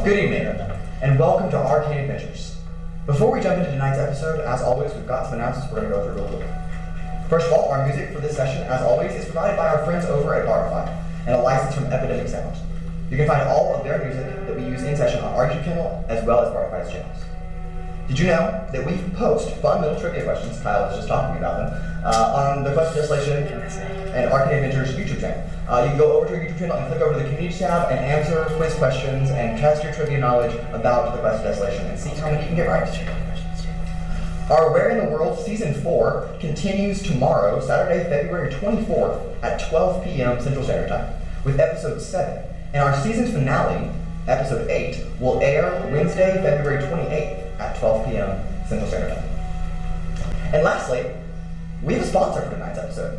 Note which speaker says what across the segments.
Speaker 1: Good evening, and welcome to Arcane Adventures. Before we jump into tonight's episode, as always, we've got some announcements we're going to go through real quick. First of all, our music for this session, as always, is provided by our friends over at Barify, and a license from Epidemic Sound. You can find all of their music that we use in session on our YouTube channel, as well as Barify's channels. Did you know that we post fun little trivia questions, Kyle was just talking about them, on the Quest of Desolation and Arcane Adventures YouTube channel. You can go over to our YouTube channel and click over to the Community tab and answer quiz questions and test your trivia knowledge about the Quest of Desolation and see how many you can get right. Our Where in the World Season 4 continues tomorrow, Saturday, February 24th at 12 p.m. Central Standard Time, with Episode 7. And our season finale, Episode 8, will air Wednesday, February 28th at 12 p.m. Central Standard Time. And lastly, we have a sponsor for tonight's episode.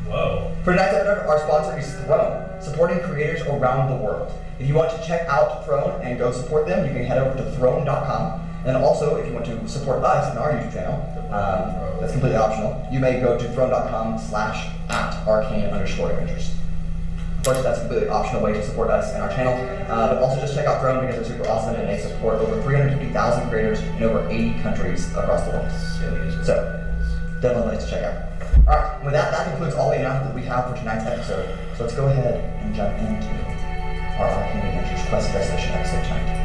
Speaker 2: Whoa.
Speaker 1: For tonight's episode, our sponsor is Throne, supporting creators around the world. If you want to check out Throne and go support them, you can head over to throne.com. And also, if you want to support us in our YouTube channel, that's completely optional, you may go to throne.com/@arcane_adventures. Of course, that's a completely optional way to support us and our channel, but also just check out Throne because they're super awesome and they support over 350,000 creators in over 80 countries across the world. So, definitely a place to check out. Alright, with that concludes all the announcements that we have for tonight's episode. So let's go ahead and jump into our Arcane Adventures Quest of Desolation episode tonight.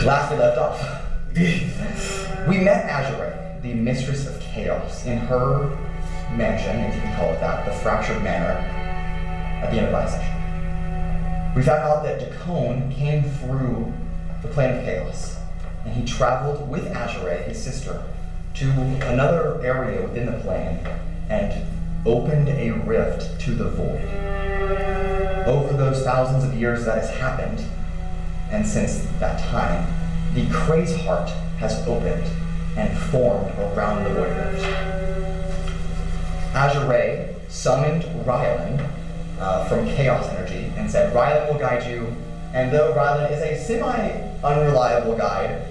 Speaker 1: Last we left off, we met Azure, the Mistress of Chaos, in her mansion, if you can call it that, the Fractured Manor, at the end of last session. We found out that Dacone came through the plane of chaos, and he traveled with Azure, his sister, to another area within the plane and opened a rift to the void. Over those thousands of years that has happened, and since that time, the Craze Heart has opened and formed around the void rift. Azure summoned Rialyn from chaos energy and said, Rialyn will guide you, and though Rialyn is a semi-unreliable guide,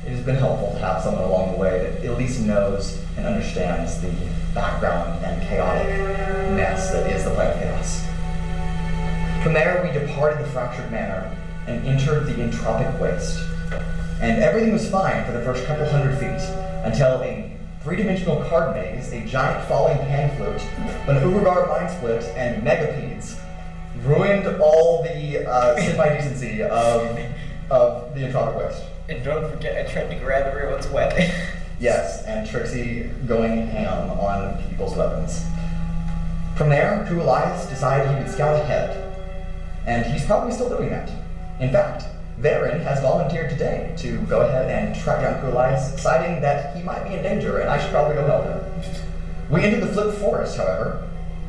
Speaker 1: it has been helpful to have someone along the way that at least knows and understands the background and chaotic mess that is the plane of chaos. From there, we departed the Fractured Manor and entered the Entropic Waste. And everything was fine for the first couple hundred feet, until a three-dimensional card maze, a giant falling pan flute, an Urogar mind split, and megapedes ruined all the semi-decency of the Entropic Waste.
Speaker 3: And don't forget, I tried to grab everyone's weapon.
Speaker 1: Yes, and Trixi going ham on people's weapons. From there, Kuolias decided he would scout ahead, and he's probably still doing that. In fact, Veron has volunteered today to go ahead and track down Kuolias, citing that he might be in danger and I should probably go help him. We entered the Flipped Forest, however,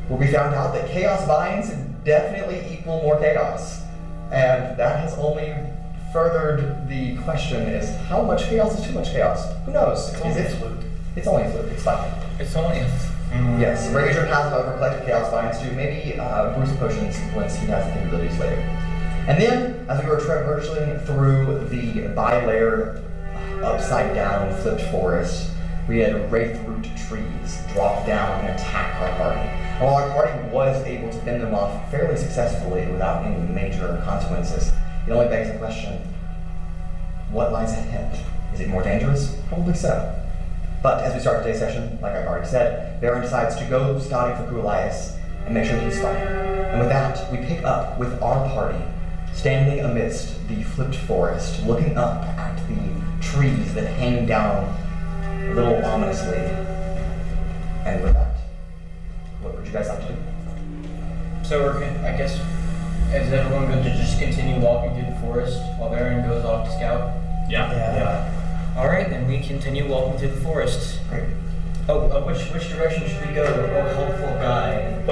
Speaker 1: where we found out that chaos vines definitely equal more chaos. And that has only furthered the question is, how much chaos is too much chaos? Who knows?
Speaker 2: It's only a fluke.
Speaker 1: It's only a fluke, it's fine.
Speaker 3: It's only
Speaker 1: Yes, Raudrem has, however, collected chaos vines to maybe brew some potions once he has the capabilities later. And then, as we were traversing through the bi-layered, upside-down, flipped forest, we had wraith root trees drop down and attack our party. And while our party was able to fend them off fairly successfully without any major consequences, it only begs the question, what lies ahead? Is it more dangerous? Probably so. But as we start today's session, like I've already said, Veron decides to go scouting for Kuolias and make sure he's fine. And with that, we pick up with our party standing amidst the flipped forest, looking up at the trees that hang down a little ominously. And with that, what would you guys like to do?
Speaker 3: So I guess, is everyone going to just continue walking through the forest while Veron goes off to scout?
Speaker 2: Yeah.
Speaker 3: Alright, then we continue walking through the forest.
Speaker 1: Great.
Speaker 3: Which direction should we go? Oh, hopeful guide.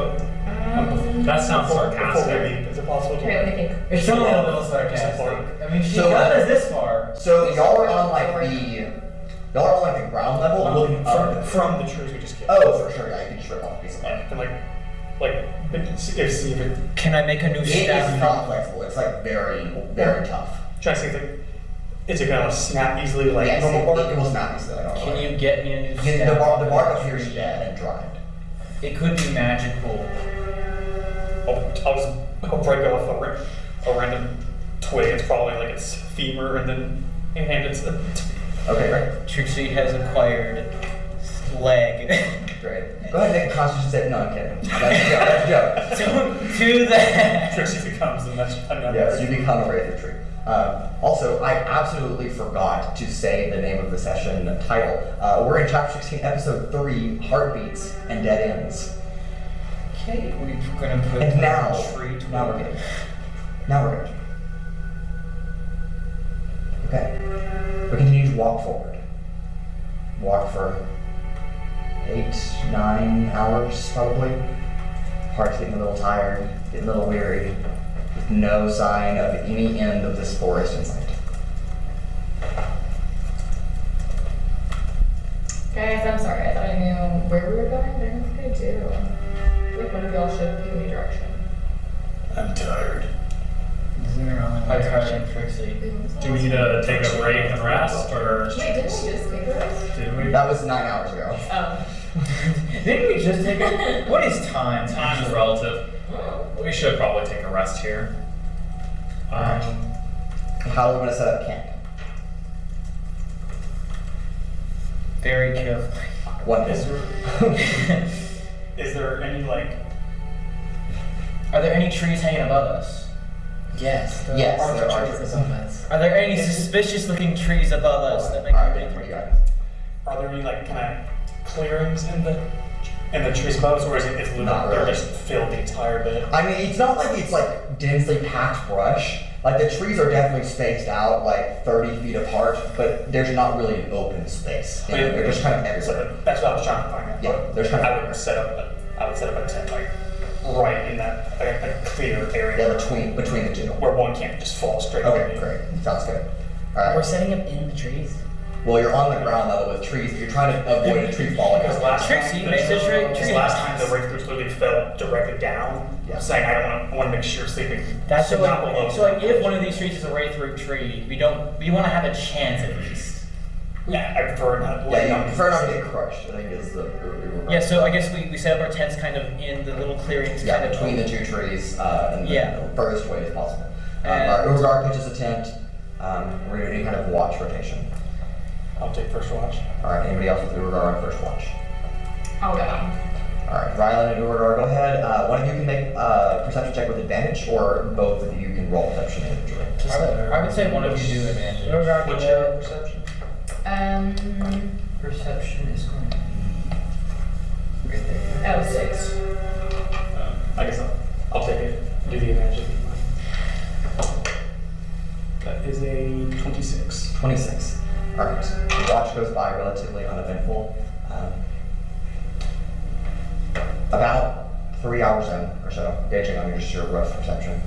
Speaker 2: That sounds sarcastic.
Speaker 4: Is it possible to...
Speaker 5: Okay, let me think.
Speaker 3: It's a little sarcastic. I mean, she
Speaker 1: So,
Speaker 3: got us this far.
Speaker 1: So y'all are on like the ground level, looking up.
Speaker 4: From the trees we just killed.
Speaker 1: Oh, for sure. Yeah, you can just rip off a piece of
Speaker 4: Yeah,
Speaker 1: bark.
Speaker 4: and see if it...
Speaker 3: Can I make a new
Speaker 1: It
Speaker 3: staff?
Speaker 1: is not flexible. It's like very, very tough.
Speaker 4: Try to see if is it gonna snap easily like
Speaker 1: Yes,
Speaker 4: normal bark?
Speaker 1: it will snap easily. Like normal
Speaker 3: Can
Speaker 1: bark.
Speaker 3: you get me a new
Speaker 1: The
Speaker 3: staff?
Speaker 1: bark appears dead and dried.
Speaker 3: It could be magical.
Speaker 4: I'll break off a random twig. It's probably like its femur, and then hand it to.
Speaker 1: Okay, great.
Speaker 3: Trixi has acquired leg.
Speaker 1: Great. Go ahead and make a constitution save. No, I'm kidding. That's a joke.
Speaker 3: Don't do that.
Speaker 4: Trixi becomes the next.
Speaker 1: Yes, you become a Wraith of Tree. Also, I absolutely forgot to say the name of the session title. We're in Chapter 16, Episode 3, Heartbeats and Dead Ends.
Speaker 3: Okay, we're gonna put
Speaker 1: And now,
Speaker 3: tree to
Speaker 1: now we're good. Now we're good. Okay. We continue to walk forward. Walk for 8, 9 hours, probably. Heart's getting a little tired, getting a little weary, with no sign of any end of this forest in sight.
Speaker 5: Guys, I'm sorry. I thought I knew where we were going, but I don't think I do. I think one of y'all should give me direction.
Speaker 4: I'm tired.
Speaker 3: I tried Trixie.
Speaker 2: Do we need to take a break and rest, or
Speaker 5: Wait, didn't we just take a rest?
Speaker 2: did we?
Speaker 1: That was 9 hours ago.
Speaker 5: Oh.
Speaker 3: Didn't we just take a... What is time?
Speaker 2: Time is relative. We should probably take a rest here.
Speaker 1: How are we going to set up camp?
Speaker 3: Very carefully.
Speaker 1: One
Speaker 4: Is
Speaker 1: is.
Speaker 4: Is there any like?
Speaker 3: Are there any trees hanging above us?
Speaker 6: Yes,
Speaker 1: Yes,
Speaker 6: are
Speaker 1: there are
Speaker 6: trees
Speaker 1: trees.
Speaker 6: above us.
Speaker 3: Are there any suspicious looking trees above us that make
Speaker 1: Alright,
Speaker 3: me
Speaker 1: what do you
Speaker 3: think?
Speaker 1: got?
Speaker 4: Are there any like kind of clearings in the trees above us, or is it literally
Speaker 1: Not
Speaker 4: they're
Speaker 1: really.
Speaker 4: just filled the entire bit?
Speaker 1: I mean, it's not like it's like densely packed brush. Like the trees are definitely spaced out like 30 feet apart, but there's not really an open space. You know, they're just kind of everywhere.
Speaker 4: So that's what I was trying to find out.
Speaker 1: Yeah, there's kind of
Speaker 4: I would set up a tent like right in that like a clear area
Speaker 1: yeah, between the two.
Speaker 4: where one can't just fall straight
Speaker 1: Okay,
Speaker 4: over me.
Speaker 1: great. Sounds good.
Speaker 6: We're
Speaker 1: Alright.
Speaker 6: setting up in the trees.
Speaker 1: Well, you're on the ground level with trees, but you're trying to avoid a tree falling
Speaker 4: Because
Speaker 1: out.
Speaker 4: last
Speaker 3: Trixie
Speaker 4: time,
Speaker 3: makes a tree
Speaker 4: last
Speaker 3: house.
Speaker 4: time the breakthroughs literally fell directly down.
Speaker 1: Yeah.
Speaker 4: Saying I want to make sure you're sleeping.
Speaker 3: That's so
Speaker 4: not below.
Speaker 3: if one of these trees is a right through tree, we want to have a chance at least.
Speaker 4: Yeah, I prefer not.
Speaker 1: Yeah, you prefer not to get crushed, I think is the
Speaker 3: Yeah, so I guess we set up our tents kind of in the little clearings
Speaker 1: yeah,
Speaker 3: kind of
Speaker 1: between the two trees, and
Speaker 3: Yeah.
Speaker 1: the furthest away as possible.
Speaker 3: And-
Speaker 1: Alright, Urogar pitches a tent. We're gonna do any kind of watch rotation.
Speaker 4: I'll take first watch.
Speaker 1: Alright, anybody else with Urogar on first watch?
Speaker 5: I'll go.
Speaker 1: Alright, Rialyn and Urogar, go ahead. One of you can make a perception check with advantage, or both of you can roll perception individually.
Speaker 3: I would say one of you do advantage.
Speaker 4: What's your perception?
Speaker 3: Perception is going to be right there.
Speaker 5: 6.
Speaker 4: I guess I'll take it. Do the advantage. That is a 26.
Speaker 1: 26. Alright, the watch goes by relatively uneventful. About 3 hours in or so, gauging on just your rough perception.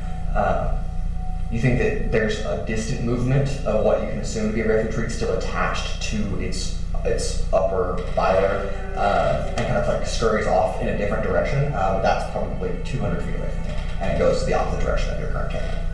Speaker 1: You think that there's a distant movement of what you can assume to be a refuge tree still attached to its upper bilayer, and kind of like scurries off in a different direction. That's probably 200 feet away from you, and it goes the opposite direction of your current camp.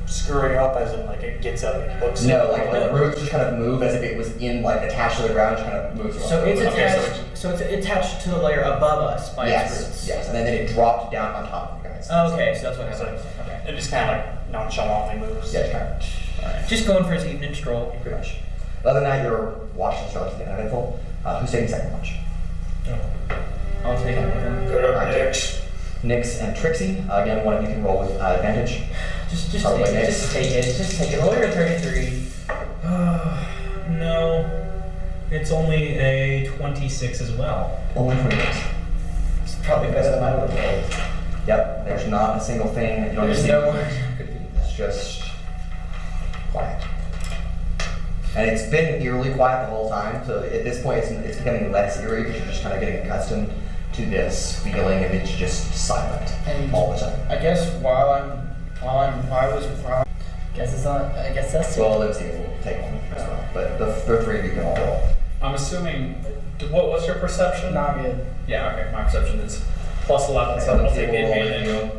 Speaker 4: Scurry up as in like it gets up and it looks.
Speaker 1: No, like the roots just kind of move as if it was in like attached to the ground, just kind of moves around.
Speaker 3: So it's
Speaker 4: Okay,
Speaker 3: attached. So it's attached to the layer above us by its roots.
Speaker 1: Yes, and then it dropped down on top of you guys.
Speaker 3: Oh, okay, so that's what
Speaker 4: So
Speaker 3: happens. Okay.
Speaker 4: it just kind of like nonchalantly moves.
Speaker 1: Yeah, it's kind of. Alright,
Speaker 3: Just going for his evening stroll.
Speaker 1: pretty much. Other than that, your watch is relatively uneventful. Who's taking second watch?
Speaker 3: I'll take it with him.
Speaker 4: Good up,
Speaker 1: Alright.
Speaker 4: Dix.
Speaker 1: Nyx and Trixie. Again, one of you can roll with advantage.
Speaker 3: Just
Speaker 1: Oh,
Speaker 3: take
Speaker 1: wait,
Speaker 3: it.
Speaker 1: Nyx.
Speaker 3: Just take it. Just take it. Roll your 33.
Speaker 2: No, it's only a 26 as well.
Speaker 1: Only 26.
Speaker 3: It's probably better than I would have rolled.
Speaker 1: Yep, there's not a single thing. You don't
Speaker 3: There's
Speaker 1: see.
Speaker 3: no.
Speaker 1: It's just quiet. And it's been eerily quiet the whole time, so at this point it's becoming less eerie because you're just kind of getting accustomed to this feeling and it's just silent
Speaker 3: And
Speaker 1: all the time.
Speaker 3: I guess while
Speaker 6: Guess it's not. I guess that's
Speaker 1: Well, let's see if we'll take one as well. But the three of you can all roll.
Speaker 2: I'm assuming. What's your perception?
Speaker 6: not good.
Speaker 2: Yeah, okay. My perception is plus 11, so
Speaker 1: Okay,
Speaker 2: I'll
Speaker 1: let's
Speaker 2: take
Speaker 1: see,
Speaker 2: the
Speaker 1: we'll roll
Speaker 2: advantage.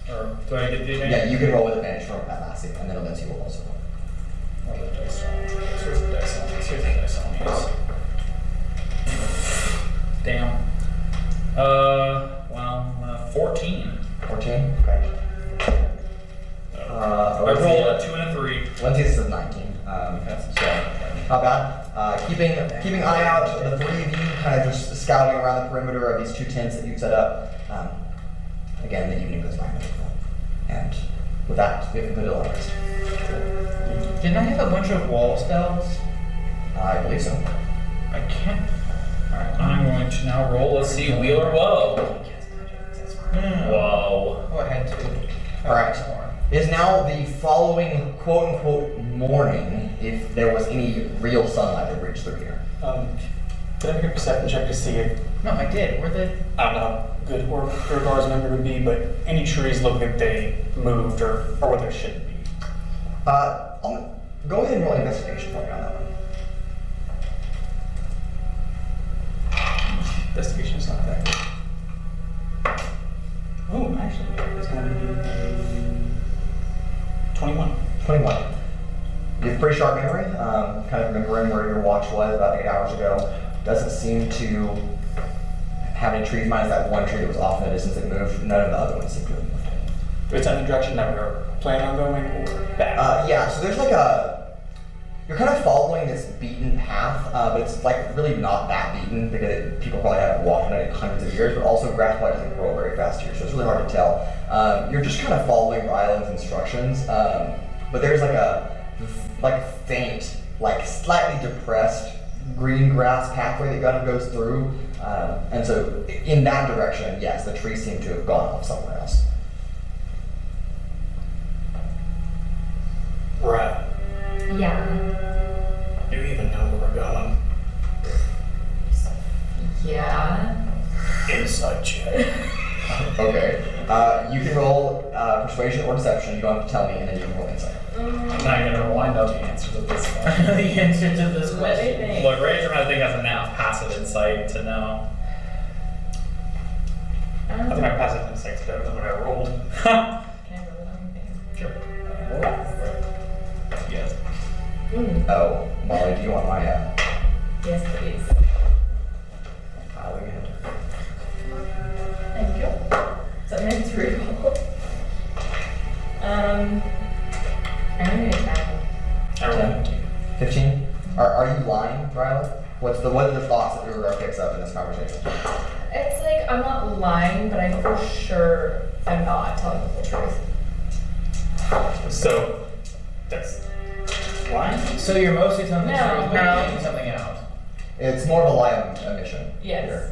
Speaker 1: with
Speaker 2: Or do I get the
Speaker 1: you.
Speaker 2: advantage?
Speaker 1: Yeah, you can roll with advantage from Atlasia, and then Atlasia will also roll.
Speaker 2: Or the dice roll. Here's the dice roll. Here's the dice roll. Damn. 14.
Speaker 1: 14? Okay.
Speaker 2: I rolled a 2 and a 3.
Speaker 1: Lindsay's is 19. So, not bad. Keeping an eye out, the three of you kind of just scouting around the perimeter of these 2 tents that you've set up. Again, the evening goes by. And with that, we have completed all the rest.
Speaker 3: Didn't I have a bunch of wall spells?
Speaker 1: I believe so.
Speaker 3: I can't. Alright,
Speaker 2: I'm going to now roll. Let's see, wheel or woe. Whoa.
Speaker 3: Oh, I had 2.
Speaker 1: Alright. It is now the following quote-unquote morning, if there was any real sunlight that reached through here.
Speaker 4: Did I make a perception check to see if,
Speaker 3: No, I did. Where the.
Speaker 4: I don't know how good Urogar's memory would be, but any trees look like they moved or what they shouldn't be.
Speaker 1: Go ahead and roll an investigation for me on that one.
Speaker 4: Investigation is not that good. Oh, actually, it's going to be 21.
Speaker 1: 21. You have pretty sharp memory, kind of remembering where your watch was about 8 hours ago. Doesn't seem to have any trees, minus that one tree that was off in the distance that moved. None of the other ones seem to have moved.
Speaker 4: It's in the direction that we're planning on going, or back?
Speaker 1: Yeah, so there's like you're kind of following this beaten path, but it's like really not that beaten because people probably haven't walked on it in hundreds of years, but also grass probably doesn't grow very fast here, so it's really hard to tell. You're just kind of following Rialyn's instructions, but there's like a faint, like slightly depressed green grass pathway that kind of goes through, and so in that direction, yes, the trees seem to have gone off somewhere else.
Speaker 4: Right.
Speaker 5: Yeah.
Speaker 4: Do you even know where we're going?
Speaker 5: Yeah.
Speaker 4: Inside check.
Speaker 1: Okay. You can roll persuasion or deception. You don't have to tell me, and then you can roll insight.
Speaker 2: I'm not going to rely on the answer to this one.
Speaker 3: The answer to this
Speaker 5: What do you
Speaker 3: question.
Speaker 5: think?
Speaker 2: Look, Raudrem, I think, has enough passive insight to know.
Speaker 4: I think my passive insight's better than what I rolled.
Speaker 5: Can I roll anything?
Speaker 2: Sure. Yes.
Speaker 1: Oh, Mollie, do you want my
Speaker 5: Yes, please.
Speaker 1: let me hit.
Speaker 5: Thank you. Is that meant to reroll? I'm gonna get 10.
Speaker 4: I rolled
Speaker 1: 15? Are you lying, Rialyn? What are the thoughts that Urogar picks up in this conversation?
Speaker 5: It's like I'm not lying, but I for sure am not telling the full truth.
Speaker 4: So, that's lying?
Speaker 3: So you're mostly telling the
Speaker 5: No.
Speaker 3: truth, but
Speaker 5: No.
Speaker 3: you're leaving something out.
Speaker 1: It's more of a lie on omission.
Speaker 5: Yes.
Speaker 1: Here.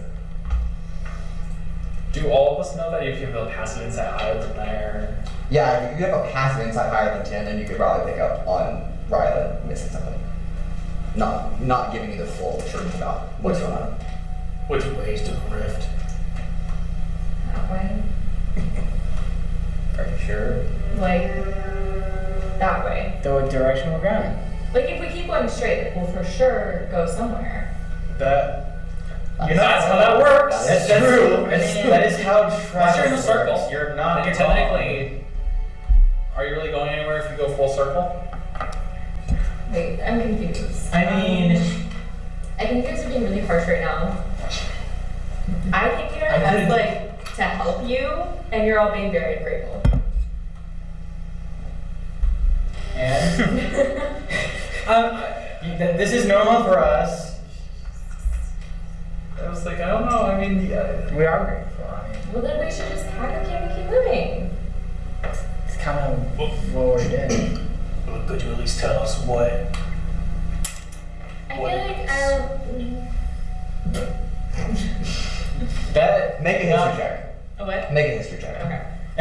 Speaker 2: Do all of us know that if you have a passive insight higher than their...
Speaker 1: Yeah, if you have a passive insight higher than 10, then you could probably pick up on Rialyn missing something. Not giving you the full truth about what's going on.
Speaker 4: Which ways to the rift?
Speaker 5: That way.
Speaker 3: Are you sure?
Speaker 5: Like, that way.
Speaker 3: The direction we're going.
Speaker 5: Like, if we keep going straight, we'll for sure go somewhere.
Speaker 3: That.
Speaker 2: That's how that works.
Speaker 1: That's
Speaker 3: That's
Speaker 1: true.
Speaker 3: true. That is how
Speaker 2: Once
Speaker 3: travel
Speaker 2: you're in a circle,
Speaker 3: works. You're not
Speaker 2: Like,
Speaker 3: wrong.
Speaker 2: technically, are you really going anywhere if you go full circle?
Speaker 5: Wait, I'm confused.
Speaker 3: I mean,
Speaker 5: I think you guys are being really harsh right now. I came here
Speaker 3: I
Speaker 5: as
Speaker 3: couldn't-
Speaker 5: like to help you, and you're all being very ungrateful.
Speaker 3: and this is normal for us.
Speaker 2: I was like, I don't know. I mean,
Speaker 3: We are grateful. I mean,
Speaker 5: Well, then we should just pack our camp and keep moving.
Speaker 3: it's kind of what we're doing.
Speaker 4: Well, could you at least tell us what?
Speaker 5: I feel
Speaker 4: What
Speaker 5: like
Speaker 3: That
Speaker 1: Make a history check.
Speaker 5: a what?
Speaker 1: Make a history check.
Speaker 5: Okay.
Speaker 4: I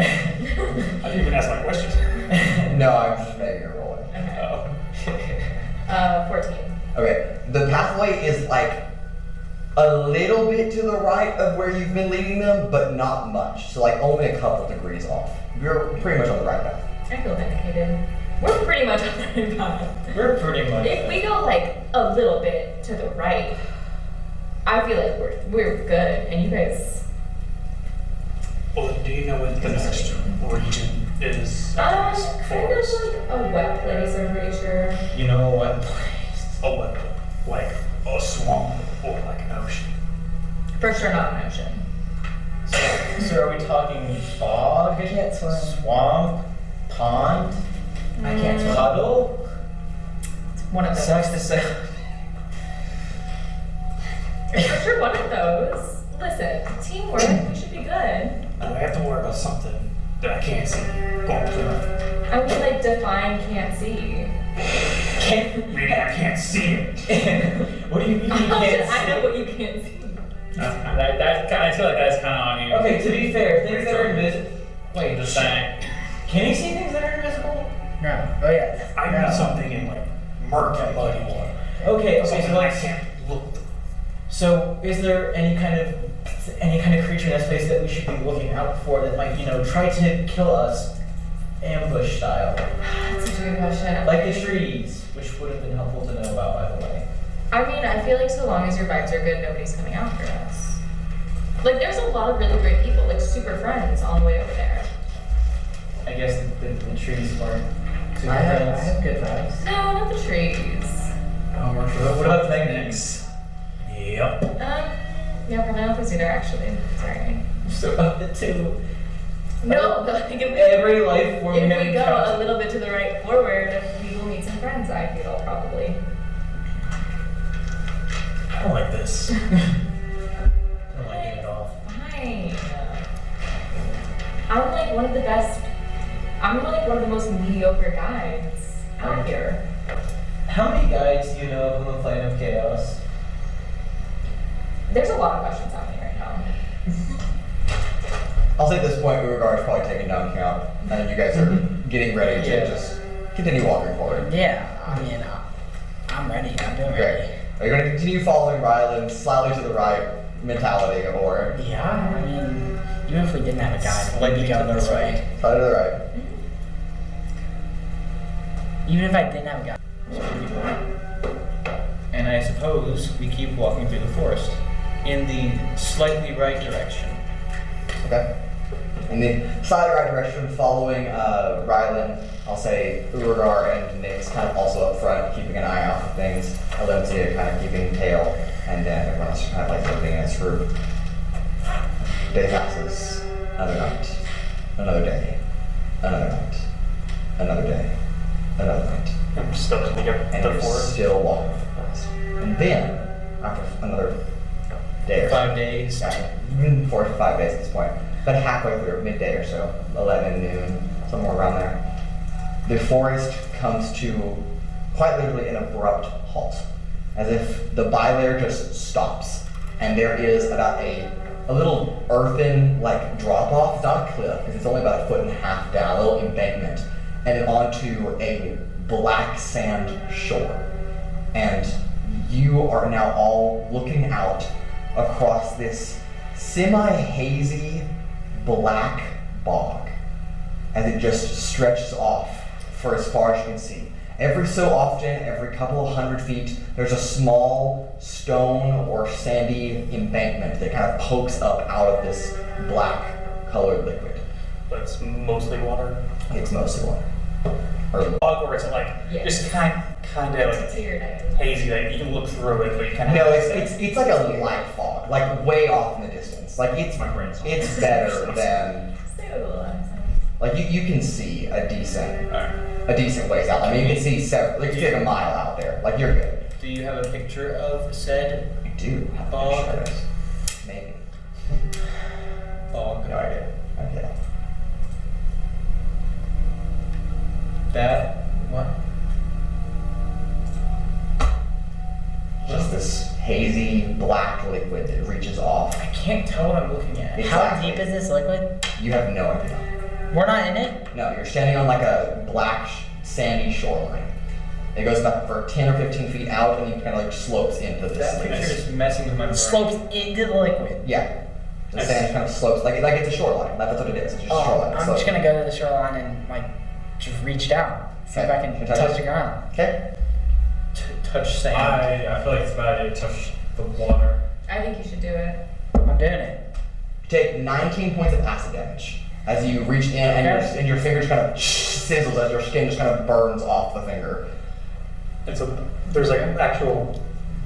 Speaker 4: didn't even ask my question.
Speaker 1: No, I'm just making a roll.
Speaker 5: Okay.
Speaker 4: Oh.
Speaker 5: 14.
Speaker 1: Okay, the pathway is like a little bit to the right of where you've been leading them, but not much. So like only a couple degrees off. You're pretty much on the right path.
Speaker 5: I feel vindicated. We're pretty much on the right path.
Speaker 3: We're pretty much.
Speaker 5: If we go like a little bit to the right, I feel like we're good, and you guys.
Speaker 4: Well, do you know what the next region is?
Speaker 5: Kind
Speaker 4: after
Speaker 5: of
Speaker 4: this forest?
Speaker 5: like a wet place, I'm pretty sure.
Speaker 3: You know what place?
Speaker 4: Oh, what? Like a swamp or like an ocean?
Speaker 5: For sure, not an ocean.
Speaker 3: So are we talking bog?
Speaker 6: I can't swim.
Speaker 3: Swamp? Pond?
Speaker 6: I can't swim.
Speaker 3: Puddle?
Speaker 5: One of those.
Speaker 3: Sucks to say.
Speaker 5: It's for sure one of those. Listen, teamwork, we should be good.
Speaker 4: I have to worry about something that I can't see going through.
Speaker 5: I mean, like, define can't see.
Speaker 4: Maybe I can't see it.
Speaker 3: What do you mean you can't
Speaker 5: I know
Speaker 3: see?
Speaker 5: what you can't see.
Speaker 7: I feel like that's kind of on you.
Speaker 3: Okay, to be fair, things that are invisible. Wait,
Speaker 7: Just saying.
Speaker 3: can you see things that are invisible?
Speaker 6: No. Oh yeah.
Speaker 4: I
Speaker 6: no.
Speaker 4: need something in like murky muddy water.
Speaker 3: Okay,
Speaker 4: Something
Speaker 3: so
Speaker 4: I
Speaker 3: let's.
Speaker 4: can't look through.
Speaker 3: So, is there any kind of creature in this place that we should be looking out for that might, try to kill us, ambush style,
Speaker 5: That's a good question.
Speaker 3: like the trees, which would have been helpful to know about, by the way.
Speaker 5: I mean, I feel like so long as your vibes are good, nobody's coming after us. Like, there's a lot of really great people, like super friends on the way over there.
Speaker 3: I guess the trees weren't super
Speaker 6: I
Speaker 3: friends.
Speaker 6: have good vibes.
Speaker 5: No, not the trees.
Speaker 3: What about techniques?
Speaker 7: Yep.
Speaker 5: Yeah, probably not those either, actually. Sorry.
Speaker 3: So of the two,
Speaker 5: No, but like, if
Speaker 3: every life form we have
Speaker 5: we go a
Speaker 3: encountered.
Speaker 5: little bit to the right forward, we will meet some friends, I feel, probably.
Speaker 7: I don't like this. I don't like it at all.
Speaker 5: Fine. I'm like one of the most mediocre guides out here.
Speaker 3: How many guides do you know of on the plane of chaos?
Speaker 5: There's a lot of questions happening right now.
Speaker 1: I'll say at this point, Urogar's probably taking down count, and you guys are getting ready to
Speaker 3: Yeah.
Speaker 1: just continue walking forward.
Speaker 6: Yeah. I mean, I'm ready. I'm doing
Speaker 1: Great.
Speaker 6: ready.
Speaker 1: Are you going to continue following Rialyn slightly to the right mentality, or
Speaker 6: Yeah. I mean, even if we didn't have a guide, we'd
Speaker 3: Slightly
Speaker 6: be
Speaker 3: to
Speaker 6: going
Speaker 3: the
Speaker 6: this
Speaker 3: right.
Speaker 6: way.
Speaker 1: slightly to the right?
Speaker 6: Even if I didn't have a guide.
Speaker 3: And I suppose we keep walking through the forest in the slightly right direction.
Speaker 1: Okay. In the slightly right direction, following Rialyn, I'll say Urogar and Nyx kind of also up front, keeping an eye out for things. Atlasia kind of keeping tail, and then everyone else kind of like looking in its group. Day passes, another night, another day, another night, another day, another night.
Speaker 4: I'm still in the
Speaker 1: And you're
Speaker 4: forest.
Speaker 1: still walking through the forest. And then, after another day or so,
Speaker 3: 5 days.
Speaker 1: yeah, 4 to 5 days at this point, but halfway through, midday or so, 11 noon, somewhere around there, the forest comes to quite literally an abrupt halt, as if the bilayer just stops, and there is about a little earthen like drop off. It's not a cliff because it's only about 1.5 feet down, a little embankment, and then onto a black sand shore. And you are now all looking out across this semi-hazy black bog as it just stretches off for as far as you can see. Every so often, every couple of 100 feet, there's a small stone or sandy embankment that kind of pokes up out of this black colored liquid.
Speaker 4: But it's mostly water.
Speaker 1: It's mostly water. Or
Speaker 4: Fog, or is it like
Speaker 5: Yeah.
Speaker 4: just kind of
Speaker 5: It's
Speaker 4: like
Speaker 5: weird.
Speaker 4: hazy? Like you can look through it, but you kind of
Speaker 1: no, it's like a light fog, like way off in the distance. Like it's
Speaker 4: My brain's on.
Speaker 1: it's better than
Speaker 5: Stay with a little accent.
Speaker 1: like you can see a decent
Speaker 4: Alright.
Speaker 1: ways out. I mean, you can see several, like you can see like a mile out there. Like you're good.
Speaker 3: Do you have a picture of said
Speaker 1: You do have a
Speaker 3: Bog.
Speaker 1: picture of it. Maybe.
Speaker 3: bog?
Speaker 1: No idea. Okay.
Speaker 3: That what?
Speaker 1: Just this hazy black liquid that reaches off.
Speaker 3: I can't tell what I'm looking at.
Speaker 1: Exactly.
Speaker 6: How deep is this liquid?
Speaker 1: You have no idea.
Speaker 6: We're not in it?
Speaker 1: No, you're standing on like a black sandy shoreline. It goes about for 10 or 15 feet out and it kind of like slopes into this.
Speaker 3: That
Speaker 1: like
Speaker 3: picture
Speaker 1: this-
Speaker 3: is messing with my brain.
Speaker 6: Slopes into the liquid.
Speaker 1: Yeah. The sand kind of slopes like it's a shoreline. That's what it is. It's just a
Speaker 6: Oh,
Speaker 1: shoreline.
Speaker 6: I'm
Speaker 1: So-
Speaker 6: just gonna go to the shoreline and like just reach down. See if I
Speaker 1: Okay.
Speaker 6: can
Speaker 1: Can you touch
Speaker 6: touch
Speaker 1: it?
Speaker 6: the ground.
Speaker 1: Okay.
Speaker 3: Touch sand.
Speaker 7: I feel like it's a bad idea to touch the water.
Speaker 5: I think you should do it.
Speaker 6: I'm doing it.
Speaker 1: You take 19 points of acid damage as you reach in and your fingers kind of sizzles as your skin just kind of burns off the finger.
Speaker 4: And so there's like an actual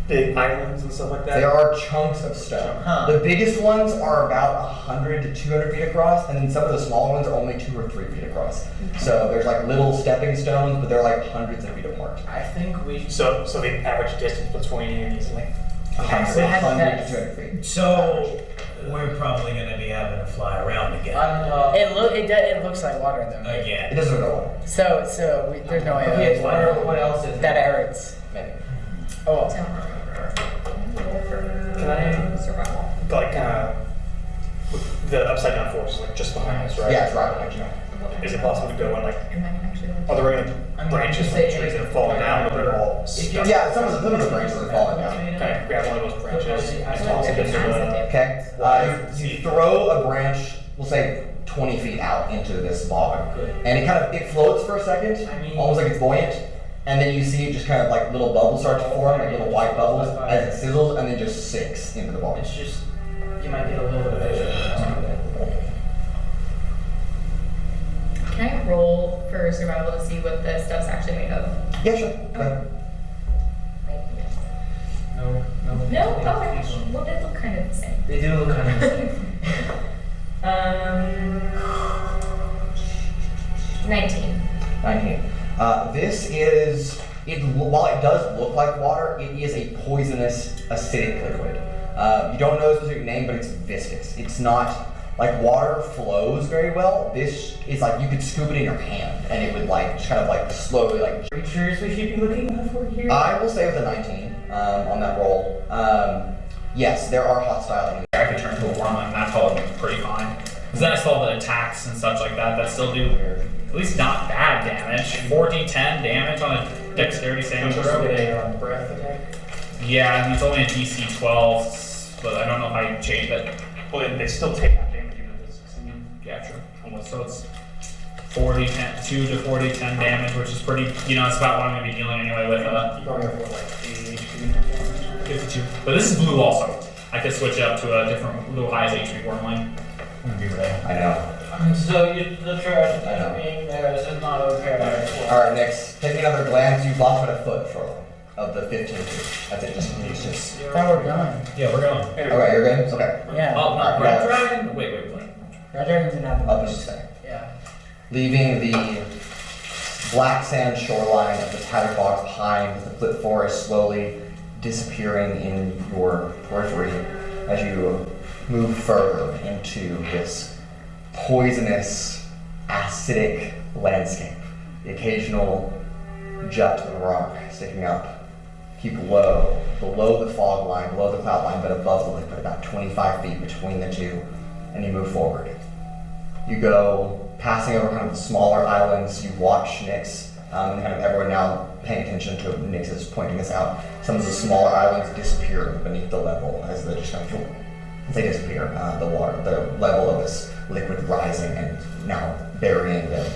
Speaker 4: big islands and stuff like that?
Speaker 1: There are chunks of stone.
Speaker 3: Huh.
Speaker 1: The biggest ones are about 100 to 200 feet across, and then some of the smaller ones are only 2 or 3 feet across. So there's like little stepping stones, but they're like hundreds of feet apart.
Speaker 3: I think we should.
Speaker 4: So the average distance between these like
Speaker 1: 100
Speaker 3: we had
Speaker 1: 100
Speaker 3: that.
Speaker 1: to 200 feet.
Speaker 7: So we're probably gonna be having to fly around again.
Speaker 6: It looks like water though. Right?
Speaker 1: It
Speaker 7: Again.
Speaker 1: doesn't go away.
Speaker 6: So there's no way.
Speaker 3: Okay, what else is
Speaker 6: That
Speaker 3: there?
Speaker 6: hurts.
Speaker 1: Maybe.
Speaker 6: Oh.
Speaker 5: Don't remember. Roll for
Speaker 4: Can I-
Speaker 5: survival.
Speaker 4: like the upside down force is like just behind us, right?
Speaker 1: Yeah, it's right behind you.
Speaker 4: Is it possible to go and like
Speaker 5: Am I actually?
Speaker 4: are there any
Speaker 3: I'm
Speaker 4: branches
Speaker 3: gonna
Speaker 4: from
Speaker 3: say
Speaker 4: trees that have fallen down or they're all
Speaker 3: If you-
Speaker 4: stuck?
Speaker 1: Yeah, some of the branches are falling down.
Speaker 4: Kind of grab one of those branches and
Speaker 3: I
Speaker 4: toss it into the
Speaker 1: Okay. You throw a branch, we'll say 20 feet out into this bog, and it floats for a second,
Speaker 3: I mean-
Speaker 1: almost like it's buoyant, and then you see it just kind of like little bubbles start to form, like little white bubbles, as it sizzles, and then just sinks into the bog.
Speaker 3: It's just you might get a little bit of extra.
Speaker 5: Can I roll for survival to see what the stuff's actually made of?
Speaker 1: Yeah, sure. Go ahead.
Speaker 3: No.
Speaker 5: No? Okay. Well, they look kind of the same.
Speaker 3: They do look kind of.
Speaker 5: 19.
Speaker 1: 19. While it does look like water, it is a poisonous acidic liquid. You don't know the specific name, but it's viscous. It's not like water flows very well. This is like you could scoop it in your hand and it would like just kind of like slowly like.
Speaker 3: Creatures we should be looking out for here.
Speaker 1: I will say with a 19 on that roll. Yes, there are hostile enemies.
Speaker 2: I could turn to a worm, and that's probably pretty fine. Because then I saw the attacks and such like that still do at least not bad damage. 4d10 damage on a dexterity saving throw.
Speaker 4: breath attack.
Speaker 2: Yeah, and it's only a DC 12, but I don't know how you change that.
Speaker 4: Well, they still take half damage even if it's succeeding.
Speaker 2: Yeah, true. Almost. So it's 40-10, 2 to 40-10 damage, which is pretty, it's about what I'm going to be dealing anyway with
Speaker 4: You're going for like 80 HP.
Speaker 2: 52. But this is blue also. I could switch up to a different blue highest HP wormling.
Speaker 1: I know.
Speaker 3: So the trash
Speaker 1: I know.
Speaker 3: being there is just not okay.
Speaker 1: Alright, next. Taking another glance, you've lost about a foot, Shortly, of the 15 feet. That's it, it's just.
Speaker 6: Thought we're going.
Speaker 7: Yeah, we're going.
Speaker 1: Okay, you're good? Okay.
Speaker 6: Yeah.
Speaker 2: Oh,
Speaker 1: Alright,
Speaker 2: Red
Speaker 1: yeah.
Speaker 2: Dragon? Wait.
Speaker 6: Red Dragon's in that.
Speaker 1: Up as you say.
Speaker 6: Yeah.
Speaker 1: Leaving the black sand shoreline of the tattered bogs behind, with the flip forest slowly disappearing in your periphery as you move further into this poisonous, acidic landscape. The occasional jut of rock sticking up. Keep low, below the fog line, below the cloud line, but above the liquid, about 25 feet between the two, and you move forward. You go passing over kind of the smaller islands, you watch Nyx, and kind of everyone now paying attention to Nyx is pointing this out. Some of the smaller islands disappear beneath the level as they just kind of, as they disappear, the level of this liquid rising and now burying them.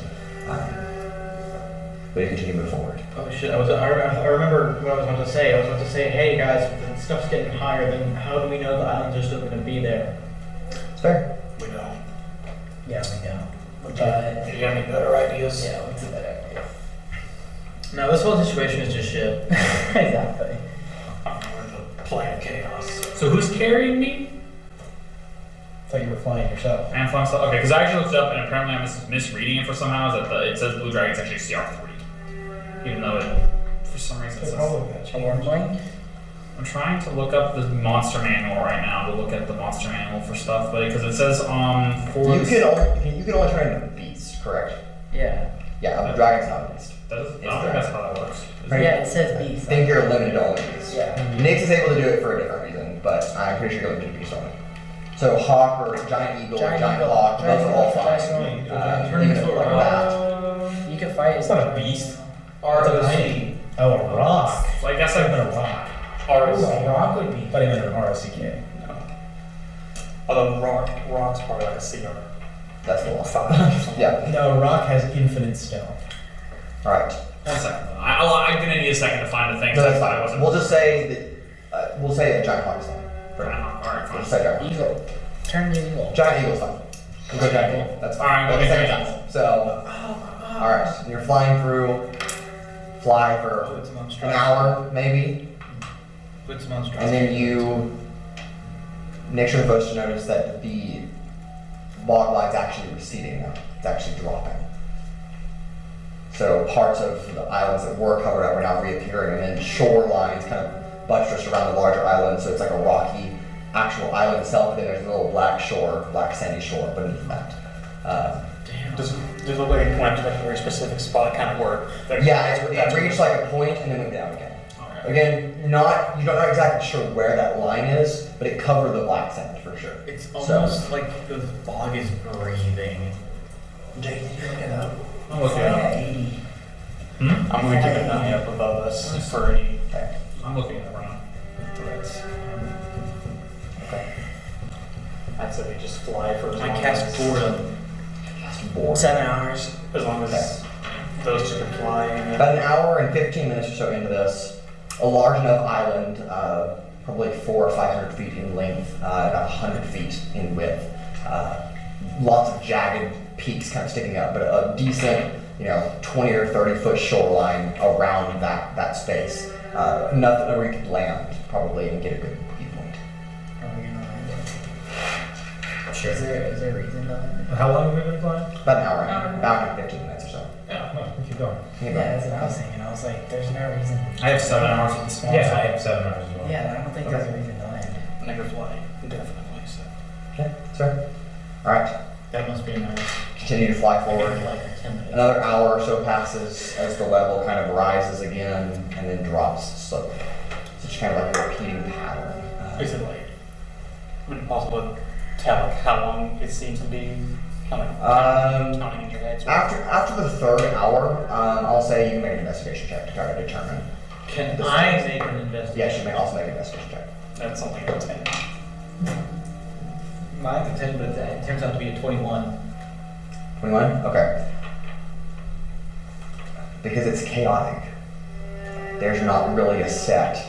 Speaker 1: But you continue to move forward.
Speaker 3: Oh shit! I remember what I was about to say. I was about to say, hey guys, the stuff's getting higher. Then how do we know the islands are still going to be there?
Speaker 1: It's fair.
Speaker 4: We know.
Speaker 6: Yeah, we know.
Speaker 3: But
Speaker 4: Do you have any better ideas?
Speaker 6: Yeah, what's a better idea?
Speaker 3: no, this whole situation is just shit.
Speaker 6: Exactly.
Speaker 4: I'm the plan chaos.
Speaker 2: So who's carrying me?
Speaker 7: I thought you were flying yourself.
Speaker 2: And flying stuff. Okay, because I actually looked up and apparently I'm misreading it for somehow. Is that it says Blue Dragon's actually CR3. Even though it, for some reason, it says.
Speaker 6: A wormling?
Speaker 2: I'm trying to look up the monster manual right now to look at the monster manual for stuff, but because it says for
Speaker 1: You can only turn into a beast, correct?
Speaker 6: Yeah.
Speaker 1: Yeah, a dragon's not a beast.
Speaker 2: I don't think that's how that works.
Speaker 1: Right.
Speaker 6: Yeah, it says beast.
Speaker 1: I think you're limited to only beast.
Speaker 6: Yeah.
Speaker 1: Nyx is able to do it for a different reason, but I'm pretty sure you're limited to beast only. So hawk or giant eagle, giant
Speaker 6: eagle.
Speaker 1: hawk,
Speaker 6: Giant
Speaker 1: those are all
Speaker 6: eagle's the
Speaker 1: fine.
Speaker 6: best one.
Speaker 3: Turn
Speaker 1: Even
Speaker 3: into
Speaker 1: if
Speaker 3: a
Speaker 1: like that.
Speaker 6: You can fight
Speaker 7: It's
Speaker 6: as
Speaker 7: not a beast.
Speaker 3: ROC.
Speaker 7: Oh, a rock.
Speaker 2: So I guess
Speaker 7: I
Speaker 2: I
Speaker 7: meant a rock.
Speaker 6: A rock would be.
Speaker 7: I thought he meant an ROCK.
Speaker 4: Although rock's probably like a CR.
Speaker 1: That's the one.
Speaker 4: 5.
Speaker 1: Yeah.
Speaker 7: No, rock has infinite stealth.
Speaker 1: Alright.
Speaker 2: 1 second. I'm gonna need a second to find the thing.
Speaker 1: No, that's
Speaker 2: I
Speaker 1: fine.
Speaker 2: wasn't.
Speaker 1: We'll just say that we'll say a giant hawk is fine. For now.
Speaker 2: Alright,
Speaker 1: We'll
Speaker 2: fine.
Speaker 1: just say giant.
Speaker 6: Eagle. Turn to eagle.
Speaker 1: Giant eagle's fine. We'll go giant eagle. That's fine.
Speaker 2: Alright,
Speaker 1: That's the
Speaker 2: okay,
Speaker 1: same
Speaker 2: giant
Speaker 1: time. So, alright. You're flying through. Fly for
Speaker 3: Oh, it's a monster.
Speaker 1: an hour, maybe.
Speaker 6: With some monstrosity.
Speaker 1: And then you next you're supposed to notice that the log line's actually receding now. It's actually dropping. So parts of the islands that were covered up are now reappearing, and then shorelines kind of buttressed around the larger island, so it's like a rocky actual island itself, and then there's a little black sandy shore beneath that.
Speaker 6: Damn.
Speaker 4: Does the way it went to like a very specific spot kind of work?
Speaker 1: It reached like a point and then went down again. Again, you're not exactly sure where that line is, but it covered the black sand for sure.
Speaker 3: It's almost like the fog is breathing.
Speaker 7: Jake, did you look it up?
Speaker 2: I'm looking at
Speaker 7: 80.
Speaker 4: I'm going to keep an eye up above us for any.
Speaker 1: Okay.
Speaker 2: I'm looking at the run.
Speaker 1: Okay.
Speaker 4: I'd say we just fly for as
Speaker 3: I
Speaker 4: long
Speaker 3: cast
Speaker 4: as,
Speaker 3: boredom.
Speaker 1: Just bored.
Speaker 6: 7 hours.
Speaker 4: as long as those two can fly. And
Speaker 1: About an hour and 15 minutes or so into this, a large enough island, probably 400 or 500 feet in length, about 100 feet in width. Lots of jagged peaks kind of sticking up, but a decent, 20 or 30 foot shoreline around that space. Enough where you could land probably and get a good viewpoint.
Speaker 6: Are we gonna land it?
Speaker 2: Sure.
Speaker 6: Is there a reason though?
Speaker 2: How long have we been flying?
Speaker 1: About an hour, about 15 minutes or so.
Speaker 2: Yeah, no, we keep going.
Speaker 6: Yeah, that's what I was thinking. I was like, there's no reason.
Speaker 2: I have 7 hours with the small
Speaker 7: Yeah,
Speaker 2: side.
Speaker 7: I have 7 hours as well.
Speaker 6: Yeah, I don't think there's a reason to land.
Speaker 4: never fly, definitely. So.
Speaker 1: Okay, sir. All right,
Speaker 3: That must be nice.
Speaker 1: continue to fly forward.
Speaker 3: Like 10 minutes.
Speaker 1: Another hour or so passes as the level kind of rises again and then drops slowly. So it's kind of like a repeating pattern.
Speaker 4: Is it like, would it be possible to tell like how long it seems to be kind of counting in your head?
Speaker 1: After the third hour, I'll say you can make an investigation check to try to determine.
Speaker 3: Can
Speaker 1: This
Speaker 3: I
Speaker 1: is-
Speaker 3: make an investigation?
Speaker 1: Yes, you may also make an investigation check.
Speaker 4: That's something like 10.
Speaker 3: Mine's a 10, but it turns out to be a 21.
Speaker 1: 21? Okay. Because it's chaotic, there's not really a set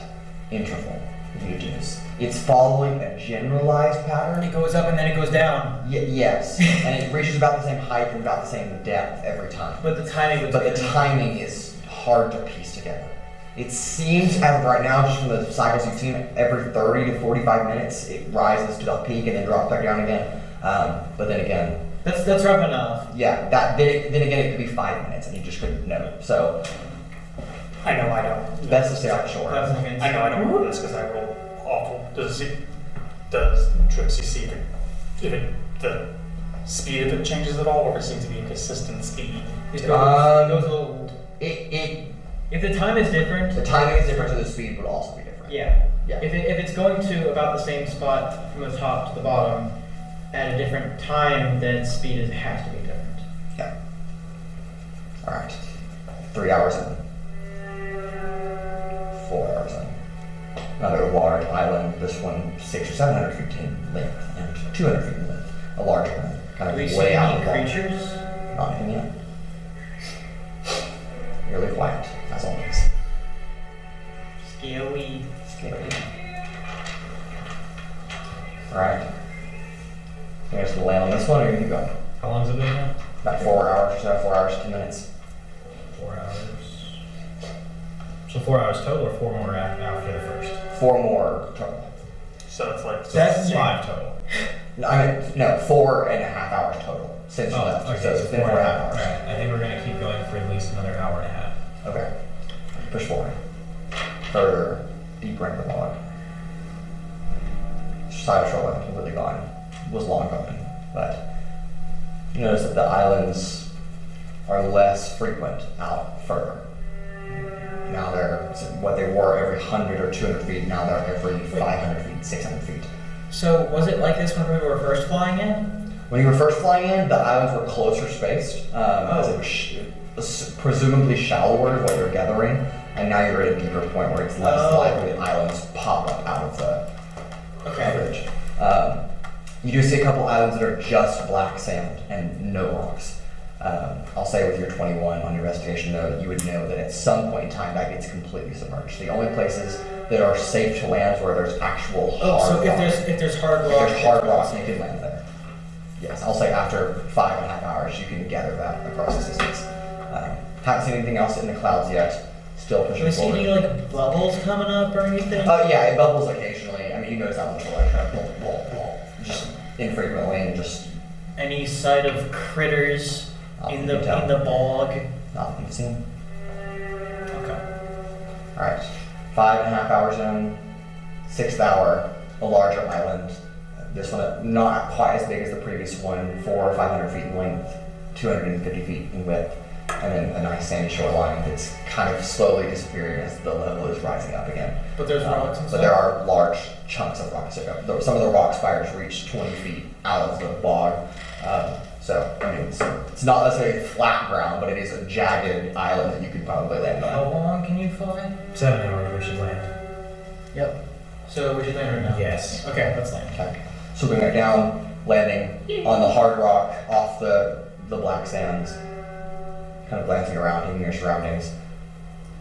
Speaker 1: interval that you use. It's following a generalized pattern.
Speaker 3: It goes up and then it goes down.
Speaker 1: Yes, and it reaches about the same height and about the same depth every time.
Speaker 3: But the timing was
Speaker 1: But the timing is hard to piece together. It seems, as of right now, just from the cycles you've seen, every 30 to 45 minutes it rises to the peak and then drops back down again. But then again,
Speaker 3: That's rough enough.
Speaker 1: yeah, then again it could be 5 minutes and you just couldn't know. So
Speaker 4: I know I don't.
Speaker 1: best to stay off the shore.
Speaker 4: I know I don't roll this because I roll awful. Does Trixi see if the speed of it changes at all, or if it seems to be a consistent speed?
Speaker 3: It goes a little.
Speaker 1: It
Speaker 3: If the time is different,
Speaker 1: the timing is different, so the speed would also be different.
Speaker 3: yeah.
Speaker 1: Yeah.
Speaker 3: If it's going to about the same spot from the top to the bottom at a different time, then speed has to be different.
Speaker 1: Yeah. All right. 3 hours in. 4 hours in. Another large island. This one 600 or 700 feet in length and 200 feet in length. A larger one, kind
Speaker 3: Do we
Speaker 1: of
Speaker 3: see
Speaker 1: way out
Speaker 3: any
Speaker 1: of the water.
Speaker 3: creatures?
Speaker 1: Not anything yet. Really quiet, as always.
Speaker 3: Scary.
Speaker 1: Scary. Alright. You guys gonna land on this one or you can go?
Speaker 2: How long has it been now?
Speaker 1: About 4 hours or so, 4 hours, 2 minutes.
Speaker 2: 4 hours. So 4 hours total, or 4 more after the first?
Speaker 1: 4 more total.
Speaker 4: So it's like
Speaker 3: That's
Speaker 2: 5 total.
Speaker 1: No, 4.5 hours total since you left.
Speaker 2: okay,
Speaker 1: So it's been 4.5 hours.
Speaker 2: Alright, I think we're gonna keep going for at least another hour and a half.
Speaker 1: Okay. Push forward. Further, deeper into the log. Side of shoreline completely gone. Was long gone. But you notice that the islands are less frequent out further. Now they're what they were every 100 or 200 feet, now they're every 500 feet, 600 feet.
Speaker 3: So was it like this when we were first flying in?
Speaker 1: When you were first flying in, the islands were closer spaced, as it was presumably shallower is what you're gathering, and now you're at a deeper point where it's less likely that islands pop up out of the coverage. You do see a couple islands that are just black sand and no rocks. I'll say with your 21 on your investigation though, you would know that at some point in time that gets completely submerged. The only places that are safe to land is where there's actual hard
Speaker 3: So
Speaker 1: rock.
Speaker 3: if there's hard rock,
Speaker 1: If there's hard rocks, you can land there. Yes, I'll say after 5.5 hours, you can gather that across the distance. Haven't seen anything else in the clouds yet. still
Speaker 3: Do
Speaker 1: pushing
Speaker 3: we see
Speaker 1: forward.
Speaker 3: any like bubbles coming up or anything?
Speaker 1: Yeah, it bubbles occasionally. I mean, you notice that little like kind of blah, just infrequently and just
Speaker 3: Any sight of critters in the bog?
Speaker 1: not that you've seen.
Speaker 3: Okay.
Speaker 1: All right, 5.5 hours in, 6th hour, a larger island. This one not quite as big as the previous one, 400 or 500 feet in length, 250 feet in width, and then a nice sandy shoreline that's kind of slowly disappearing as the level is rising up again.
Speaker 3: But there's rocks and
Speaker 1: But
Speaker 3: stuff?
Speaker 1: there are large chunks of rocks. Some of the rock spires reach 20 feet out of the bog. So, I mean, it's not necessarily flat ground, but it is a jagged island that you could probably land
Speaker 3: How
Speaker 1: on.
Speaker 3: long can you fly?
Speaker 7: 7 hours we should land.
Speaker 3: Yep. So we should land right now?
Speaker 7: Yes.
Speaker 3: Okay, let's land.
Speaker 1: Okay. Swooping back down, landing on the hard rock off the black sands, kind of glancing around, taking your surroundings.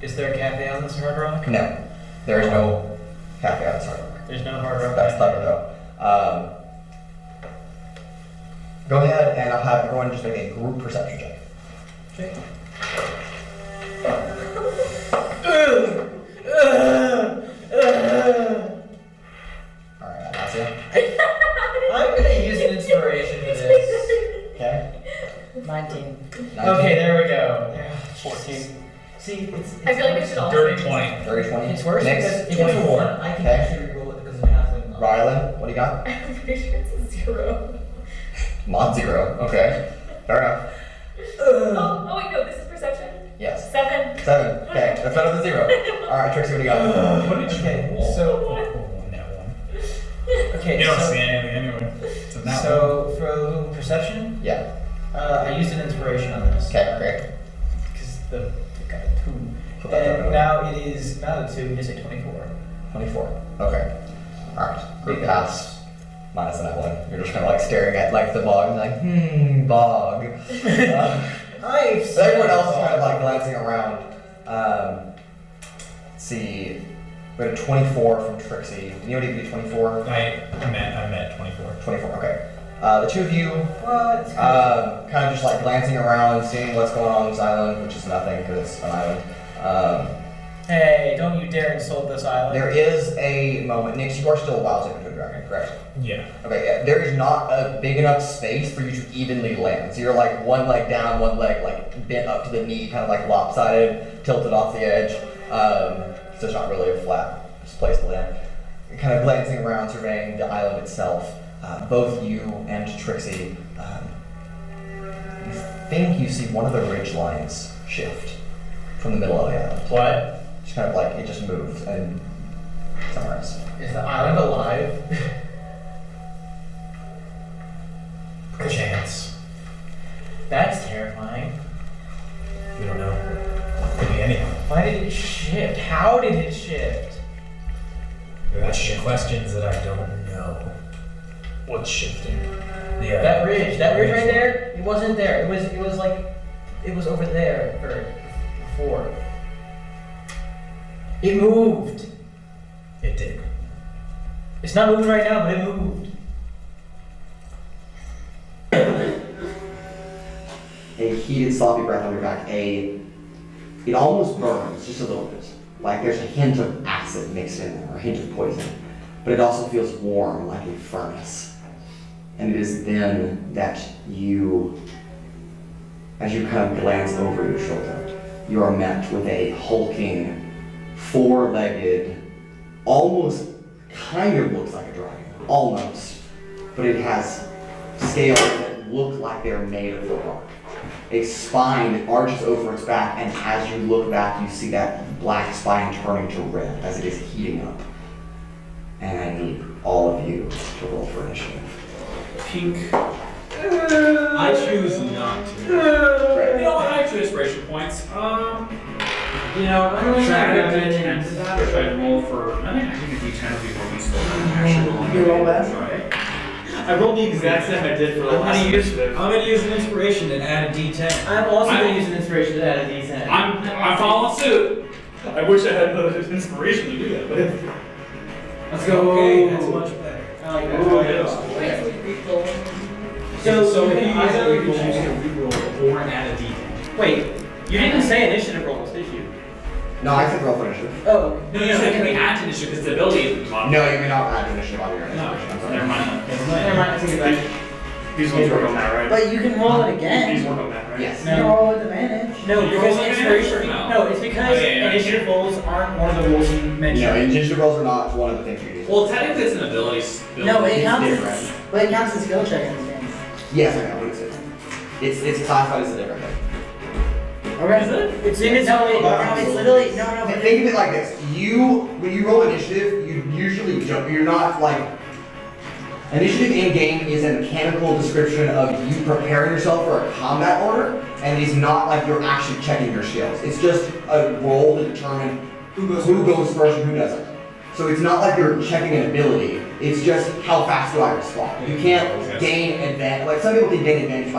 Speaker 3: Is there a cafe on this hard rock?
Speaker 1: No, there is no cafe on this hard rock.
Speaker 3: There's no hard rock.
Speaker 1: That's clever though. Go ahead and I'll have everyone just make a group perception check.
Speaker 3: Okay.
Speaker 1: Alright, Atlasia.
Speaker 3: I'm gonna use an inspiration for this.
Speaker 1: Okay.
Speaker 6: 19.
Speaker 1: 19.
Speaker 3: Okay, there we go.
Speaker 4: 14.
Speaker 3: See, it's
Speaker 5: I feel like we should all.
Speaker 2: Dirty 20.
Speaker 1: 30, 20.
Speaker 3: It's worse
Speaker 1: Next,
Speaker 3: because if it's a
Speaker 1: 24.
Speaker 3: 1, I can
Speaker 1: Okay.
Speaker 3: actually reroll it because of halfling.
Speaker 1: Rylan, what do you got?
Speaker 5: I'm pretty sure it's a 0.
Speaker 1: Mod 0. Okay. Fair enough.
Speaker 5: Oh wait, no, this is perception.
Speaker 1: Yes.
Speaker 5: 7.
Speaker 1: 7. Okay, that's better than 0. Alright, Trixie, what do you got?
Speaker 2: What did you
Speaker 3: Okay,
Speaker 2: roll?
Speaker 3: so
Speaker 7: That one.
Speaker 3: okay,
Speaker 2: You don't
Speaker 3: so,
Speaker 2: see anything anyway. So now
Speaker 3: so for perception,
Speaker 1: Yeah.
Speaker 3: I used an inspiration on this.
Speaker 1: Okay, great.
Speaker 3: Because the got a 2.
Speaker 1: Put that
Speaker 3: And
Speaker 1: down.
Speaker 3: now it is not a 2, it is a 24.
Speaker 1: 24. Okay. Alright. Group pass. Minus that one. You're just kind of like staring at like the bog and like, bog.
Speaker 3: I've
Speaker 1: So everyone else is kind of like glancing around. Let's see. We had a 24 from Trixie. You know what you do 24?
Speaker 7: I met 24.
Speaker 1: 24, okay. The two of you
Speaker 3: What?
Speaker 1: kind of just like glancing around, seeing what's going on this island, which is nothing because it's an island.
Speaker 3: Hey, don't you dare insult this island.
Speaker 1: There is a moment. Nix, you are still a wild shape into a dragon, correct?
Speaker 7: Yeah.
Speaker 1: Okay, there is not a big enough space for you to evenly land. So you're like one leg down, one leg like bent up to the knee, kind of like lopsided, tilted off the edge. So it's not really a flat place to land. You're kind of glancing around, surveying the island itself. Both you and Trixie, you think you see one of the ridge lines shift from the middle of the island.
Speaker 3: What?
Speaker 1: Just kind of like it just moves and somewhere else.
Speaker 3: Is the island alive?
Speaker 7: Perchance.
Speaker 3: That's terrifying.
Speaker 7: We don't know. Could be anything.
Speaker 3: Why did it shift? How did it shift?
Speaker 7: You're asking questions that I don't know.
Speaker 4: What's shifting?
Speaker 7: Yeah.
Speaker 3: That ridge right there, it wasn't there. It was like, it was over there before. It moved.
Speaker 7: It did.
Speaker 3: It's not moving right now, but it moved.
Speaker 1: A heated, sloppy breath on your back. It almost burns just a little bit. Like there's a hint of acid mixed in there, or a hint of poison. But it also feels warm, like a furnace. And it is then that you, as you kind of glance over your shoulder, you are met with a hulking, four-legged, almost kind of looks like a dragon, almost. But it has scales that look like they're made of the rock. A spine that arches over its back, and as you look back, you see that black spine turning to red as it is heating up. And I need all of you to roll for initiative.
Speaker 2: Pink.
Speaker 7: I choose not to.
Speaker 2: You know what? I have 2 inspiration points. You know, I'm gonna try to add a D10 to that, or should I roll for? I think I think a D10 would be more useful than actually rolling.
Speaker 7: You roll that?
Speaker 2: Right. I rolled the exact same I did for the last initiative.
Speaker 7: I'm gonna use an inspiration and add a D10.
Speaker 3: I'm also
Speaker 2: I'm-
Speaker 3: going to use an inspiration to add a D10.
Speaker 2: I'm following suit. I wish I had the inspiration to do that, but
Speaker 3: Let's go.
Speaker 7: Okay, that's much better.
Speaker 3: I like that.
Speaker 2: Ooh,
Speaker 3: I like
Speaker 2: yeah.
Speaker 3: that.
Speaker 5: Wait, so we re-roll.
Speaker 7: So if you
Speaker 3: either
Speaker 7: either choose to reroll or add a D10.
Speaker 3: Wait, you didn't say initiative rolls, did you?
Speaker 1: No, I said roll for initiative.
Speaker 3: Oh.
Speaker 2: No, you said can we add to initiative because the ability is mod.
Speaker 1: No, you may not add initiative on your
Speaker 2: No,
Speaker 1: initiative. I'm sorry.
Speaker 2: never mind.
Speaker 3: Never mind, I take it back.
Speaker 4: These ones work on that, right?
Speaker 6: But you can roll it
Speaker 4: These
Speaker 6: again.
Speaker 4: work on that, right?
Speaker 1: Yes.
Speaker 6: You can roll with advantage.
Speaker 3: No,
Speaker 2: You
Speaker 3: because
Speaker 2: roll
Speaker 3: inspiration.
Speaker 2: advantage or no?
Speaker 3: No, it's because
Speaker 2: Oh, yeah,
Speaker 3: initiative rolls aren't one of the rules you mentioned.
Speaker 1: No, initiative rolls are not one of the things you use.
Speaker 2: Well, technically it's an ability.
Speaker 6: No, it
Speaker 1: It's
Speaker 6: counts.
Speaker 1: different.
Speaker 6: But it counts as skill check in this game.
Speaker 1: Yes, I know. What is it? It's classified as a different thing.
Speaker 6: Okay.
Speaker 2: Is it?
Speaker 3: It's in its
Speaker 6: No,
Speaker 3: own.
Speaker 6: it's literally no. But
Speaker 1: Think of it like this: when you roll initiative, you usually jump. You're not like initiative in game is a mechanical description of you preparing yourself for a combat order, and it's not like you're actually checking your skills. It's just a roll to determine who goes first and who doesn't. So it's not like you're checking an ability. It's just how fast do I respond. You can't gain advantage. Like some people can gain advantage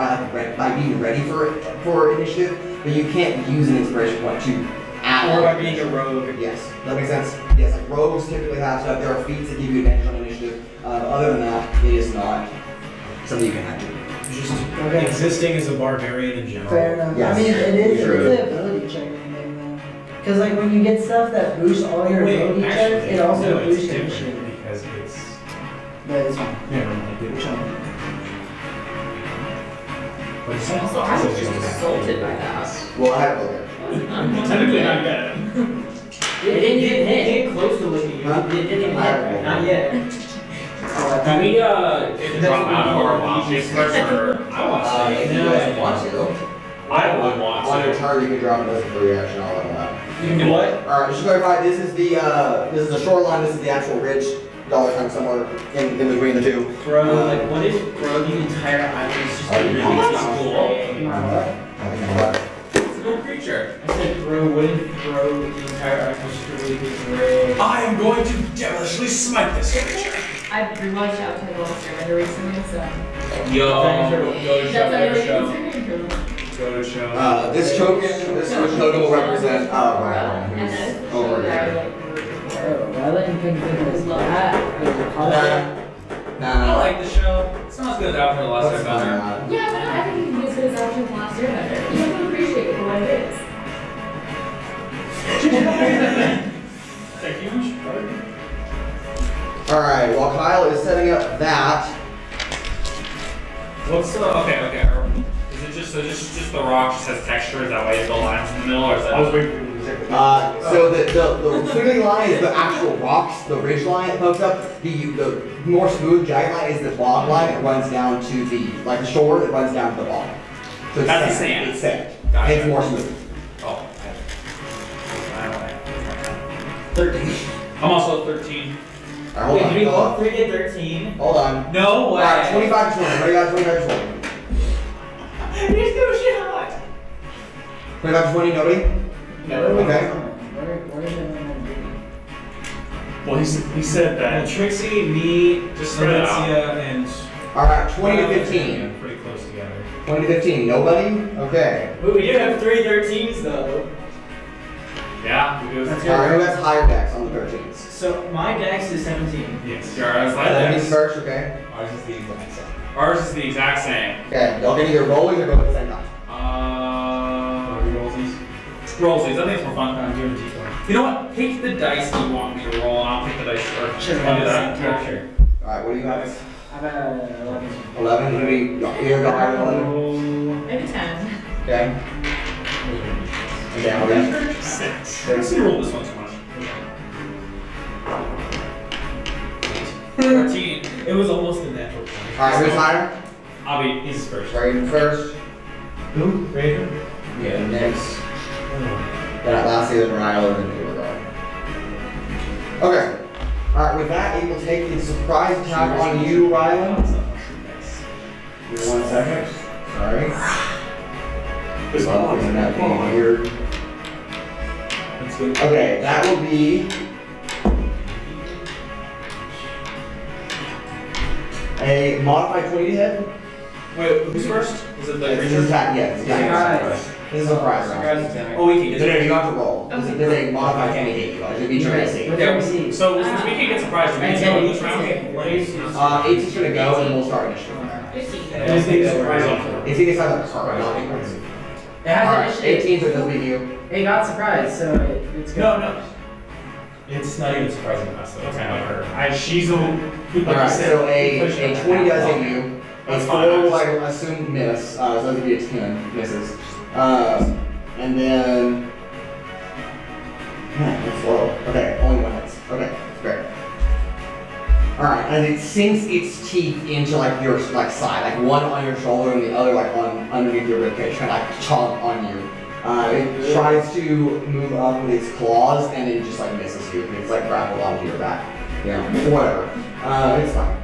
Speaker 1: by being ready for initiative, but you can't use an inspiration point to add.
Speaker 3: Or by
Speaker 1: on
Speaker 3: being a rogue.
Speaker 1: Yes, that makes sense. Yes, like rogues typically have stuff. There are feats that give you advantage on initiative. Other than that, it is not something you can have to.
Speaker 7: Just
Speaker 6: Okay.
Speaker 7: existing as a barbarian in general.
Speaker 6: Fair enough.
Speaker 1: Yes.
Speaker 6: I mean, it is
Speaker 1: True.
Speaker 6: it's an ability checking thing though. Because like when you get stuff that boosts all your ability checks, it also
Speaker 7: no, it's
Speaker 6: boosts your
Speaker 7: different
Speaker 6: initiative.
Speaker 7: because it's
Speaker 6: But it's fine.
Speaker 7: never mind. Which one? But it's
Speaker 5: Also, I was just assaulted by that.
Speaker 1: Well, I have a look.
Speaker 2: Technically not good.
Speaker 3: It didn't even hit. It came close to licking you.
Speaker 1: Huh?
Speaker 3: It didn't even hit.
Speaker 1: Alright.
Speaker 3: Not yet.
Speaker 2: Can we drop out of our wild chase first, or
Speaker 7: I want to
Speaker 1: If
Speaker 7: say
Speaker 1: you guys want to,
Speaker 2: I would want
Speaker 1: on your
Speaker 2: to.
Speaker 1: turn you can drop it as a free action. I'll level that.
Speaker 3: You can do what?
Speaker 1: All right, just to clarify, this is the shoreline. This is the actual ridge. Dollar sign somewhere in between the two.
Speaker 3: Bro, like, what if, bro, the entire island is just
Speaker 1: Oh,
Speaker 3: really
Speaker 2: that's
Speaker 3: big?
Speaker 2: cool.
Speaker 1: It's
Speaker 2: It's a cool creature.
Speaker 3: I said, bro, what if, bro, the entire island is just really big gray?
Speaker 2: I am going to devilishly smite this creature.
Speaker 5: I rewatched Out to the Lost Surrender recently, so.
Speaker 2: Yo, go to
Speaker 5: That's
Speaker 2: show,
Speaker 5: what I
Speaker 2: go to
Speaker 5: was
Speaker 2: show.
Speaker 5: considering.
Speaker 2: Go to show.
Speaker 1: This token will represent
Speaker 5: And
Speaker 1: who's
Speaker 5: then
Speaker 1: over
Speaker 5: I
Speaker 1: here.
Speaker 5: like,
Speaker 6: Rather than pick this that.
Speaker 1: Nah.
Speaker 2: I like the show. It's not as good as After the Last
Speaker 1: Let's find
Speaker 2: Airbender.
Speaker 1: out.
Speaker 5: yeah, but not everything is good as Out to the Lost Surrender. You have to appreciate it for what it is.
Speaker 2: Thank you much.
Speaker 1: All right. While Kyle is setting up that,
Speaker 2: What's okay. Is it just the rock just has texture? Is that why you build lines in the middle, or is
Speaker 4: I was
Speaker 2: that?
Speaker 4: waiting for you to take the
Speaker 1: so the clearly line is the actual rocks. The ridge line that pokes up. The more smooth jagged line is the bog line that runs down to the shore that runs down to the bog. So it's
Speaker 2: That's the
Speaker 1: sand.
Speaker 2: sand.
Speaker 1: It's sand.
Speaker 2: Gotcha.
Speaker 1: It's more smooth.
Speaker 2: Oh.
Speaker 3: 13.
Speaker 2: I'm also 13.
Speaker 1: All right, hold
Speaker 3: Wait,
Speaker 1: on.
Speaker 3: did we all 3 get 13?
Speaker 1: Hold on.
Speaker 2: No
Speaker 1: All
Speaker 2: way.
Speaker 1: right, 25 to 20. What do you got? 25 to 20.
Speaker 2: There's no shot.
Speaker 1: 25 to 20. Nobody.
Speaker 3: No.
Speaker 1: Okay.
Speaker 6: Where is it?
Speaker 4: Well, he said
Speaker 7: And
Speaker 4: that.
Speaker 7: Trixie, me,
Speaker 2: Just spread it out.
Speaker 7: Valencia, and
Speaker 1: All right, 20 to 15.
Speaker 7: Pretty close together.
Speaker 1: 20 to 15. Nobody. Okay.
Speaker 3: But we do have 3 13s though.
Speaker 2: Yeah, we do.
Speaker 1: All right, who has higher decks on the 13s?
Speaker 3: So my dex is 17.
Speaker 7: Yes.
Speaker 2: Jara's like
Speaker 1: Ladies
Speaker 2: this.
Speaker 1: first, okay?
Speaker 7: Ours is the exact same.
Speaker 2: Ours is the exact same.
Speaker 1: Okay, y'all can either roll or go at the same time.
Speaker 7: Rollsies.
Speaker 2: Rollsies. I think it's more fun.
Speaker 7: Give it a d20.
Speaker 2: You know what? Pick the dice you want me to roll, and I'll pick the dice first.
Speaker 3: Sure.
Speaker 2: I'll do that.
Speaker 3: Yeah, sure.
Speaker 1: All right, what do you have?
Speaker 6: I've got 11.
Speaker 1: 11. Maybe you're go higher than 11.
Speaker 5: Maybe 10.
Speaker 1: Okay. Okay, okay.
Speaker 2: 6. Let's roll this one too much. 14.
Speaker 7: It was almost a natural 20.
Speaker 1: All right, who's higher?
Speaker 2: I'll be.
Speaker 7: He's first.
Speaker 1: Raven first.
Speaker 7: Who? Raven?
Speaker 1: Yeah, next. Then Atlasia, then Rialyn, then Urogar. Okay. All right, with that, it will take the surprise attack on you, Rialyn. Give me 1 second. Sorry.
Speaker 4: This
Speaker 1: Isn't that being weird?
Speaker 7: That's good.
Speaker 1: Okay, that will be a modified 20 to hit.
Speaker 2: Wait, who's first? Is it the
Speaker 1: This is
Speaker 2: creature?
Speaker 1: attack, yes. This is a surprise round.
Speaker 2: Oh, we can
Speaker 1: No,
Speaker 2: get
Speaker 1: you have to roll. This is a modified 20 hit. You should be your AC.
Speaker 2: Okay, so since we can get surprised, we can go this round.
Speaker 1: It's just gonna go and we'll start initiative from there.
Speaker 5: 15.
Speaker 2: Anything surprise on.
Speaker 1: It's either side of the card, not the card.
Speaker 6: It has
Speaker 1: Alright,
Speaker 6: initiative.
Speaker 1: 18, so it does beat you.
Speaker 6: It got surprised, so it's good.
Speaker 7: No. It's not even surprising us, though. It's kind of like her. She's the
Speaker 1: Alright, so a 20 does hit you. A
Speaker 7: That's
Speaker 1: 4
Speaker 7: fine.
Speaker 1: will, I assume, miss. So it's gonna be a 10, misses. And then. Man, that's low. Okay, only one hits. Okay, great. Alright, and it sinks its teeth into like your side, like one on your shoulder and the other like on underneath your ribcage, trying to like chomp on you. It tries to move up with its claws and it just like misses you. It's like grappled onto your back. Yeah, whatever. It's fine.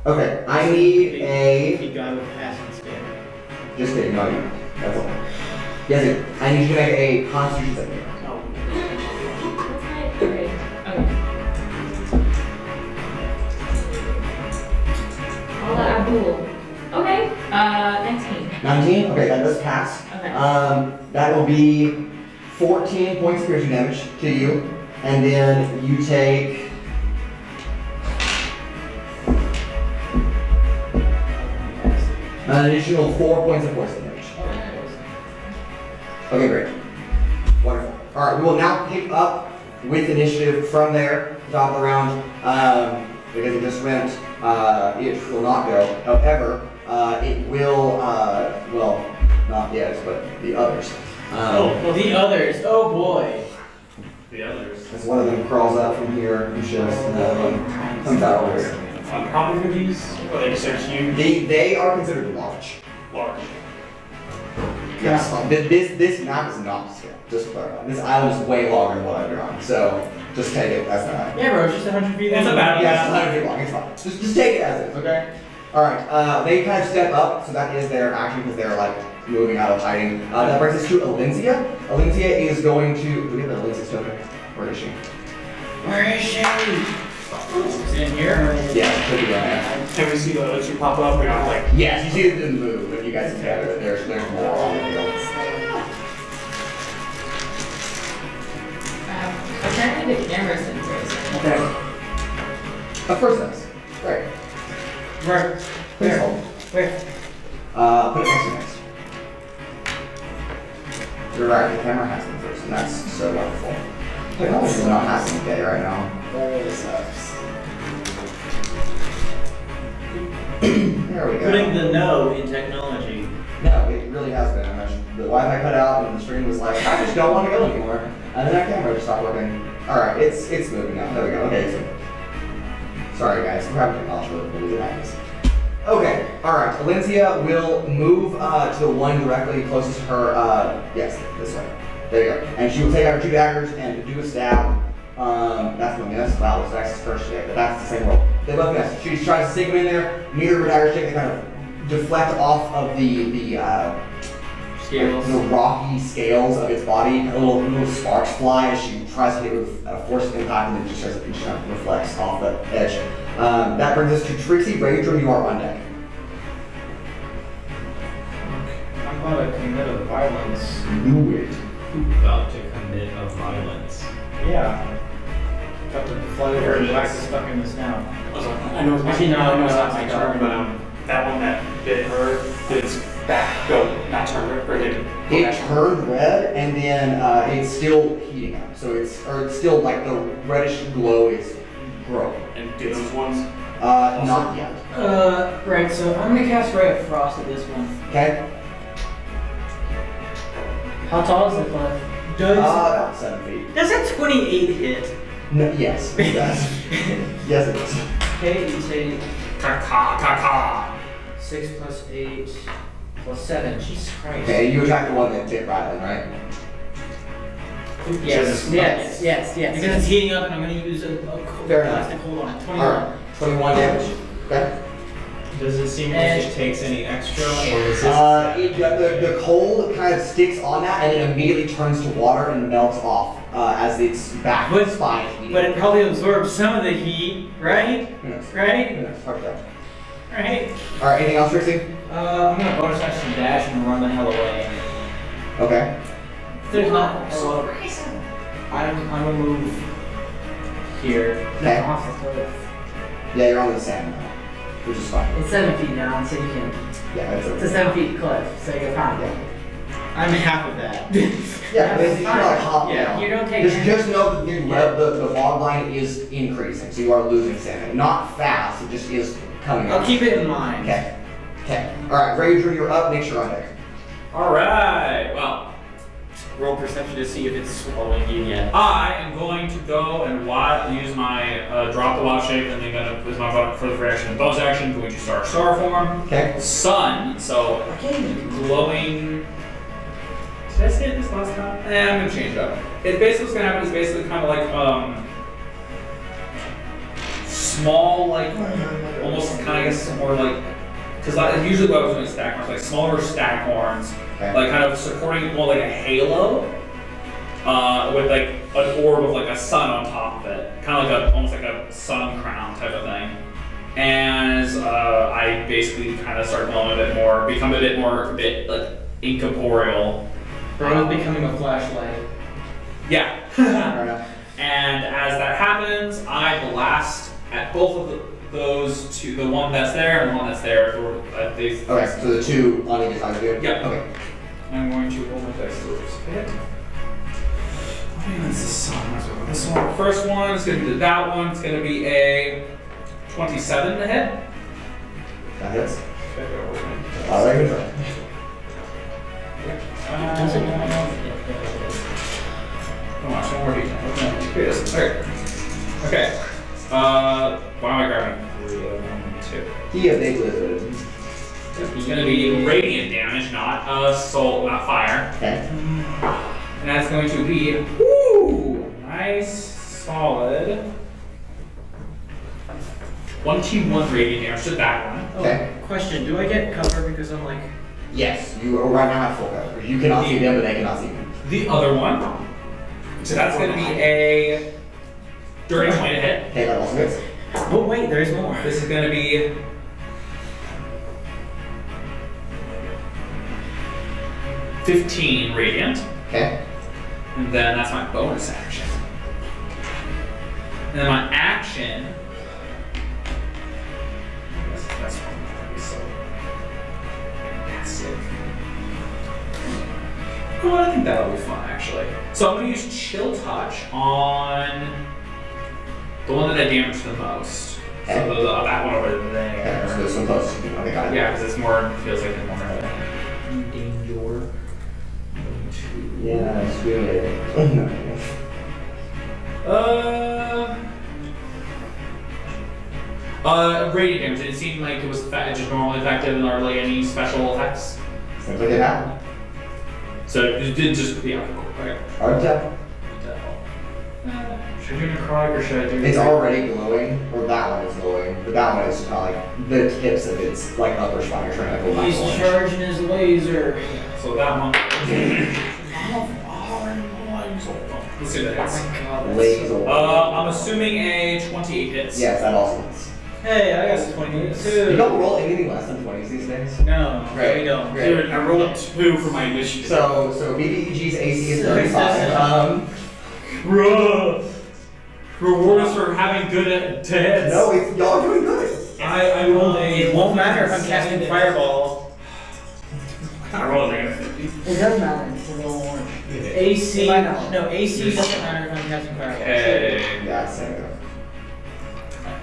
Speaker 1: Okay, I need a.
Speaker 3: He got with passing skin.
Speaker 1: Just kidding, no, you. That's all. Yes, I need you to make a Constitution saving.
Speaker 5: What's my grade? Okay. Allah Abdul. Okay. 19.
Speaker 1: 19. Okay, that does pass.
Speaker 5: Okay.
Speaker 1: That will be 14 points of piercing damage to you, and then you take. An additional 4 points of poison damage. Okay, great. Wonderful. Alright, we will now pick up with initiative from there, top of the round, because it just went, it will not go. However, it will, well, not yet, but the others.
Speaker 3: The others. Oh boy.
Speaker 7: The others.
Speaker 1: As one of them crawls out from here and shifts, and the other one comes out over here.
Speaker 4: How big are these? Are they considered huge?
Speaker 1: They are considered large.
Speaker 4: Large.
Speaker 1: Yes, this map is not to scale. Just to clarify. This island is way longer than what I've drawn, so just take it as that.
Speaker 3: Yeah, bro, it's just 100 feet.
Speaker 7: It's about-
Speaker 1: Yeah, it's 100 feet long. It's fine. Just take it as it is, okay? All right. They kind of step up, so that is their action because they're like moving out of hiding. That brings us to Atlasia. Atlasia is going to. Do we have an Atlasia token? Where is she?
Speaker 3: Where is she? Is it in here?
Speaker 1: Yeah, could be right now.
Speaker 4: Can we see the other two pop up? Or not like.
Speaker 1: Yes, you see them move, but you guys together. There's more on the field.
Speaker 5: Apparently the camera sensors.
Speaker 1: Okay. Of course, that's great.
Speaker 3: Right.
Speaker 1: Please
Speaker 3: Where?
Speaker 1: hold.
Speaker 3: Where?
Speaker 1: Put it next to next. You're right, the camera has them first, and that's so wonderful. Technology is not happening today right now.
Speaker 6: That really sucks.
Speaker 1: There we go.
Speaker 3: Putting the no in technology.
Speaker 1: No, it really has been. The Wi-Fi cut out, and the stream was like, I just don't want to go anymore. And then that camera just stopped working. Alright, it's moving now. There we go. Okay, so. Sorry guys, we're having technological difficulties. It happens. Okay, alright. Atlasia will move to the one directly closest to her. Yes, this way. There you go. And she will take out her 2 daggers and do a stab. That's going to miss. Wow, this is first hit, but that's the same roll. They both miss. She tries to stick them in there. Neither of her daggers take. They kind of deflect off of the
Speaker 3: Scales.
Speaker 1: the rocky scales of its body. A little sparks fly as she tries to hit with a force of impact, and then just starts to kind of reflects off the edge. That brings us to Trixi. Raudrem, you are on deck.
Speaker 3: I'm about to commit a violence.
Speaker 1: Do it.
Speaker 7: About to commit a violence.
Speaker 3: Yeah. Got to fly over and whack this fucker in the snout.
Speaker 4: I know it's
Speaker 3: Actually, no,
Speaker 4: it's
Speaker 3: no,
Speaker 4: not my
Speaker 3: no.
Speaker 4: turn, but that one that bit her, did its back go, not turn red, or did it? go
Speaker 1: It
Speaker 4: back?
Speaker 1: turned red, and then it's still heating up. So it's still like the reddish glow is growing.
Speaker 4: And did those ones?
Speaker 1: Not yet.
Speaker 3: Right, so I'm gonna cast Ray of Frost at this one.
Speaker 1: Okay.
Speaker 6: How tall is the cliff?
Speaker 3: Does
Speaker 1: About 7 feet.
Speaker 3: does a 28 hit?
Speaker 1: No, yes, it does. Yes, it does.
Speaker 3: Okay, you say
Speaker 2: Ka
Speaker 3: 6 plus 8 plus 7. Jesus Christ.
Speaker 1: Okay, you attack the one that hit Rialyn, right?
Speaker 3: Yes.
Speaker 6: Yes.
Speaker 3: Because it's heating up and I'm gonna use a
Speaker 1: Fair enough.
Speaker 3: plastic hold on. 21.
Speaker 1: Alright, 21 damage. Okay.
Speaker 7: Does it seem like
Speaker 3: And-
Speaker 7: it takes any extra, or is this?
Speaker 1: The cold kind of sticks on that and it immediately turns to water and melts off as its back
Speaker 3: But-
Speaker 1: spine is heating.
Speaker 3: But it probably absorbs some of the heat, right?
Speaker 1: Who knows?
Speaker 3: Right?
Speaker 1: Who knows? Hard to tell.
Speaker 3: Right?
Speaker 1: Alright, anything else, Trixie?
Speaker 3: I'm gonna bonus action dash and run the hell away.
Speaker 1: Okay.
Speaker 3: There's not a lot of. I'm gonna move here.
Speaker 1: Okay.
Speaker 6: Off the cliff.
Speaker 1: Yeah, you're on the sand now, which is fine.
Speaker 6: It's 7 feet down, so you can.
Speaker 1: Yeah, that's
Speaker 6: It's a
Speaker 1: okay.
Speaker 6: 7 feet cliff, so you're fine.
Speaker 1: Yeah.
Speaker 3: I'm half of that.
Speaker 1: Yeah, basically you're like hop
Speaker 3: Yeah,
Speaker 1: down.
Speaker 6: You don't take
Speaker 1: Just know that the log line is increasing, so you are losing stamina. Not fast, it just is coming up.
Speaker 3: I'll keep it in mind.
Speaker 1: Okay. Okay. Alright, Raudrem, you're up, make sure on deck.
Speaker 7: Alright, well. Roll perception to see if it's swallowing you yet.
Speaker 2: I am going to go and use my drop the wild shape, and then gonna use my button for the reaction. Bonus action, going to start star form.
Speaker 1: Okay.
Speaker 2: Sun, so glowing. Did I say this last time? I'm gonna change it up. It basically what's gonna happen is basically kind of like small, like almost kind of I guess more like because usually what I was doing is stack horns, like smaller stack horns.
Speaker 1: Okay.
Speaker 2: Like kind of supporting more like a halo, with like an orb of like a sun on top of it, kind of like almost like a sun crown type of thing. And I basically kind of start glowing a bit more, become a bit like incorporeal.
Speaker 3: Veron's becoming a flashlight.
Speaker 2: Yeah.
Speaker 1: Fair enough.
Speaker 2: And as that happens, I blast at both of those two, the one that's there and the one that's there.
Speaker 1: Okay, so the two on either side of you?
Speaker 2: Yep.
Speaker 1: Okay.
Speaker 2: I'm going to roll my dice to hit. That's the sun. This one. First one is going to be that one. It's going to be a 27 to hit.
Speaker 1: That hits. Alright, good try.
Speaker 2: Come on, one more detail. Okay. Okay. Why am I grabbing 3 of them? 2.
Speaker 1: He a big lizard.
Speaker 2: It's going to be radiant damage, not soul, not fire.
Speaker 1: Okay.
Speaker 2: And that's going to be nice, solid 21 radiant damage to that one.
Speaker 1: Okay.
Speaker 3: Question, do I get cover because I'm like...
Speaker 1: Yes, you right now have full cover. You cannot see them, but they cannot see you.
Speaker 2: The other one, so that's going to be a dirty 20 to hit.
Speaker 1: Okay, that also hits.
Speaker 3: Oh wait, there's more.
Speaker 2: This is going to be 15 radiant.
Speaker 1: Okay.
Speaker 2: And then that's my bonus action. And then my action. That's one that be so fantastic. Oh, I think that'll be fun actually. So I'm gonna use Chill Touch on the one that I damaged the most.
Speaker 1: Okay.
Speaker 2: So that one over
Speaker 1: Okay,
Speaker 2: there.
Speaker 1: so this one close. Okay, got it.
Speaker 2: Yeah, because it's more feels like it's more danger.
Speaker 1: Yeah, it's good.
Speaker 2: Radiant damage. Did it seem like it was just normally effective, or like any special effects?
Speaker 1: Seems like it happened.
Speaker 2: So it did just yeah, cool. Okay.
Speaker 1: Hard tell.
Speaker 2: Should I do necrotic or should I do?
Speaker 1: It's already glowing, or that one is glowing, but that one is kind of like the tips of its like upper spine are trying to go back.
Speaker 3: He's charging his laser.
Speaker 2: So that one. Let's see what that hits.
Speaker 1: Laser.
Speaker 2: I'm assuming a 28 hits.
Speaker 1: Yes, that also hits.
Speaker 3: Hey, I got 28
Speaker 1: You
Speaker 3: too.
Speaker 1: don't roll anything less than 20s these days.
Speaker 3: No,
Speaker 1: Great.
Speaker 3: we don't.
Speaker 1: Great.
Speaker 7: Dude, I rolled 2 for my initiative.
Speaker 1: So BBEG's AC is 35.
Speaker 2: Bruh. Reward us for having good hits.
Speaker 1: No, it's y'all are doing good.
Speaker 2: I rolled a.
Speaker 3: It won't matter if I'm casting fireball.
Speaker 2: I rolled a -50.
Speaker 6: It does matter. It's a little orange.
Speaker 3: AC,
Speaker 6: Why not?
Speaker 3: no, AC doesn't matter if I'm casting fireball.
Speaker 2: Okay.
Speaker 1: Yeah, same go.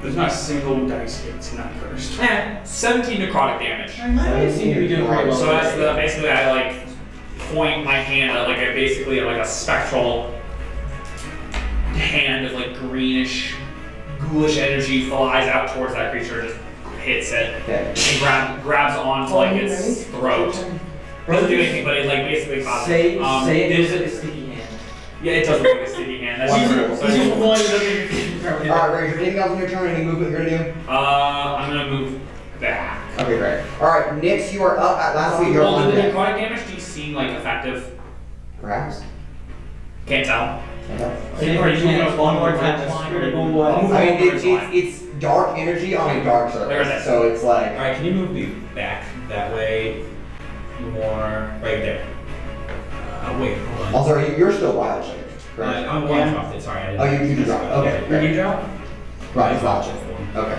Speaker 7: There's not a single dice hit, it's not cursed.
Speaker 2: 17 necrotic damage.
Speaker 3: I seem to be doing pretty well.
Speaker 2: So that's basically I like point my hand at like a spectral hand of like greenish, ghoulish energy flies out towards that creature, just hits it,
Speaker 1: Okay.
Speaker 2: and grabs onto like its throat. Doesn't do anything, but it like basically causes.
Speaker 3: Say it
Speaker 2: there's
Speaker 3: is a sticky hand.
Speaker 2: Yeah, it does look like a sticky hand. That's true. So
Speaker 3: He's just blowing it up in your face.
Speaker 1: Alright, Ray, anything else on your turn? Any movement you're gonna do?
Speaker 2: I'm gonna move back.
Speaker 1: Okay, great. Alright, Nix, you are up at last week. You're
Speaker 2: Well,
Speaker 1: on
Speaker 2: did the
Speaker 1: deck.
Speaker 2: necrotic damage do you seem like effective?
Speaker 1: Perhaps.
Speaker 2: Can't tell.
Speaker 3: Can you move up one more time? That's critical.
Speaker 1: I mean, it's dark energy on a dark
Speaker 2: There it
Speaker 1: surface,
Speaker 2: is.
Speaker 1: so it's like.
Speaker 8: Alright, can you move me back that way? More right there. Wait, hold on.
Speaker 1: Also, you're still wild shape, correct?
Speaker 8: I'm one dropped it, sorry. I didn't-
Speaker 1: Oh, you can drop. Okay,
Speaker 3: Did you
Speaker 1: great.
Speaker 3: drop?
Speaker 1: Right, it's wild shape. Okay.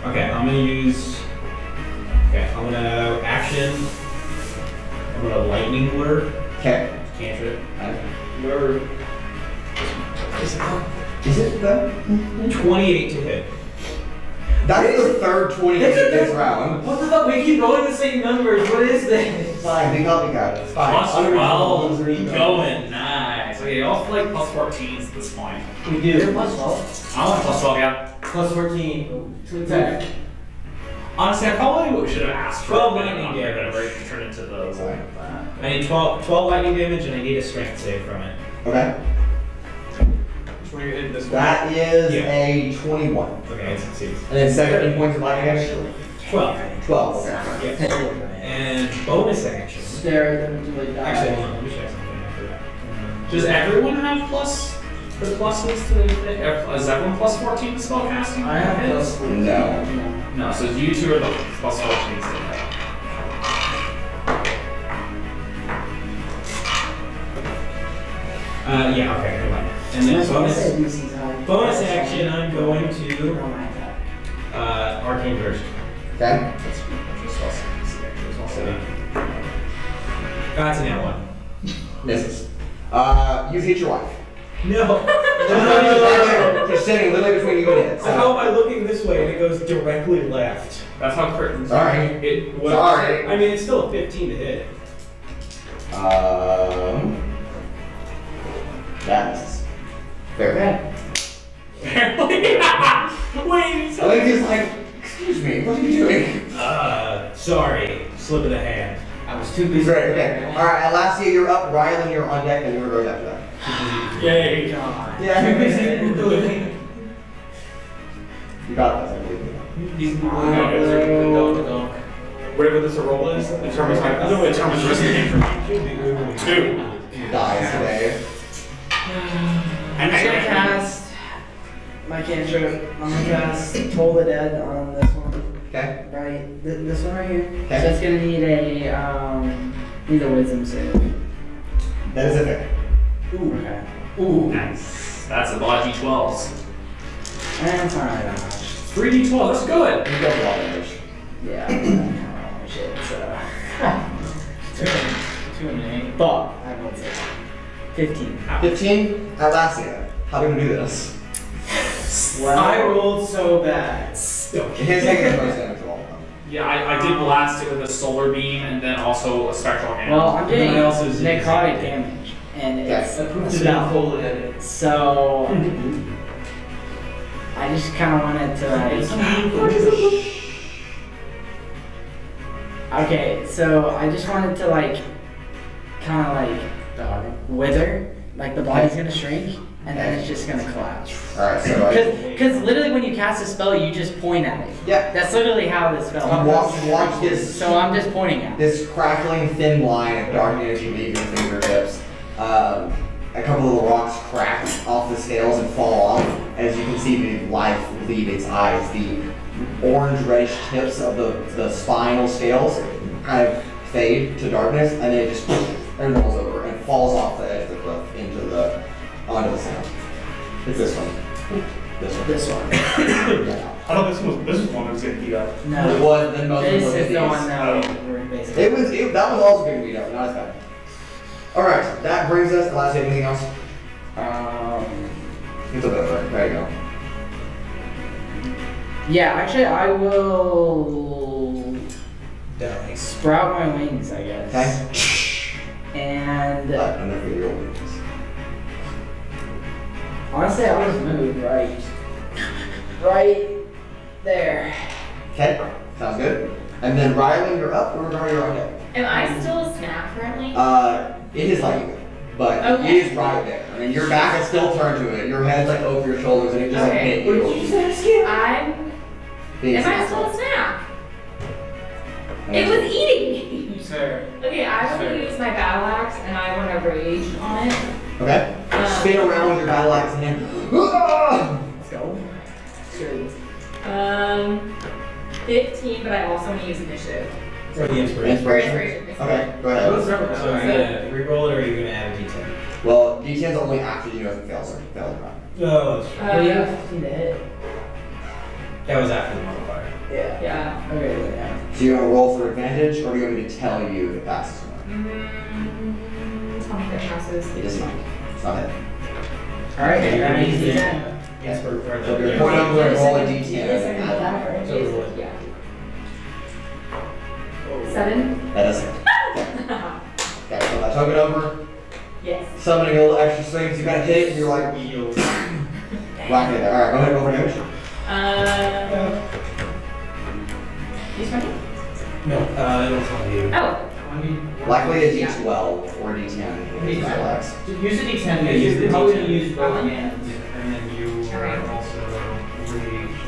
Speaker 8: Okay, I'm gonna use. Okay, I'm gonna action. I'm gonna lightning lure.
Speaker 1: Okay.
Speaker 8: Cantrip.
Speaker 2: Where?
Speaker 1: Is it though?
Speaker 8: 28 to hit.
Speaker 1: That is the third 28 this round.
Speaker 3: What the fuck? We keep rolling the same numbers. What is this?
Speaker 1: Fine, big copycat. It's fine.
Speaker 2: Plus
Speaker 1: Unoriginal
Speaker 2: 12.
Speaker 1: loser,
Speaker 2: Going. Nice. Okay, y'all play plus 14s at this point.
Speaker 3: We do. Plus 12.
Speaker 2: I want plus 12, yeah.
Speaker 3: Plus 14 to attack.
Speaker 2: Honestly, I probably should have asked for
Speaker 8: 12
Speaker 2: a minute
Speaker 8: lightning
Speaker 2: longer,
Speaker 8: damage.
Speaker 2: but I turned into the.
Speaker 8: I need 12 lightning damage and I need a strength save from it.
Speaker 1: Okay.
Speaker 2: Which one are you hitting this one?
Speaker 1: That is
Speaker 8: Yeah.
Speaker 1: a 21.
Speaker 8: Okay, it succeeds.
Speaker 1: And then 17 points of lightning damage?
Speaker 8: 12.
Speaker 1: 12. Okay.
Speaker 8: Yes. And bonus action.
Speaker 6: Stare at them until they die.
Speaker 8: Actually, hold on, let me check something after that.
Speaker 2: Does everyone have the pluses to the hit? Is everyone plus 14 to spell casting?
Speaker 3: I have
Speaker 2: hits?
Speaker 3: plus
Speaker 1: No.
Speaker 2: No, so you two are the plus 14s to hit.
Speaker 8: Yeah, okay, never mind. And then bonus action, I'm going to Arcane Version.
Speaker 1: Okay.
Speaker 8: That's an L1.
Speaker 1: Misses. You hit your wife.
Speaker 8: No!
Speaker 1: She's sitting literally between you and it.
Speaker 8: So how am I looking this way and it goes directly left?
Speaker 2: That's how crit.
Speaker 1: Sorry.
Speaker 2: What?
Speaker 1: Sorry.
Speaker 8: I mean, it's still a 15 to hit.
Speaker 1: That misses. Very bad.
Speaker 2: Apparently. Wait.
Speaker 1: I think he's like, excuse me, what are you doing?
Speaker 8: Sorry. Slip of the hand.
Speaker 3: I was too busy.
Speaker 1: Great, okay. Alright, Atlasia, you're up. Rialyn, you're on deck, and Urogar after that.
Speaker 2: Yay, God.
Speaker 1: Yeah. You got this, I believe.
Speaker 2: These people whatever this roll is, determines my. I don't know, it determines the risk of game for me. 2.
Speaker 1: Dies today.
Speaker 6: I'm just gonna cast my cantrip. I'm gonna cast Toll the Dead on this one.
Speaker 1: Okay.
Speaker 6: Right, this one right here.
Speaker 1: Okay.
Speaker 6: So it's gonna need a wisdom save.
Speaker 1: That is a fair.
Speaker 6: Ooh. Okay.
Speaker 2: Ooh, nice. That's a lot of d12s.
Speaker 6: And it's alright.
Speaker 2: 3d12, that's good.
Speaker 1: You got a lot of damage.
Speaker 6: Yeah. Oh shit. So 2 and 8. But I will say 15.
Speaker 1: 15? Atlasia, how are we gonna do this?
Speaker 6: Well, I rolled so bad.
Speaker 1: You can't take the most damage of all of them.
Speaker 2: Yeah, I did blast it with a solar beam and then also a spectral hand.
Speaker 6: Well, I'm doing
Speaker 8: Everyone else is
Speaker 6: necrotic damage, and it's
Speaker 1: Okay.
Speaker 6: a spell. So I just kind of wanted to like. Okay, so I just wanted to like, kind of like wither, like the body's gonna shrink, and then it's just gonna collapse.
Speaker 1: Alright, so
Speaker 6: Because literally when you cast a spell, you just point at it.
Speaker 1: yeah.
Speaker 6: That's literally how this spell
Speaker 1: Watch this.
Speaker 6: So I'm just pointing at it.
Speaker 1: This crackling thin line of dark energy leave your fingertips. A couple of little rocks crack off the scales and fall off. As you can see the life leave its eyes. The orange-reddish tips of the spinal scales kind of fade to darkness, and then it just and rolls over and falls off the edge of the cliff onto the sand. It's this one. This one.
Speaker 6: This one.
Speaker 1: Yeah.
Speaker 2: I thought this was one that was getting beat up.
Speaker 6: No.
Speaker 1: It was the most
Speaker 6: This
Speaker 1: of
Speaker 6: is
Speaker 1: these.
Speaker 6: the one that we're basically.
Speaker 1: That was also getting beat up, not as bad. Alright, that brings us to last anything else? It's a bit over. There you go.
Speaker 6: Yeah, actually, I will
Speaker 8: Nice.
Speaker 6: sprout my wings, I guess.
Speaker 1: Okay?
Speaker 6: And
Speaker 1: I'm not gonna roll with this.
Speaker 6: honestly, I was moved right there.
Speaker 1: Okay, sounds good. And then Rialyn, you're up. Urogar, you're on deck.
Speaker 5: Am I still a snap currently?
Speaker 1: It is like you, but
Speaker 5: Okay.
Speaker 1: it is right there. I mean, your back is still turned to it. Your head's like over your shoulders, and it just like
Speaker 5: Okay.
Speaker 1: hit you.
Speaker 5: I'm.
Speaker 1: Being
Speaker 5: Am I
Speaker 1: snapped.
Speaker 5: still a snap? It was eating me.
Speaker 3: Sir.
Speaker 5: Okay, I'm gonna use my battle axe and I want to rage on it.
Speaker 1: Okay. Spin around with your battle axe in hand.
Speaker 6: Let's go. Sure.
Speaker 5: 15, but I also want to use initiative.
Speaker 8: Or the inspiration.
Speaker 1: Inspiration. Okay, go ahead.
Speaker 8: So are you gonna reroll it or are you gonna add a d10?
Speaker 1: Well, D10's only after you know if it fails or not.
Speaker 8: Oh, that's true.
Speaker 6: Well, you have 15 to hit.
Speaker 8: That was after the modifier.
Speaker 6: Yeah.
Speaker 5: Yeah.
Speaker 6: Okay, yeah.
Speaker 1: So you want to roll for advantage, or do you want me to tell you if it passes or not?
Speaker 5: Tell me if it passes.
Speaker 1: It is not. It's not it.
Speaker 6: Alright,
Speaker 8: Okay,
Speaker 6: you're
Speaker 8: you're
Speaker 6: gonna use
Speaker 8: using
Speaker 6: D10.
Speaker 8: Yes, for
Speaker 1: So your point number and roll a d10.
Speaker 8: So roll it.
Speaker 5: Yeah. 7.
Speaker 1: That does it. Okay, so that token over.
Speaker 5: Yes.
Speaker 1: Summoning a little extra swings. You gotta hit it and you're like, whack it there. Alright, go ahead and roll for damage.
Speaker 5: Use my name?
Speaker 8: No, it'll tell you.
Speaker 5: Oh.
Speaker 1: Likely a d12 or a d10. Use my legs.
Speaker 3: Use the D10.
Speaker 8: Yeah, use the
Speaker 3: Probably
Speaker 8: D10.
Speaker 3: use both hands.
Speaker 8: And then you are also raged.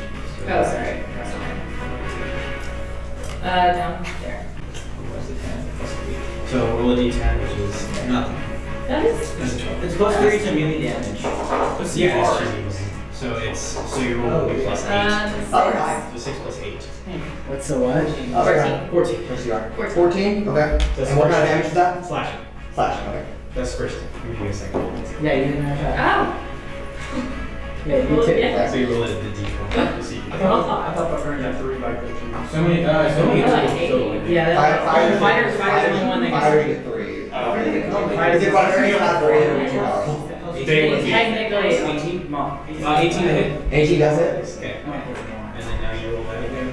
Speaker 5: Oh, sorry. That's fine. Down there.
Speaker 8: So roll a d10, which is nothing.
Speaker 5: That is.
Speaker 8: That's a 12.
Speaker 3: It's plus 3 to melee damage.
Speaker 8: What's the So you roll a plus 8.
Speaker 1: Alright.
Speaker 8: So 6 plus 8.
Speaker 6: What's the what?
Speaker 8: 14.
Speaker 1: First you are.
Speaker 5: 14.
Speaker 1: 14? Okay.
Speaker 8: That's
Speaker 1: And what kind of
Speaker 8: first.
Speaker 1: damage is that?
Speaker 8: Slashing.
Speaker 1: Slashing, okay.
Speaker 8: That's first. Give me a second.
Speaker 6: Yeah, you didn't have that.
Speaker 5: Oh.
Speaker 6: Yeah, you
Speaker 5: Well,
Speaker 6: too.
Speaker 5: yeah.
Speaker 8: So you roll it the d12 to see if you
Speaker 3: I
Speaker 8: can.
Speaker 3: thought Barbarian got 3 by 15. So many tools.
Speaker 6: Yeah, fighter's the one that
Speaker 1: Fire,
Speaker 6: gets.
Speaker 1: you get 3.
Speaker 6: Fighter's
Speaker 1: If Barbarian's not 3, it'll be too powerful.
Speaker 8: They would be-
Speaker 6: Technically, 18 months.
Speaker 8: 18 to hit.
Speaker 1: 18 does it?
Speaker 8: Okay. And then now you roll that again.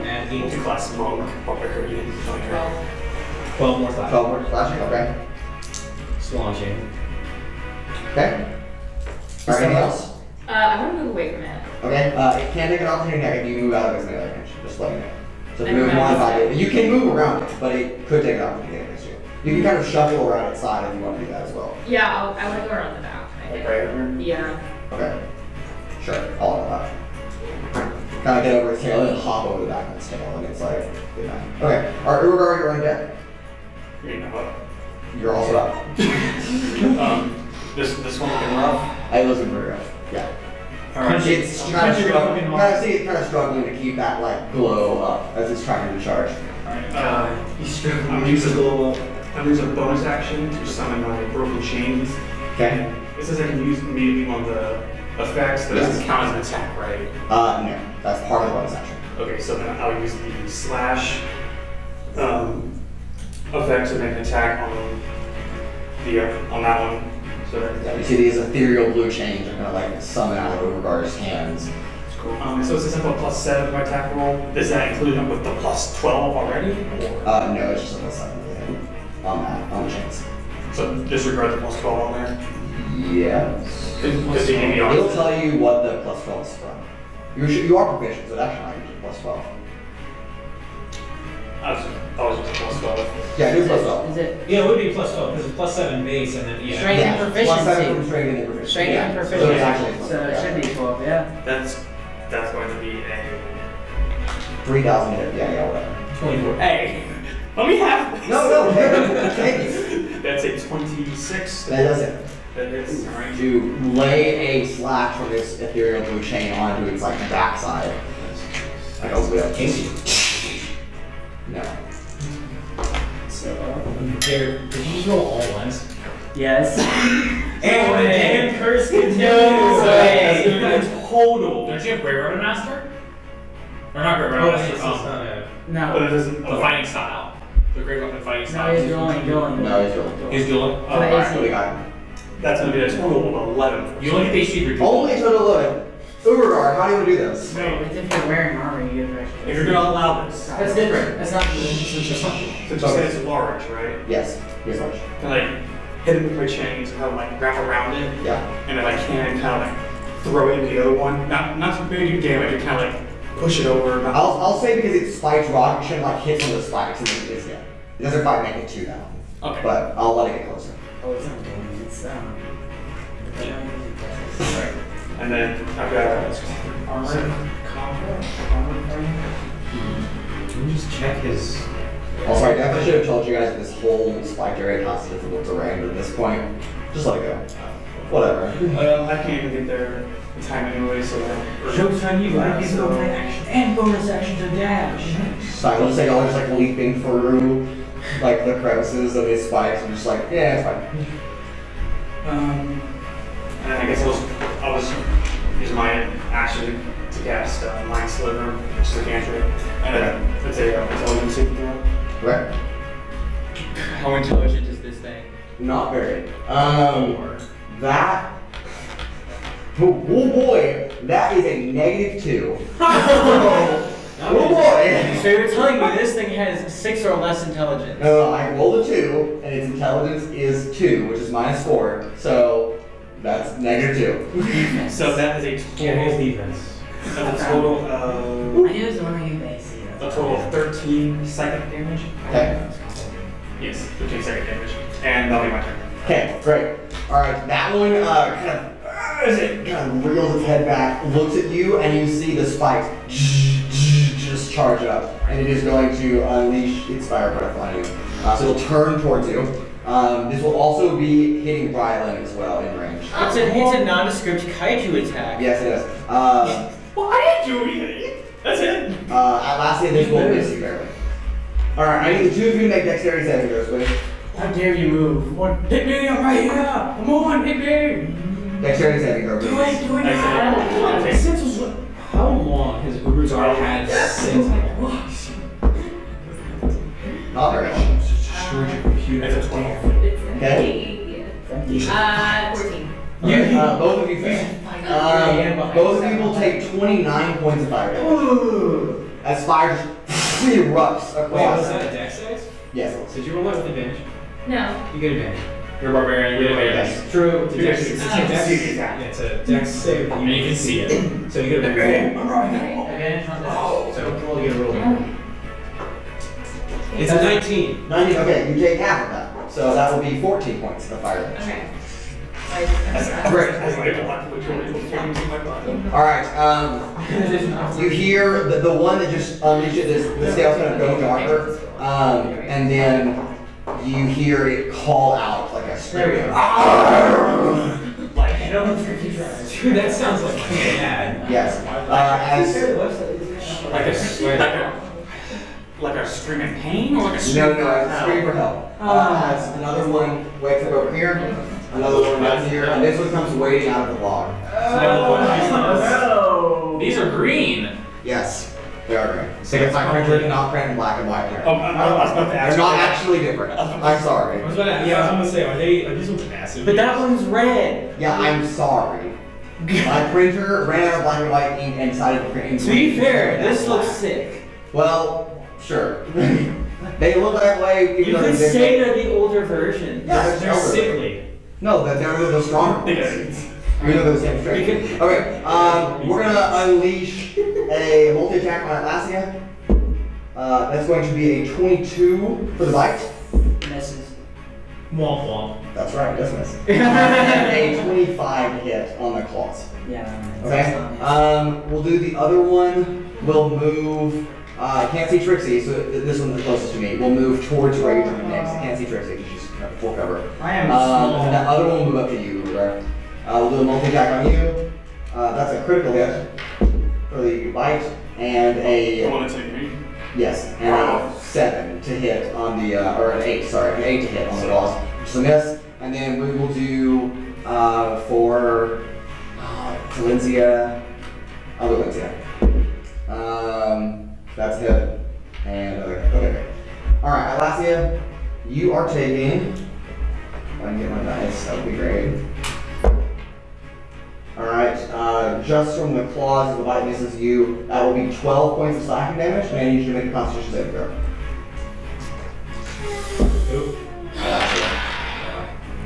Speaker 8: Add 8 to
Speaker 4: Multi-class monk, barbarian, fighter.
Speaker 8: 12 more slash.
Speaker 1: 12 more slashing, okay.
Speaker 8: Still on chain.
Speaker 1: Okay. Alright, anything else?
Speaker 5: I want to move away from it.
Speaker 1: Okay, it can take an opportunity attack if you move out of its melee range. Just let me know. So if you
Speaker 5: I
Speaker 1: move
Speaker 5: know.
Speaker 1: one by you can move around it, but it could take an opportunity against you. You can kind of shuffle around its side if you want to do that as well.
Speaker 5: Yeah, I want to go around the back. I think.
Speaker 1: Right.
Speaker 5: Yeah.
Speaker 1: Okay. Sure, I'll allow that. Kind of get over its tail and hop over the back of its tail, and it's like, good night. Okay, alright, Urogar, you're on deck.
Speaker 4: You know what?
Speaker 1: You're also up.
Speaker 4: This one looking rough.
Speaker 1: I listen pretty rough. Yeah.
Speaker 8: Alright.
Speaker 1: It's kind of struggling. It's kind of struggling to keep that like glow up as it's trying to recharge.
Speaker 8: He's struggling.
Speaker 4: I'm using a bonus action to summon my broken chains.
Speaker 1: Okay.
Speaker 4: It says I can use immediately one of the effects. That doesn't count as an attack, right?
Speaker 1: No, that's part of the bonus action.
Speaker 4: Okay, so then I'll use the slash effect to make an attack on that one. So
Speaker 1: Yeah, you see these ethereal blue chains are kind of like summon out of Urogar's hands.
Speaker 4: that's cool. So it says I have a +7 to my attack roll. Does that include them with the +12 already? Or?
Speaker 1: No, it's just a +7 on the chains.
Speaker 4: So disregard the +12 on there.
Speaker 1: Yes.
Speaker 4: Because you gave me
Speaker 1: It'll
Speaker 4: on.
Speaker 1: tell you what the +12 is from. You are proficient, so it actually might be +12.
Speaker 4: I was just +12.
Speaker 1: Yeah, do +12.
Speaker 6: Is it
Speaker 8: Yeah, it would be plus 12 because it's plus 7 base and then yeah.
Speaker 6: Strength and
Speaker 1: +7 from
Speaker 6: proficiency?
Speaker 1: strength and proficiency.
Speaker 6: Strength
Speaker 1: Yeah,
Speaker 6: and
Speaker 1: so
Speaker 6: proficiency.
Speaker 1: it's actually
Speaker 6: So it should be 12, yeah.
Speaker 4: That's going to be a
Speaker 1: 3,000 hit. Yeah, whatever.
Speaker 8: 24.
Speaker 4: Hey, let me have this.
Speaker 1: No, thank you.
Speaker 4: That's a 26.
Speaker 1: That does it.
Speaker 4: That is alright.
Speaker 1: To lay a slash from this ethereal blue chain onto its like backside. Like a whip. No.
Speaker 6: So,
Speaker 8: There, did you just roll all ones?
Speaker 6: yes.
Speaker 8: And the damn curse continues.
Speaker 6: No way.
Speaker 8: That's total.
Speaker 2: Don't you have Great Roman Master? Or not Great
Speaker 8: Oh,
Speaker 2: Roman
Speaker 8: this is
Speaker 2: Master,
Speaker 8: not a.
Speaker 4: But
Speaker 6: No.
Speaker 4: it doesn't.
Speaker 2: the fighting style. The Great Weapon fighting
Speaker 6: No,
Speaker 2: style.
Speaker 6: he's rolling.
Speaker 1: No, he's rolling.
Speaker 2: He's dueling.
Speaker 6: For the
Speaker 1: Alright,
Speaker 6: AC.
Speaker 1: so we got
Speaker 4: That's going to be a total of 11.
Speaker 2: You only get the HP for dueling.
Speaker 1: only a total of Urogar, how do you want to do this?
Speaker 6: No, it's if you're wearing armor, you get
Speaker 4: If you're going to allow this,
Speaker 3: That's different. That's not.
Speaker 4: since you said it's large, right?
Speaker 1: Yes, here's much.
Speaker 4: Can I hit it with my chains and kind of like wrap around it?
Speaker 1: Yeah.
Speaker 4: And if I can, kind of like throw it into the other one. Not to maybe do damage, but kind of like push it over. Not
Speaker 1: I'll say because it spikes rock, you shouldn't like hit some of the spikes and then it is dead. It doesn't quite make it 2 now.
Speaker 4: Okay.
Speaker 1: But I'll let it get closer.
Speaker 6: Oh, it's not doing it. It's
Speaker 4: And then I've got
Speaker 3: Armor combo?
Speaker 8: Can we just check his.
Speaker 1: Also, I definitely should have told you guys that this whole spiked area caused difficult terrain, but at this point, just let it go. Whatever.
Speaker 4: I can't even get there in time anyway, so.
Speaker 3: Joke's on you, I get
Speaker 4: So-
Speaker 3: bonus action and bonus action to dash.
Speaker 1: So I will say y'all are just like leaping through like the crevices of these spikes and just like, yeah, it's fine.
Speaker 4: And then I guess I'll just use my action to cast Mind Sliver, which is a cantrip. And then it's a intelligence saving throw.
Speaker 1: Right?
Speaker 7: How intelligent is this thing?
Speaker 1: Not very. That. Oh boy, that is a -2. Oh boy.
Speaker 7: So you're telling me this thing has 6 or less intelligence?
Speaker 1: No, I rolled a 2, and its intelligence is 2, which is -4. So that's -2.
Speaker 4: So that is a
Speaker 8: Yeah, his
Speaker 4: total.
Speaker 8: defense.
Speaker 4: That's a total
Speaker 6: I
Speaker 4: of
Speaker 6: knew it was one you may see.
Speaker 4: a total of 13 psychic damage.
Speaker 1: Okay.
Speaker 4: Yes, 13 psychic damage, and that'll be my turn.
Speaker 1: Okay, great. All right, that one as it kind of reels its head back, looks at you, and you see the spikes just charge up, and it is going to unleash its fire breath on you. So it'll turn towards you. This will also be hitting Rialyn as well in range.
Speaker 7: It's a nondescript kaiju attack.
Speaker 1: Yes, it is.
Speaker 4: Well, I didn't do anything. That's it.
Speaker 1: Atlasia, this will miss you barely. All right, I need the two of you to make dexterity saving throws, please.
Speaker 8: How dare you move? One, hit me, I'm right here! Come on, hit me!
Speaker 1: Dexterity saving throw,
Speaker 8: Do
Speaker 1: please.
Speaker 8: it, do it! How long has Urogar had Sentinel?
Speaker 1: Not very long.
Speaker 4: It's a 12.
Speaker 1: Okay.
Speaker 5: 14.
Speaker 1: Both of you fail. Both of you will take 29 points of fire damage. As fire just erupts
Speaker 8: Wait,
Speaker 1: across.
Speaker 8: was that a dex save?
Speaker 1: Yes.
Speaker 8: So did you roll that with advantage?
Speaker 5: No.
Speaker 8: You get advantage.
Speaker 2: You're a barbarian, you get advantage.
Speaker 1: Yes.
Speaker 8: True. It's a dex.
Speaker 2: Yes.
Speaker 8: It's a dex. Yeah, it's a dex save.
Speaker 2: And you can see it.
Speaker 8: So you get advantage.
Speaker 6: Advantage on this.
Speaker 8: So roll, you get a roll. It's a 19.
Speaker 1: 90, okay, you take half of that. So that will be 14 points of fire damage.
Speaker 5: Okay.
Speaker 1: Great. Alright, you hear the one that just unleashed the scale's gonna go darker, and then you hear it call out like a scream.
Speaker 8: Dude, that sounds like bad.
Speaker 1: Yes.
Speaker 4: Like a scream in pain or like a
Speaker 1: No,
Speaker 4: scream?
Speaker 1: it's a scream for help. As another one wakes up over here, another one down here, and this one comes wading out of the log.
Speaker 2: These are green.
Speaker 1: Yes, they are green. So it's like printed, not printed in black and white here.
Speaker 4: Oh, I was about to ask.
Speaker 1: They're not actually different. I'm sorry.
Speaker 8: I was gonna say, are these ones massive?
Speaker 7: But that one's red.
Speaker 1: Yeah, I'm sorry. My printer ran out of black and white ink and decided to print ink.
Speaker 7: To be fair, this looks sick.
Speaker 1: Well, sure. They look that way. Even
Speaker 7: You
Speaker 1: though
Speaker 7: could
Speaker 1: they're
Speaker 7: say
Speaker 1: different.
Speaker 7: they're the older version.
Speaker 1: Yeah,
Speaker 8: They're sickly.
Speaker 1: No, they're the stronger ones. We know those same strength. Okay, we're gonna unleash a multi-attack on Atlasia. That's going to be a 22 for the bite.
Speaker 6: Misses.
Speaker 8: Womp womp.
Speaker 1: That's right, it does miss. And a 25 hit on the claws.
Speaker 6: Yeah.
Speaker 1: Okay. We'll do the other one. We'll move. Can't see Trixi, so this one's the closest to me. We'll move towards Raudrem next. Can't see Trixi, she's full cover.
Speaker 6: I am
Speaker 1: And that other one will move up to you, right? We'll do a multi-attack on you. That's a critical hit for the bite, and
Speaker 4: I want
Speaker 1: a
Speaker 4: to take me.
Speaker 1: yes, and a 7 to hit on the or an 8, sorry, an 8 to hit on the claws, which is a miss. And then we will do for Valencia. I'll do Valencia. That's a hit. And okay. Alright, Atlasia, you are taking. If I can get my dice, that would be great. Alright, just from the claws, if the bite misses you, that will be 12 points of slashing damage, and I need you to make a constitution saving throw.
Speaker 8: Oop.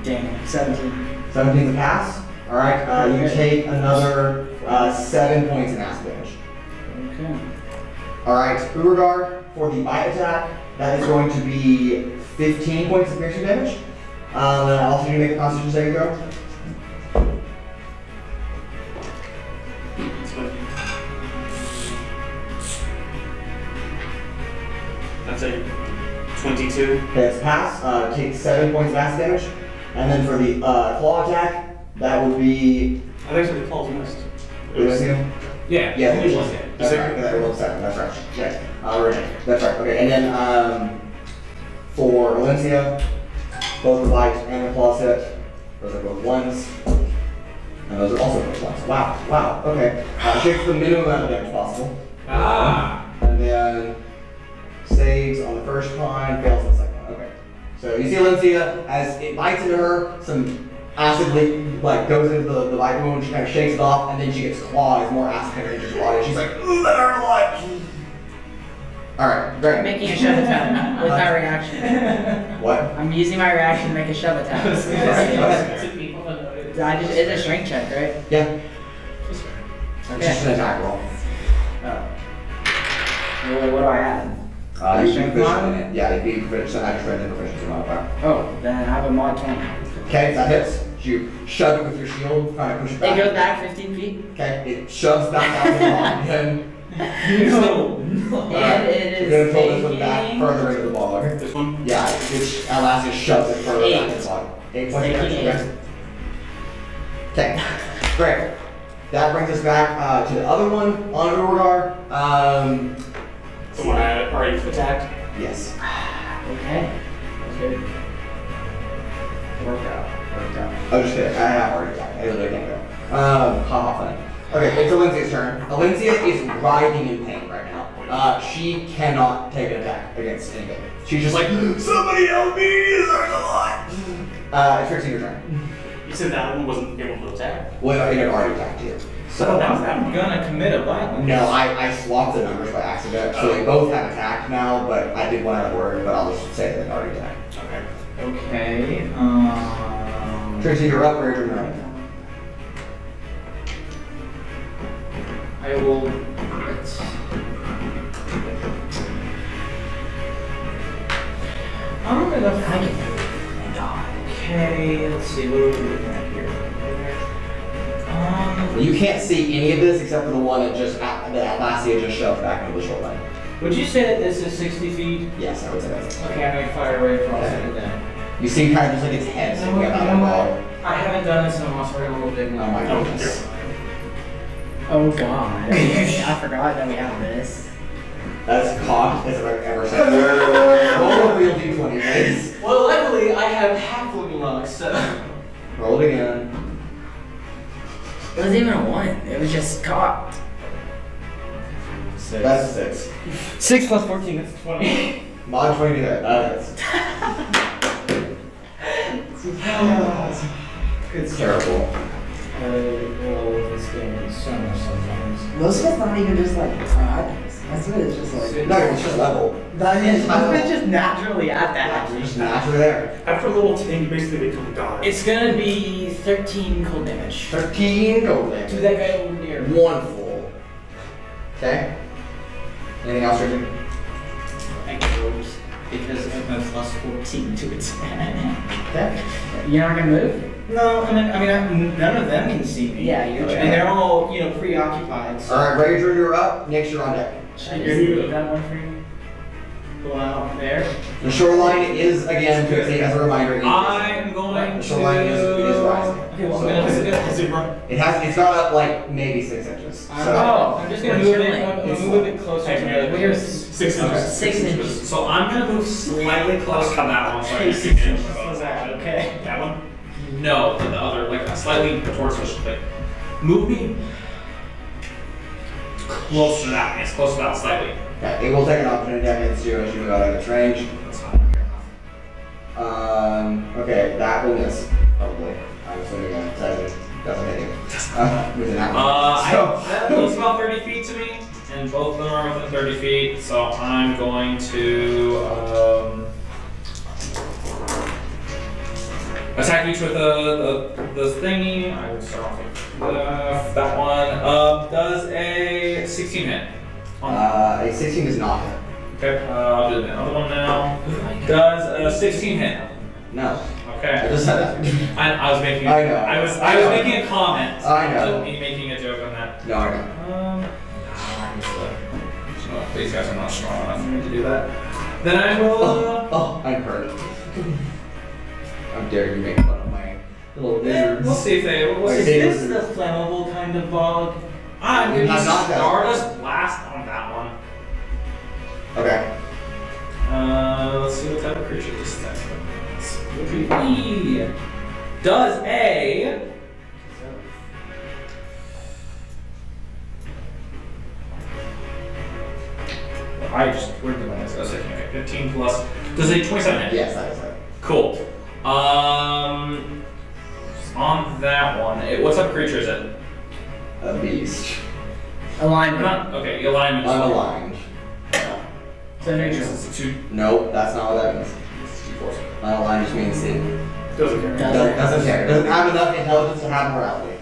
Speaker 6: Dang, 17.
Speaker 1: 17 to pass. Alright, you take another 7 points of acid damage.
Speaker 6: Okay.
Speaker 1: Alright, Urogar, for the bite attack, that is going to be 15 points of piercing damage. And I also need to make a constitution saving throw.
Speaker 4: That's a 22.
Speaker 1: Okay, it's pass. Take 7 points of acid damage. And then for the claw attack, that would be.
Speaker 4: I think so the claws missed.
Speaker 1: Did I see him?
Speaker 8: Yeah.
Speaker 1: Yeah,
Speaker 8: it was it.
Speaker 1: that's right. That rolled 7. That's right. Okay. That's right. Okay, and then for Valencia, both the bite and the claw hit. Those are both 1s. And those are also both 1s. Wow. Wow. Okay. Takes the minimum amount of damage possible.
Speaker 8: Ah.
Speaker 1: And then saves on the first one, fails on the second one. Okay. So you see Alencia, as it bites into her, some acid like goes into the bite wound, she kind of shakes it off, and then she gets claws, more acid penetrates her body, and she's like, ooh, that hurt a lot! Alright, great.
Speaker 6: I'm making a shove attack with my reaction.
Speaker 1: What?
Speaker 6: I'm using my reaction to make a shove attack.
Speaker 1: Go ahead.
Speaker 6: It's a strength check, right?
Speaker 1: Yeah. It's just an attack roll.
Speaker 6: Oh. What do I add?
Speaker 1: You can
Speaker 6: Strength
Speaker 1: proficient
Speaker 6: mod?
Speaker 1: in it. Yeah, you'd be proficient, add your strength and proficiency modifier.
Speaker 6: Oh, then I have a mod 20.
Speaker 1: Okay, that hits. You shove it with your shield, trying to push it back.
Speaker 6: It goes back 15 feet.
Speaker 1: Okay, it shoves back out the ball again.
Speaker 6: And it is
Speaker 1: You're gonna pull this one back
Speaker 6: taking-
Speaker 1: further into the baller.
Speaker 7: This one?
Speaker 1: Yeah, Atlasia shoves it further back into the ball. 8 points of
Speaker 6: Taking
Speaker 1: damage.
Speaker 6: 8.
Speaker 1: Okay, great. That brings us back to the other one on Urogar.
Speaker 4: The one I already attacked.
Speaker 1: Yes.
Speaker 6: Okay. That's good. Worked out.
Speaker 1: Oh, just kidding. I have already attacked. I literally can't go. Haha, funny. Okay, it's Alencia's turn. Alencia is writhing in pain right now. She cannot take an attack against anything. She's just like, somebody help me! This hurts a lot! Trixi, your turn.
Speaker 4: You said that one wasn't able to attack?
Speaker 1: Well, it had already attacked you.
Speaker 8: So I'm gonna commit a violence.
Speaker 1: No, I swapped the numbers by accident, so they both have attacked now, but I did one other word, but I'll just say that they already attacked.
Speaker 4: Okay.
Speaker 8: Okay.
Speaker 1: Trixi, you're up, Raudrem now.
Speaker 6: I will.
Speaker 8: I'm gonna Okay, let's see, what are we looking at here?
Speaker 1: You can't see any of this except for the one that Atlasia just shoved back into the shoreline.
Speaker 8: Would you say that this is 60 feet?
Speaker 1: Yes, I would say that's
Speaker 8: Okay, I'm gonna fire away across it then.
Speaker 1: You see kind of just like its head sticking out of the ball.
Speaker 8: I haven't done this in a while, so we're gonna roll big
Speaker 1: Oh my goodness.
Speaker 6: Oh god. I forgot that we have this.
Speaker 1: That's cocked as I've ever said. Roll a real d20, please.
Speaker 8: Well, luckily I have halfling luck, so.
Speaker 1: Roll it again.
Speaker 6: It wasn't even a 1. It was just cocked.
Speaker 1: That's 6.
Speaker 8: 6 plus 14, that's 20.
Speaker 1: Mod 20 to hit. It's terrible.
Speaker 8: Well, this game is so much sometimes.
Speaker 6: Most of it's not even just like practice. Most of it is just like.
Speaker 1: No, it's just level.
Speaker 6: Most of it's just naturally at that.
Speaker 1: You're just naturally there.
Speaker 4: After level 10, you basically become God.
Speaker 8: It's gonna be 13 cold damage.
Speaker 1: 13 gold
Speaker 8: To
Speaker 1: damage.
Speaker 8: that guy over here.
Speaker 1: 1 full. Okay. Anything else, Richard?
Speaker 8: I close because I have plus 14 to its
Speaker 1: Okay.
Speaker 6: You're not gonna move?
Speaker 8: No, none of them can see me.
Speaker 6: Yeah, you're
Speaker 8: And they're all, preoccupied. So.
Speaker 1: Alright, Raudrem, you're up. Next, you're on deck.
Speaker 6: Should I just leave that one for you?
Speaker 8: Go out there.
Speaker 1: The shoreline is, again, Trixi, as a reminder,
Speaker 2: I'm going
Speaker 1: the shoreline is rising.
Speaker 8: Okay, well,
Speaker 1: So-
Speaker 8: I'm gonna
Speaker 4: Has it run?
Speaker 1: It's gone up like maybe 6 inches. So,
Speaker 8: I'm just gonna move it. I'm gonna move it closer to the.
Speaker 6: We're
Speaker 4: 6 inches.
Speaker 6: 6 inches.
Speaker 2: So I'm gonna move slightly closer to that one. So I
Speaker 8: Okay,
Speaker 2: can
Speaker 8: 6
Speaker 2: see it.
Speaker 8: inches. How's that? Okay.
Speaker 2: That one? No, the other, like slightly towards the like, move me closer to that. It's close to that slightly.
Speaker 1: okay, it will take an opportunity against you as you move out of its range.
Speaker 2: That's fine.
Speaker 1: Okay, that will miss, probably. I'm assuming that doesn't hit you. With an apple.
Speaker 2: That looks about 30 feet to me, and both of them are within 30 feet, so I'm going to attack each with the thingy. I will start off with that one. Does a 16 hit?
Speaker 1: A 16 is not hit.
Speaker 2: Okay, I'll do the other one now. Does a 16 hit?
Speaker 1: No. I
Speaker 2: Okay.
Speaker 1: just said that.
Speaker 2: I was making.
Speaker 1: I know.
Speaker 2: I was making a comment.
Speaker 1: I know.
Speaker 2: Me making a joke on that.
Speaker 1: No, I know.
Speaker 2: These guys are not strong enough for me to do that. Then I will.
Speaker 1: Oh, I'm hurt. How dare you make fun of my little lizards.
Speaker 2: We'll see if they. We'll
Speaker 1: Like,
Speaker 2: see.
Speaker 8: Is this the flammable kind of bog?
Speaker 2: I'm gonna
Speaker 1: Not
Speaker 2: use
Speaker 1: that.
Speaker 2: Stardust Blast on that one.
Speaker 1: Okay.
Speaker 2: Let's see what type of creature this is. Does a. Where did I say? Okay, 15 plus. Does a 27 hit?
Speaker 1: Yes, that is it.
Speaker 2: Cool. On that one, what type of creature is it?
Speaker 1: A beast.
Speaker 6: Alignment.
Speaker 2: Okay, alignment.
Speaker 1: Unaligned.
Speaker 6: So neutral.
Speaker 1: Nope, that's not what that means. Unaligned just means it
Speaker 4: Doesn't care.
Speaker 1: doesn't care. Doesn't have enough intelligence to have morality.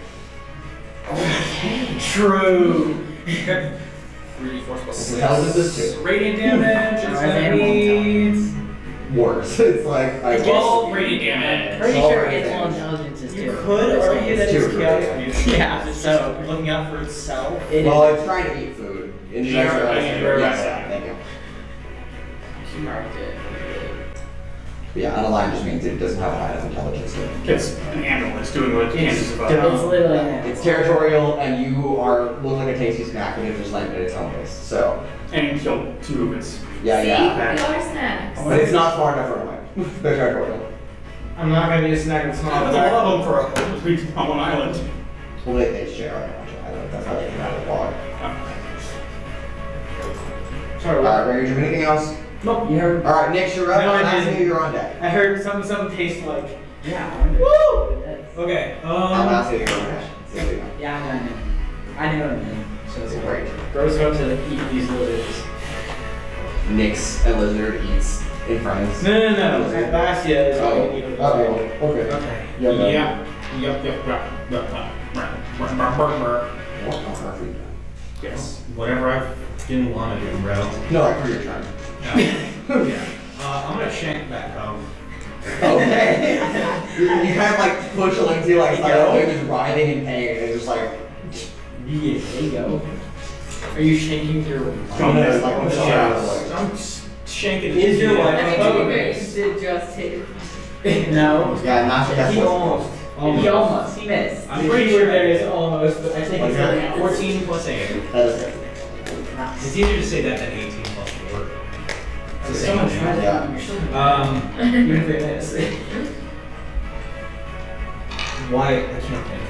Speaker 6: True.
Speaker 2: 3d4 plus 6.
Speaker 1: Intelligence is 2.
Speaker 2: Radiant damage. It's gonna be
Speaker 1: Worse. It's like I
Speaker 2: 12 radiant damage.
Speaker 6: Pretty
Speaker 1: All
Speaker 6: sure
Speaker 1: right,
Speaker 6: its
Speaker 1: then.
Speaker 6: all intelligence is
Speaker 3: You
Speaker 6: two.
Speaker 3: could argue that it's
Speaker 1: Two.
Speaker 3: chaotic.
Speaker 6: Yeah,
Speaker 3: It's
Speaker 6: so
Speaker 3: just looking out for itself.
Speaker 6: it
Speaker 1: Well,
Speaker 6: is.
Speaker 1: it's trying to eat food.
Speaker 2: Did you ever- did you ever
Speaker 1: Yes,
Speaker 2: write that?
Speaker 1: thank you.
Speaker 6: You marked it.
Speaker 1: Yeah, unaligned just means it doesn't have a high enough intelligence to.
Speaker 4: It's an animal. It's doing what Kansas is about.
Speaker 6: It's literally an
Speaker 1: It's territorial, and you look like a tasty snack when it just landed at its home base. So,
Speaker 4: And you killed 2 of its.
Speaker 1: yeah,
Speaker 5: See,
Speaker 1: yeah.
Speaker 5: we are snacks.
Speaker 1: But it's not smart enough for a win. They're territorial.
Speaker 3: I'm not gonna be a snack that's not
Speaker 4: That's a lot of them for on one island.
Speaker 1: Well, they share on I don't know. That's how they can have a log.
Speaker 3: Sorry,
Speaker 1: Alright, Ray, do you have anything else?
Speaker 3: Nope.
Speaker 6: You heard?
Speaker 1: Alright, Nick, you're up.
Speaker 3: No, I
Speaker 1: Last
Speaker 3: didn't.
Speaker 1: thing, you're on deck.
Speaker 3: I heard something taste like.
Speaker 6: Yeah.
Speaker 3: Woo!
Speaker 8: Okay.
Speaker 1: I'm last thing, you're on deck. There you go.
Speaker 6: Yeah, I know what it means. So it's
Speaker 1: Great.
Speaker 3: Girls go to eat these lizards.
Speaker 1: Nick's a lizard eats in front of us.
Speaker 3: No. Atlasia is
Speaker 1: Oh,
Speaker 3: all you need to
Speaker 1: okay.
Speaker 3: Okay.
Speaker 1: Yeah.
Speaker 8: What on earth are you doing?
Speaker 4: Yes.
Speaker 8: Whatever I didn't want to do, bro.
Speaker 1: No, like for your turn.
Speaker 8: Yeah. I'm gonna shank that home.
Speaker 1: Okay. you kind of like push Lindsay like it's like he was writhing in pain and just like
Speaker 6: Yeah, there you go. Are you shaking your
Speaker 1: it's like I'm sorry out of the way.
Speaker 8: I'm shanking
Speaker 3: Is your
Speaker 8: Yeah.
Speaker 3: wife-
Speaker 5: I mean, to be fair, you
Speaker 3: Yes.
Speaker 5: did just hit.
Speaker 6: No.
Speaker 1: Yeah, not sure that's
Speaker 3: He
Speaker 1: what
Speaker 3: almost.
Speaker 6: He missed.
Speaker 8: I'm
Speaker 3: The
Speaker 8: pretty
Speaker 3: keyword
Speaker 8: sure
Speaker 3: there is almost, but I think
Speaker 1: What's
Speaker 3: it's
Speaker 1: that?
Speaker 3: really
Speaker 8: 14 plus 8.
Speaker 1: that is it.
Speaker 8: It's easier to say that than 18 plus 4. It's the same
Speaker 3: Someone
Speaker 8: thing.
Speaker 3: tried
Speaker 1: Yeah.
Speaker 3: Even if it is.
Speaker 8: Why? I can't think.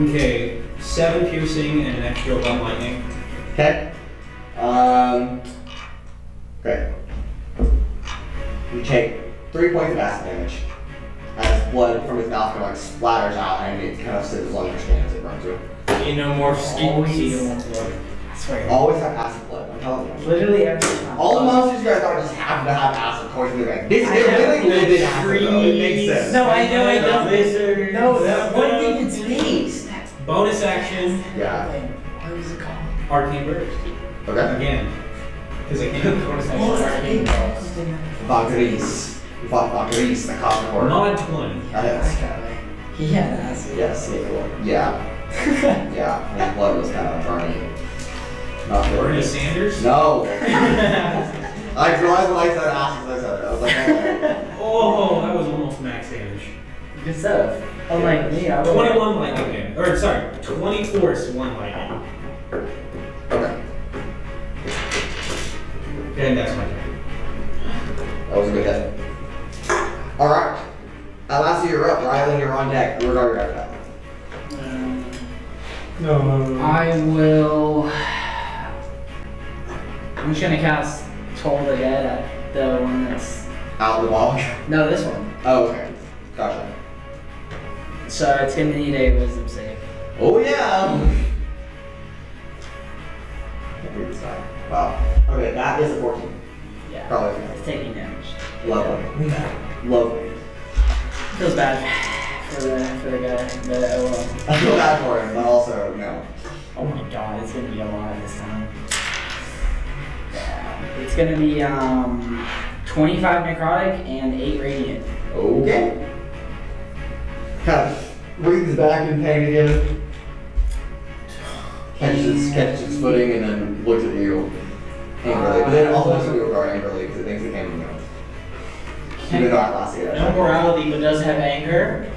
Speaker 8: Okay. 7 piercing and an extra 1 lightning.
Speaker 1: Okay. Great. You take 3 points of acid damage as blood from his mouth kind of like splatters out and it kind of sizzles on your skin as it burns you.
Speaker 3: You know more skin.
Speaker 6: Always.
Speaker 3: So you want blood.
Speaker 6: I swear.
Speaker 1: Always have acid blood, I'm telling you.
Speaker 6: Literally every time.
Speaker 1: All the monsters you guys are just happen to have acid poison in their veins. They really live in acid though, it makes sense.
Speaker 6: No, I know it doesn't.
Speaker 3: Lizards.
Speaker 6: No, that one thing in space.
Speaker 8: Bonus action.
Speaker 1: Yeah.
Speaker 6: What was it called?
Speaker 8: Arcane Burst.
Speaker 1: Okay.
Speaker 8: Again. Because I can't bonus action.
Speaker 1: Valkyries. You fought Valkyries, the cosmic horde.
Speaker 8: Mod 20.
Speaker 1: That is.
Speaker 6: He had acid.
Speaker 1: Yes, yeah. Yeah, his blood was kind of burning. Not good.
Speaker 8: Bernie Sanders?
Speaker 1: No! I realized when I said acid, I said it. I was like,
Speaker 8: Oh, that was almost max damage.
Speaker 6: Good stuff. Unlike me, I would.
Speaker 8: 21 lightning damage. Or, sorry, 20 force, 1 lightning.
Speaker 1: okay.
Speaker 8: And that's my turn.
Speaker 1: That was a good hit. Alright. Atlasia, you're up. Rialyn, you're on deck. Urogar, you're after that.
Speaker 3: No.
Speaker 6: I will. I'm just gonna cast Toll the Dead at the one that's.
Speaker 1: Out of the ball.
Speaker 6: No, this one.
Speaker 1: Oh, okay. Gotcha.
Speaker 6: So it's gonna need a wisdom save.
Speaker 1: Oh, yeah! Can't read this guy. Wow. Okay, that is a 14.
Speaker 6: Yeah.
Speaker 1: Probably.
Speaker 6: It's taking damage.
Speaker 1: Lovely. Lovely.
Speaker 6: Feels bad for the guy. But oh well.
Speaker 1: I feel bad for him, but also, no.
Speaker 6: Oh my god, it's gonna be a lot this time. Yeah. It's gonna be 25 necrotic and 8 radiant.
Speaker 1: Okay. Kind of breathes back in pain again. Catches its footing and then looks at you angrily. But then also looks at Urogar angrily because it thinks it came from you. Even though Atlasia.
Speaker 3: No morality, but does have anger.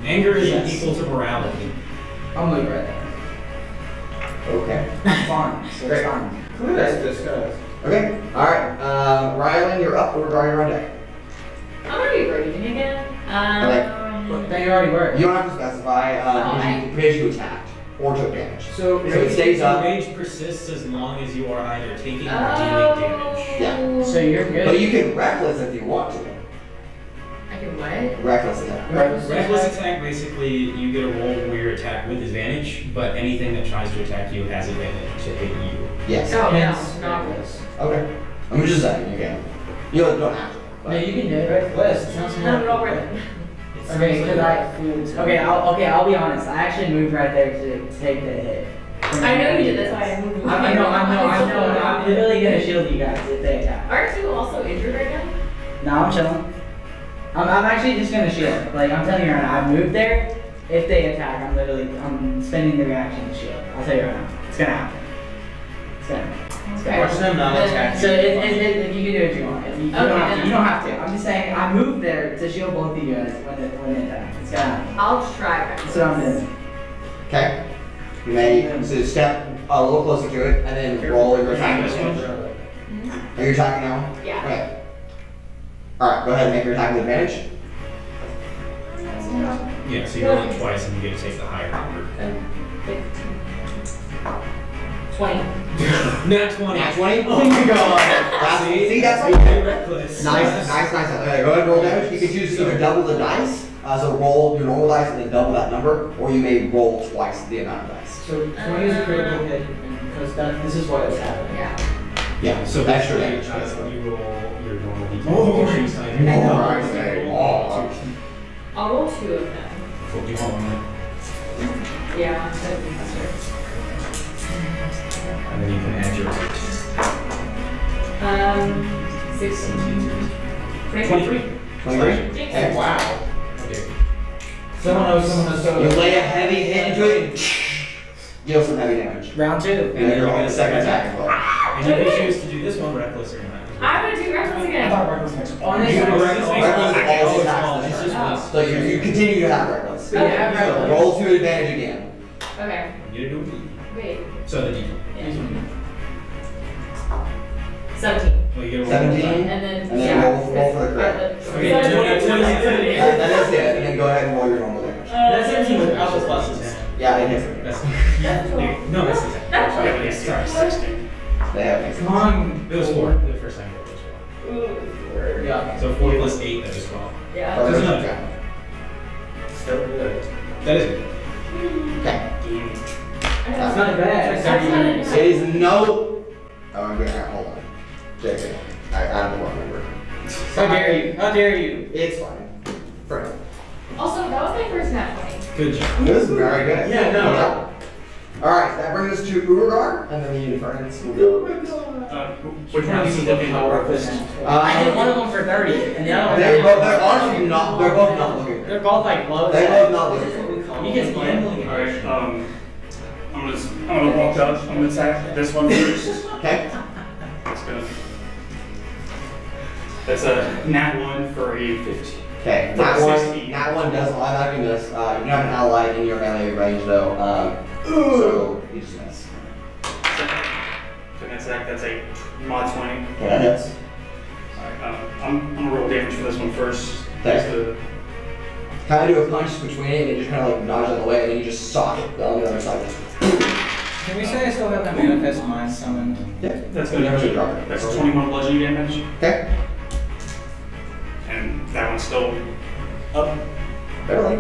Speaker 8: Anger is
Speaker 3: Yes.
Speaker 8: equal to morality.
Speaker 6: I'll move right there.
Speaker 1: Okay.
Speaker 6: I'm fine, so it's fine.
Speaker 3: Let's discuss.
Speaker 1: Okay. Alright. Rialyn, you're up. Urogar, you're on deck.
Speaker 5: I'm already reading again.
Speaker 6: They already were.
Speaker 1: You don't have to specify because you attacked. or took damage.
Speaker 8: So
Speaker 1: it stays up.
Speaker 8: Rage persists as long as you are either taking or
Speaker 5: Oh.
Speaker 8: dealing damage.
Speaker 1: Yeah.
Speaker 6: So you're good.
Speaker 1: But you can reckless if you want to.
Speaker 5: I can what?
Speaker 1: Reckless attack.
Speaker 8: Reckless attack, basically, you get a roll where you attack with advantage, but anything that tries to attack you has advantage to hit you.
Speaker 1: Yes.
Speaker 5: Oh,
Speaker 6: Hence,
Speaker 5: no, not
Speaker 6: reckless.
Speaker 1: Okay. I'm just saying, you can. You don't have to.
Speaker 6: No,
Speaker 1: But.
Speaker 6: you can do it. Reckless. It sounds
Speaker 5: Not at all
Speaker 6: more.
Speaker 5: worth it.
Speaker 6: Okay, I'll be honest. I actually moved right there to take the hit.
Speaker 5: I know you did, that's why I moved.
Speaker 6: I know. I'm literally gonna shield you guys if they attack.
Speaker 5: Aren't you also injured right now?
Speaker 6: No, I'm chilling. I'm actually just gonna shield. Like, I'm telling you right now, I moved there. If they attack, I'm spending the reaction to shield. I'll tell you right now. It's gonna happen. It's gonna happen.
Speaker 7: Watch them not attack.
Speaker 6: So if you can do what you want. If you don't have to. You don't have to. I'm just saying, I moved there to shield both of you guys when they attack. It's gonna happen.
Speaker 5: I'll try.
Speaker 6: That's what I'm doing.
Speaker 1: Okay. You may so step a little closer to it and then roll your attack. Are you attacking now?
Speaker 5: Yeah.
Speaker 1: Okay. Alright, go ahead and make your attack with advantage.
Speaker 8: Yeah, so you roll it twice and you get to take the higher number.
Speaker 1: And
Speaker 5: 20.
Speaker 8: Nat 20.
Speaker 1: Nat 20?
Speaker 6: Oh my god.
Speaker 1: See, that's
Speaker 8: Reckless.
Speaker 1: nice. Okay, go ahead and roll damage. You can choose to either double the dice, so roll your normal dice and then double that number, or you may roll twice the amount of dice.
Speaker 3: So 20 is a critical hit, because this is what is happening.
Speaker 5: Yeah.
Speaker 1: Yeah,
Speaker 8: So
Speaker 1: extra
Speaker 8: basically,
Speaker 1: damage.
Speaker 8: you roll your normal d10.
Speaker 5: I'll roll 2 of them.
Speaker 8: Do you want one?
Speaker 5: Yeah, that'd be faster.
Speaker 8: And then you can add your
Speaker 5: 16.
Speaker 8: 23.
Speaker 1: 23? Okay, wow.
Speaker 8: Okay.
Speaker 3: Someone knows so.
Speaker 1: You lay a heavy hit into it and deal some heavy damage.
Speaker 6: Round 2.
Speaker 1: And then you're on the second attack as well.
Speaker 8: And you can choose to do this one reckless or not.
Speaker 5: I'm gonna do reckless
Speaker 3: I
Speaker 5: again.
Speaker 3: thought Reckless next.
Speaker 6: Honestly,
Speaker 1: Reckless all attacks.
Speaker 8: It's just once.
Speaker 1: So you continue to have reckless.
Speaker 6: Yeah, reckless.
Speaker 1: Roll to advantage again.
Speaker 5: Okay.
Speaker 8: You do it.
Speaker 5: Wait.
Speaker 8: So the d10.
Speaker 5: 17.
Speaker 8: Well, you get a roll.
Speaker 1: 17.
Speaker 5: And then,
Speaker 1: And then
Speaker 5: yeah.
Speaker 1: roll for the crit.
Speaker 8: Okay, no,
Speaker 1: That is it. And then go ahead and roll your normal damage.
Speaker 8: That's 17 with alpha pluses.
Speaker 1: Yeah, it hits.
Speaker 8: That's no, that's the
Speaker 5: That's
Speaker 8: second.
Speaker 4: Sorry, 16.
Speaker 1: They have it.
Speaker 3: Come on.
Speaker 8: It was 4. The first time it was 4.
Speaker 3: Yeah.
Speaker 8: So 4 plus 8, that is 12.
Speaker 5: Yeah.
Speaker 1: Perfect.
Speaker 8: That's
Speaker 1: Okay.
Speaker 8: Still good. That is good.
Speaker 1: Okay.
Speaker 6: That's not bad.
Speaker 1: It is no. Oh, I'm gonna hold on. JK. I don't remember.
Speaker 6: How dare you? How dare you?
Speaker 1: It's fine. For now.
Speaker 5: Also, that was my first nat 20.
Speaker 8: Good job.
Speaker 1: This is very good.
Speaker 8: Yeah, no.
Speaker 1: Alright, that brings us to Urogar, and then the Uniference will go.
Speaker 4: Which one of these is looking more?
Speaker 6: I did one of them for 30, and the other one.
Speaker 1: They're honestly not, they're both not looking
Speaker 6: They're
Speaker 1: good.
Speaker 6: both like low.
Speaker 1: They're both not looking good.
Speaker 6: You can split.
Speaker 4: Alright, I'm gonna walk up, I'm gonna attack this one first.
Speaker 1: Okay?
Speaker 4: That's a nat 1 for a 15.
Speaker 1: Okay,
Speaker 4: For
Speaker 1: that
Speaker 4: 16.
Speaker 1: one does automatically miss. You don't have an ally in your melee range though, so you just miss.
Speaker 4: Second attack, that's a mod 20.
Speaker 1: Okay, that hits.
Speaker 4: Alright, I'm gonna roll damage for this one first.
Speaker 1: Okay.
Speaker 4: Just to-
Speaker 1: Kind of do a punch between it, and it just kind of like dodge out of the way, and then you just sock it on the other side.
Speaker 3: Can we say I still have that manifest mind summoned?
Speaker 1: Yeah,
Speaker 4: That's
Speaker 1: You have to
Speaker 4: gonna
Speaker 1: drop it.
Speaker 4: that's 21 bludgeoning damage.
Speaker 1: Okay,
Speaker 4: And that one's still up.
Speaker 1: barely.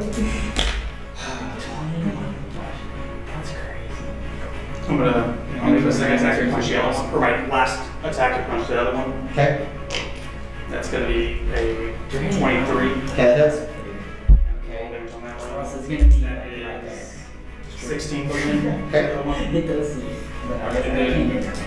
Speaker 4: I'm gonna do a second attack and punch the other one, or my last attack to punch the other one.
Speaker 1: Okay,
Speaker 4: That's gonna be a 23.
Speaker 1: okay, that hits.
Speaker 4: Roll damage on that one.
Speaker 6: Else it's gonna be
Speaker 4: That
Speaker 6: right there.
Speaker 4: is 16 bludgeoning.
Speaker 1: Okay.
Speaker 4: The other one.
Speaker 6: It does. But I can't get it.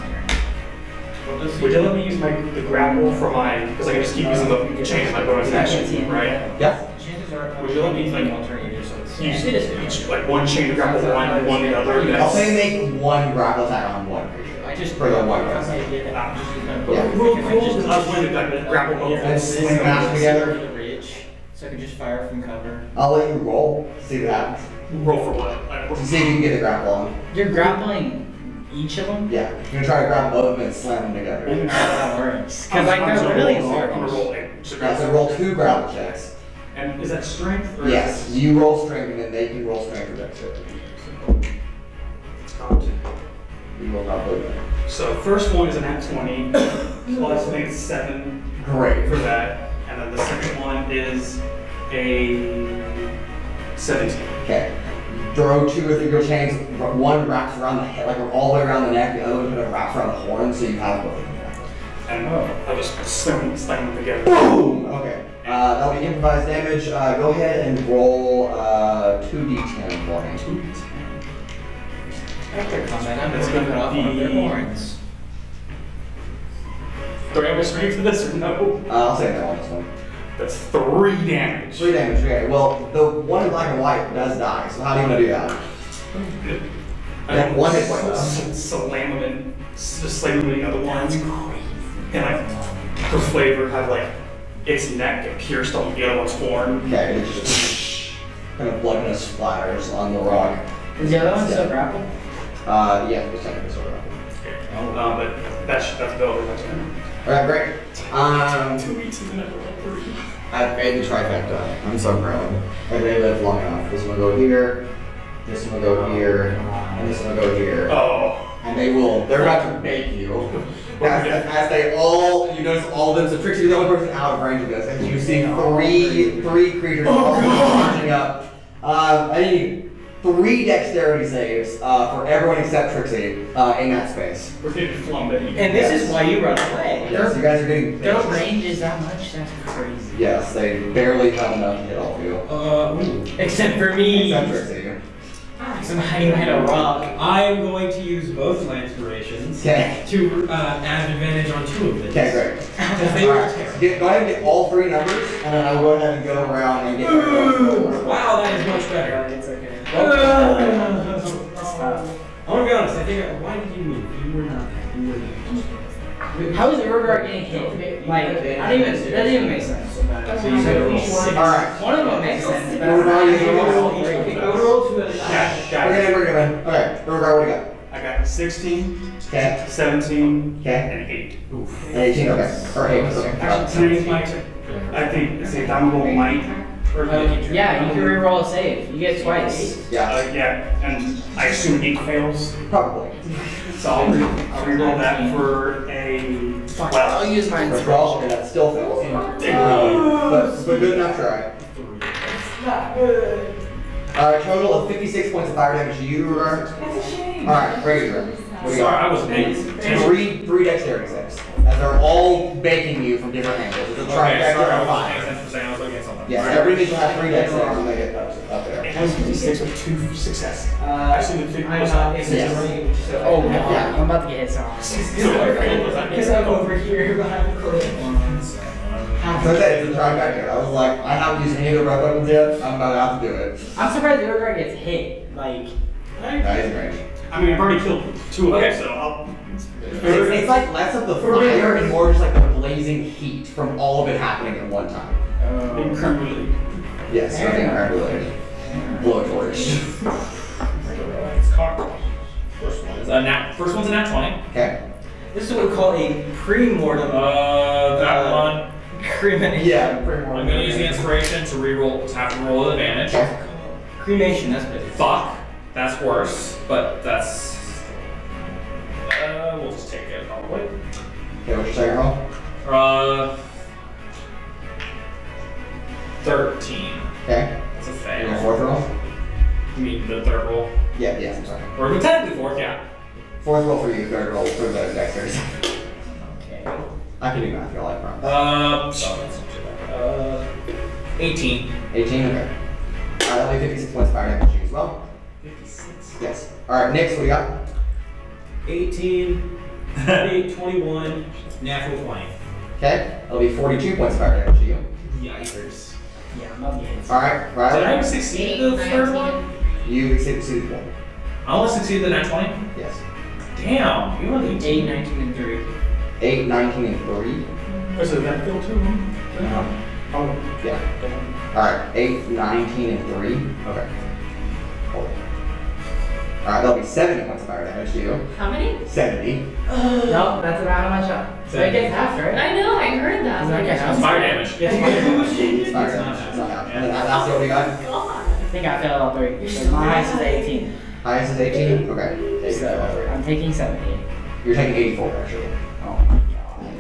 Speaker 4: Would you let me use the grapple for my, because I can just keep using the chain as my bonus action, right?
Speaker 1: Yeah.
Speaker 3: Chances are.
Speaker 4: Would you let me, like,
Speaker 3: alternative, so it's.
Speaker 4: Use each, like one chain to grapple one the other?
Speaker 1: I'll say make one grapple attack on one creature.
Speaker 3: I just.
Speaker 1: For the one
Speaker 3: because
Speaker 1: grapple.
Speaker 3: I did it, I'm just gonna.
Speaker 1: Yeah.
Speaker 4: Because I was wanting to like, grapple both
Speaker 1: And sling them out together.
Speaker 3: The ridge, so I can just fire from cover.
Speaker 1: I'll let you roll, see what happens.
Speaker 4: Roll for what? Like,
Speaker 1: See if you can get the grapple on.
Speaker 6: You're grappling each of them?
Speaker 1: Yeah, you're gonna try to grab both of them and slam them
Speaker 6: I don't
Speaker 1: together.
Speaker 6: know how that works. Cause like they're really
Speaker 4: I'm gonna
Speaker 6: large.
Speaker 4: roll it.
Speaker 1: Yeah, so roll 2 grapple checks.
Speaker 4: And is that strength? Or
Speaker 1: Yes, you roll strength and then they can roll strength or dexterity.
Speaker 4: Not.
Speaker 1: You will not believe it.
Speaker 4: So first one is an at 20, plus I think it's 7
Speaker 1: Great.
Speaker 4: for that, and then the second one is a 17.
Speaker 1: Okay. Throw 2 or 3 go chains. One wraps around the head, like all the way around the neck. The other one kind of wraps around the horn, so you have both of them.
Speaker 4: And I'll just slam them together.
Speaker 1: Boom! Okay. That'll be improvised damage. Go ahead and roll 2d10 for me.
Speaker 7: After combat, I'm
Speaker 4: That's
Speaker 7: going to
Speaker 4: gonna
Speaker 7: cut off one of their
Speaker 4: be-
Speaker 7: horns.
Speaker 4: Do I have a strength for this or no?
Speaker 1: I'll say no on this one.
Speaker 4: That's 3 damage.
Speaker 1: 3 damage, okay. Well, the one in black and white does die, so how do you want to do that?
Speaker 4: Good.
Speaker 1: Yeah, one hit point
Speaker 4: Slam them in, just slam them in the other ones. And like, for flavor, have like its neck get pierced on the other one's horn.
Speaker 1: Okay, it just kind of blood kind of splatters on the rock.
Speaker 6: Is the other one still grappled?
Speaker 1: Yeah, it's technically sort of.
Speaker 4: But that's built. That's
Speaker 1: Alright, great.
Speaker 4: 2 weeks and then I roll 3.
Speaker 1: I've made the trifecta. I'm so proud. And they live long enough. This one will go here, this one will go here, and this one will go here.
Speaker 4: Oh.
Speaker 1: And they're about to bake you. As they all, you notice all of them, so Trixi is the only person out of range of this, and you see three creatures all marching up. I need 3 dexterity saves for everyone except Trixi in that space.
Speaker 4: We're getting flummed.
Speaker 3: And this is why you run away.
Speaker 1: Yes, you guys are getting
Speaker 6: Their range is that much? That's crazy.
Speaker 1: Yes, they barely have enough to hit all of you.
Speaker 3: Except for me.
Speaker 1: Except Trixi.
Speaker 3: Because I'm hiding behind a rock.
Speaker 8: I'm going to use both my inspirations
Speaker 1: Okay.
Speaker 8: to add advantage on 2 of these.
Speaker 1: Okay, great.
Speaker 8: Because they were
Speaker 1: Alright,
Speaker 8: terrible.
Speaker 1: go ahead and get all 3 numbers, and then I'll go ahead and go around and get
Speaker 8: Wow, that is much better.
Speaker 6: It's okay.
Speaker 8: I want to be honest, I think, why did you move? You were not there. You were there.
Speaker 6: How is Urogar getting hit? Like, that doesn't even make sense.
Speaker 8: So you said roll 6.
Speaker 1: Alright.
Speaker 6: One of them makes sense. but
Speaker 1: Urogar, you
Speaker 6: I
Speaker 1: roll.
Speaker 6: roll 3.
Speaker 8: Go roll 2 at a time.
Speaker 4: Yeah,
Speaker 1: We're gonna win. Okay, Urogar, what do you got?
Speaker 4: I got 16,
Speaker 1: Okay.
Speaker 4: 17,
Speaker 1: Okay.
Speaker 4: and 8.
Speaker 1: And 18, okay. Or 8, okay.
Speaker 4: Can I use my, I think, it's a downable might. Or
Speaker 6: Yeah, you can reroll a save. You get twice.
Speaker 1: Yeah,
Speaker 4: yeah, and I assume 8 fails.
Speaker 1: probably.
Speaker 4: So I'll reroll that for a 12.
Speaker 6: I'll use mine.
Speaker 1: First roll, okay, that still fails. But good enough try. Total of 56 points of fire damage to you, Urogar.
Speaker 3: That's a shame.
Speaker 1: Alright, regular. What do you
Speaker 2: Sorry,
Speaker 1: got?
Speaker 2: I was amazing.
Speaker 1: 3 dexterity saves. As they're all baking you from different angles. It's a
Speaker 2: Okay, sorry,
Speaker 1: trifecta
Speaker 2: I
Speaker 1: of
Speaker 2: was paying
Speaker 1: 5.
Speaker 2: attention for saying I was looking at something.
Speaker 1: Yes, everybody needs to have 3 dex saves when they get up there.
Speaker 4: It has 56 with 2 success. Actually, the 50 was
Speaker 3: not.
Speaker 1: Yes.
Speaker 6: Oh, no.
Speaker 1: Yeah.
Speaker 6: I'm about to get hit so hard.
Speaker 3: Because I'm over here behind the cliff.
Speaker 1: So that's the trifecta. I was like, I haven't used any of the red weapons yet. I'm about to do it.
Speaker 6: I'm surprised Urogar gets hit. Like,
Speaker 1: That is range.
Speaker 4: I mean, I've already killed 2 of them, so I'll.
Speaker 1: It's like less of the fire and more just like the blazing heat from all of it happening at one time.
Speaker 4: Incredibly.
Speaker 1: Yes, I think I'm related. Blowtorch.
Speaker 2: First one's a nat 20.
Speaker 1: Okay.
Speaker 3: This is what we call a pre-mortem.
Speaker 2: That one.
Speaker 3: Cremation.
Speaker 1: Yeah.
Speaker 2: I'm gonna use the inspiration to reroll, to have to roll with advantage.
Speaker 1: Okay.
Speaker 3: Cremation, that's better.
Speaker 2: Fuck. That's worse, but that's. We'll just take it probably.
Speaker 1: Okay, what's your second roll?
Speaker 2: 13.
Speaker 1: Okay.
Speaker 2: That's a
Speaker 1: And your
Speaker 2: fail.
Speaker 1: 4th roll?
Speaker 2: You mean the third roll?
Speaker 1: Yeah, yes, I'm sorry.
Speaker 2: Or technically fourth, yeah.
Speaker 1: 4th roll for you, 3rd roll for the dexterity.
Speaker 3: Okay.
Speaker 1: I can do math, y'all, I promise.
Speaker 2: 18.
Speaker 1: 18, okay. That'll be 56 points of fire damage to you as well.
Speaker 2: 56.
Speaker 1: Yes. Alright, Nix, what do you got?
Speaker 8: 18, 28, 21, natural 20.
Speaker 1: Okay. That'll be 42 points of fire damage to you.
Speaker 8: Yikers.
Speaker 6: yeah, I'm about to get hit.
Speaker 1: Alright,
Speaker 2: Did I
Speaker 1: Rialyn.
Speaker 2: succeed the third one?
Speaker 1: You succeeded 1.
Speaker 2: I only succeeded the nat 20?
Speaker 1: Yes.
Speaker 2: Damn, you only
Speaker 6: 8, 19, and 3.
Speaker 1: 8, 19, and 3.
Speaker 4: Was it that kill 2? Oh,
Speaker 1: Yeah. Alright, 8, 19, and 3. Okay. Hold on. Alright, that'll be 70 points of fire damage to you.
Speaker 5: How many?
Speaker 1: 70.
Speaker 6: No, that's about how much up. So it gets half, right?
Speaker 5: I know, I heard that.
Speaker 6: Doesn't that get half?
Speaker 2: That's fire damage.
Speaker 1: It's fire damage. It's not out. And then that's what we got.
Speaker 5: God.
Speaker 6: I think I failed all 3. So my highest is 18.
Speaker 1: Highest is 18? Okay. you feel
Speaker 6: So
Speaker 1: it.
Speaker 6: I'm taking 70.
Speaker 1: You're taking 84 actually.
Speaker 6: Oh my god.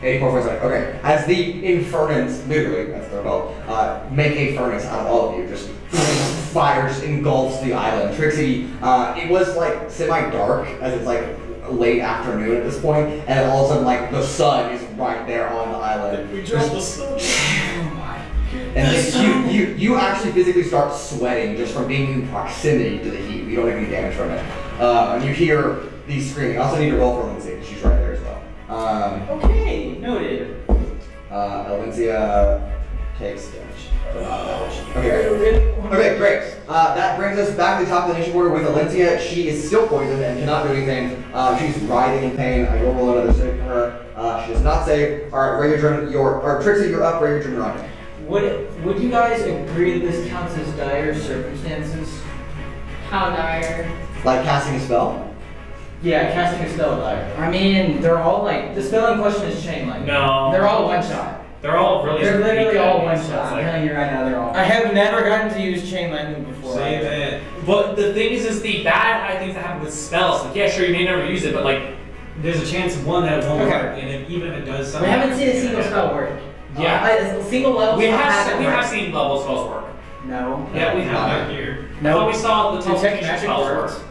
Speaker 1: 84 points. Okay. As the infernants, literally, that's their called, make a furnace out of all of you, just fire just engulfs the island. Trixi, it was like semi-dark as it's like late afternoon at this point, and all of a sudden like the sun is right there on the island.
Speaker 4: We dropped the sun.
Speaker 6: Oh my goodness.
Speaker 1: And you actually physically start sweating just from being in proximity to the heat. You don't take any damage from it. And you hear these screaming. I also need to roll for Lindsay. She's right there as well.
Speaker 6: Okay, noted.
Speaker 1: Alencia takes damage. Okay, great. That brings us back to the top of the nation border with Alencia. She is still poisoned and cannot do anything. She's writhing in pain. I will roll another save for her. She does not save. All right, Trixi, you're up. Raudrem, you're on it.
Speaker 8: Would you guys agree that this counts as dire circumstances?
Speaker 5: How dire?
Speaker 1: Like casting a spell?
Speaker 8: Yeah, casting a spell dire.
Speaker 6: I mean, they're all like,
Speaker 8: The spell in question is chain lightning.
Speaker 2: No.
Speaker 6: they're all one shot.
Speaker 2: They're all really.
Speaker 6: They're literally all one
Speaker 2: so
Speaker 6: shot.
Speaker 2: it's
Speaker 6: I'm
Speaker 2: like-
Speaker 6: telling you right now, they're all.
Speaker 3: I have never gotten to use chain lightning before.
Speaker 8: Save it.
Speaker 2: But the thing is the bad things that happen with spells. Like, yeah, sure, you may never use it, but like,
Speaker 8: There's a chance of one that it won't
Speaker 3: Okay.
Speaker 8: work, and even if it does
Speaker 6: We
Speaker 8: something.
Speaker 6: haven't seen a single spell work.
Speaker 2: Yeah.
Speaker 6: A single level
Speaker 2: we
Speaker 6: spell
Speaker 2: have
Speaker 6: hasn't
Speaker 2: we have
Speaker 6: worked.
Speaker 2: seen level spells work.
Speaker 6: No.
Speaker 2: Yeah, we have.
Speaker 8: Not here.
Speaker 2: I thought we saw the
Speaker 3: Detect
Speaker 2: teleportation
Speaker 3: magic
Speaker 2: spells
Speaker 3: works.
Speaker 2: work.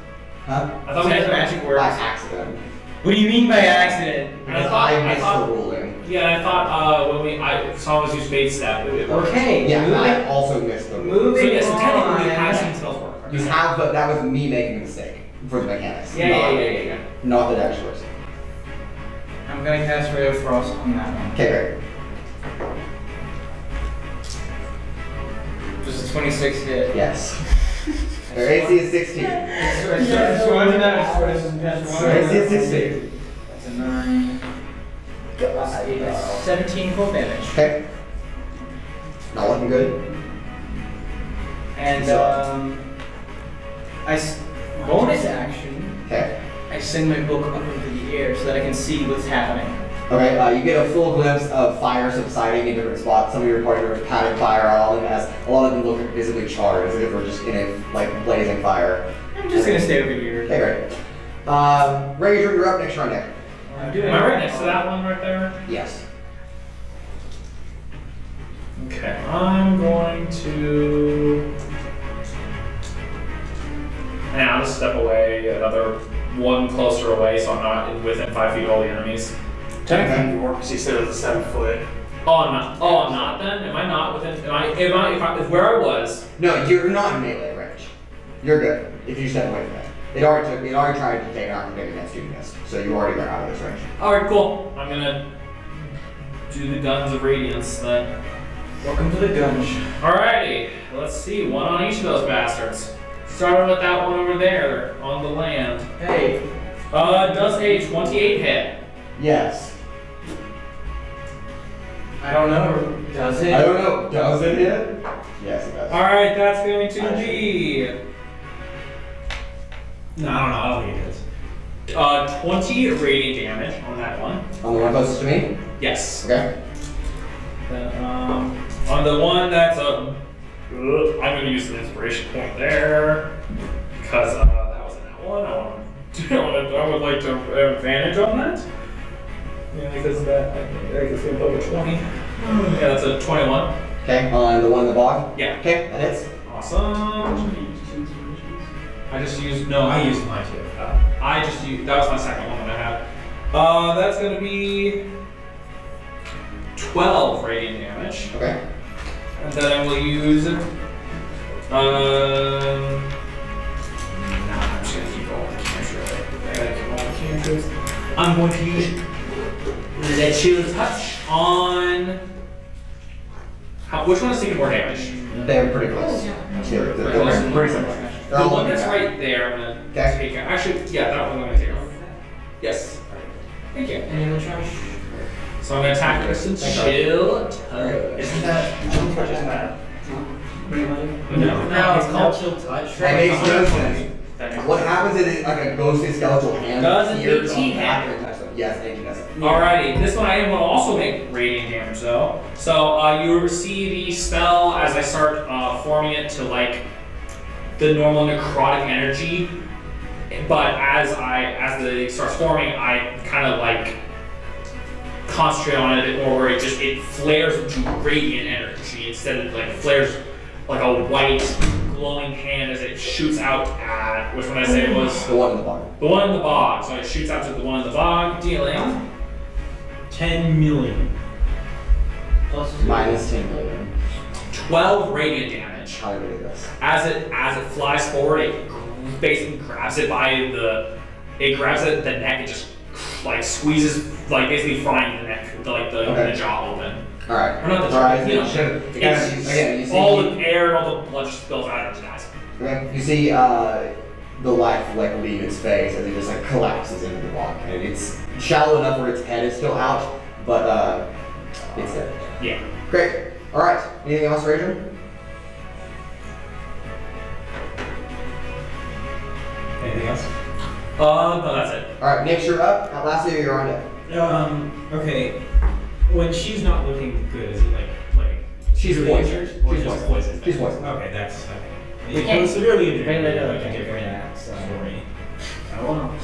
Speaker 1: Huh?
Speaker 2: I thought we
Speaker 3: Detect
Speaker 2: had
Speaker 3: magic
Speaker 1: By
Speaker 3: works.
Speaker 1: accident.
Speaker 3: What do you mean by accident?
Speaker 2: And I
Speaker 1: Because
Speaker 2: thought,
Speaker 1: I
Speaker 2: I
Speaker 1: missed
Speaker 2: thought,
Speaker 1: the ruling.
Speaker 2: yeah, and I thought when I saw us use Fade Step, it worked.
Speaker 6: Okay.
Speaker 1: Yeah, and I
Speaker 6: moving-
Speaker 1: also missed the ruling.
Speaker 2: So
Speaker 6: Moving
Speaker 2: yes,
Speaker 6: on.
Speaker 2: technically we have seen spells work.
Speaker 1: You have, but that was me making a mistake for the mechanics.
Speaker 2: Yeah.
Speaker 1: Not the dex choice.
Speaker 3: I'm gonna cast Ray of Frost on that one.
Speaker 1: Okay, great.
Speaker 3: Just a 26 hit.
Speaker 1: Yes. Their AC is 16.
Speaker 3: Their AC
Speaker 1: is 16.
Speaker 3: That's a 9. That's a 17 cold damage.
Speaker 1: Okay. Not looking good.
Speaker 3: And bonus action,
Speaker 1: Okay.
Speaker 3: I send my book up into the air so that I can see what's happening.
Speaker 1: Okay, you get a full glimpse of fire subsiding in different spots. Some of your party members patting fire on them as a lot of them look visibly charred, as if we're just in a like blazing fire.
Speaker 3: I'm just gonna stay over here.
Speaker 1: Okay, great. Raudrem, you're up next round, Nick.
Speaker 2: Am I right next to that one right there?
Speaker 1: Yes.
Speaker 2: Okay, I'm going to. And I'll just step away another one closer away so I'm not within 5 feet of all the enemies.
Speaker 4: Technically, you work because you said it was a 7 foot.
Speaker 2: Oh, I'm not. Oh, I'm not then? Am I not within. If where I was.
Speaker 1: No, you're not in melee range. You're good if you step away from it. It already tried to take an opportunity against you, missed. So you already got out of this range.
Speaker 2: Alright, cool. I'm gonna do the Guns of Radiance then.
Speaker 3: Welcome to the gunge.
Speaker 2: Alrighty, let's see. One on each of those bastards. Starting with that one over there on the land.
Speaker 3: Hey,
Speaker 2: Does a 28 hit?
Speaker 1: Yes.
Speaker 3: I don't know. Does it?
Speaker 1: I don't know. Does it hit? Yes, it does.
Speaker 2: Alright, that's going to be
Speaker 8: No, I don't know. I don't think it is.
Speaker 2: 20 radiant damage on that one.
Speaker 1: On the one closest to me?
Speaker 2: Yes.
Speaker 1: Okay.
Speaker 2: Then, on the one that's I'm going to use the inspiration point there because that was in that one. I would like to have advantage on that. Yeah, because of that, I guess it's over 20. Yeah, that's a 21.
Speaker 1: Okay. On the one in the bog?
Speaker 2: Yeah.
Speaker 1: Okay, that hits.
Speaker 2: Awesome. I just used
Speaker 8: I used mine too.
Speaker 2: I just used that was my second one that I had. That's gonna be 12 radiant damage,
Speaker 1: Okay.
Speaker 2: and then I will use. Nah, I'm just gonna keep rolling the cantrip. I gotta keep rolling the cantrips. I'm going to use the chill touch on. Which one is taking more damage?
Speaker 1: They're pretty close. They're pretty similar. They're
Speaker 2: The
Speaker 1: all
Speaker 2: one that's
Speaker 1: looking
Speaker 2: right there, I'm gonna
Speaker 1: Okay.
Speaker 2: take out. Actually, yeah, that one I'm gonna take out. Yes. Thank you.
Speaker 3: Any other trash?
Speaker 2: So I'm gonna attack with some chill touch.
Speaker 4: Isn't that chill touch? Isn't that?
Speaker 2: No,
Speaker 8: it's called chill touch.
Speaker 1: That makes no sense. What happens is it's like a ghostly skeletal hand.
Speaker 2: Does an
Speaker 1: appears
Speaker 2: 18
Speaker 1: on the back
Speaker 2: hit?
Speaker 1: and touch them. Yes, 18 does it.
Speaker 2: Alrighty, this one I am gonna also make radiant damage though. So you receive the spell as I start forming it to like the normal necrotic energy, but as it starts forming, I kind of like concentrate on it a bit more, where it flares into radiant energy instead of like flares like a white glowing hand as it shoots out at which one I say it was
Speaker 1: The one in the bottom.
Speaker 2: the one in the bog. So it shoots out to the one in the bog, dealing
Speaker 8: 10 million.
Speaker 1: Minus 10 million.
Speaker 2: 12 radiant damage.
Speaker 1: How do we do this?
Speaker 2: As it flies forward, it basically grabs it by the neck and just like squeezes, like basically frying the neck, the jaw open.
Speaker 1: All right.
Speaker 2: Or not the jaw,
Speaker 1: Fries
Speaker 2: you know,
Speaker 1: and sugar.
Speaker 2: it's
Speaker 1: Again, you see
Speaker 2: all the air and all the blood just spills out and it dies.
Speaker 1: Okay. You see the life like leave its face as it just like collapses into the rock, and it's shallow enough where its head is still out, but it's dead.
Speaker 2: Yeah.
Speaker 1: Great. All right. Anything else, Ranger?
Speaker 8: Anything else?
Speaker 2: No, that's it.
Speaker 1: All right. Nick, you're up. Atlasia, you're on deck.
Speaker 8: Okay. When she's not looking good, is it like
Speaker 1: She's
Speaker 8: really
Speaker 1: poisoned.
Speaker 8: injured? Or
Speaker 1: She's
Speaker 8: just
Speaker 1: poisoned.
Speaker 8: poisoned?
Speaker 1: She's poisoned.
Speaker 8: Okay, that's okay.
Speaker 6: We
Speaker 8: If
Speaker 6: can't-
Speaker 8: you're severely injured,
Speaker 6: Very little
Speaker 8: like a
Speaker 6: can
Speaker 8: different
Speaker 6: for that, so.
Speaker 8: story.
Speaker 6: Oh well.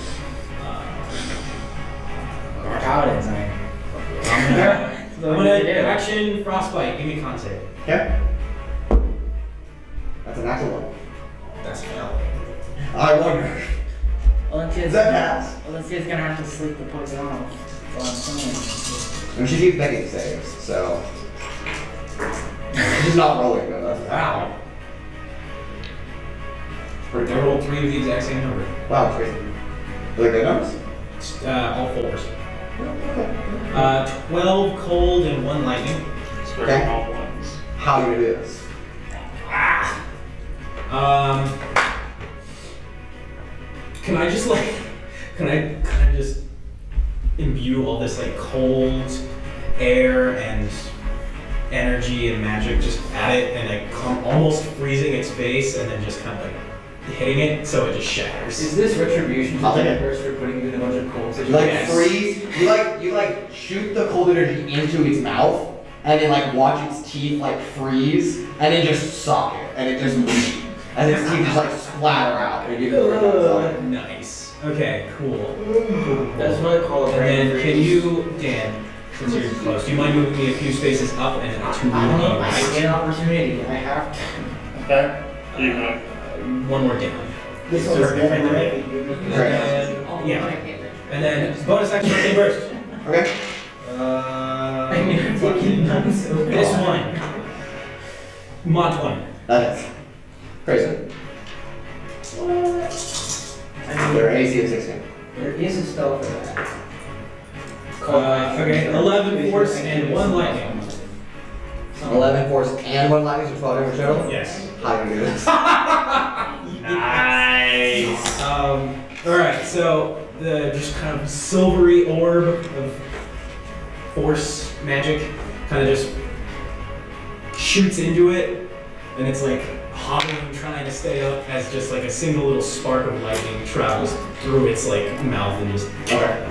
Speaker 8: Uh,
Speaker 6: Paladins, I mean.
Speaker 8: I'm gonna action frostbite. Give me con save.
Speaker 1: Okay. That's a natural one.
Speaker 8: That's hell.
Speaker 1: I wonder.
Speaker 6: Olympia's
Speaker 1: Does that pass?
Speaker 6: gonna have to sleep the poison off. That's all I'm saying.
Speaker 1: I mean, she keeps making saves, so she's not rolling though. That's
Speaker 8: Wow.
Speaker 1: pretty
Speaker 8: I
Speaker 1: good.
Speaker 8: rolled 3 of the exact same number.
Speaker 1: Wow, crazy. Are they good numbers?
Speaker 8: All 4s. 12 cold and 1 lightning.
Speaker 2: It's very
Speaker 1: Okay.
Speaker 2: all ones.
Speaker 1: How do you do this?
Speaker 8: Can I just like, can I just imbue all this like cold air and energy and magic just at it and like come almost freezing its face and then just kind of like hitting it so it just shatters?
Speaker 6: Is this retribution
Speaker 1: I'll
Speaker 6: to
Speaker 1: take it.
Speaker 6: the first for putting you in a bunch of cold
Speaker 1: You like
Speaker 8: Yes.
Speaker 1: freeze. You like shoot the cold energy into its mouth, and then like watch its teeth like freeze, and then just sock it, and it just and its teeth just like splatter out, and you can
Speaker 8: Nice. Okay, cool.
Speaker 6: That's what I call a
Speaker 8: And then can you, Dan, since you're close, do you mind moving me a few spaces up and then 2
Speaker 6: I don't know.
Speaker 8: more
Speaker 6: I
Speaker 8: right?
Speaker 6: get an opportunity. I have to.
Speaker 2: Okay. You know.
Speaker 8: One more down.
Speaker 6: This
Speaker 8: So
Speaker 6: one's
Speaker 8: right there.
Speaker 6: definitely.
Speaker 8: And then, yeah. And then bonus action Arcane burst.
Speaker 1: Okay.
Speaker 8: This one. Mod 20.
Speaker 1: That is crazy. Their AC is 16.
Speaker 6: There is a spell for that.
Speaker 8: Okay, 11 force and 1 lightning.
Speaker 1: 11 force and 1 lightning, so 12 damage total.
Speaker 8: Yes.
Speaker 1: How do you do this?
Speaker 2: Nice.
Speaker 8: Alright, so the just kind of silvery orb of force magic kind of just shoots into it, and it's like hobbling, trying to stay up as just like a single little spark of lightning travels through its like mouth and just
Speaker 1: Okay.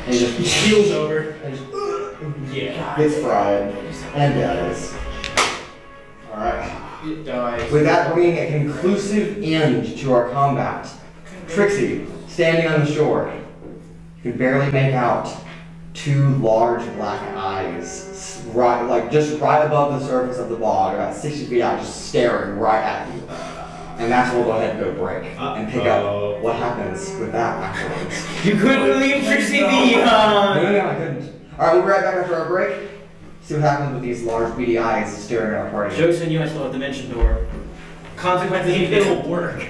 Speaker 1: And you just
Speaker 8: heals over.
Speaker 1: and just
Speaker 8: Yeah.
Speaker 1: gets fried and dies. Alright.
Speaker 6: It dies.
Speaker 1: With that bringing a conclusive end to our combat, Trixi, standing on the shore, you can barely make out 2 large black eyes, just right above the surface of the bog, about 60 feet out, just staring right at you. And that's where we'll go ahead and go break and pick up what happens with that afterwards.
Speaker 6: You couldn't leave Trixie
Speaker 1: No,
Speaker 6: behind.
Speaker 1: I couldn't. Alright, we'll be right back after our break. See what happens with these large beady eyes staring at our party.
Speaker 6: Joke's on you, I still have Dimension Door. Consequences, it'll work.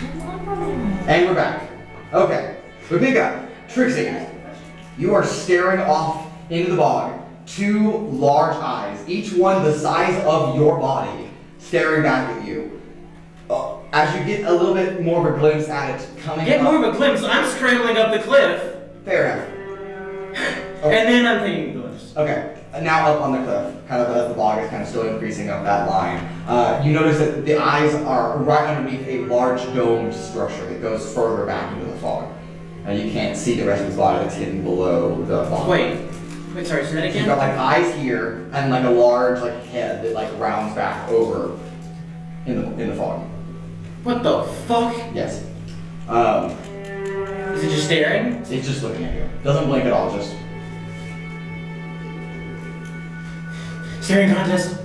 Speaker 1: And we're back. Okay, we pick up. Trixi, you are staring off into the bog. Two large eyes, each one the size of your body, staring back at you. As you get a little bit more of a glimpse at it coming
Speaker 6: Get
Speaker 1: up.
Speaker 6: more of a glimpse. I'm scrambling up the cliff.
Speaker 1: Fair enough.
Speaker 6: And then I'm taking a glimpse.
Speaker 1: Okay, now up on the cliff, kind of as the bog is kind of still increasing up that line, you notice that the eyes are right underneath a large domed structure that goes further back into the fog. And you can't see the rest of his body that's hidden below the fog.
Speaker 6: Wait, sorry, say that
Speaker 1: You've
Speaker 6: again?
Speaker 1: got like eyes here and like a large like head that like rounds back over in the fog.
Speaker 6: What the fuck?
Speaker 1: Yes.
Speaker 6: Is it just staring?
Speaker 1: It's just looking at you. Doesn't blink at all, just
Speaker 6: Staring contest?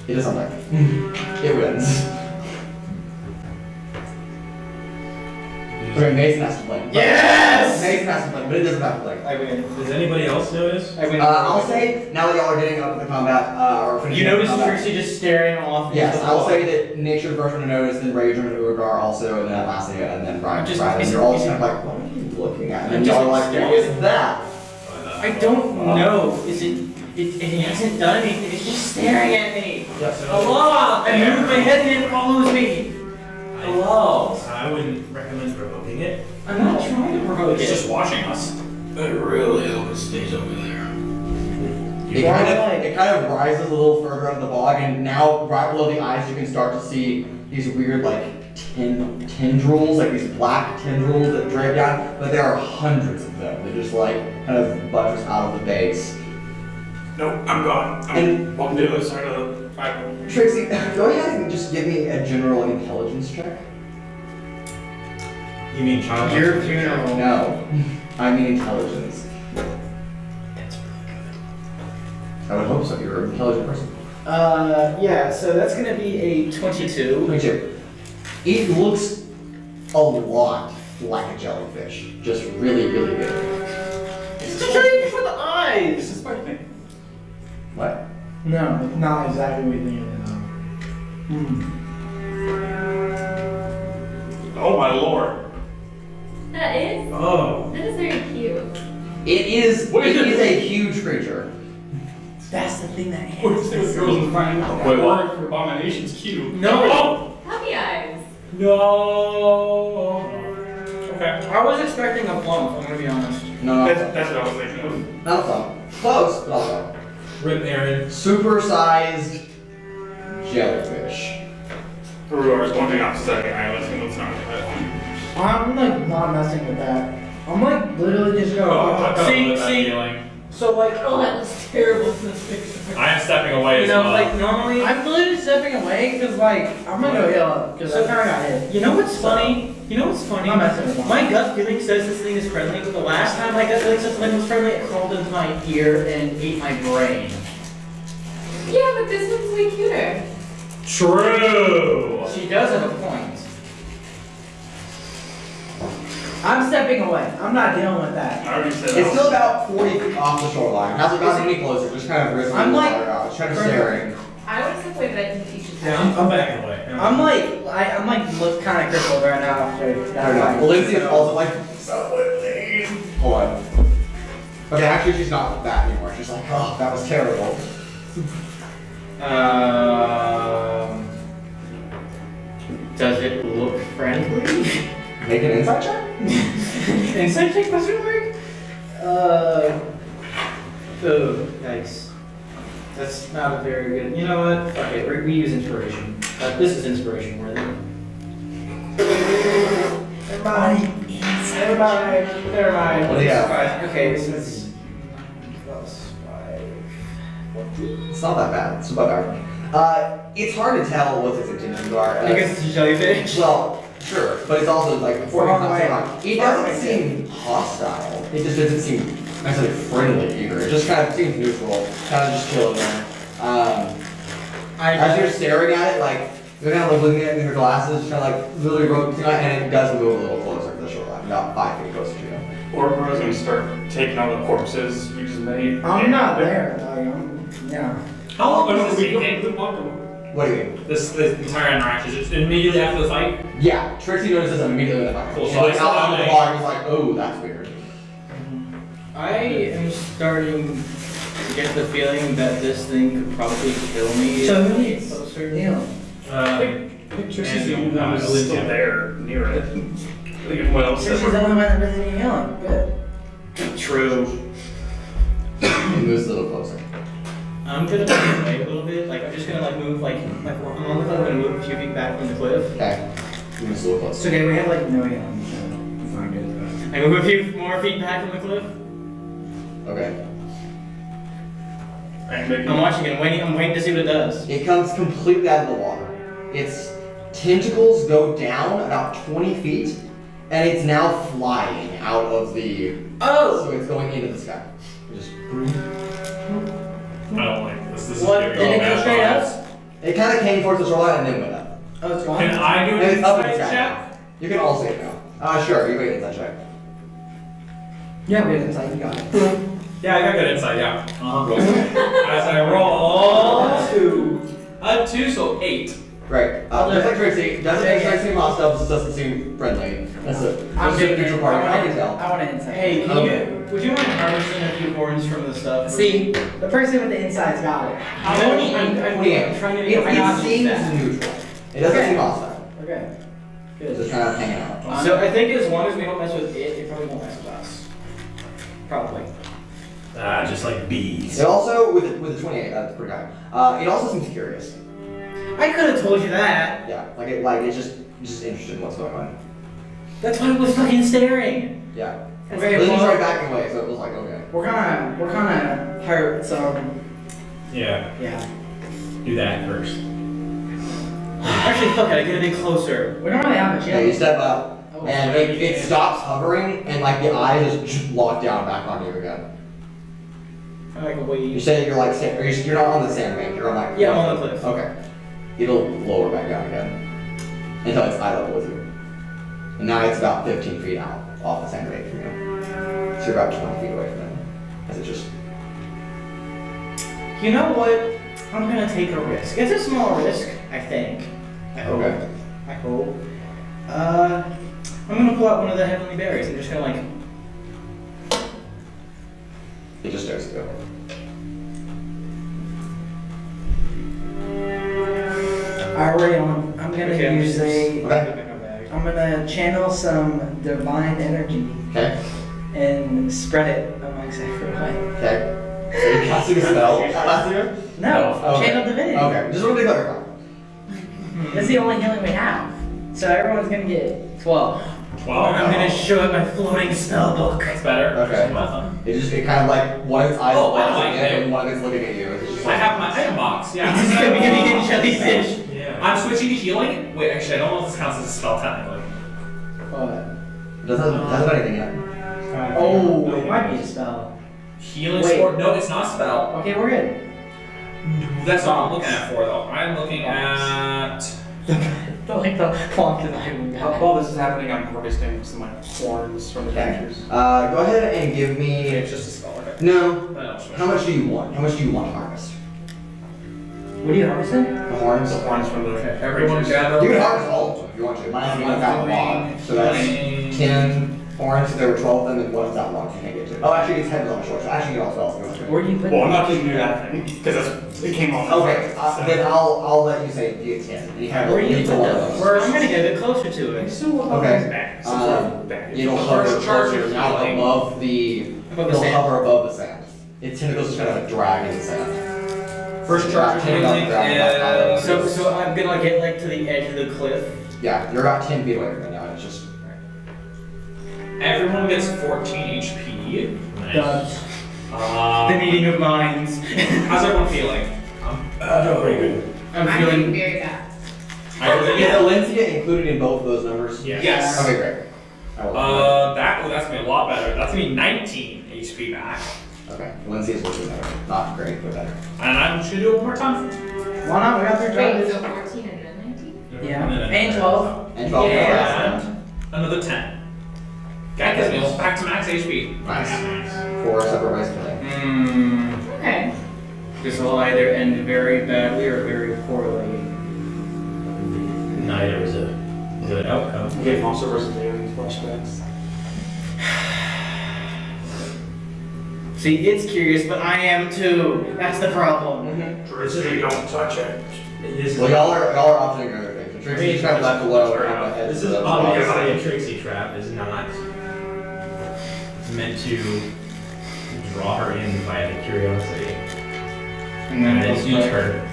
Speaker 1: it does something. It wins. Okay, Mason has to blink.
Speaker 6: Yes!
Speaker 1: Mason has to blink, but it doesn't have to blink.
Speaker 6: I win.
Speaker 8: Does anybody else notice?
Speaker 6: I win.
Speaker 1: I'll say, now that y'all are getting up with the combat, or finishing
Speaker 6: You
Speaker 1: up the
Speaker 6: notice
Speaker 1: combat,
Speaker 6: Trixi just staring off.
Speaker 1: yes,
Speaker 6: into the
Speaker 1: I'll
Speaker 6: wall.
Speaker 1: say that Nature's the first one to notice, then Raudrem and Urogar also, and then Atlasia, and then Brian.
Speaker 6: Just-
Speaker 1: Brian, and
Speaker 6: is
Speaker 1: you're
Speaker 6: it-
Speaker 1: all
Speaker 6: is
Speaker 1: kind
Speaker 6: it-
Speaker 1: of like, what are you looking at? And
Speaker 6: I'm
Speaker 1: y'all
Speaker 6: just
Speaker 1: are like,
Speaker 6: staring
Speaker 1: what
Speaker 6: at
Speaker 1: is
Speaker 6: it.
Speaker 1: that?
Speaker 6: I don't know. Is it hasn't done anything. It's just staring at me. Hello! I moved my head and it follows me. Hello.
Speaker 8: I wouldn't recommend provoking it.
Speaker 6: I'm not trying to provoke
Speaker 2: It's
Speaker 6: it.
Speaker 2: just watching us.
Speaker 8: I really hope it stays over there.
Speaker 1: It kind of rises a little further up the bog, and now right below the eyes you can start to see these weird like tendrils, like these black tendrils that drape down, but there are hundreds of them. They're just like kind of buttress out of the base.
Speaker 4: Nope, I'm gone.
Speaker 1: And-
Speaker 4: I'll do this side of the Bible.
Speaker 1: Trixi, go ahead and just give me a general intelligence check.
Speaker 8: You mean child?
Speaker 6: Your funeral.
Speaker 1: No, I mean intelligence. I would hope so. You're an intelligent person.
Speaker 6: Yeah, so that's gonna be a 22.
Speaker 1: 22. It looks a lot like a jellyfish. Just really, really big.
Speaker 6: It's a jellyfish with the eyes!
Speaker 4: This is my thing.
Speaker 1: What?
Speaker 3: No, not exactly what you think it is.
Speaker 4: Oh my lord.
Speaker 5: That is
Speaker 8: Oh.
Speaker 5: very cute.
Speaker 1: It is a huge creature.
Speaker 3: That's the thing that
Speaker 4: What's this girls in front of
Speaker 2: Wait, what?
Speaker 4: for Abomination's cube.
Speaker 6: No!
Speaker 5: Puppy eyes.
Speaker 6: No!
Speaker 4: Okay.
Speaker 6: I was expecting a plump, I'm gonna be honest.
Speaker 1: No,
Speaker 4: That's what I was thinking of.
Speaker 1: not a thumb. Close, but also.
Speaker 8: Rip Aaron.
Speaker 1: Super-sized jellyfish.
Speaker 4: Urogar is pointing out to second eye, let's not
Speaker 3: I'm like not messing with that. I'm like literally just going.
Speaker 6: See, so like,
Speaker 5: Oh, that looks terrible in this picture.
Speaker 2: I am stepping away
Speaker 6: you
Speaker 2: as
Speaker 6: know,
Speaker 2: well.
Speaker 6: like normally,
Speaker 3: I'm literally stepping away because like I'm gonna go heal up because I kind of got hit.
Speaker 6: you know what's funny? You know what's funny?
Speaker 3: I'm not messing with that.
Speaker 6: My gut feeling says this thing is friendly, but the last time my gut feeling said something was friendly, it crawled into my ear and ate my brain.
Speaker 5: Yeah, but this one's way cuter.
Speaker 2: True.
Speaker 6: She does have a point.
Speaker 3: I'm stepping away. I'm not dealing with that.
Speaker 4: I already said
Speaker 1: It's still about 40 feet off the shoreline. Hasn't gotten any closer, just kind of risking
Speaker 3: I'm
Speaker 1: the
Speaker 3: like-
Speaker 1: water out. It's kind of staring.
Speaker 5: I would step away, but I think you should.
Speaker 8: Yeah, I'm backing away.
Speaker 3: I'm like look kind of crippled right now after
Speaker 1: I
Speaker 3: that.
Speaker 1: don't know.
Speaker 3: fight.
Speaker 1: Well, Lindsay is also like, someone please. Hold on. Okay, actually she's not like that anymore. She's like, oh, that was terrible.
Speaker 6: Does it look friendly?
Speaker 1: Make an insight check?
Speaker 6: Insight check question mark? Oh, yikes. That's not a very good. You know what? Fuck it. We use inspiration. This is inspiration worthy.
Speaker 3: Never mind. Never mind. Never mind.
Speaker 1: What do you have?
Speaker 6: Okay, this is plus 5.
Speaker 1: It's not that bad. It's above average. It's hard to tell what its intentions are.
Speaker 6: I guess it's a jellyfish.
Speaker 1: Well, sure, but it's also like before
Speaker 3: Far
Speaker 1: it comes
Speaker 3: away.
Speaker 1: around. It
Speaker 3: Far
Speaker 1: doesn't
Speaker 3: away.
Speaker 1: seem hostile. It just doesn't seem necessarily friendly either. It just kind of seems neutral, kind of just chilling there. As you're staring at it, like you're kind of like looking at it in your glasses, kind of like literally rotating, and it does move a little closer to the shoreline, about 5 feet closer to you.
Speaker 4: Urogar's gonna start taking all the corpses we just made.
Speaker 3: I'm not there. Like, yeah.
Speaker 2: How long
Speaker 4: Oh,
Speaker 2: does
Speaker 4: we
Speaker 2: this
Speaker 4: go
Speaker 2: take?
Speaker 4: to the bunker.
Speaker 1: What do you mean?
Speaker 2: This entire interaction, just immediately after the fight?
Speaker 1: Yeah, Trixie notices immediately when the fight.
Speaker 2: Cool,
Speaker 1: She's
Speaker 2: so
Speaker 1: like
Speaker 2: I
Speaker 1: out on the
Speaker 2: still
Speaker 1: bar, he's like, oh, that's weird.
Speaker 7: I am starting to get the feeling that this thing could probably kill me.
Speaker 6: So
Speaker 7: if
Speaker 6: who
Speaker 7: I get
Speaker 6: needs
Speaker 7: closer.
Speaker 6: Neil?
Speaker 4: I think Trixi's the only one who's still there near it. What else?
Speaker 6: She's the only one that doesn't need healing. Good.
Speaker 7: True.
Speaker 1: He moves a little closer.
Speaker 7: I'm gonna move away a little bit. Like I'm just gonna move I'm gonna move a few feet back from the cliff.
Speaker 1: Okay. He moves a little
Speaker 6: It's
Speaker 1: closer.
Speaker 6: okay, we have like no healing, so it's not good.
Speaker 7: I move a few more feet back from the cliff.
Speaker 1: Okay.
Speaker 7: I'm watching it. I'm waiting to see what it does.
Speaker 1: It comes completely out of the water. Its tentacles go down about 20 feet, and it's now flying out of the.
Speaker 7: Oh!
Speaker 1: So it's going into the sky. Just.
Speaker 2: I don't like this. This
Speaker 7: What?
Speaker 2: is
Speaker 6: Did it go straight up?
Speaker 1: It kind of came towards the shoreline and then went up.
Speaker 6: Oh, it's gone?
Speaker 2: Can I do
Speaker 1: And
Speaker 2: an
Speaker 1: it's up in the
Speaker 2: insight
Speaker 1: sky.
Speaker 2: check?
Speaker 1: You can all see it now. Sure, you can inside check.
Speaker 6: Yeah, we have inside, you got it.
Speaker 2: Yeah, I got good insight, yeah. As I roll a 2, so 8.
Speaker 1: Right. Just like Trixie, doesn't seem hostile, just doesn't seem friendly. That's it.
Speaker 6: I'm
Speaker 1: Just a
Speaker 6: getting
Speaker 1: neutral party. I can tell.
Speaker 6: I want an insight.
Speaker 7: Hey, can
Speaker 1: Okay.
Speaker 7: would you mind harvesting a few horns from the stuff?
Speaker 6: See, the person with the inside's got it.
Speaker 7: I'm trying to
Speaker 1: It
Speaker 7: be
Speaker 1: seems neutral. It doesn't
Speaker 6: Okay.
Speaker 1: seem hostile.
Speaker 6: Okay.
Speaker 1: It's just kind of hanging out.
Speaker 7: So I think as long as we don't mess with it, it probably won't mess with us. Probably.
Speaker 8: Just like bees.
Speaker 1: It also, with the 28, that's pretty high. It also seems curious.
Speaker 6: I could have told you that.
Speaker 1: Yeah, it's just interested in what's going on.
Speaker 7: That's why I was fucking staring.
Speaker 1: Yeah.
Speaker 6: Okay,
Speaker 1: But then you
Speaker 6: well-
Speaker 1: started backing away, so it was like, okay.
Speaker 6: We're kind of hurt, so
Speaker 8: Yeah,
Speaker 6: yeah.
Speaker 8: do that first.
Speaker 7: Actually, fuck it, I get a bit closer.
Speaker 6: We don't really have much
Speaker 1: Yeah, you
Speaker 6: healing.
Speaker 1: step up,
Speaker 6: Oh,
Speaker 1: and it stops hovering, and like the eyes just lock down back on you again.
Speaker 7: I like a
Speaker 1: You
Speaker 7: wave.
Speaker 1: say you're like, you're not on the sandbank, you're on like.
Speaker 7: Yeah, I'm on the cliff.
Speaker 1: Okay. It'll lower back down again until it's eye level with you. And now it's about 15 feet out off the sandbank from you. So you're about 20 feet away from it. As it just.
Speaker 7: You know what? I'm gonna take a risk. It's a small risk, I think. I hope.
Speaker 1: Okay.
Speaker 7: I hope. I'm gonna pull out one of the heavenly berries. I'm just gonna like.
Speaker 1: It just stares at you.
Speaker 6: Alright, Rialyn, I'm gonna
Speaker 7: Okay,
Speaker 6: use a.
Speaker 1: Okay.
Speaker 6: I'm gonna channel some divine energy
Speaker 1: Okay.
Speaker 6: and spread it amongst everyone.
Speaker 1: Okay. Are you casting a spell, Atlasia?
Speaker 6: No,
Speaker 1: Okay.
Speaker 6: channel divinity.
Speaker 1: Okay. Just want to clarify.
Speaker 6: That's the only healing we have. So everyone's gonna get 12.
Speaker 7: I'm gonna show it my floating spell book.
Speaker 2: That's better.
Speaker 1: Okay. It kind of like one of its eyes
Speaker 2: Oh, I
Speaker 1: watching
Speaker 2: like
Speaker 1: it
Speaker 2: it.
Speaker 1: and one of it's looking at you. It's just
Speaker 2: I
Speaker 1: like,
Speaker 2: have my item box, yeah.
Speaker 7: It's just gonna be getting jellyfish.
Speaker 8: Yeah.
Speaker 2: I'm switching to healing. Wait, actually, I don't know if this counts as a spell technically.
Speaker 1: doesn't have anything yet.
Speaker 6: Oh, it might be a spell.
Speaker 2: Healing
Speaker 6: Wait.
Speaker 2: sport? No, it's not a spell.
Speaker 6: Okay, we're good.
Speaker 2: That's not what I'm looking at for though. I'm looking at.
Speaker 6: Like the font divine
Speaker 4: While this is happening, I'm harvesting some like horns from the
Speaker 1: Okay.
Speaker 4: creatures.
Speaker 1: Go ahead and give me.
Speaker 2: It's just a spell, right?
Speaker 1: No.
Speaker 2: No.
Speaker 1: How much do you want? How much do you want to harvest?
Speaker 6: What are you harvesting?
Speaker 1: The horns?
Speaker 4: The horns from the
Speaker 2: Everyone
Speaker 4: creatures.
Speaker 2: gather.
Speaker 1: You can harvest all of them if you want to. Mine hasn't even got long. So that's 10 horns. There were 12 of them, and one of that long you can't get to. Oh, actually, it's 10 on short. So actually, you can all spells if you want to.
Speaker 6: Where do you put
Speaker 4: Well, I'm
Speaker 6: them?
Speaker 4: not giving you that thing because it came off.
Speaker 1: Okay, then I'll let you say you get 10. You have
Speaker 6: Where do you
Speaker 1: equal
Speaker 6: put
Speaker 1: one of
Speaker 6: those?
Speaker 1: those.
Speaker 7: I'm gonna get a bit closer to it.
Speaker 1: Okay. It'll hover
Speaker 2: First charge
Speaker 1: closer
Speaker 2: of
Speaker 1: now
Speaker 2: healing.
Speaker 1: above the.
Speaker 7: Above the
Speaker 1: It'll
Speaker 7: sand.
Speaker 1: hover above the sand. Its tentacles just kind of like drag in the sand.
Speaker 2: First charge of healing is.
Speaker 7: So I'm gonna like get like to the edge of the cliff.
Speaker 1: Yeah, you're about 10 feet away from it now. It's just.
Speaker 2: Everyone gets 14 HP.
Speaker 6: Dubs.
Speaker 7: The meeting of minds.
Speaker 2: How's everyone feeling?
Speaker 8: I'm doing pretty good.
Speaker 7: I'm
Speaker 5: I'm
Speaker 7: feeling.
Speaker 5: doing very bad.
Speaker 1: Is Atlasia included in both of those numbers?
Speaker 2: Yes.
Speaker 1: Okay, great. I will.
Speaker 2: That's gonna be a lot better. That's gonna be 19 HP back.
Speaker 1: Okay, Atlasia is looking better. Not great, but better.
Speaker 2: And I'm just gonna do it one more time.
Speaker 6: Why not? We got 3
Speaker 5: Wait,
Speaker 6: jobs.
Speaker 5: so 14 and then 19?
Speaker 6: Yeah. And 12.
Speaker 1: And 12
Speaker 2: And another 10. That gets me almost back to max HP.
Speaker 1: Nice. 4 separate ways to play.
Speaker 5: Okay.
Speaker 7: This will either end very badly or very poorly.
Speaker 8: outcome.
Speaker 4: I'm getting Monster vs. Alien flashbacks.
Speaker 6: See, it's curious, but I am too. That's the problem.
Speaker 4: Trixi, don't touch it.
Speaker 8: This is
Speaker 1: Well, y'all are opting other things. The Trixie trap left below around the head.
Speaker 8: This
Speaker 1: so
Speaker 8: is
Speaker 1: that's
Speaker 8: obviously
Speaker 1: why-
Speaker 8: a Trixie trap. Is not meant to draw her in via curiosity.
Speaker 6: And then
Speaker 8: And
Speaker 6: it's
Speaker 8: then use her.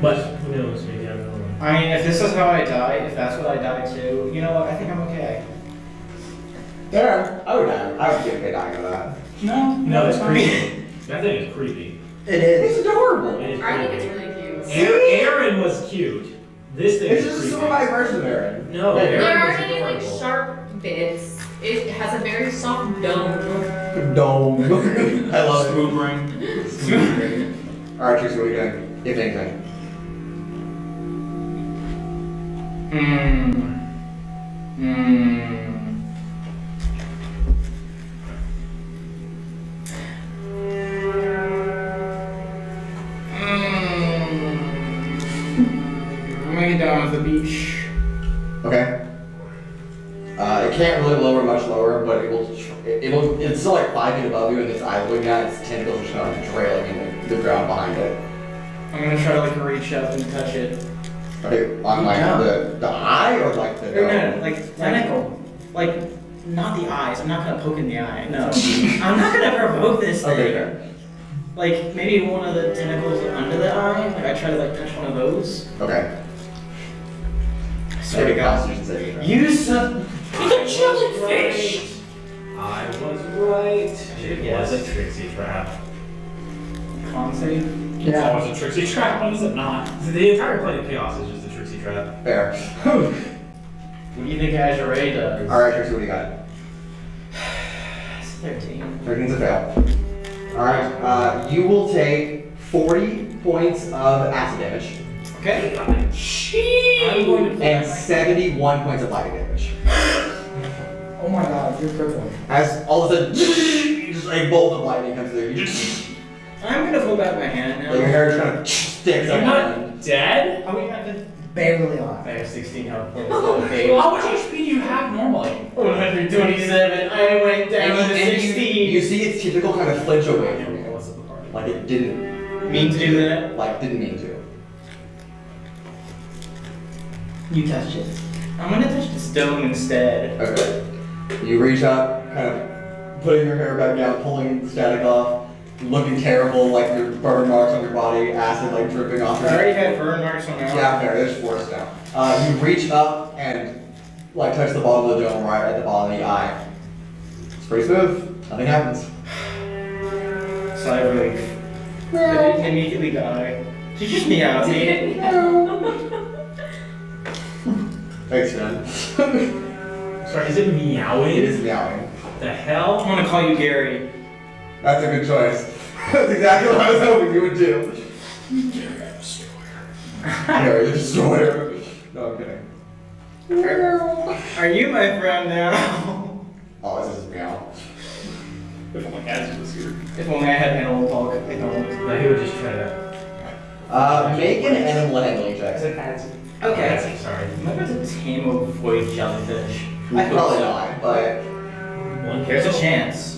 Speaker 8: But who knows? Maybe I don't know.
Speaker 6: I mean, if this is how I die, if that's what I die to, you know what? I think I'm okay.
Speaker 1: Yeah, I would die. I would get okay dying of that.
Speaker 8: No, it's creepy. That thing is creepy.
Speaker 6: It is.
Speaker 1: It's adorable.
Speaker 8: It is
Speaker 5: I think it's
Speaker 8: creepy.
Speaker 5: really cute.
Speaker 8: Aaron was cute. This thing
Speaker 1: It's
Speaker 8: is
Speaker 1: just a
Speaker 8: creepy.
Speaker 1: simplified version of Aaron.
Speaker 8: No,
Speaker 1: Yeah,
Speaker 8: Aaron
Speaker 5: There
Speaker 8: was
Speaker 5: aren't any like
Speaker 8: adorable.
Speaker 5: sharp bits. It has a very soft dome.
Speaker 1: Dome. I love it.
Speaker 4: Smooth brain.
Speaker 1: Alright, Trixie, what are you doing? If anything.
Speaker 6: I'm gonna get down to the beach.
Speaker 1: Okay. It can't really lower much lower, but it's still like 5 feet above you, and its eyes looking at its tentacles are just kind of trailing in the ground behind it.
Speaker 6: I'm gonna try to like reach up and touch it.
Speaker 1: Okay, on like
Speaker 6: Yeah.
Speaker 1: the eye or like the
Speaker 6: No, like tentacle. Like not the eyes. I'm not gonna poke in the eye. No. I'm not gonna provoke this thing.
Speaker 1: Okay, fair.
Speaker 6: Like maybe one of the tentacles under the eye. Like I try to like touch one of those.
Speaker 1: Okay.
Speaker 6: I swear to God.
Speaker 1: Constitution saving throw.
Speaker 6: You son.
Speaker 8: The jellyfish! I was right. It was a Trixie trap.
Speaker 6: Con save.
Speaker 2: It's always a Trixie trap, when is it not?
Speaker 8: The entire plane of chaos is just a Trixie trap.
Speaker 1: Fair.
Speaker 6: What do you think Azure does?
Speaker 1: Alright, Trixie, what do you got?
Speaker 6: It's 13.
Speaker 1: 13's a fail. Alright, you will take 40 points of acid damage
Speaker 6: Okay. I'm going to play
Speaker 1: and 71 points of lightning damage.
Speaker 6: Oh my God, you're crippling.
Speaker 1: As all of a sudden, just a bolt of lightning comes through. You just,
Speaker 6: I'm gonna pull back my hand now.
Speaker 1: like your hair just kind of sticks
Speaker 2: You're
Speaker 1: up.
Speaker 2: not dead?
Speaker 6: Are we not barely on? I have 16 health points.
Speaker 2: How much HP do you have normally?
Speaker 6: 127. I went down to
Speaker 1: And
Speaker 6: 16.
Speaker 1: you see its tentacle kind of flinch away from you.
Speaker 8: What's the party?
Speaker 1: Like it didn't
Speaker 6: do that?
Speaker 1: like didn't mean to.
Speaker 6: You touched it. I'm gonna touch the stone instead.
Speaker 1: Okay. You reach up, kind of putting your hair back down, pulling the static off, looking terrible, like your burn marks on your body, acid like dripping off
Speaker 6: I
Speaker 1: your
Speaker 6: already had burn marks on my arm.
Speaker 1: Yeah, fair, there's 4 now. You reach up and like touch the bottom of the dome right at the bottom of the eye. It's pretty smooth. Nothing happens.
Speaker 6: Sigh of relief. I didn't immediately die. She just meowed at me.
Speaker 1: Thanks, man.
Speaker 8: Sorry, is it meowing?
Speaker 1: It is meowing.
Speaker 8: The hell?
Speaker 6: I'm gonna call you Gary.
Speaker 1: That's a good choice. That's exactly what I was hoping you would do. Gary the Destroyer. No, I'm kidding.
Speaker 6: Are you my friend now?
Speaker 1: Oh, this is meow.
Speaker 2: If only Azure was here.
Speaker 6: If only I had animal talk. I don't.
Speaker 8: No, he would just try to.
Speaker 1: Make an animal handling check.
Speaker 6: Okay.
Speaker 8: Sorry.
Speaker 6: I'm about to tame a void jellyfish. I hope
Speaker 1: Probably
Speaker 6: so.
Speaker 1: not, but
Speaker 8: One
Speaker 6: There's a chance.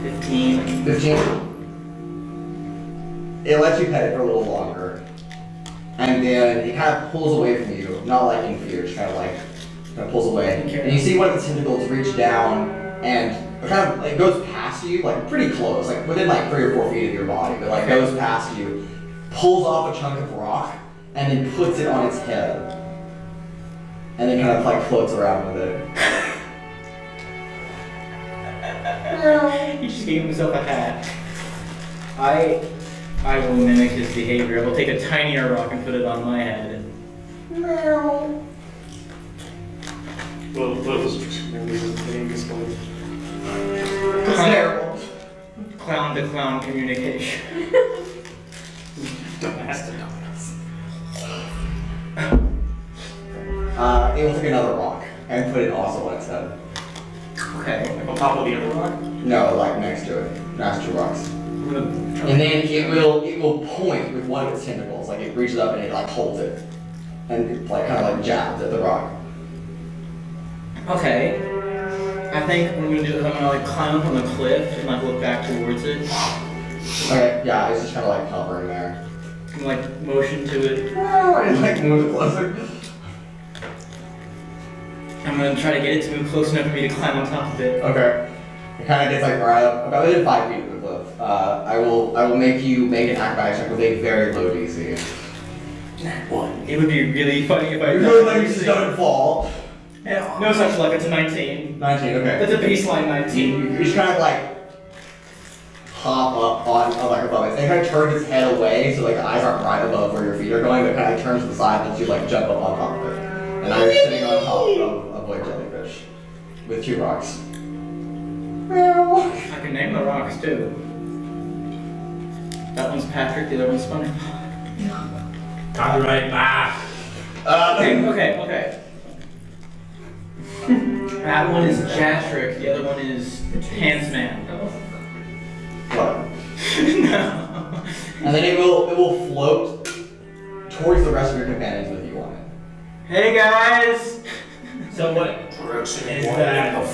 Speaker 6: 15.
Speaker 1: 15. It lets you pet it for a little longer. And then it kind of pulls away from you. Not like in fear, just kind of pulls away.
Speaker 6: Okay.
Speaker 1: And you see one of the tentacles reach down and it kind of like goes past you, like pretty close, like within like 3 or 4 feet of your body, but like goes past you, pulls off a chunk of rock, and then puts it on its head. And then kind of like floats around with it.
Speaker 6: He just gave himself a hat. I will mimic his behavior. I will take a tinier rock and put it on my head.
Speaker 4: Well, what was Trixi going to use the name is going?
Speaker 1: It's terrible.
Speaker 6: Clown to clown communication.
Speaker 4: Dumbass to dumbass.
Speaker 1: It will take another rock and put it also on its head.
Speaker 6: Okay.
Speaker 4: Like on top of the other rock?
Speaker 1: No, like next to it. Next to rocks. And then it will point with one of its tentacles, like it reaches up and it like holds it, and it like kind of like jabs at the rock.
Speaker 7: Okay. I think what I'm gonna do is I'm gonna like climb up on the cliff and like look back towards it.
Speaker 1: Okay, yeah, it's just kind of like hovering there.
Speaker 7: And like motion to it.
Speaker 1: And like move closer.
Speaker 7: I'm gonna try to get it to move close enough for me to climb on top of it.
Speaker 1: Okay. It kind of gets like right up, about within 5 feet of the cliff. I will make you make an acrobatics check with a very low DC.
Speaker 7: One. It would be really funny if I
Speaker 1: You're like you just don't fall.
Speaker 7: No such luck, it's a 19.
Speaker 1: 19, okay.
Speaker 7: That's a baseline 19.
Speaker 1: You just kind of like hop up on like above it. And it kind of turns its head away, so like the eyes aren't right above where your feet are going, but kind of turns to the side and lets you like jump up on top of it. And now you're sitting on top of a void jellyfish with 2 rocks.
Speaker 7: I can name the rocks too. That one's Patrick, the other one's SpongeBob.
Speaker 8: Copyright. Ah.
Speaker 7: Okay. That one is Jastrick, the other one is Handsman.
Speaker 1: What?
Speaker 7: No.
Speaker 1: And then it will float towards the rest of your companions with you on it.
Speaker 7: Hey guys!
Speaker 8: So what is that?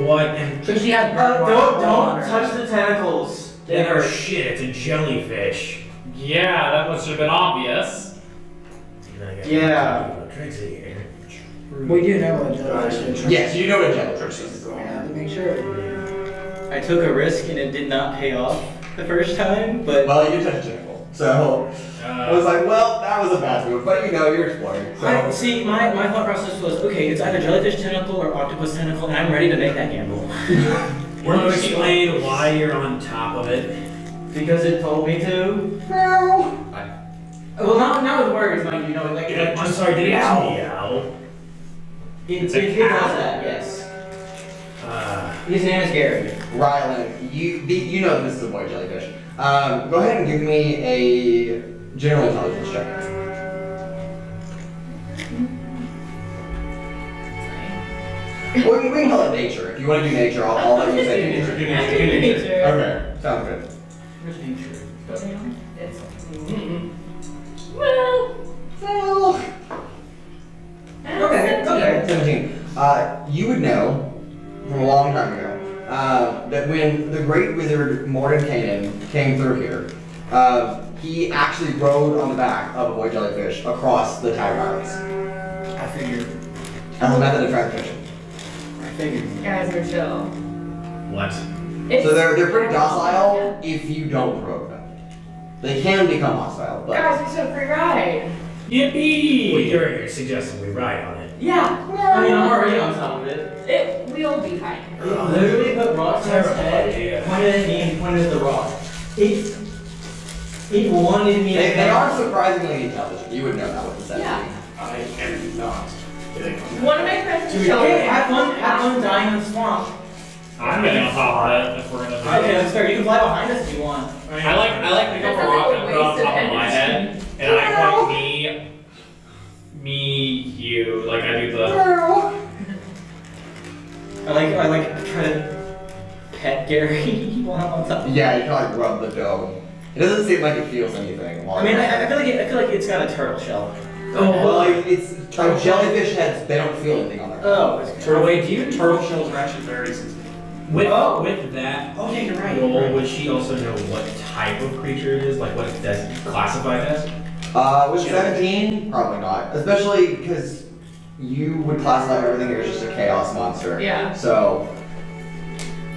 Speaker 8: What?
Speaker 6: Trixi has
Speaker 7: Don't touch the tentacles.
Speaker 8: Oh shit! It's a jellyfish.
Speaker 2: Yeah, that must have been obvious.
Speaker 7: Yeah.
Speaker 8: Trixi.
Speaker 6: We do know what jellyfish is.
Speaker 1: Yes, you know what a jellyfish is.
Speaker 6: We have to make sure.
Speaker 7: I took a risk and it did not pay off the first time, but
Speaker 1: Well, you touched a tentacle. So I was like, well, that was a bad move, but you know, you're exploring. So
Speaker 7: see, my thought process was, okay, it's either jellyfish tentacle or octopus tentacle, and I'm ready to make that gamble.
Speaker 8: Want to explain why you're on top of it?
Speaker 7: Because it told me to.
Speaker 1: no.
Speaker 7: Well, not with words, like, you know, like.
Speaker 8: I'm sorry, did it meow?
Speaker 7: It does that, yes. His name is Gary.
Speaker 1: Rialyn, you know this is a void jellyfish. Go ahead and give me a general intelligence check. Well, we can call it nature. If you want to do nature, I'll let you say nature.
Speaker 7: Nature.
Speaker 1: Okay, sounds good.
Speaker 7: Where's nature?
Speaker 5: It's.
Speaker 1: Well,
Speaker 7: Okay.
Speaker 1: 17. You would know from a long time ago that when the great wizard Mordenkainen came through here, he actually rode on the back of a void jellyfish across the Tiger Islands
Speaker 7: I figured.
Speaker 1: as a method of transportation.
Speaker 7: I figured.
Speaker 5: Guys are chill.
Speaker 8: What?
Speaker 1: So they're pretty docile if you don't provoke them. They can become hostile, but
Speaker 5: Guys, we took a free ride.
Speaker 8: Yippee! Well, you're suggesting we ride on it.
Speaker 5: Yeah.
Speaker 7: I mean, I'm already on top of it.
Speaker 5: We'll be fine.
Speaker 7: It literally put rocks on its
Speaker 8: Terrible
Speaker 7: head,
Speaker 8: idea.
Speaker 7: pointed at me, and pointed at the rock. It wanted me to
Speaker 1: they are surprisingly intelligent. You would know that with the set.
Speaker 5: Yeah.
Speaker 4: I am not.
Speaker 5: One of my friends
Speaker 7: Dude,
Speaker 5: is showing
Speaker 7: hey, have fun dying in the swamp.
Speaker 2: I'm getting on top of it if we're gonna do
Speaker 7: Okay,
Speaker 2: it.
Speaker 7: that's fair. You can fly behind us if you want.
Speaker 2: I like to pick up a rock and put it on top of my head, and I point you, like I do the.
Speaker 7: I like try to pet Gary while I'm on top.
Speaker 1: Yeah, you can like rub the dough. It doesn't seem like it feels anything.
Speaker 7: I mean, I feel like it's got a turtle shell.
Speaker 1: well, it's like jellyfish heads. They don't feel anything on their head.
Speaker 7: Oh, it's
Speaker 8: Turtle, wait, do you
Speaker 4: Turtle shells are actually very sensitive.
Speaker 8: with that
Speaker 7: Oh, yeah, you're right.
Speaker 8: roll, would she also know what type of creature it is? Like what it's classified as?
Speaker 1: With 17, probably not. Especially because you would classify everything here as just a chaos monster.
Speaker 5: Yeah.
Speaker 1: So,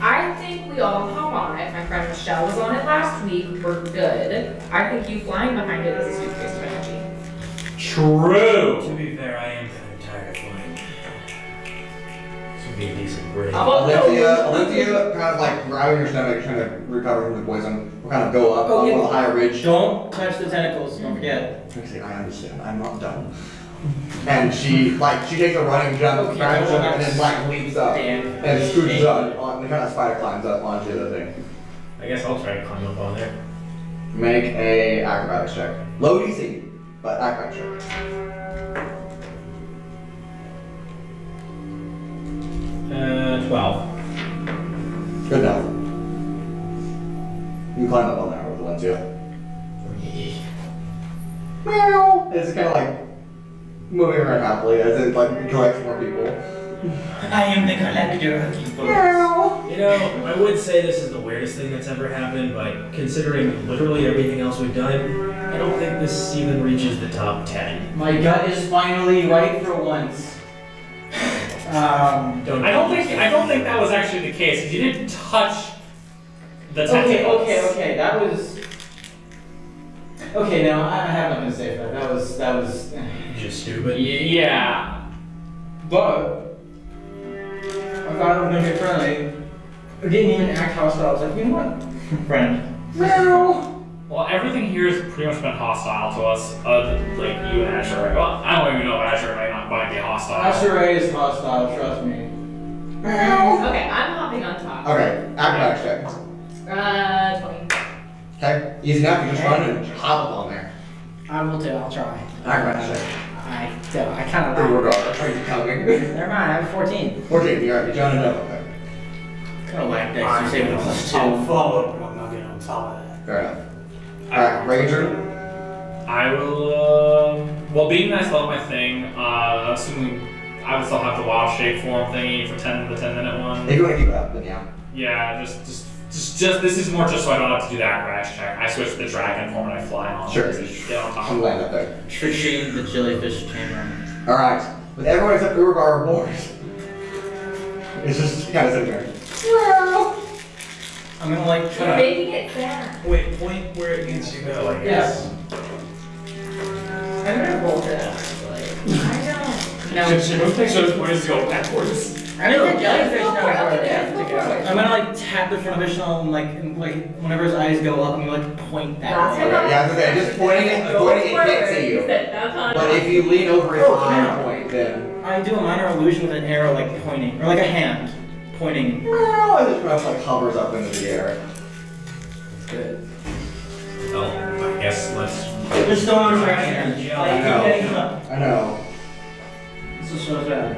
Speaker 5: I think we all hop on it. My friend Michelle was on it last week. We're good. I think you flying behind it is a sweet waste of energy.
Speaker 8: True! To be fair, I am kind of tired of flying. This would be a decent break.
Speaker 1: Olympia, kind of like grabbing your stomach, trying to recover from the poison, will kind of go up on a higher ridge.
Speaker 7: Don't touch the tentacles. Don't forget.
Speaker 1: Trixi, I understand. I'm not done. And she takes a running jump,
Speaker 7: Okay,
Speaker 1: grabs
Speaker 7: well,
Speaker 1: him, and then like leaps up
Speaker 7: Dan.
Speaker 1: and scooches on and kind of spider climbs up onto the thing.
Speaker 8: I guess I'll try to climb up on there.
Speaker 1: Make a acrobatics check. Low DC, but acrobatics check.
Speaker 8: 12.
Speaker 1: Good enough. You You climb up on there with the ones, yeah. Meow. It's kind of like moving around happily as it like collects more people.
Speaker 3: I am the collector of people.
Speaker 1: Meow.
Speaker 8: You know, I would say this is the weirdest thing that's ever happened, but considering literally everything else we've done, I don't think this even reaches the top 10.
Speaker 6: My gut is finally right for once.
Speaker 2: I don't think that was actually the case because you didn't touch the
Speaker 6: Okay,
Speaker 2: tentacles.
Speaker 6: okay, that was. Okay, no, I have nothing to say for that. That was.
Speaker 8: Just stupid.
Speaker 2: Yeah.
Speaker 6: But I thought I was gonna be friendly. I didn't even act hostile. I was like, you know what, friend. Meow.
Speaker 2: Well, everything here has pretty much been hostile to us, like you and Asher. Well, I don't even know if Asher might be hostile.
Speaker 6: Asher is hostile. Trust me.
Speaker 5: Okay, I'm hopping on top.
Speaker 1: Okay, acrobatics check.
Speaker 5: 20.
Speaker 1: Okay, easy enough. You just run and hop up on there.
Speaker 6: I will too. I'll try.
Speaker 1: Acrobatics check.
Speaker 6: I kind of.
Speaker 1: Urogar, are you coming?
Speaker 6: Never mind. I have 14.
Speaker 1: 14. You're right. You're up there.
Speaker 6: Kind of like that. You say plus 2.
Speaker 4: I'll follow, but I'm not getting on top of that.
Speaker 1: Fair enough. Alright, Ranger.
Speaker 2: I will, well, being that I still have my thing, assuming I would still have the wild shape form thingy for the 10-minute one.
Speaker 1: If you want to keep it up, then yeah.
Speaker 2: Yeah, just this is more just so I don't have to do the acrobatics check. I switch to the dragon form and I fly on.
Speaker 1: Sure.
Speaker 2: Get on top.
Speaker 1: I'm land up there.
Speaker 6: Trixi, the jellyfish tamer.
Speaker 1: Alright, with everyone except Urogar aboard, it's just kind of sitting there.
Speaker 6: I'm gonna like
Speaker 5: You're
Speaker 6: try.
Speaker 5: making it sad.
Speaker 8: Wait, point where it needs to go, I guess.
Speaker 5: I'm gonna roll this. I
Speaker 6: Now,
Speaker 4: So where does it go backwards?
Speaker 6: I know the jellyfish
Speaker 5: Go
Speaker 6: knows
Speaker 5: for it,
Speaker 6: where it
Speaker 5: yeah,
Speaker 6: has
Speaker 5: go
Speaker 6: to
Speaker 5: for
Speaker 6: go.
Speaker 5: it.
Speaker 6: I'm gonna like tap the provisional and like whenever his eyes go up, I'm gonna like point that
Speaker 5: That's
Speaker 6: way.
Speaker 5: it.
Speaker 1: Okay, yeah, I was gonna say, just pointing it can't see you.
Speaker 5: That's on.
Speaker 1: But if you lean over its
Speaker 6: Oh,
Speaker 1: eye
Speaker 6: yeah.
Speaker 1: and point, then.
Speaker 6: I do a minor illusion with an arrow like pointing, or like a hand pointing.
Speaker 1: Well, it just kind of like hovers up into the air.
Speaker 6: Good.
Speaker 8: Oh, I guess let's.
Speaker 6: There's still no traction. Like,
Speaker 1: I know.
Speaker 6: keep getting up.
Speaker 1: I know.
Speaker 6: This is so sad.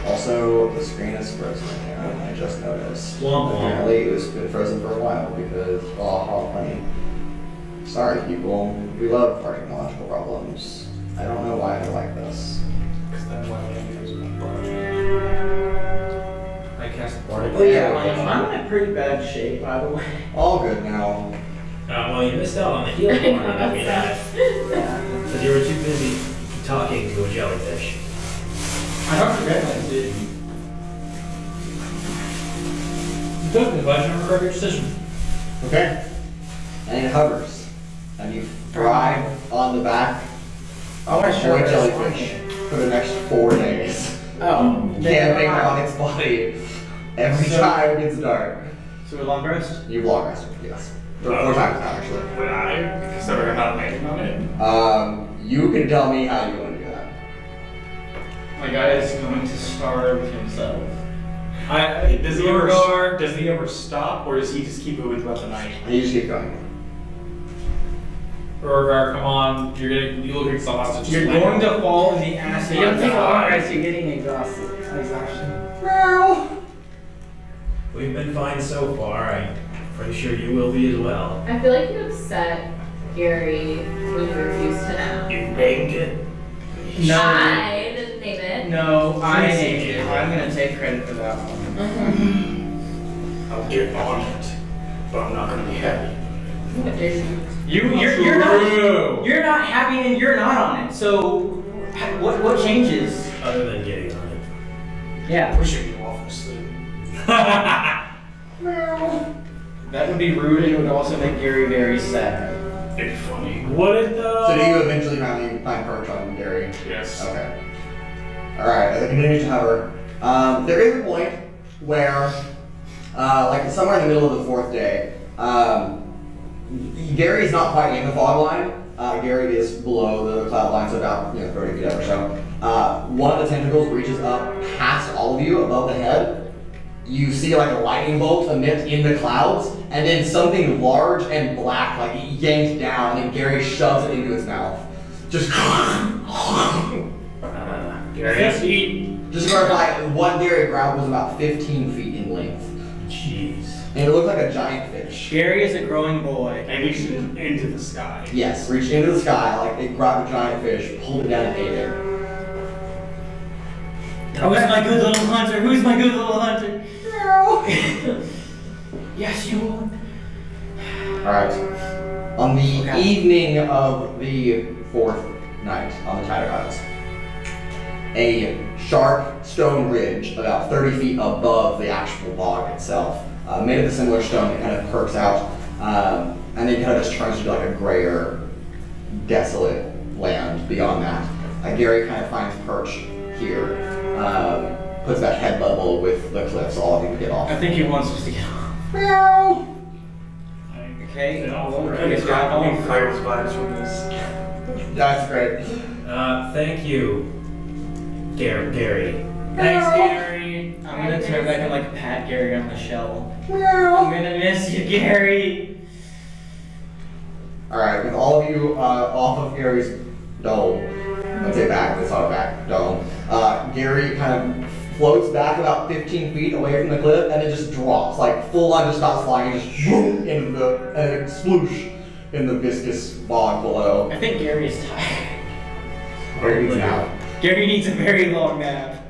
Speaker 1: Also, the screen is frozen again. I just noticed.
Speaker 8: Womp womp.
Speaker 1: Apparently, it was been frozen for a while because, oh, how funny. Sorry, people. We love our technological problems. I don't know why they're like this.
Speaker 4: Because then one is
Speaker 8: I cast Bardic.
Speaker 6: Oh yeah, I'm in pretty bad shape, by the way.
Speaker 1: All good now.
Speaker 8: Well, you missed out on the heal party that we had. Because you were too busy talking to a jellyfish.
Speaker 6: I don't forget what I did.
Speaker 2: You took the budget and regret your decision.
Speaker 1: Okay. And it hovers. And you fly on the back
Speaker 6: Oh, I
Speaker 1: of
Speaker 6: sure
Speaker 1: a
Speaker 6: is.
Speaker 1: jellyfish for the next 4 days.
Speaker 6: Oh,
Speaker 1: Camping on its body every
Speaker 6: So-
Speaker 1: time it gets dark.
Speaker 6: So we're long rest?
Speaker 1: You long rested, yes. 4 times now, actually.
Speaker 4: Would I consider not landing on it?
Speaker 1: You can tell me how you want to do that.
Speaker 6: My guy is going to starve himself.
Speaker 4: Does he ever stop, or does he just keep moving throughout the night?
Speaker 1: And you just keep going.
Speaker 2: Urogar, come on, you look exhausted. Just
Speaker 6: You're
Speaker 2: land.
Speaker 6: going to fall in the acid.
Speaker 3: You don't take a long
Speaker 6: rest, you're getting exhausted. Exhaustion.
Speaker 1: Well,
Speaker 8: We've been fine so far. I'm pretty sure you will be as well.
Speaker 5: I feel like you upset Gary when you refused to know.
Speaker 8: You named it.
Speaker 6: No.
Speaker 5: I didn't name it.
Speaker 6: No, I
Speaker 8: Trixi
Speaker 6: named
Speaker 8: did.
Speaker 6: it. I'm gonna take credit for that one.
Speaker 4: I'll get on it, but I'm not gonna be happy.
Speaker 6: You're not happy and you're not on it. So what changes?
Speaker 8: Other than getting on it.
Speaker 6: Yeah.
Speaker 4: We should be off and sleep.
Speaker 6: That would be rude and it would also make Gary very sad.
Speaker 4: It'd be funny.
Speaker 2: Would it though?
Speaker 1: so do you eventually finally find perch on Gary?
Speaker 4: Yes.
Speaker 1: Okay. Alright, as it continues to hover, there is a point where, like somewhere in the middle of the 4th day, Gary's not quite in the fog line. Gary is below the cloud line, so about 30 feet up or so. One of the tentacles reaches up past all of you above the head. You see like a lightning bolt emit in the clouds, and then something large and black like yanked down, and Gary shoves it into his mouth. Just
Speaker 2: Gary has to eat.
Speaker 1: Just to clarify, what Gary grabbed was about 15 feet in length.
Speaker 8: Jeez.
Speaker 1: And it looked like a giant fish.
Speaker 7: Gary is a growing boy.
Speaker 4: And reached into the sky.
Speaker 1: Yes, reached into the sky, like it grabbed a giant fish, pulled it down and ate it.
Speaker 7: Who's my good little hunter? Who's my good little hunter? Yes, you will.
Speaker 1: Alright. On the evening of the 4th night on the Tidal Isles, a sharp stone ridge about 30 feet above the actual bog itself, made of a similar stone that kind of perks out, and then kind of just turns into like a grayer, desolate land beyond that. Gary kind of finds perch here, puts that head level with the cliffs, all of you to get off.
Speaker 7: I think he wants us to get off.
Speaker 1: Meow.
Speaker 7: Okay.
Speaker 4: I'm
Speaker 7: Okay,
Speaker 4: getting Pirates vibes from this.
Speaker 1: That's great.
Speaker 8: Thank you, Gary.
Speaker 2: Thanks, Gary.
Speaker 7: I'm gonna turn back and like pat Gary on the shell.
Speaker 1: Meow.
Speaker 7: I'm gonna miss you, Gary.
Speaker 1: Alright, with all of you off of Gary's dome, let's say back, it's not a back dome, Gary kind of floats back about 15 feet away from the cliff and it just drops, like full on just stops flying and just boom into the, and sploosh in the viscous bog below.
Speaker 7: I think Gary is tired.
Speaker 1: Gary needs an out.
Speaker 7: Gary needs a very long nap.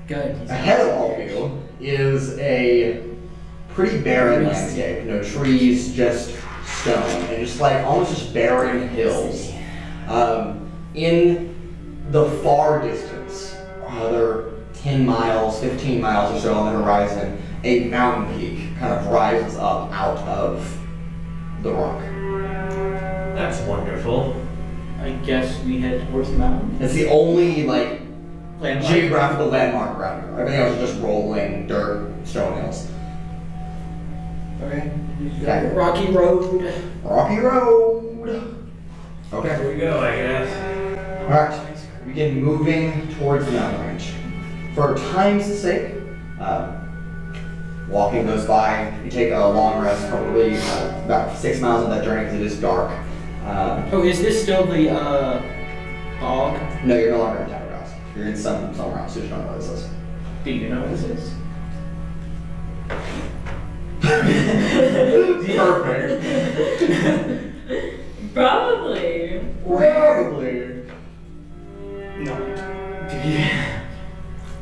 Speaker 7: Good.
Speaker 1: Ahead of all of you is a pretty barren landscape. No trees, just stone, and just like almost just barren hills. In the far distance, another 10 miles, 15 miles or so on the horizon, a mountain peak kind of rises up out of the rock.
Speaker 8: That's wonderful.
Speaker 7: I guess we head towards the mountain.
Speaker 1: It's the only like
Speaker 7: Landmark.
Speaker 1: geographical landmark around here. Everything else is just rolling dirt, stone hills.
Speaker 6: Okay.
Speaker 1: Okay.
Speaker 6: Rocky Road.
Speaker 1: Rocky Road. Okay.
Speaker 8: Here we go, I guess.
Speaker 1: Alright, we begin moving towards the mountain range. For time's sake, walking goes by, you take a long rest, probably about 6 miles of that journey because it is dark.
Speaker 7: Oh, is this still the bog?
Speaker 1: No, you're no longer in Kandros. You're in somewhere else, you just don't know what this is.
Speaker 7: Do you know what this is?
Speaker 1: Perfect.
Speaker 5: Probably.
Speaker 1: Probably.
Speaker 4: No.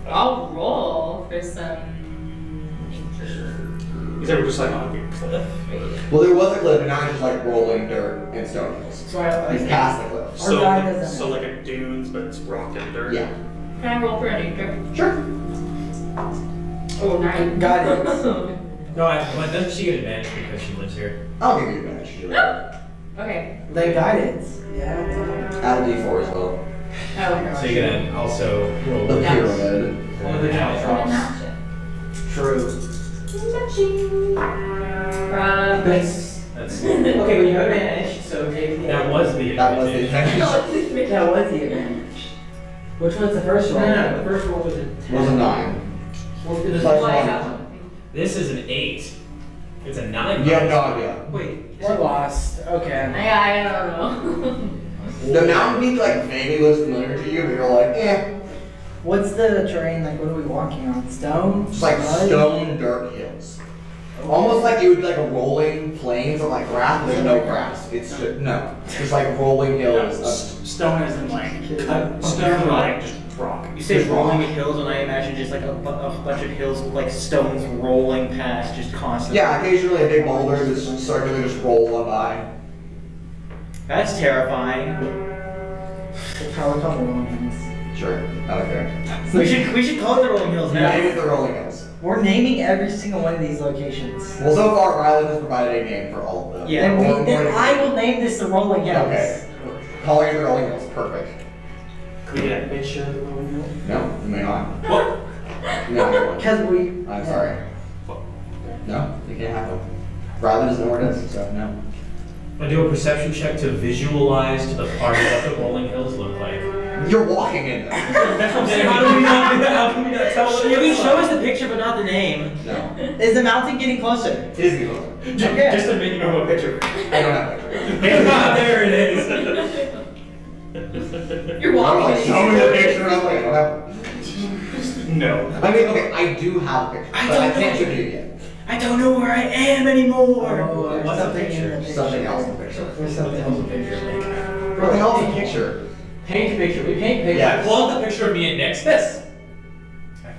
Speaker 5: I'll roll for some nature.
Speaker 4: Because they were just like on a big cliff.
Speaker 1: Well, there was a cliff, and now it's just like rolling dirt and stone hills.
Speaker 6: So I
Speaker 1: It's past the cliff.
Speaker 6: Our guy doesn't
Speaker 4: So like a dunes, but it's rock and dirt.
Speaker 1: Yeah.
Speaker 5: Can I roll for a nature?
Speaker 1: Sure.
Speaker 5: Oh, nice.
Speaker 6: got it.
Speaker 8: No, but doesn't she get advantage because she lives here?
Speaker 1: I'll give you advantage.
Speaker 5: Okay.
Speaker 6: The guidance. Yeah.
Speaker 1: Add a d4 as well.
Speaker 5: Oh,
Speaker 8: So you're gonna also roll
Speaker 1: The
Speaker 5: Nice.
Speaker 1: pyramid.
Speaker 7: One of the
Speaker 5: Notch it.
Speaker 6: True.
Speaker 5: Nice.
Speaker 8: That's
Speaker 7: Okay, when you have advantage, so take the
Speaker 8: that was the
Speaker 1: That was the
Speaker 8: advantage.
Speaker 1: advantage.
Speaker 6: That was the advantage. Which was the first
Speaker 7: No,
Speaker 6: roll?
Speaker 7: no, the first roll was a 10.
Speaker 1: Was a 9.
Speaker 7: Well, it was
Speaker 1: Plus
Speaker 7: a
Speaker 1: one.
Speaker 7: five.
Speaker 8: This is an 8. It's a 9.
Speaker 1: You have no idea.
Speaker 7: Wait,
Speaker 6: We're lost. Okay.
Speaker 5: I don't know.
Speaker 1: The mountain peak like vaguely looks familiar to you, but you're like, eh.
Speaker 6: What's the terrain like? What are we walking on? Stone?
Speaker 1: Just like
Speaker 6: Mud?
Speaker 1: stone dirt hills. Almost like it would be like a rolling plains of like grass, but there's no grass. It's just, no. Just like rolling hills. Of,
Speaker 4: Stone isn't like cut stone, like just rock.
Speaker 7: you say rolling hills, and I imagine just like a bunch of hills with like stones rolling past, just constantly.
Speaker 1: yeah, occasionally a big boulder just circularly just roll on by.
Speaker 7: That's terrifying.
Speaker 6: How we call the rolling hills.
Speaker 1: Sure, I don't care.
Speaker 7: We should call it the rolling hills now.
Speaker 1: Name it the rolling hills.
Speaker 6: We're naming every single one of these locations.
Speaker 1: Well, so far, Rialyn has provided a name for all of them.
Speaker 7: Yeah.
Speaker 6: Then I will name this the rolling hills.
Speaker 1: Okay. Calling it the rolling hills, perfect.
Speaker 4: Could we get a picture of the rolling hill?
Speaker 1: No, you may not.
Speaker 4: What?
Speaker 1: No, you won't.
Speaker 6: Because we.
Speaker 1: I'm sorry. No, you can't have them. Rialyn doesn't know where it is, so no.
Speaker 8: I do a perception check to visualize to the party what the rolling hills look like.
Speaker 1: You're walking in them.
Speaker 8: How do we not do that? How can we not tell what
Speaker 7: You
Speaker 8: it
Speaker 7: can
Speaker 8: looks
Speaker 7: show
Speaker 8: like?
Speaker 7: us the picture, but not the name.
Speaker 1: No.
Speaker 6: Is the mountain getting closer?
Speaker 1: It is good.
Speaker 6: Okay.
Speaker 4: Just to make you know a picture.
Speaker 1: I don't have a picture.
Speaker 8: There it is.
Speaker 5: You're
Speaker 1: I'm
Speaker 5: walking.
Speaker 1: like, show me the picture. I'm like, I don't have.
Speaker 4: No.
Speaker 1: I mean, okay, I do have a picture, but I can't show you yet.
Speaker 6: I don't know where I am anymore.
Speaker 3: Oh, there's
Speaker 8: What's the
Speaker 3: something in
Speaker 8: picture?
Speaker 3: the picture.
Speaker 1: Something else in the picture.
Speaker 3: There's something else in the picture.
Speaker 1: What the hell is the picture?
Speaker 7: Paint picture. We paint pictures.
Speaker 2: Yeah, pull out the picture of me and Nick. This.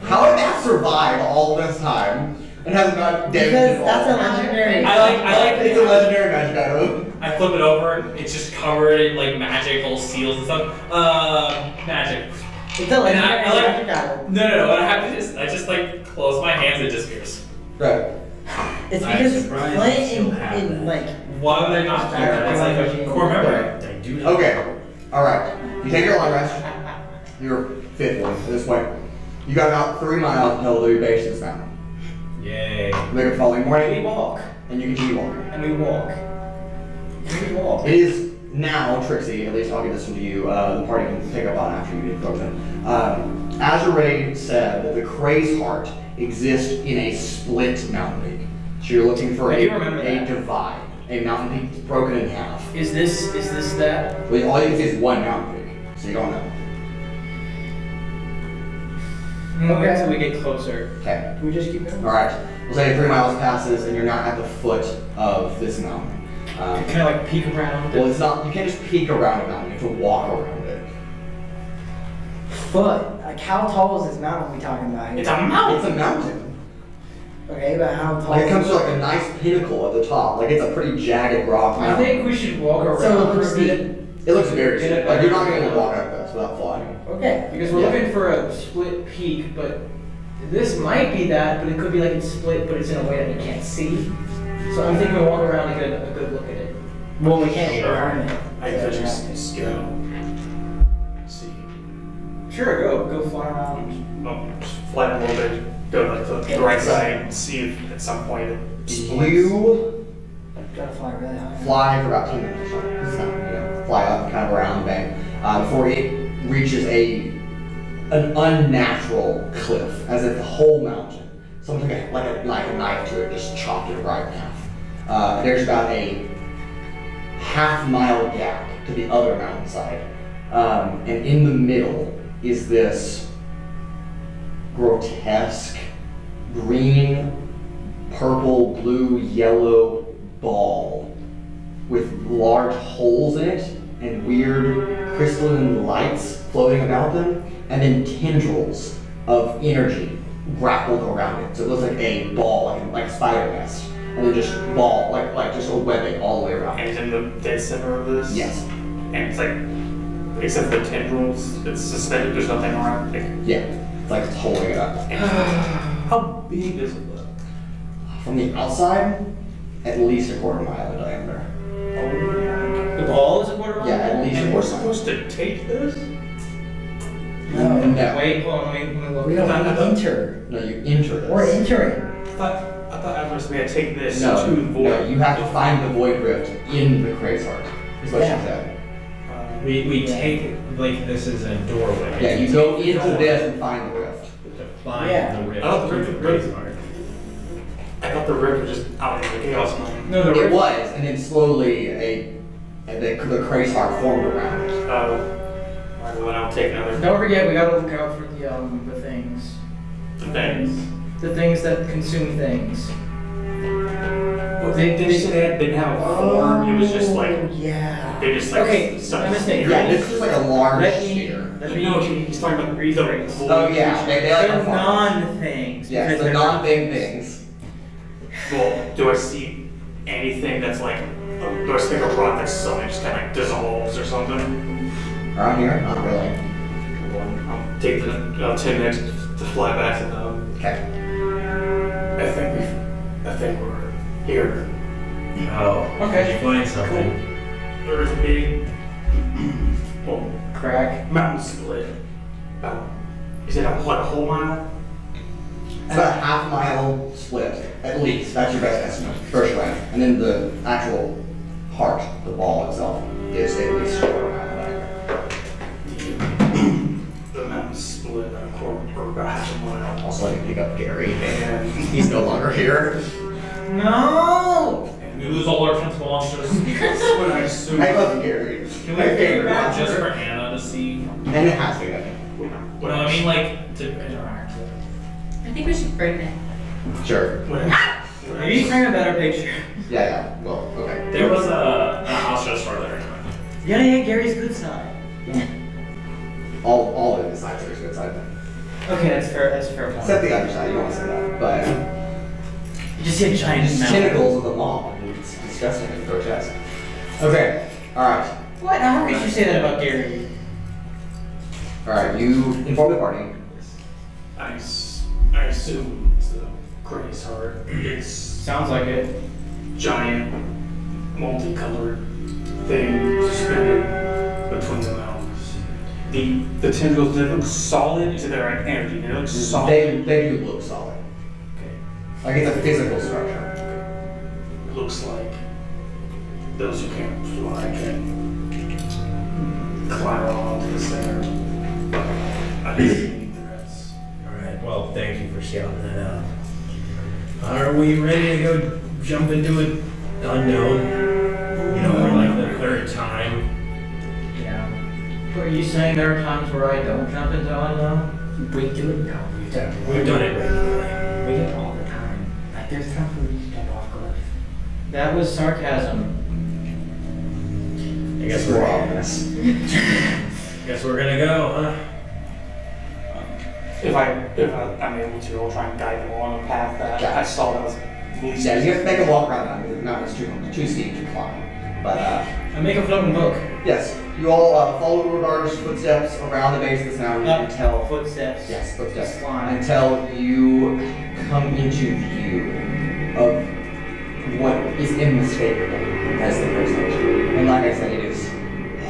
Speaker 1: How did that survive all this time and hasn't got damaged
Speaker 3: Because
Speaker 1: at
Speaker 3: that's a
Speaker 1: all?
Speaker 3: legendary.
Speaker 2: I like.
Speaker 1: It's a legendary magic item.
Speaker 2: I flip it over. It's just covered in like magical seals and stuff. Magic.
Speaker 3: It's a legendary
Speaker 2: I like-
Speaker 3: magic item.
Speaker 2: No. What I have to just, I just like close my hands and it disappears.
Speaker 1: Right.
Speaker 3: It's
Speaker 8: I'm
Speaker 3: because
Speaker 8: surprised
Speaker 3: playing
Speaker 8: you still have
Speaker 3: in
Speaker 8: that.
Speaker 3: like.
Speaker 2: Why would I not keep that? It's like a core memory.
Speaker 8: I do know.
Speaker 1: Okay. Alright. You take your long rest. Your fifth one at this point. You got about 3 miles until the base of this mountain.
Speaker 8: Yay.
Speaker 1: You wake up the following
Speaker 6: We
Speaker 1: morning
Speaker 6: walk.
Speaker 1: and you continue walking.
Speaker 6: And we walk. And we walk.
Speaker 1: It is now, Trixi, at least I'll give this one to you, the party can pick up on after you get frozen. Azure said that the Craze Heart exists in a split mountain peak. So you're looking for
Speaker 7: I
Speaker 1: a
Speaker 7: do remember that.
Speaker 1: divide, a mountain peak broken in half.
Speaker 7: Is this that?
Speaker 1: Well, all you can see is one mountain peak, so you don't know.
Speaker 7: Wait until we get closer.
Speaker 1: Okay.
Speaker 3: Do we just keep going?
Speaker 1: Alright. We'll say 3 miles passes and you're not at the foot of this mountain.
Speaker 7: Kind of like peek around.
Speaker 1: Well, it's not, you can't just peek around a mountain, you have to walk around it.
Speaker 3: Foot. Like how tall is this mountain we talking about here?
Speaker 4: It's a mountain.
Speaker 1: It's a mountain.
Speaker 3: Okay, but how tall?
Speaker 1: Like it comes
Speaker 3: is
Speaker 1: to like a nice pinnacle at the top. Like it's a pretty jagged rock
Speaker 7: I
Speaker 1: mountain.
Speaker 7: think we should walk around.
Speaker 3: So it looks
Speaker 7: for a bit,
Speaker 3: steep.
Speaker 1: It looks very
Speaker 7: Get a
Speaker 1: steep. Like you're not
Speaker 7: better
Speaker 1: gonna be able to
Speaker 7: idea.
Speaker 1: walk up this without flying.
Speaker 3: Okay.
Speaker 7: because we're
Speaker 1: Yeah.
Speaker 7: looking for a split peak, but this might be that, but it could be like it's split, but it's in a way that we can't see. So I'm thinking we walk around and get a good look at it.
Speaker 3: Well, we can't
Speaker 4: Sure.
Speaker 3: climb it.
Speaker 4: I could just go. See.
Speaker 7: Sure, go fly around.
Speaker 4: Just fly a little bit. Go like to the right side and see if at some point it splits.
Speaker 1: You
Speaker 3: Gotta fly really high.
Speaker 1: fly for about 10 minutes or so. It's not, you know, fly up kind of around the bank before it reaches an unnatural cliff, as if the whole mountain, someone took a knife to it, just chopped it right in half. There's about a half-mile gap to the other mountainside, and in the middle is this grotesque green, purple, blue, yellow ball with large holes in it and weird crystalline lights floating about them, and then tendrils of energy grappled around it. So it looks like a ball, like a spider nest, and then just ball, like just a webbing all the way around.
Speaker 4: And it's in the dead center of this.
Speaker 1: Yes.
Speaker 4: And it's like, except for the tendrils, it's suspended. There's nothing around. Like,
Speaker 1: Yeah. It's like it's holding it up.
Speaker 4: how big is it though?
Speaker 1: From the outside, at least a quarter mile in diameter.
Speaker 7: The ball is a quarter mile?
Speaker 1: Yeah, at least a
Speaker 4: And we're
Speaker 1: quarter mile.
Speaker 4: supposed to take this?
Speaker 1: No.
Speaker 7: Wait, hold on, let me look.
Speaker 3: We don't enter.
Speaker 1: No, you enter this.
Speaker 3: We're entering.
Speaker 4: I thought afterwards we had to take this
Speaker 1: No,
Speaker 4: to the void.
Speaker 1: no, you have to find the void rift in the Craze Heart, is what
Speaker 3: Yeah.
Speaker 1: she said.
Speaker 8: We take, like, this is a doorway.
Speaker 1: Yeah, you go into this and find the rift.
Speaker 8: To find
Speaker 3: Yeah.
Speaker 8: the rift.
Speaker 4: I thought the rift
Speaker 8: to
Speaker 4: was
Speaker 8: Craze
Speaker 4: good.
Speaker 8: Heart.
Speaker 4: I thought the rift was just out in the chaos mind.
Speaker 7: No, the
Speaker 1: It
Speaker 7: rift.
Speaker 1: was, and then slowly the Craze Heart formed around it.
Speaker 4: Alright, well then I'll take another
Speaker 7: Don't forget, we gotta look out for the things.
Speaker 4: thing.
Speaker 7: The things that consume things.
Speaker 4: Well, they didn't have a form. It was just like
Speaker 3: Yeah.
Speaker 4: they just like
Speaker 7: Okay,
Speaker 4: stuff.
Speaker 7: my mistake.
Speaker 1: Yeah, this is like a large
Speaker 7: Let me,
Speaker 1: sphere.
Speaker 7: let me
Speaker 4: No, he's talking about the
Speaker 7: rephrase.
Speaker 4: void.
Speaker 1: Oh yeah, they like
Speaker 7: They're
Speaker 1: a farm.
Speaker 7: non-things.
Speaker 1: Yes,
Speaker 7: because
Speaker 1: the
Speaker 7: they're
Speaker 1: non-thing things.
Speaker 4: Well, do I see anything that's like? Do I see like a rock that's suddenly just kind of like dissolves or something?
Speaker 1: Around here? Not really.
Speaker 4: Well, I'll take the 10 minutes to fly back to them.
Speaker 1: Okay.
Speaker 4: I think we're here.
Speaker 8: Oh,
Speaker 7: Okay.
Speaker 8: did you find something?
Speaker 4: There's a big, well,
Speaker 7: Crack.
Speaker 4: mountain split. Is it a whole mile?
Speaker 1: It's about a half-mile split, at least. That's your best estimate, first way. And then the actual heart, the ball itself, is at least a quarter mile diameter.
Speaker 4: The mountain split a quarter or about half a mile.
Speaker 1: Also, I can pick up Gary, and
Speaker 4: And
Speaker 1: he's no longer here.
Speaker 7: No!
Speaker 2: We lose all our principal monsters.
Speaker 4: when I assume.
Speaker 1: I love Gary.
Speaker 2: Can
Speaker 1: My
Speaker 2: we figure
Speaker 1: favorite
Speaker 2: it out
Speaker 1: monster.
Speaker 2: just for Hannah to see?
Speaker 1: And it has to be, I think.
Speaker 2: No, I mean like to interact with.
Speaker 5: I think we should bring it.
Speaker 1: Sure.
Speaker 4: When
Speaker 7: Are you trying a better picture?
Speaker 1: Yeah. Well, okay.
Speaker 2: There was a. I'll show a story later.
Speaker 7: You gotta get Gary's good side.
Speaker 1: All of the sides are good side.
Speaker 7: Okay, that's fair. That's a fair point.
Speaker 1: Except the other side, you don't want to say that. But
Speaker 7: You just see a giant mouth.
Speaker 1: tentacles of the mob. It's disgusting and grotesque. Okay. All right.
Speaker 7: What? How could you say that about Gary?
Speaker 1: All right. You inform the party.
Speaker 4: I assume it's the Craze Heart. It's
Speaker 7: Sounds like it.
Speaker 4: giant, multicolored thing suspended between the mountains. The tendrils, they look solid. Is it the right energy? They look solid.
Speaker 1: They do look solid.
Speaker 4: Okay.
Speaker 1: Like it's a physical structure.
Speaker 4: It looks like those who can't fly can climb onto the center. I didn't see any threats.
Speaker 8: Alright, well, thank you for shouting that out. Are we ready to go jump into it unknown? You know, for like the third time?
Speaker 7: Yeah. But are you saying there are times where I don't jump into unknown?
Speaker 6: We do it now.
Speaker 8: We've done it regularly.
Speaker 6: We do it all the time. Like there's times where we step off cliff.
Speaker 7: That was sarcasm.
Speaker 8: I guess we're Guess we're gonna go, huh?
Speaker 4: If I'm able to, I'll try and guide them along a path that I saw that was least.
Speaker 1: Yeah, you have to make a walk around that because the mountain is too steep to climb. But
Speaker 7: I make a floating book.
Speaker 1: yes, you all follow Urogar's footsteps around the base of this mountain until
Speaker 7: Footsteps.
Speaker 1: yes, footsteps
Speaker 7: Slime.
Speaker 1: until you come into view of what is unmistakable as the Craze Heart. And like I said, it is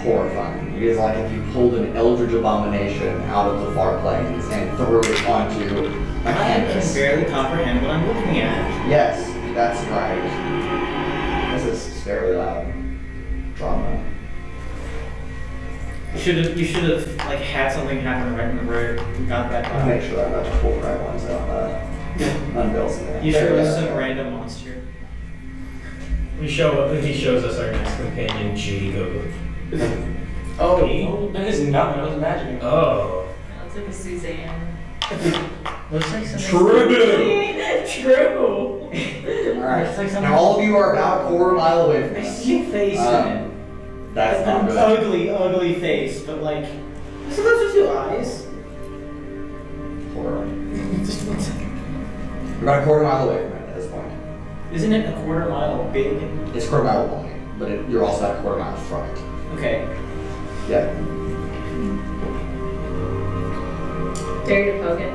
Speaker 1: horrifying. It is like if you pulled an eldritch abomination out of the far plains and threw it onto a
Speaker 7: I
Speaker 1: canvas.
Speaker 7: can barely comprehend what I'm looking at.
Speaker 1: Yes, that's right. This is very loud drama.
Speaker 7: You should have like had something happen right in the road. We got that.
Speaker 1: I'll make sure I'm about to pull the right ones out. Unveil something.
Speaker 7: You
Speaker 1: There
Speaker 7: should
Speaker 1: we
Speaker 7: have
Speaker 1: go.
Speaker 7: some random monster.
Speaker 8: He shows us our next companion, G.
Speaker 4: Oh, that is not what I was imagining.
Speaker 8: Oh.
Speaker 5: Looks like a Suzanne.
Speaker 7: Looks like something.
Speaker 8: True!
Speaker 5: True.
Speaker 1: Alright,
Speaker 7: Looks like something-
Speaker 1: now all of you are about a quarter mile away from
Speaker 7: I
Speaker 1: us.
Speaker 7: see a face in it.
Speaker 1: That's not
Speaker 7: An
Speaker 1: good.
Speaker 7: ugly face, but like. So those are two eyes.
Speaker 1: Quarter. You're about a quarter mile away from it at this point.
Speaker 7: Isn't it a quarter mile big?
Speaker 1: It's a quarter mile long, but you're also about a quarter mile from it.
Speaker 7: Okay.
Speaker 1: Yeah.
Speaker 5: Dare you to poke it?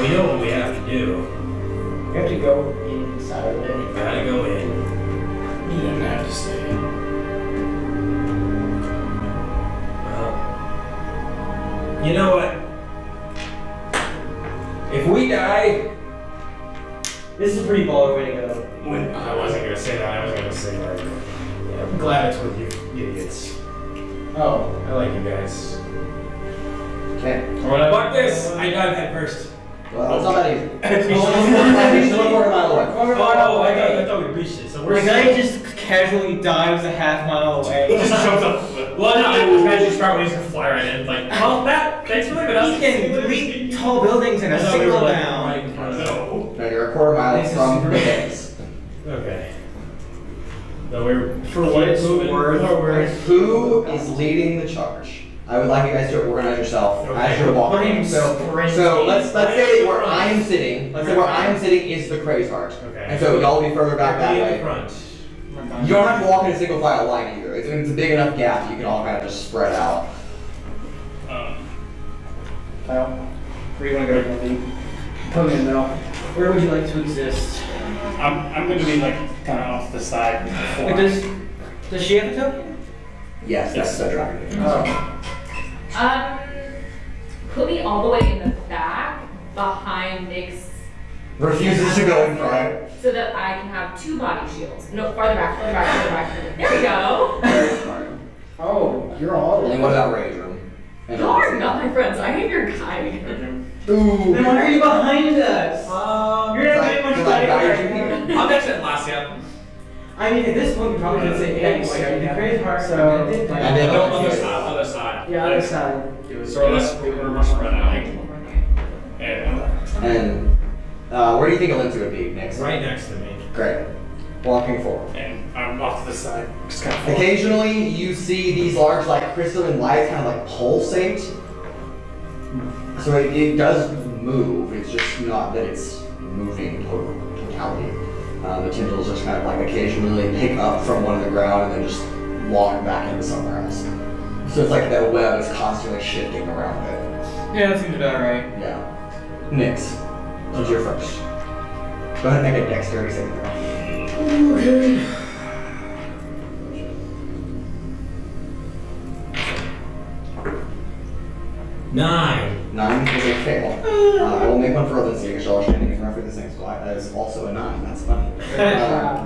Speaker 8: We know what we have to do.
Speaker 7: We have to go inside of it.
Speaker 8: We gotta go in.
Speaker 4: You don't have to say it.
Speaker 8: Well, you know what? If we die,
Speaker 7: This is a pretty baller way to go.
Speaker 8: I wasn't gonna say that. I was gonna say that. Yeah, I'm glad it's with you idiots.
Speaker 7: Oh.
Speaker 8: I like you guys.
Speaker 1: Okay.
Speaker 8: Fuck this! I dive head first.
Speaker 1: Well, it's not that easy.
Speaker 7: Oh,
Speaker 1: You're still a quarter mile away.
Speaker 7: Quarter
Speaker 8: Oh,
Speaker 7: mile
Speaker 8: I
Speaker 7: away.
Speaker 8: thought we reached it. So
Speaker 7: The
Speaker 8: we're
Speaker 7: guy just casually dives a half mile away.
Speaker 2: Just jumps up. Well, no, I was imagining start when he's gonna fly right in. Like, well, thanks for leaving us.
Speaker 7: He can leap tall buildings in a single bound.
Speaker 8: right in front of it.
Speaker 2: No.
Speaker 1: No, you're a quarter mile
Speaker 7: This is
Speaker 1: from
Speaker 7: super
Speaker 1: the base.
Speaker 8: Okay. So we're
Speaker 7: For what it's worth,
Speaker 1: Who is leading the charge? I would like you guys to organize yourself as you're walking.
Speaker 7: I'm
Speaker 1: So let's say that where I am sitting. Let's say where I am sitting is the Craze Heart.
Speaker 8: Okay.
Speaker 1: And so y'all will be further back that
Speaker 8: Be in
Speaker 1: way.
Speaker 8: the front.
Speaker 1: You don't have to walk in a single file line either. It's a big enough gap you can all kind of just spread out.
Speaker 7: Kyle, where do you want to go? Put me in the middle. Where would you like to exist?
Speaker 4: I'm going to be like kind of off the side.
Speaker 7: Wait, does she have a token?
Speaker 1: Yes, that's the dragon.
Speaker 7: Oh.
Speaker 5: Put me all the way in the back behind Nick's.
Speaker 1: Refuses to go in front.
Speaker 5: So that I can have two body shields. No, farther back, farther back, farther back. There we go.
Speaker 1: Very smart.
Speaker 7: Oh, you're all.
Speaker 1: And what about Raudrem? And
Speaker 5: You are not my friends. I am your guide.
Speaker 1: Ooh.
Speaker 7: Then why are you behind us? You're not getting much
Speaker 1: Like,
Speaker 7: better
Speaker 1: guide
Speaker 7: right
Speaker 1: you
Speaker 7: now.
Speaker 1: here.
Speaker 2: I'm next to Atlasia.
Speaker 7: I mean, at this point, you probably could say, hey, the Craze Heart, so.
Speaker 1: And then
Speaker 2: Other side, other side.
Speaker 7: Yeah, other side.
Speaker 2: So we're spread out. And
Speaker 1: And Where do you think Alinzi would be next?
Speaker 8: Right next to me.
Speaker 1: Great. Walking forward.
Speaker 4: And I'm off to the side. Just kind of
Speaker 1: Occasionally, you see these large, like, crystalline lights kind of like pulsate. So it does move. It's just not that it's moving totality. The tendrils just kind of like occasionally pick up from one of the ground and then just walk back into somewhere else. So it's like that web is constantly shifting around it.
Speaker 3: Yeah, that seems about right.
Speaker 1: Yeah. Nyx, since you're first. Go ahead and make a dexterity saving throw.
Speaker 8: Okay. Nine.
Speaker 1: 9 is a fail. I will make one for Alinzi because y'all are standing in roughly the same spot. That is also a 9. That's funny.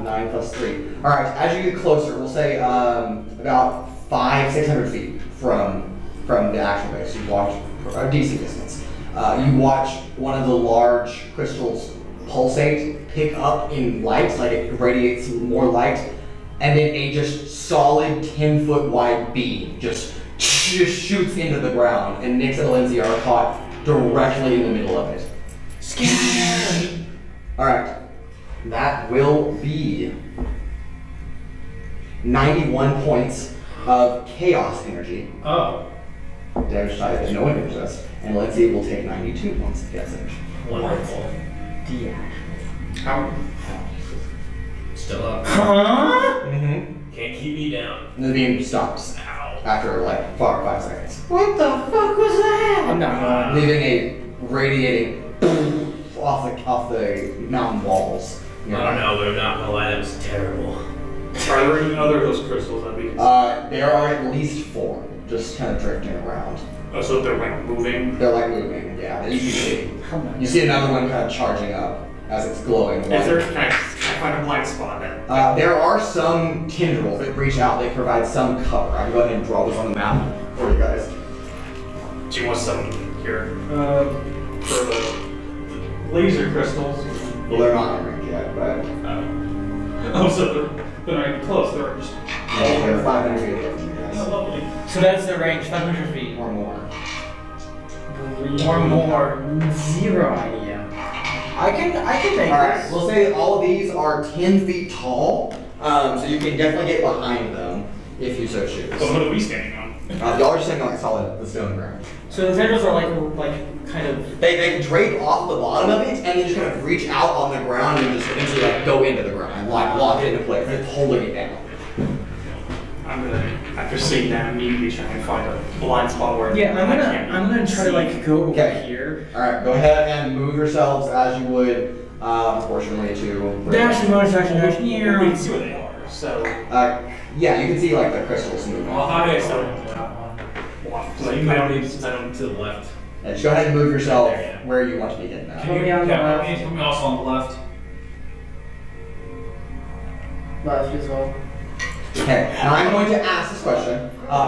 Speaker 1: 9 plus 3. Alright, as you get closer, we'll say about 500-600 feet from the actual base. You watch a decent distance. You watch one of the large crystals pulsate, pick up in light, like it radiates more light, and then a just solid 10-foot wide beam just shoots into the ground, and Nyx and Alinzi are caught directly in the middle of it.
Speaker 3: Scary.
Speaker 1: Alright, that will be 91 points of chaos energy.
Speaker 8: Oh.
Speaker 1: Damage type that no one can resist, and Alinzi will take 92 points of chaos energy.
Speaker 8: Wonderful.
Speaker 4: How?
Speaker 8: Still up.
Speaker 3: Huh?
Speaker 1: Mm-hmm.
Speaker 8: Can't keep me down.
Speaker 1: And the beam stops
Speaker 8: Ow.
Speaker 1: after like 5 seconds,
Speaker 3: What the fuck was that? I'm not going.
Speaker 1: leaving a radiating off the mountain walls.
Speaker 8: Oh no, they're not gonna lie, that was terrible.
Speaker 4: Are there any other of those crystals that we can see?
Speaker 1: There are at least 4, just kind of drifting around.
Speaker 4: Oh, so they're like moving?
Speaker 1: They're like moving, yeah. That you can see. You see another one kind of charging up as it's glowing.
Speaker 4: Is there, can I find a blind spot then?
Speaker 1: There are some tendrils that reach out. They provide some cover. I can go ahead and draw those on the map for you guys.
Speaker 4: Do you want some here? For the
Speaker 7: Laser crystals.
Speaker 1: Well, they're not in range yet, but
Speaker 4: Oh, so they're not even close. They're just.
Speaker 1: they're 500 feet away from you
Speaker 4: Oh,
Speaker 1: guys.
Speaker 4: lovely.
Speaker 3: So that's the range, 500 feet.
Speaker 1: Or more.
Speaker 3: Or more. Zero idea. I can make
Speaker 1: Alright,
Speaker 3: this.
Speaker 1: we'll say all of these are 10 feet tall, so you can definitely get behind them if you so choose.
Speaker 4: So what are we standing on?
Speaker 1: Y'all are just standing on like solid, the stone ground.
Speaker 3: So the tendrils are like kind of.
Speaker 1: They drape off the bottom of it and then just kind of reach out on the ground and just eventually like go into the ground and like lock it into place. It's holding it down.
Speaker 4: I'm gonna, after seeing that, immediately try and find a blind spot where
Speaker 3: Yeah,
Speaker 4: I can't
Speaker 3: I'm gonna try to like go over
Speaker 1: Okay.
Speaker 3: here.
Speaker 1: Alright, go ahead and move yourselves as you would proportionally to.
Speaker 3: Dash and bonus action dash
Speaker 4: We
Speaker 3: near.
Speaker 4: can see where they are, so.
Speaker 1: Yeah, you can see like the crystals moving.
Speaker 8: Well, how do I
Speaker 4: So,
Speaker 8: So you don't need to the left.
Speaker 1: Yeah, just go ahead and move yourself
Speaker 8: There, yeah.
Speaker 1: where you want to be getting at.
Speaker 8: Can you,
Speaker 3: on the
Speaker 8: yeah,
Speaker 3: left.
Speaker 8: put me also on the left.
Speaker 3: Left as well.
Speaker 1: Okay, now I'm going to ask this question.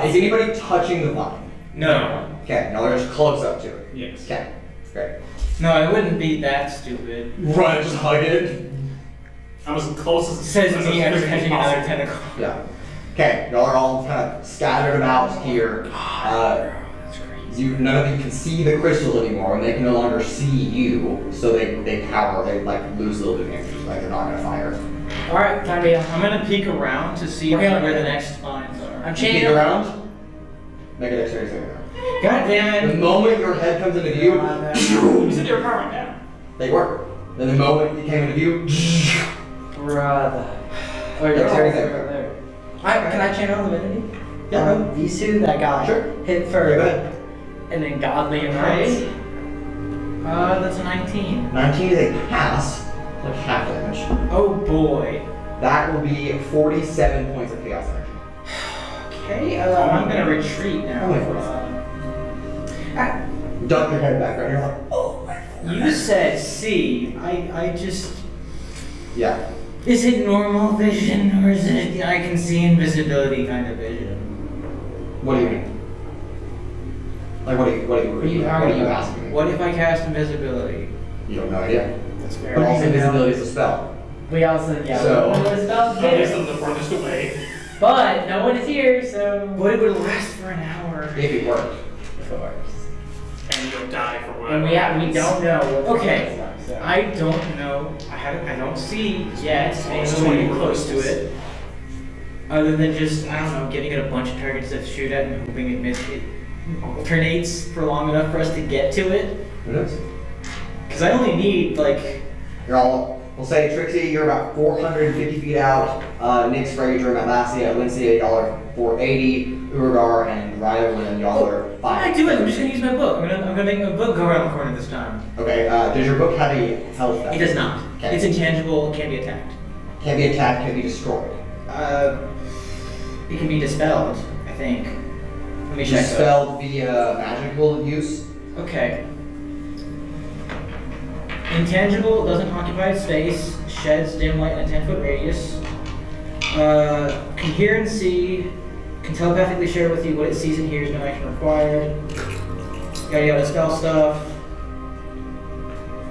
Speaker 1: Is anybody touching the vine?
Speaker 8: No.
Speaker 1: Okay, now they're just close up to it.
Speaker 8: Yes.
Speaker 1: Okay, great.
Speaker 3: No, I wouldn't be that stupid.
Speaker 1: Run, just hug it.
Speaker 4: I was close as
Speaker 3: Says
Speaker 4: as
Speaker 3: me after
Speaker 4: physically
Speaker 3: catching another
Speaker 4: possible.
Speaker 3: tentacle.
Speaker 1: Yeah. Okay, y'all are all kind of scattered about here.
Speaker 3: That's crazy.
Speaker 1: None of you can see the crystals anymore, and they can no longer see you, so they cower, they like lose a little bit of energy, like they're not gonna fire.
Speaker 3: Alright, time to. I'm gonna peek around to see where the next spawns are. I'm
Speaker 1: You peek
Speaker 3: changing
Speaker 1: around, make a dexterity saving throw.
Speaker 3: God damn
Speaker 1: The
Speaker 3: it.
Speaker 1: moment your head comes into view,
Speaker 4: You said they were powering down.
Speaker 1: they work. Then the moment you came into view,
Speaker 3: Brother.
Speaker 1: Oh,
Speaker 3: Or
Speaker 1: dexterity
Speaker 3: there.
Speaker 1: saving throw.
Speaker 3: Can I channel divinity?
Speaker 1: Yeah.
Speaker 3: These two, that guy.
Speaker 1: Sure.
Speaker 3: Hit
Speaker 1: Go
Speaker 3: for.
Speaker 1: ahead.
Speaker 3: And then godly amounts. That's a 19.
Speaker 1: 19 is a pass, like half damage.
Speaker 3: Oh boy.
Speaker 1: That will be 47 points of chaos energy.
Speaker 3: Okay, I'm gonna retreat now.
Speaker 1: Only 47. Duck your head back right here, like, oh my God.
Speaker 3: You said C. I just.
Speaker 1: Yeah.
Speaker 3: Is it normal vision or is it I can see invisibility kind of vision?
Speaker 1: What do you mean? Like, what are you asking me?
Speaker 3: What if I cast invisibility?
Speaker 1: You have no idea.
Speaker 3: That's fair.
Speaker 1: But also invisibility is a spell.
Speaker 3: We also, yeah.
Speaker 1: So-
Speaker 3: we know what spells
Speaker 4: I guess
Speaker 3: do.
Speaker 4: I'm the farthest away.
Speaker 3: But no one is here, so. But it would last for an hour.
Speaker 1: If it worked.
Speaker 3: Of course.
Speaker 4: and you'll die for whatever.
Speaker 6: And we don't know what
Speaker 7: Okay.
Speaker 6: like, so.
Speaker 7: I don't know. I don't see yet
Speaker 4: It's
Speaker 7: anyone
Speaker 4: 20
Speaker 7: close to
Speaker 4: releases.
Speaker 7: it. Other than just, I don't know, giving it a bunch of targets to shoot at and hoping it alternates for long enough for us to get to it.
Speaker 1: Who knows?
Speaker 7: Because I only need, like,
Speaker 1: You're all, we'll say Trixie, you're about 450 feet out. Nyx, Raudrem, Atlasia, Atlasia, y'all are 480. Urogar and Rialyn, y'all are
Speaker 7: what am I
Speaker 1: 5.
Speaker 7: doing? I'm just gonna use my book. I'm gonna make my book go around the corner this time.
Speaker 1: Okay, does your book have a health
Speaker 7: It does not.
Speaker 1: Okay.
Speaker 7: It's intangible, it can't be attacked.
Speaker 1: Can be attacked, can be destroyed.
Speaker 7: It can be dispelled, I think. Let me check.
Speaker 1: Dispelled via magical use.
Speaker 7: Okay. Intangible, doesn't occupy space, sheds dim light in a 10-foot radius. Can hear and see, can telepathically share with you what it sees and hears, no action required. Yada yada spell stuff.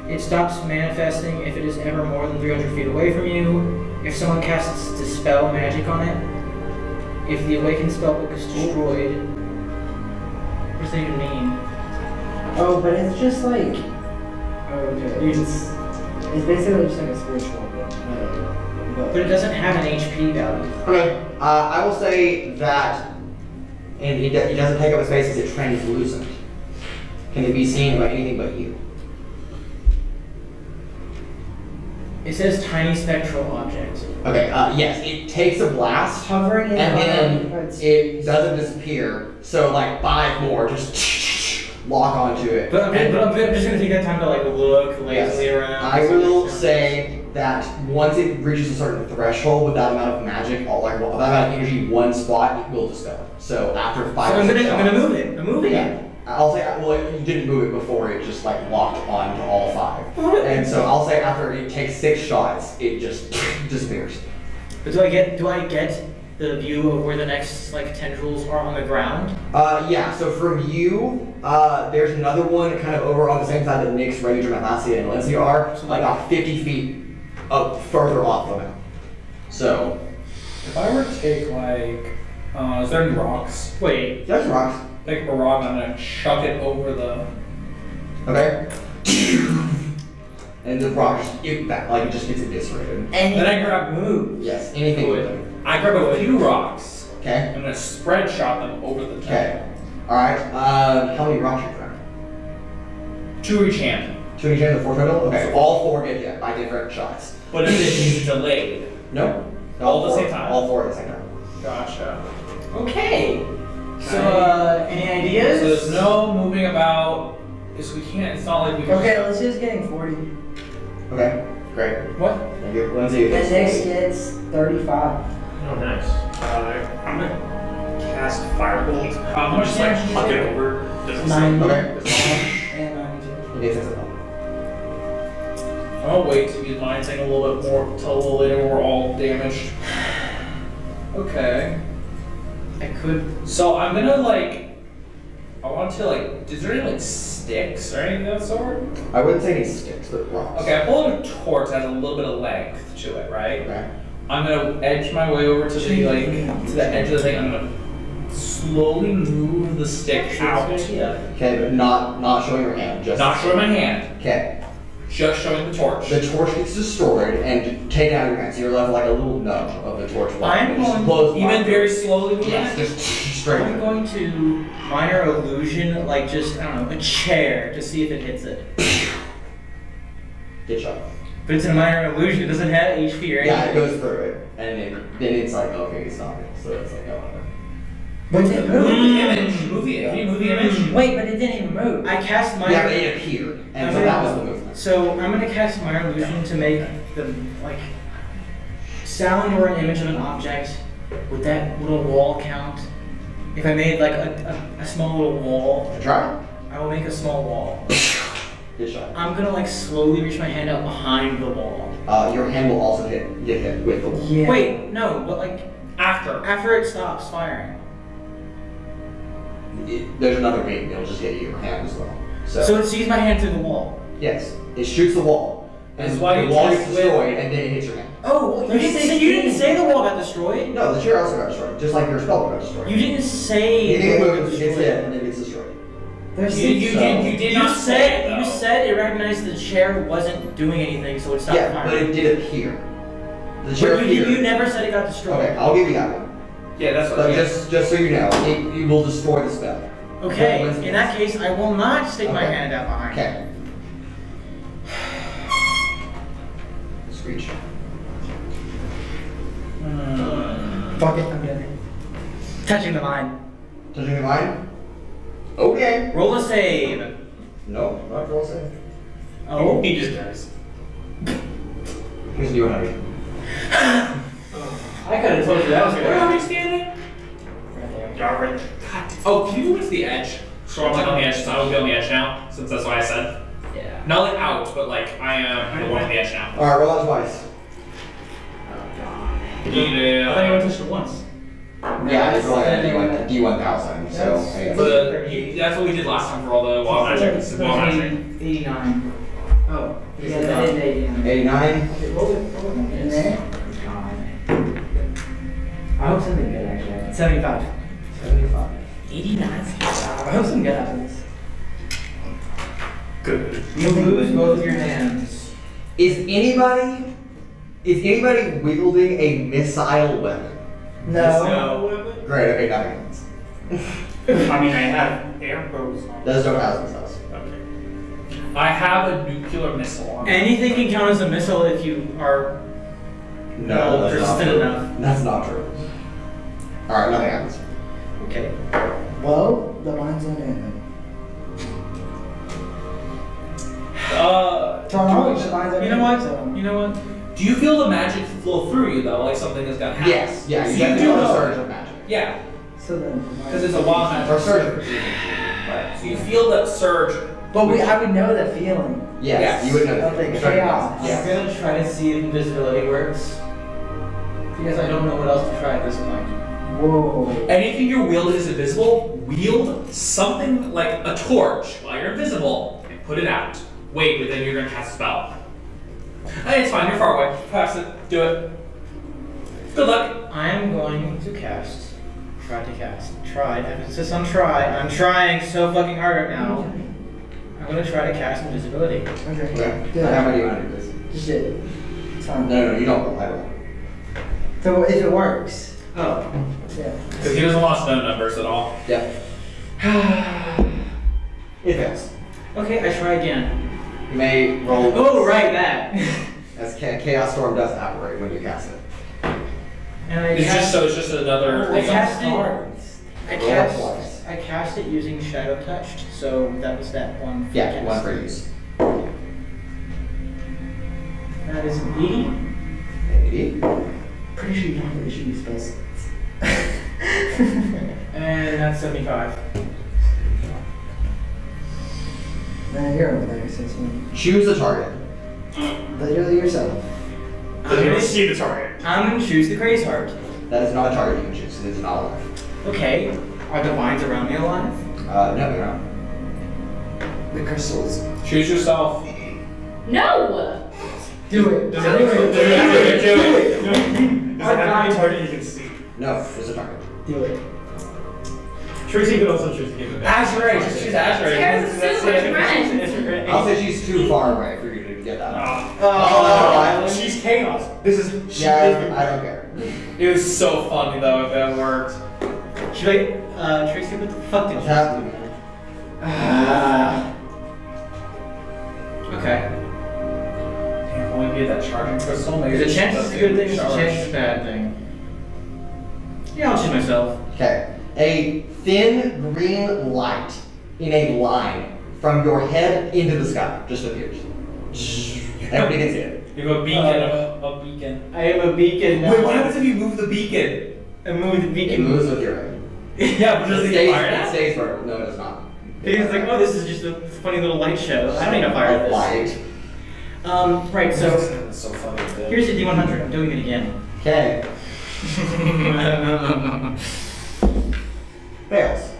Speaker 7: It stops manifesting if it is ever more than 300 feet away from you. If someone casts Dispel magic on it. If the awakened spellbook is destroyed. What does that even mean?
Speaker 6: Oh, but it's just like
Speaker 7: Okay.
Speaker 6: it's basically just like a spiritual book.
Speaker 7: But it doesn't have an HP value.
Speaker 1: Okay, I will say that, and it doesn't take up a space because it's translucent. Can it be seen by anything but you?
Speaker 7: It says tiny spectral object.
Speaker 1: Okay, yes, it takes a blast,
Speaker 6: Hovering in
Speaker 1: and then
Speaker 6: unoccupied
Speaker 1: it
Speaker 6: space.
Speaker 1: doesn't disappear, so like 5 more just lock onto it.
Speaker 7: But I'm just gonna take that time to like look lazily
Speaker 1: Yes.
Speaker 7: around.
Speaker 1: I will say that once it reaches a certain threshold with that amount of magic, or like that amount of energy, one spot, it will dispel. So after 5
Speaker 7: So
Speaker 1: or
Speaker 7: I'm
Speaker 1: 6
Speaker 7: gonna
Speaker 1: shots-
Speaker 7: move it. I'm moving
Speaker 1: Yeah.
Speaker 7: it.
Speaker 1: I'll say, well, you didn't move it before, it just like locked onto all 5. And so I'll say after it takes 6 shots, it just disappears.
Speaker 7: But do I get the view of where the next like tendrils are on the ground?
Speaker 1: Yeah, so from you, there's another one kind of over on the same side that Nyx, Raudrem, Atlasia, and Atlasia are,
Speaker 7: So,
Speaker 1: like about 50 feet up further off of it. So,
Speaker 2: If I were to take like, is there any rocks?
Speaker 7: Wait.
Speaker 1: there's rocks.
Speaker 2: Take a rock and I'm gonna chuck it over the.
Speaker 1: Okay? And the rock just like it just gets eviscerated.
Speaker 2: Then I grab
Speaker 1: Yes, anything
Speaker 2: Good.
Speaker 1: with them.
Speaker 2: I grab a few rocks.
Speaker 1: Okay?
Speaker 2: I'm gonna spread shot them over the
Speaker 1: Okay.
Speaker 2: top.
Speaker 1: Alright, how many rocks you grab?
Speaker 2: 2 each hand.
Speaker 1: 2 each hand, the 4 total? Okay, so all 4 get hit by different shots.
Speaker 2: But if it's delayed.
Speaker 1: No?
Speaker 2: All at the
Speaker 1: 4
Speaker 2: same time?
Speaker 1: All 4 at the same time.
Speaker 2: Gotcha.
Speaker 7: Okay. So any
Speaker 2: So
Speaker 7: ideas?
Speaker 2: there's no moving about. Because we can't. It's not like we can.
Speaker 6: Okay, let's just getting 40.
Speaker 1: Okay, great.
Speaker 2: What?
Speaker 1: Thank you. Lindsay,
Speaker 6: And Nyx gets 35.
Speaker 9: Oh, nice.
Speaker 4: I'm gonna cast Firebolt.
Speaker 2: How much
Speaker 4: Just like
Speaker 2: damage
Speaker 4: huck
Speaker 2: did
Speaker 4: it
Speaker 2: you
Speaker 4: over. Doesn't
Speaker 6: Nine.
Speaker 1: Okay.
Speaker 6: And 92.
Speaker 1: Okay, that's it.
Speaker 2: I'll wait to use mine thing a little bit more till a little later when we're all damaged. Okay.
Speaker 7: I could.
Speaker 2: So I'm gonna like. I want to like. Is there any like sticks or anything of that sort?
Speaker 1: I wouldn't say any sticks, but rocks.
Speaker 2: Okay, I pull out a torch that has a little bit of length to it, right?
Speaker 1: Okay.
Speaker 2: I'm gonna edge my way over to the like to the edge of the thing. I'm gonna slowly move the stick out.
Speaker 1: Okay, but not showing your hand. Just
Speaker 2: Not showing my hand,
Speaker 1: Okay.
Speaker 2: just showing the torch.
Speaker 1: The torch gets destroyed and taken out of your hand, so you're left with like a little nub of the torch.
Speaker 7: I'm
Speaker 1: It just
Speaker 7: going-
Speaker 1: blows
Speaker 2: Even
Speaker 1: by.
Speaker 2: very slowly moving
Speaker 1: Yes,
Speaker 2: it?
Speaker 1: just straight.
Speaker 7: I'm going to minor illusion, like just I don't know, a chair to see if it hits it.
Speaker 1: Get shot.
Speaker 7: But it's a minor illusion. It doesn't have HP or anything.
Speaker 1: Yeah, it goes through it, and then it's like okay, it's not good. So it's like oh, whatever.
Speaker 6: But it
Speaker 2: Move
Speaker 6: moved.
Speaker 2: the image. Move the. Can you move the image?
Speaker 6: Wait, but it didn't even move.
Speaker 7: I cast minor.
Speaker 1: Yeah, but it appeared, and so that was the movement.
Speaker 7: So I'm gonna cast minor illusion to make the like sound or an image of an object. Would that little wall count? If I made like a small little wall,
Speaker 1: Try.
Speaker 7: I will make a small wall.
Speaker 1: Get shot.
Speaker 7: I'm gonna like slowly reach my hand out behind the wall.
Speaker 1: Your hand will also get hit with the wall.
Speaker 6: Yeah.
Speaker 7: Wait, no, but like
Speaker 2: After.
Speaker 7: it stops firing.
Speaker 1: There's another beam. It'll just hit your hand as well.
Speaker 7: So it sees my hand through the wall.
Speaker 1: Yes, it shoots the wall, and
Speaker 2: That's why
Speaker 1: the
Speaker 2: you
Speaker 1: wall
Speaker 2: test
Speaker 1: gets
Speaker 2: with-
Speaker 1: destroyed, and then it hits your hand.
Speaker 7: Oh, you didn't say the wall got destroyed.
Speaker 1: No, the chair also got destroyed, just like your spell got destroyed.
Speaker 7: You didn't say.
Speaker 1: Anything
Speaker 7: the
Speaker 1: that
Speaker 7: wall
Speaker 1: moves
Speaker 7: got
Speaker 1: gets
Speaker 7: destroyed.
Speaker 1: hit, and then it gets destroyed.
Speaker 2: You did not say it,
Speaker 7: You
Speaker 2: though.
Speaker 7: said it recognized the chair wasn't doing anything, so it stopped
Speaker 1: Yeah, but
Speaker 7: firing.
Speaker 1: it did appear. The chair
Speaker 7: But you
Speaker 1: appeared.
Speaker 7: never said it got destroyed.
Speaker 1: Okay, I'll give you that one.
Speaker 2: Yeah, that's what
Speaker 1: But
Speaker 2: I
Speaker 1: just so you know, it will destroy the spell.
Speaker 7: Okay,
Speaker 1: Coincidence.
Speaker 7: in that case, I will not stick my
Speaker 1: Okay.
Speaker 7: hand out behind.
Speaker 1: Okay. Screech.
Speaker 3: Fuck it, I'm gonna.
Speaker 7: Touching the vine.
Speaker 1: Touching the vine? Okay.
Speaker 7: Roll a save.
Speaker 1: No, not roll save.
Speaker 7: Oh.
Speaker 4: He just does.
Speaker 1: Here's the 100.
Speaker 7: I could have told you that was
Speaker 2: Where are
Speaker 7: good.
Speaker 2: we standing?
Speaker 4: Y'all right.
Speaker 2: Oh, can you move to the edge? So I'm like on the edge, so I will be on the edge now, since that's what I said.
Speaker 7: Yeah.
Speaker 2: Not like out, but like I am the one on the edge now.
Speaker 1: Alright, roll it twice.
Speaker 7: I thought you
Speaker 2: Yeah.
Speaker 7: only touched it once.
Speaker 1: Yeah, it's rolling a D1000, so. I guess.
Speaker 2: That's what we did last time for all the wild magic. This is wild magic.
Speaker 6: 89.
Speaker 7: Oh.
Speaker 6: Yeah, that is 89.
Speaker 1: 89.
Speaker 7: Roll it.
Speaker 6: In there? I hope something good actually.
Speaker 7: 75.
Speaker 1: 75.
Speaker 7: 89. I hope something good happens.
Speaker 4: Good.
Speaker 7: You lose both your hands.
Speaker 1: Is anybody wielding a missile weapon?
Speaker 3: No.
Speaker 1: Great, okay, nothing.
Speaker 4: I mean, I have air bows on.
Speaker 1: Those don't have missiles.
Speaker 4: Okay.
Speaker 2: I have a nuclear missile on.
Speaker 7: Anything can count as a missile if you are
Speaker 1: No, that's not
Speaker 7: persistent
Speaker 1: true.
Speaker 7: enough.
Speaker 1: That's not true. Alright, nothing happens.
Speaker 7: Okay.
Speaker 3: Well, the mine's on it.
Speaker 7: You know what? You know what?
Speaker 2: Do you feel the magic flow through you though, like something is gonna happen?
Speaker 1: Yes, yeah,
Speaker 2: So
Speaker 1: you
Speaker 2: you
Speaker 1: definitely
Speaker 2: do
Speaker 1: want a
Speaker 2: know.
Speaker 1: surge of magic.
Speaker 2: Yeah,
Speaker 6: So then.
Speaker 2: because it's a wild magic.
Speaker 1: Or surge.
Speaker 2: Right. So you feel that surge.
Speaker 3: But I would know that feeling.
Speaker 1: Yes,
Speaker 2: Yes.
Speaker 1: you would know.
Speaker 3: Of the
Speaker 1: Surge,
Speaker 3: chaos.
Speaker 1: yes.
Speaker 7: I'm gonna try to see if invisibility works. Because I don't know what else to try at this point.
Speaker 3: Whoa.
Speaker 2: Anything you're wielding is invisible. Wield something like a torch while you're invisible and put it out. Wait, but then you're gonna cast a spell. Hey, it's fine. You're far away. Pass it. Do it. Good luck.
Speaker 7: I am going to cast. Try. Emphasis on try. I'm trying so fucking hard right now. I'm gonna try to cast invisibility.
Speaker 3: Okay.
Speaker 1: Okay.
Speaker 3: Do
Speaker 1: How
Speaker 3: it.
Speaker 1: many do you want to do this?
Speaker 3: Just do it. It's fine.
Speaker 1: No, you don't roll. I roll.
Speaker 3: So if it works.
Speaker 7: Oh.
Speaker 3: Yeah.
Speaker 2: Because he doesn't want to know numbers at all.
Speaker 1: Yep. It fails.
Speaker 7: Okay, I try again.
Speaker 1: You may roll.
Speaker 7: Oh, right, that.
Speaker 1: As Chaos Storm does operate when you cast it.
Speaker 7: And I
Speaker 2: It's
Speaker 7: cast,
Speaker 2: just another
Speaker 7: I
Speaker 2: thing.
Speaker 7: cast it. I
Speaker 1: Roll
Speaker 7: cast.
Speaker 1: twice.
Speaker 7: I cast it using Shadow Touched, so that was that one.
Speaker 1: Yeah,
Speaker 7: cast.
Speaker 1: one for use.
Speaker 7: That is an 80.
Speaker 1: 80.
Speaker 3: Pretty sure you don't really should be spells.
Speaker 7: And that's 75.
Speaker 3: Nah, you're over there, so it's fine.
Speaker 1: Choose a target.
Speaker 3: Literally yourself.
Speaker 4: Doesn't even see the target.
Speaker 7: I'm gonna choose the Craze Heart.
Speaker 1: That is not a target you can choose. It is not alive.
Speaker 7: Okay. Are the vines around me alive?
Speaker 1: No, you're not.
Speaker 3: The crystals.
Speaker 2: Choose yourself.
Speaker 5: No!
Speaker 3: Do it.
Speaker 4: Does it have to be a target you can see?
Speaker 1: No, there's a target.
Speaker 3: Do it.
Speaker 8: Trixi could also choose to give it back.
Speaker 2: Ashray. Just choose Ashray.
Speaker 5: Tara's a super friend.
Speaker 1: I'll say she's too far away for you to get that.
Speaker 4: Oh, she's chaos. This is. She
Speaker 1: Yeah, I don't care.
Speaker 2: It was so funny though if that worked.
Speaker 7: Should I, Trixi, what the fuck did
Speaker 1: What's
Speaker 7: you
Speaker 1: happening?
Speaker 7: Okay.
Speaker 2: Damn, when we get that charging crystal, maybe
Speaker 7: There's a chance
Speaker 2: that's
Speaker 7: it's a good thing, there's a
Speaker 2: charge.
Speaker 7: chance it's a bad thing. Yeah, I'll choose myself.
Speaker 1: Okay. A thin green light in a line from your head into the sky just appears. Everybody can see it.
Speaker 2: You have a beacon. A beacon.
Speaker 7: I am a beacon now.
Speaker 2: Wait, what happens if you move the beacon?
Speaker 7: I move the
Speaker 1: It
Speaker 7: beacon.
Speaker 1: moves with your head.
Speaker 2: Yeah, but does it get fired
Speaker 1: It
Speaker 2: at?
Speaker 1: stays vertical. No, it does not.
Speaker 7: It's like, oh, this is just a funny little light show. I don't need to fire this.
Speaker 1: Light.
Speaker 7: Right, so
Speaker 2: That's so funny.
Speaker 7: here's the D100. I'm doing it again.
Speaker 1: Okay. Fails.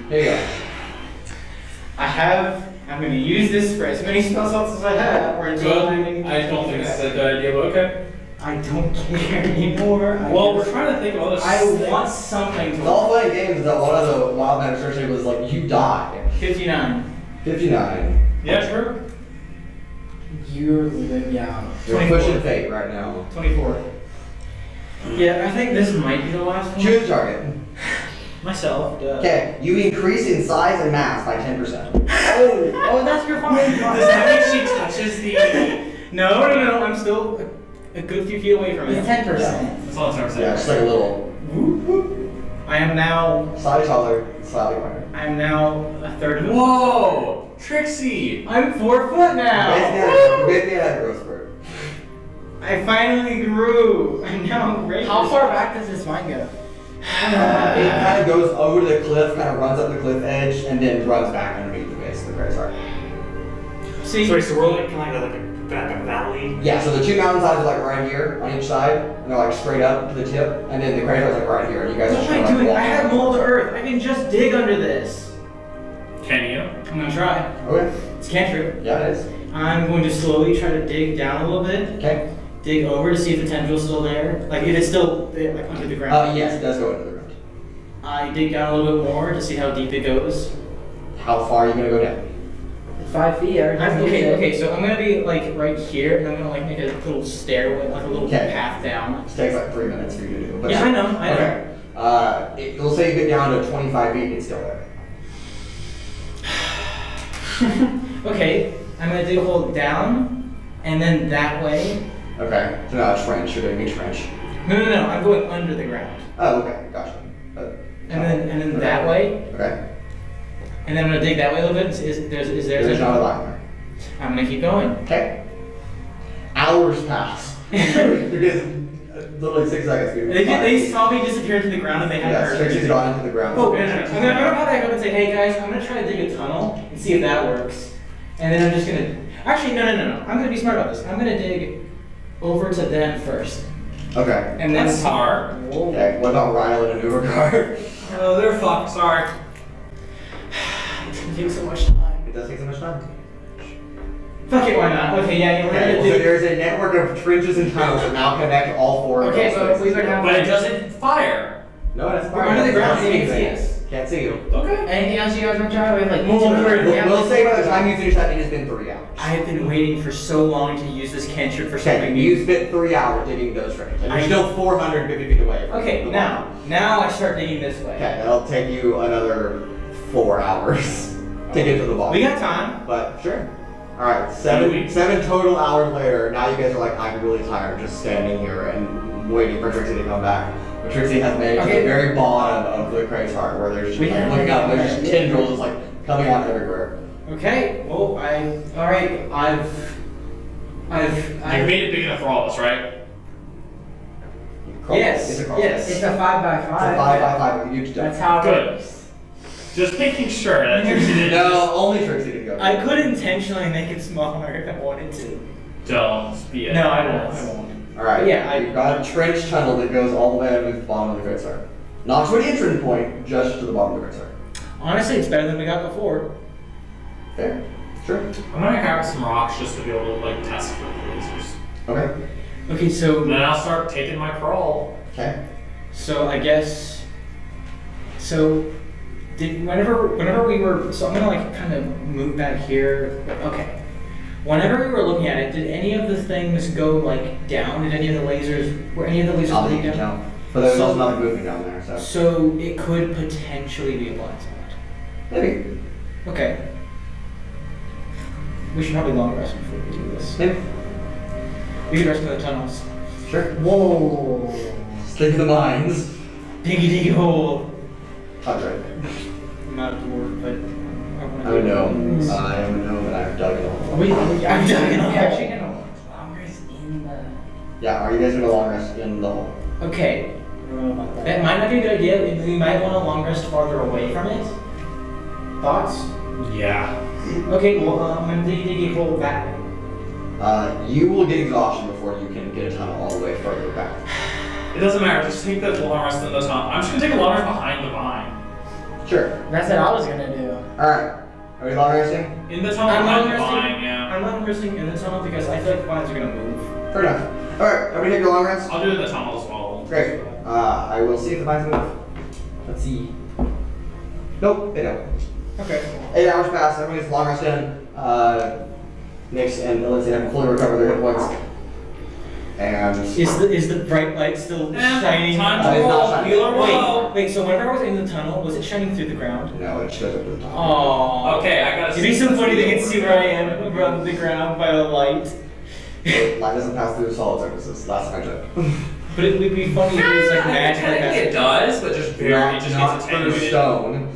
Speaker 1: Here you go.
Speaker 7: I'm going to use this for as many spell slots as I have, or until
Speaker 2: Good. I don't think that's a good idea, but okay.
Speaker 7: I don't care anymore.
Speaker 2: Well, we're trying to think of other
Speaker 7: I
Speaker 2: things.
Speaker 7: want something
Speaker 1: It's
Speaker 7: to.
Speaker 1: all funny games that one of the wild man associated was like, you die.
Speaker 7: 59.
Speaker 1: 59.
Speaker 2: Yeah, sure.
Speaker 7: You're yeah.
Speaker 1: You're
Speaker 7: 24.
Speaker 1: pushing fate right now.
Speaker 7: 24. Yeah, I think this might be the last one.
Speaker 1: Choose a target.
Speaker 7: Myself.
Speaker 1: Okay, you increase in size and mass by 10%.
Speaker 7: Oh, that's your fine.
Speaker 2: Does that mean she touches the?
Speaker 7: No. I'm still a good few feet away from it.
Speaker 6: It's 10%.
Speaker 2: That's all I'm saying.
Speaker 1: Yeah, just like a little
Speaker 7: I am now.
Speaker 1: slightly taller, slightly wider.
Speaker 7: I am now a third of it.
Speaker 2: Whoa, Trixi!
Speaker 7: I'm 4 foot now.
Speaker 1: Basically, I had a growth spurt.
Speaker 7: I finally grew. I'm now great.
Speaker 6: How far back does this vine go?
Speaker 1: It kind of goes over the cliff, kind of runs up the cliff edge, and then runs back underneath the base of the Craze Heart.
Speaker 7: See,
Speaker 4: Sorry, so we're like kind of like a valley.
Speaker 1: Yeah, so the two mountain sides are like right here on each side, and they're like straight up to the tip, and then the Craze Heart's like right here, and you guys
Speaker 7: what
Speaker 1: are just
Speaker 7: am I
Speaker 1: kind of
Speaker 7: doing?
Speaker 1: like
Speaker 7: I have mold of earth. I can just dig under this.
Speaker 2: Can you?
Speaker 7: I'm gonna try.
Speaker 1: Okay.
Speaker 7: It's cantrip.
Speaker 1: Yeah, it is.
Speaker 7: I'm going to slowly try to dig down a little bit.
Speaker 1: Okay.
Speaker 7: Dig over to see if the tendril's still there. Like if it's still like under the ground.
Speaker 1: Yes, it does go into the ground.
Speaker 7: I dig down a little bit more to see how deep it goes.
Speaker 1: How far are you gonna go down?
Speaker 6: 5 feet.
Speaker 7: Okay, so I'm gonna be like right here, and I'm gonna like make a little stairway, like a little
Speaker 1: Okay.
Speaker 7: path down.
Speaker 1: This takes like 3 minutes for you to do. But
Speaker 7: Yeah, I know.
Speaker 1: Okay. We'll say you get down to 25 feet, it's still there.
Speaker 7: Okay, I'm gonna dig a hole down, and then that way.
Speaker 1: Okay. So now a trench. You're doing a trench.
Speaker 7: No, I'm going under the ground,
Speaker 1: Oh, okay. Gotcha.
Speaker 7: and then that way,
Speaker 1: Okay.
Speaker 7: and then I'm gonna dig that way a little bit. Is
Speaker 1: There's not a line there.
Speaker 7: I'm gonna keep going.
Speaker 1: Okay. Hours pass. Because literally 6 seconds.
Speaker 7: They saw me disappear into the ground, and they hadn't
Speaker 1: Yeah,
Speaker 7: heard
Speaker 1: Trixie's
Speaker 7: anything.
Speaker 1: gone into the ground.
Speaker 7: Oh, no. I'm gonna pop back up and say, hey guys, I'm gonna try to dig a tunnel and see if that works. And then I'm just gonna. Actually, no. I'm gonna be smart about this. I'm gonna dig over to them first.
Speaker 1: Okay.
Speaker 7: And then
Speaker 2: That's smart.
Speaker 1: Okay. What about Rialyn and Urogar?
Speaker 2: Oh, they're fucked. Sorry.
Speaker 7: It's gonna take so much time.
Speaker 1: It does take so much time.
Speaker 7: Fuck it, why not? Okay, yeah, we're
Speaker 1: Okay,
Speaker 7: gonna
Speaker 1: well, so
Speaker 7: dig.
Speaker 1: there's a network of trenches and tunnels that now connect all 4 of
Speaker 6: Okay,
Speaker 1: those
Speaker 6: but
Speaker 1: places.
Speaker 6: we would have.
Speaker 2: But it doesn't fire.
Speaker 1: No, that's
Speaker 7: We're under the ground, so you can't see us.
Speaker 1: Can't see you.
Speaker 2: Okay.
Speaker 6: Anything else you guys want to try? We have like.
Speaker 1: We'll say by the time you finish that, it has been 3 hours.
Speaker 7: I have been waiting for so long to use this cantrip for something
Speaker 1: Okay,
Speaker 7: new.
Speaker 1: you spent 3 hours digging those trenches. And you're
Speaker 7: I-
Speaker 1: still 450 feet away from
Speaker 7: Okay,
Speaker 1: the
Speaker 7: now I start digging this way.
Speaker 1: Okay, that'll take you another 4 hours to get to the bottom.
Speaker 7: We got time.
Speaker 1: But sure. Alright, seven total hours later, now you guys are like, I'm really tired of just standing here and waiting for Trixie to come back. But Trixie has made it to the very bottom of the Craze Heart where there's just
Speaker 6: We
Speaker 1: like,
Speaker 6: have
Speaker 1: looking up,
Speaker 6: to
Speaker 1: there's
Speaker 6: go
Speaker 1: just
Speaker 6: there,
Speaker 1: tendrils just like coming out everywhere.
Speaker 7: Okay, well, alright, I've
Speaker 2: You made it big enough for all of us, right?
Speaker 7: Yes,
Speaker 1: It's a crawl
Speaker 7: yes.
Speaker 1: space.
Speaker 6: It's a 5 by
Speaker 1: It's a
Speaker 6: 5.
Speaker 1: 5 by 5 with huge
Speaker 6: That's
Speaker 1: depth.
Speaker 6: how it
Speaker 2: Good.
Speaker 6: works.
Speaker 2: Just making sure that Trixie didn't
Speaker 1: No, only Trixie can go.
Speaker 7: I could intentionally make it smaller if I wanted to.
Speaker 2: don't be a
Speaker 7: No, I won't.
Speaker 1: Alright,
Speaker 7: Yeah,
Speaker 1: you've got a trench tunnel that goes all the way under the bottom of the Craze Heart. Not to an entrance point, just to the bottom of the Craze Heart.
Speaker 7: Honestly, it's better than we got before.
Speaker 1: Fair. Sure.
Speaker 2: I'm gonna grab some rocks just to be able to like test for lasers.
Speaker 1: Okay.
Speaker 7: Okay, so
Speaker 2: And then I'll start taking my crawl.
Speaker 1: Okay.
Speaker 7: I guess whenever we were I'm gonna like kind of move back here. Okay. Whenever we were looking at it, did any of the things go like down? Were any of the lasers
Speaker 1: I'll
Speaker 7: going
Speaker 1: leave you
Speaker 7: down?
Speaker 1: down. But there's
Speaker 7: So-
Speaker 1: also nothing moving down there, so.
Speaker 7: So it could potentially be a blind spot.
Speaker 1: Maybe.
Speaker 7: Okay. We should probably long rest before we do this.
Speaker 1: Maybe.
Speaker 7: We could rest in the tunnels.
Speaker 1: Sure.
Speaker 7: Whoa!
Speaker 1: Stick to the mines.
Speaker 7: Diggy diggy hole.
Speaker 1: Touch it.
Speaker 7: I'm not a dwarf, but
Speaker 1: I would know. I would know that I've dug it all.
Speaker 7: I'm dug in a hole.
Speaker 6: Actually, gonna long rest in the.
Speaker 1: Yeah, are you guys gonna long rest in the hole?
Speaker 7: Okay. That might not be a good idea. We might want to long rest farther away from it. Thoughts?
Speaker 2: Yeah.
Speaker 7: Okay, well, I'm gonna dig hole that way.
Speaker 1: You will get exhaustion before you can get a tunnel all the way further back.
Speaker 2: It doesn't matter. Just take the long rest in the tunnel. I'm just gonna take a long rest behind the vine.
Speaker 1: Sure.
Speaker 6: That's what I was gonna do.
Speaker 1: Alright. Are we long resting?
Speaker 2: In the tunnel
Speaker 7: I'm
Speaker 2: behind
Speaker 7: long
Speaker 2: the
Speaker 7: resting.
Speaker 2: vine, yeah.
Speaker 7: I'm long resting in the tunnel because I feel like the vines are gonna move.
Speaker 1: Fair enough. Alright, everybody hit your long rest?
Speaker 2: I'll do the tunnel as well.
Speaker 1: Great. I will see if the vines move. Let's see. Nope, they don't.
Speaker 7: Okay.
Speaker 1: 8 hours pass, everybody gets long rest in. Nyx and Lindsay have fully recovered their hit points. And
Speaker 7: Is the bright light still shining?
Speaker 2: Time
Speaker 1: it's
Speaker 2: to
Speaker 1: not
Speaker 2: roll.
Speaker 1: shining.
Speaker 2: Healer roll.
Speaker 7: Wait, so whenever I was in the tunnel, was it shining through the ground?
Speaker 1: no, it shows up to the top.
Speaker 7: Oh.
Speaker 2: Okay, I gotta
Speaker 7: It'd be so funny they can see where I am from the ground by the light.
Speaker 1: Light doesn't pass through solid surfaces. Last time I checked.
Speaker 7: But it would be funny if it was like
Speaker 2: I mean,
Speaker 7: magic.
Speaker 2: technically it does, but just very, it just
Speaker 1: not
Speaker 2: gets
Speaker 1: through
Speaker 2: attenuated.
Speaker 1: stone.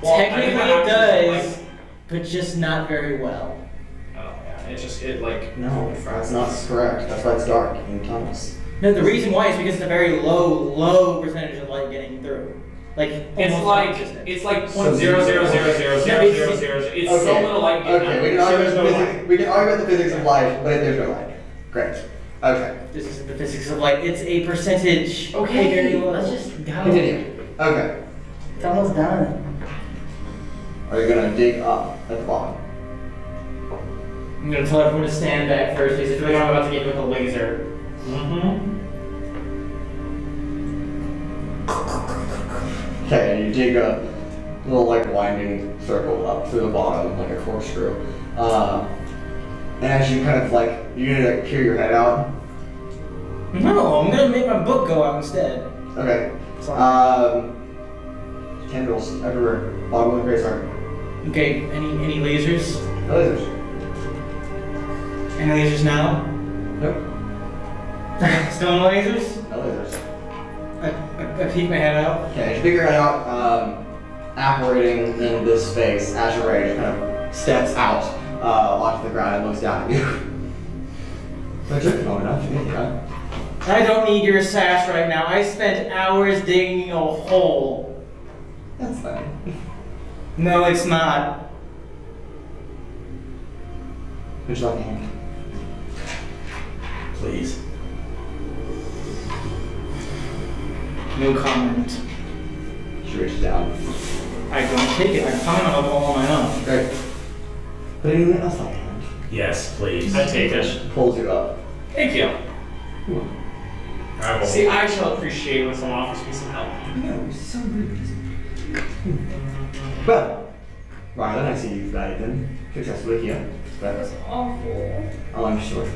Speaker 2: Well, I
Speaker 7: Technically
Speaker 2: think
Speaker 7: it
Speaker 2: that
Speaker 7: does, but just not very well.
Speaker 2: Oh yeah, it like.
Speaker 1: No, that's not correct. That's why it's dark in tunnels.
Speaker 7: No, the reason why is because it's a very low percentage of light getting through. Like
Speaker 2: It's
Speaker 7: almost
Speaker 2: like
Speaker 7: non-existent.
Speaker 2: it's like
Speaker 1: So
Speaker 2: 0.0000000. It's so little light. getting
Speaker 1: Okay,
Speaker 2: out.
Speaker 1: we can argue about the physics. We can argue about the physics of light, but there's no light. Great. Okay.
Speaker 7: This isn't the physics of light. It's a percentage. Okay, very low.
Speaker 6: let's just go.
Speaker 1: Continue. Okay.
Speaker 6: It's almost done.
Speaker 1: Are you gonna dig up at the bottom?
Speaker 7: I'm gonna tell everyone to stand back first because I feel like I'm about to get hit with a laser.
Speaker 1: Okay, and you dig a little like winding circle up through the bottom, like a corkscrew. And as you kind of like, you're gonna like peer your head out.
Speaker 7: No, I'm gonna make my book go out instead.
Speaker 1: Okay. Tendrils everywhere. Bottom of the Craze Heart.
Speaker 7: Okay, any lasers?
Speaker 1: No lasers.
Speaker 7: Any lasers now?
Speaker 1: Nope.
Speaker 7: Still no lasers?
Speaker 1: No lasers.
Speaker 7: I peek my head out.
Speaker 1: Okay, as you figure it out, apparating in this space, as your ray just kind of steps out onto the ground and looks down at you. But you're long enough, you need that.
Speaker 7: I don't need your sash right now. I spent hours digging a hole.
Speaker 1: That's fine.
Speaker 7: No, it's not.
Speaker 1: Would you like a hand?
Speaker 8: Please.
Speaker 7: No comment.
Speaker 1: She reaches down.
Speaker 7: I don't take it. I'm coming up all on my own.
Speaker 1: Great. But anything else like a hand?
Speaker 8: Yes, please.
Speaker 2: I take it.
Speaker 1: Pulls you up.
Speaker 2: Thank you.
Speaker 8: I will.
Speaker 2: See, I shall appreciate when someone offers me some help.
Speaker 1: No, so rude. Well, Rialyn, I see you've got it then. Successfully here.
Speaker 5: That was awful.
Speaker 1: Oh, I'm sure.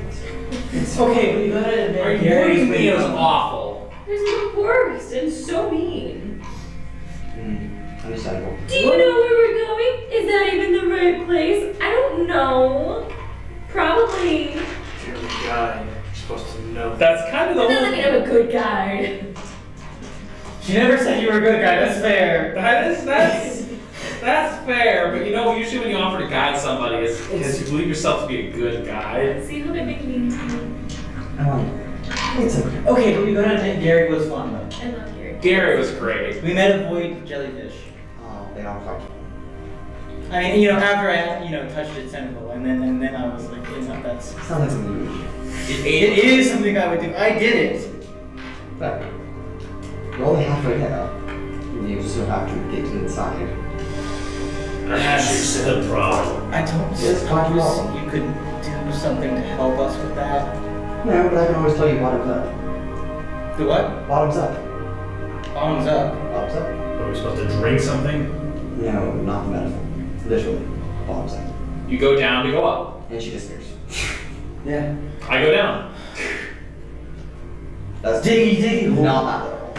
Speaker 7: It's okay, but you gotta admit.
Speaker 2: Are you putting me as awful?
Speaker 5: This is the worst and so mean.
Speaker 1: Understandable.
Speaker 5: Do you know where we're going? Is that even the right place? I don't know. Probably.
Speaker 4: You're the guy. You're supposed to know.
Speaker 2: That's kind of the
Speaker 5: That doesn't
Speaker 2: whole.
Speaker 5: mean I'm a good guide.
Speaker 7: She never said you were a good guy. That's fair.
Speaker 2: That's fair, but you know, usually when you offer to guide somebody, it's because you believe yourself to be a good guide.
Speaker 5: See how they make me
Speaker 1: It's okay.
Speaker 7: Okay, but you gotta admit Gary was fun though.
Speaker 5: I love Gary.
Speaker 2: Gary was great.
Speaker 7: We met a void jellyfish.
Speaker 1: Oh, they don't fight.
Speaker 7: I mean, after I, touched its tentacle, and then I was like, that's.
Speaker 1: Sounds like something you would.
Speaker 7: It is something I would do. I did it.
Speaker 1: But you're only halfway there. You still have to get inside.
Speaker 8: That's the problem.
Speaker 7: I don't
Speaker 1: Yes,
Speaker 7: suppose
Speaker 1: problem.
Speaker 7: you could do something to help us with that.
Speaker 1: No, but I can always tell you bottoms up.
Speaker 7: The what?
Speaker 1: Bottoms up.
Speaker 7: Bottoms up.
Speaker 1: Bottoms up.
Speaker 8: Are we supposed to drink something?
Speaker 1: No, not the metaphor. Literally. Bottoms up.
Speaker 2: You go down to go up.
Speaker 1: And she disappears. Yeah.
Speaker 2: I go down.
Speaker 1: That's
Speaker 7: Diggy.
Speaker 1: not that literal.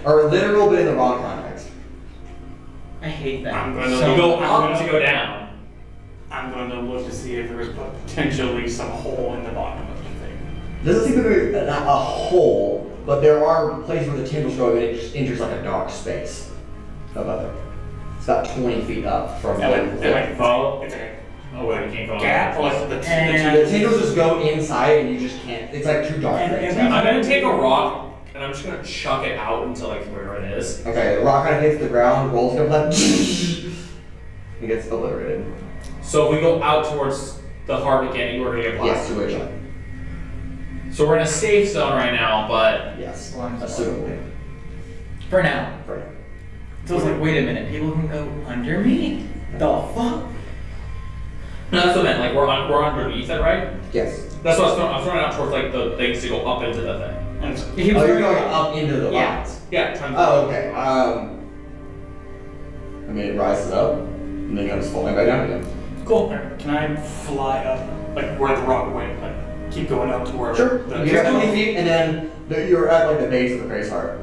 Speaker 1: Or literal, but in the wrong context.
Speaker 7: I hate that.
Speaker 4: I'm gonna
Speaker 2: You
Speaker 7: So
Speaker 2: go
Speaker 4: I'm
Speaker 2: up
Speaker 4: gonna-
Speaker 2: to go down.
Speaker 4: I'm going to look to see if there is potentially some hole in the bottom of the thing.
Speaker 1: Doesn't seem to be a hole, but there are places where the tendrils go and it just enters like a dark space above it. It's about 20 feet up from
Speaker 4: And
Speaker 1: the
Speaker 4: I can follow. It's a
Speaker 2: Oh wait, you can't go
Speaker 4: gap,
Speaker 2: up.
Speaker 4: or the
Speaker 1: The tendrils just go inside and you just can't. It's like too dark.
Speaker 7: And-
Speaker 1: for you.
Speaker 7: and
Speaker 2: I'm gonna take a rock and I'm just gonna chuck it out into like where it is.
Speaker 1: Okay, the rock kind of hits the ground, rolls up like, and gets obliterated.
Speaker 2: So if we go out towards the heart again, you are gonna get
Speaker 1: Yes,
Speaker 2: blasted.
Speaker 1: situation.
Speaker 2: So we're in a safe zone right now, but
Speaker 1: Yes, assumably.
Speaker 7: for now.
Speaker 1: For you.
Speaker 7: So it's like, wait a minute, people can go under me? The fuck?
Speaker 2: No, that's what I meant. Like we're underneath it, right?
Speaker 1: Yes.
Speaker 2: That's what I was throwing it out towards like the things to go up into the thing.
Speaker 4: And
Speaker 7: He was
Speaker 1: Oh, you're
Speaker 7: throwing
Speaker 1: going
Speaker 7: it-
Speaker 1: up into the
Speaker 2: Yeah.
Speaker 1: lines.
Speaker 2: Yeah. Trying to.
Speaker 1: Oh, okay. I mean, it rises up, and then comes falling back down again.
Speaker 2: Cool.
Speaker 4: can I fly up, like where the rock went, like keep going up to where
Speaker 1: Sure.
Speaker 4: the
Speaker 1: You got 20 feet, and then you're at like the base of the Craze Heart.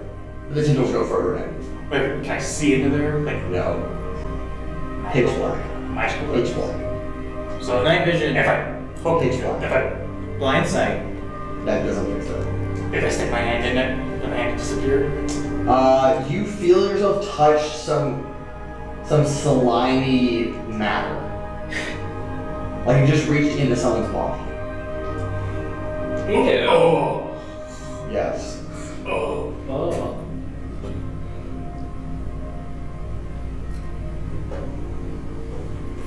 Speaker 1: The tendrils go further in.
Speaker 4: Wait, can I see into there? Like
Speaker 1: No. Pitch black.
Speaker 4: magical.
Speaker 1: Pitch black.
Speaker 4: So
Speaker 7: Night vision.
Speaker 4: If I hook,
Speaker 1: Pitch black.
Speaker 7: Blind sight.
Speaker 1: That doesn't fix it.
Speaker 4: if I stick my hand in it, the hand disappear.
Speaker 1: You feel yourself touch some slimy matter. Like you just reached into someone's body.
Speaker 2: Ew.
Speaker 4: Oh.
Speaker 1: Yes.
Speaker 4: Oh.
Speaker 2: Oh.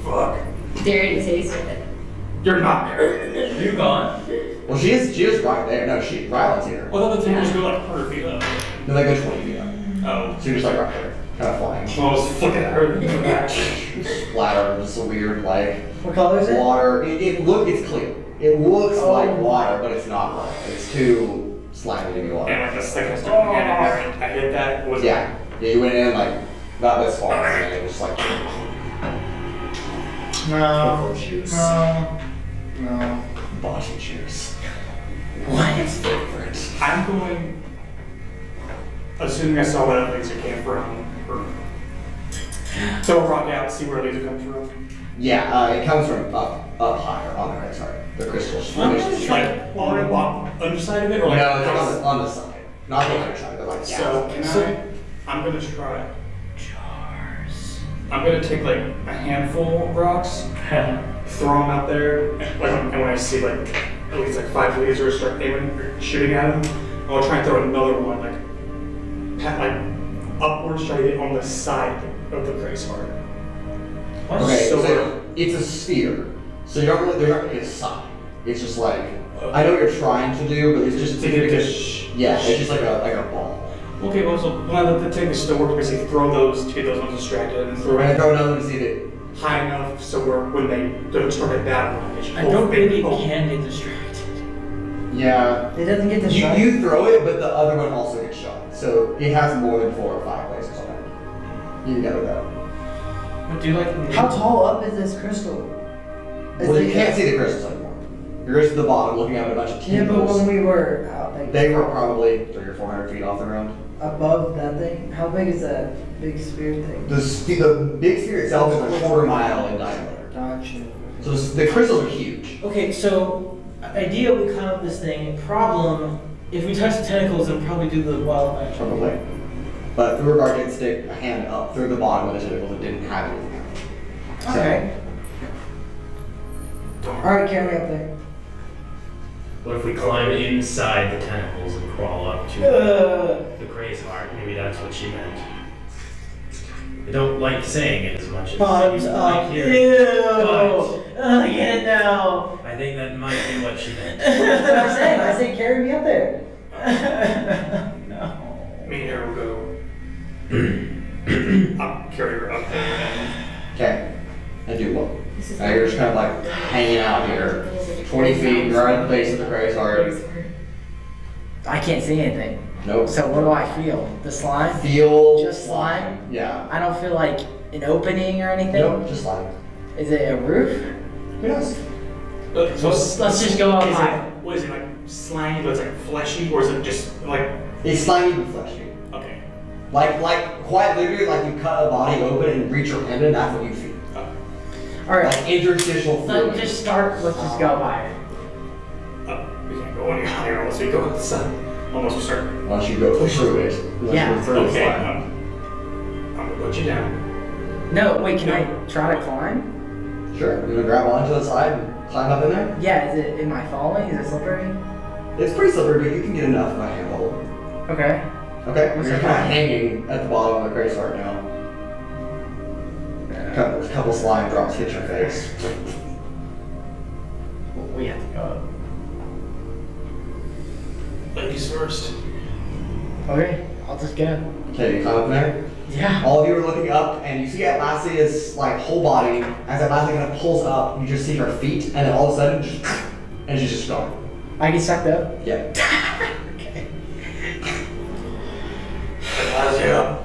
Speaker 4: Fuck.
Speaker 5: Dare to taste it.
Speaker 4: You're not there.
Speaker 2: You gone?
Speaker 1: Well, she is right there. No, Rialyn's here.
Speaker 4: Well, the tendrils go like 100 feet up.
Speaker 1: No, they go 20 feet up.
Speaker 4: Oh.
Speaker 1: So you're just like right there, kind of flying.
Speaker 4: I was flicking at her in the back.
Speaker 1: Splatter, just a weird like
Speaker 7: What color is it?
Speaker 1: water. It's clear. It looks like water, but it's not water. It's too slimy to be water.
Speaker 4: And like the second I stuck my hand in there, I hit that. Was
Speaker 1: Yeah, you went in like not this far, and then it was like
Speaker 7: No.
Speaker 1: shoes,
Speaker 7: No.
Speaker 1: boxing shoes.
Speaker 7: What?
Speaker 1: Favorite.
Speaker 4: I'm going. Assuming I saw where that laser came from, or throw a rock out, see where the laser comes from.
Speaker 1: Yeah, it comes from up higher on the Craze Heart. The crystals.
Speaker 4: Like on the underside of it, or like
Speaker 1: No, it's on the side, not the underside, but like
Speaker 4: So can I'm gonna try. I'm gonna take like a handful of rocks, throw them out there, and when I see like at least like 5 lasers start aiming or shooting at them, I'll try and throw another one like upwards, try to get on the side of the Craze Heart.
Speaker 1: Okay,
Speaker 4: So
Speaker 1: so it's a sphere. So you're not really, they're not really a side. It's just like, I know what you're trying to do, but it's just
Speaker 4: To get it to
Speaker 1: yeah, it's just like a ball.
Speaker 4: Okay, well, so one of the techniques still works, basically throw those to get those ones distracted and throw
Speaker 1: We're gonna
Speaker 4: it
Speaker 1: throw another one to see if it.
Speaker 4: high enough so when they go to target that one, they should
Speaker 7: I don't think it
Speaker 4: oh,
Speaker 7: can get distracted.
Speaker 1: Yeah.
Speaker 7: It doesn't get distracted.
Speaker 1: You throw it, but the other one also gets shot. So it has more than 4 or 5 lasers on it. You gotta go.
Speaker 7: But do you like?
Speaker 9: How tall up is this crystal?
Speaker 1: Well, you can't see the crystals anymore. You're just at the bottom looking at a bunch of
Speaker 9: Yeah, but
Speaker 1: tendrils.
Speaker 9: when we were out, like,
Speaker 1: They were probably 300 or 400 feet off the ground.
Speaker 9: above that thing, how big is that big sphere thing?
Speaker 1: The big sphere itself is a quarter mile in diameter.
Speaker 9: Gotcha.
Speaker 1: So the crystals are huge.
Speaker 3: Okay, so idea we climb up this thing. Problem, if we touch the tentacles, it'll probably do the wild magic.
Speaker 1: Probably. But Urogar did stick a hand up through the bottom of the tentacles and didn't have anything. So,
Speaker 9: Okay. Alright, carry me up there.
Speaker 10: What if we climb inside the tentacles and crawl up to the Craze Heart? Maybe that's what she meant. I don't like saying it as much as
Speaker 3: Bottoms
Speaker 10: you
Speaker 3: up.
Speaker 10: like
Speaker 3: Ew.
Speaker 10: hearing, but
Speaker 3: I get it now.
Speaker 10: I think that might be what she meant.
Speaker 9: That's what I said. I said carry me up there.
Speaker 3: No.
Speaker 4: Me and her will go. I'll carry her up there and
Speaker 1: okay. And do what? Now you're just kind of like hanging out here. 20 feet, you're right at the base of the Craze Heart.
Speaker 6: I can't see anything.
Speaker 1: Nope.
Speaker 6: So what do I feel? The slime?
Speaker 1: Feel
Speaker 6: Just slime?
Speaker 1: Yeah.
Speaker 6: I don't feel like an opening or anything.
Speaker 1: Nope, just slime.
Speaker 6: Is it a roof?
Speaker 1: Who knows?
Speaker 6: Let's just go up
Speaker 4: is
Speaker 6: high.
Speaker 4: it, what is it, like slimy but it's like fleshy, or is it just like,
Speaker 1: It's slimy but fleshy.
Speaker 4: okay.
Speaker 1: Like quite literally, like you cut a body open and reach your hand in, that's what you feel.
Speaker 6: Alright,
Speaker 1: Like interstitial fluid.
Speaker 6: let's just start, let's just go higher.
Speaker 4: We can't go any higher unless we go up the sun. Unless we start.
Speaker 1: Once you go through it. Unless
Speaker 6: Yeah.
Speaker 1: you're through the
Speaker 4: Okay,
Speaker 1: slime.
Speaker 4: I'm gonna put you down.
Speaker 6: No, wait, can I try to climb?
Speaker 1: Sure. You gonna grab onto the side and climb up in there?
Speaker 6: Yeah, am I falling? Is it slippery?
Speaker 1: It's pretty slippery, but you can get enough of a handhold.
Speaker 6: Okay.
Speaker 1: Okay,
Speaker 6: What's
Speaker 1: you're
Speaker 6: that
Speaker 1: kind of
Speaker 6: called?
Speaker 1: hanging at the bottom of the Craze Heart now. Couple slime drops hit your face.
Speaker 6: We have to go up.
Speaker 4: Ladies first.
Speaker 6: Okay.
Speaker 7: I'll just go.
Speaker 1: Okay, you climb up there.
Speaker 7: Yeah.
Speaker 1: All of you are looking up, and you see Atlasia's like whole body. As Atlasia kind of pulls up, you just see her feet, and then all of a sudden, and she's just gone.
Speaker 7: I get sucked up.
Speaker 1: Yeah.
Speaker 7: Okay.
Speaker 4: Atlasia.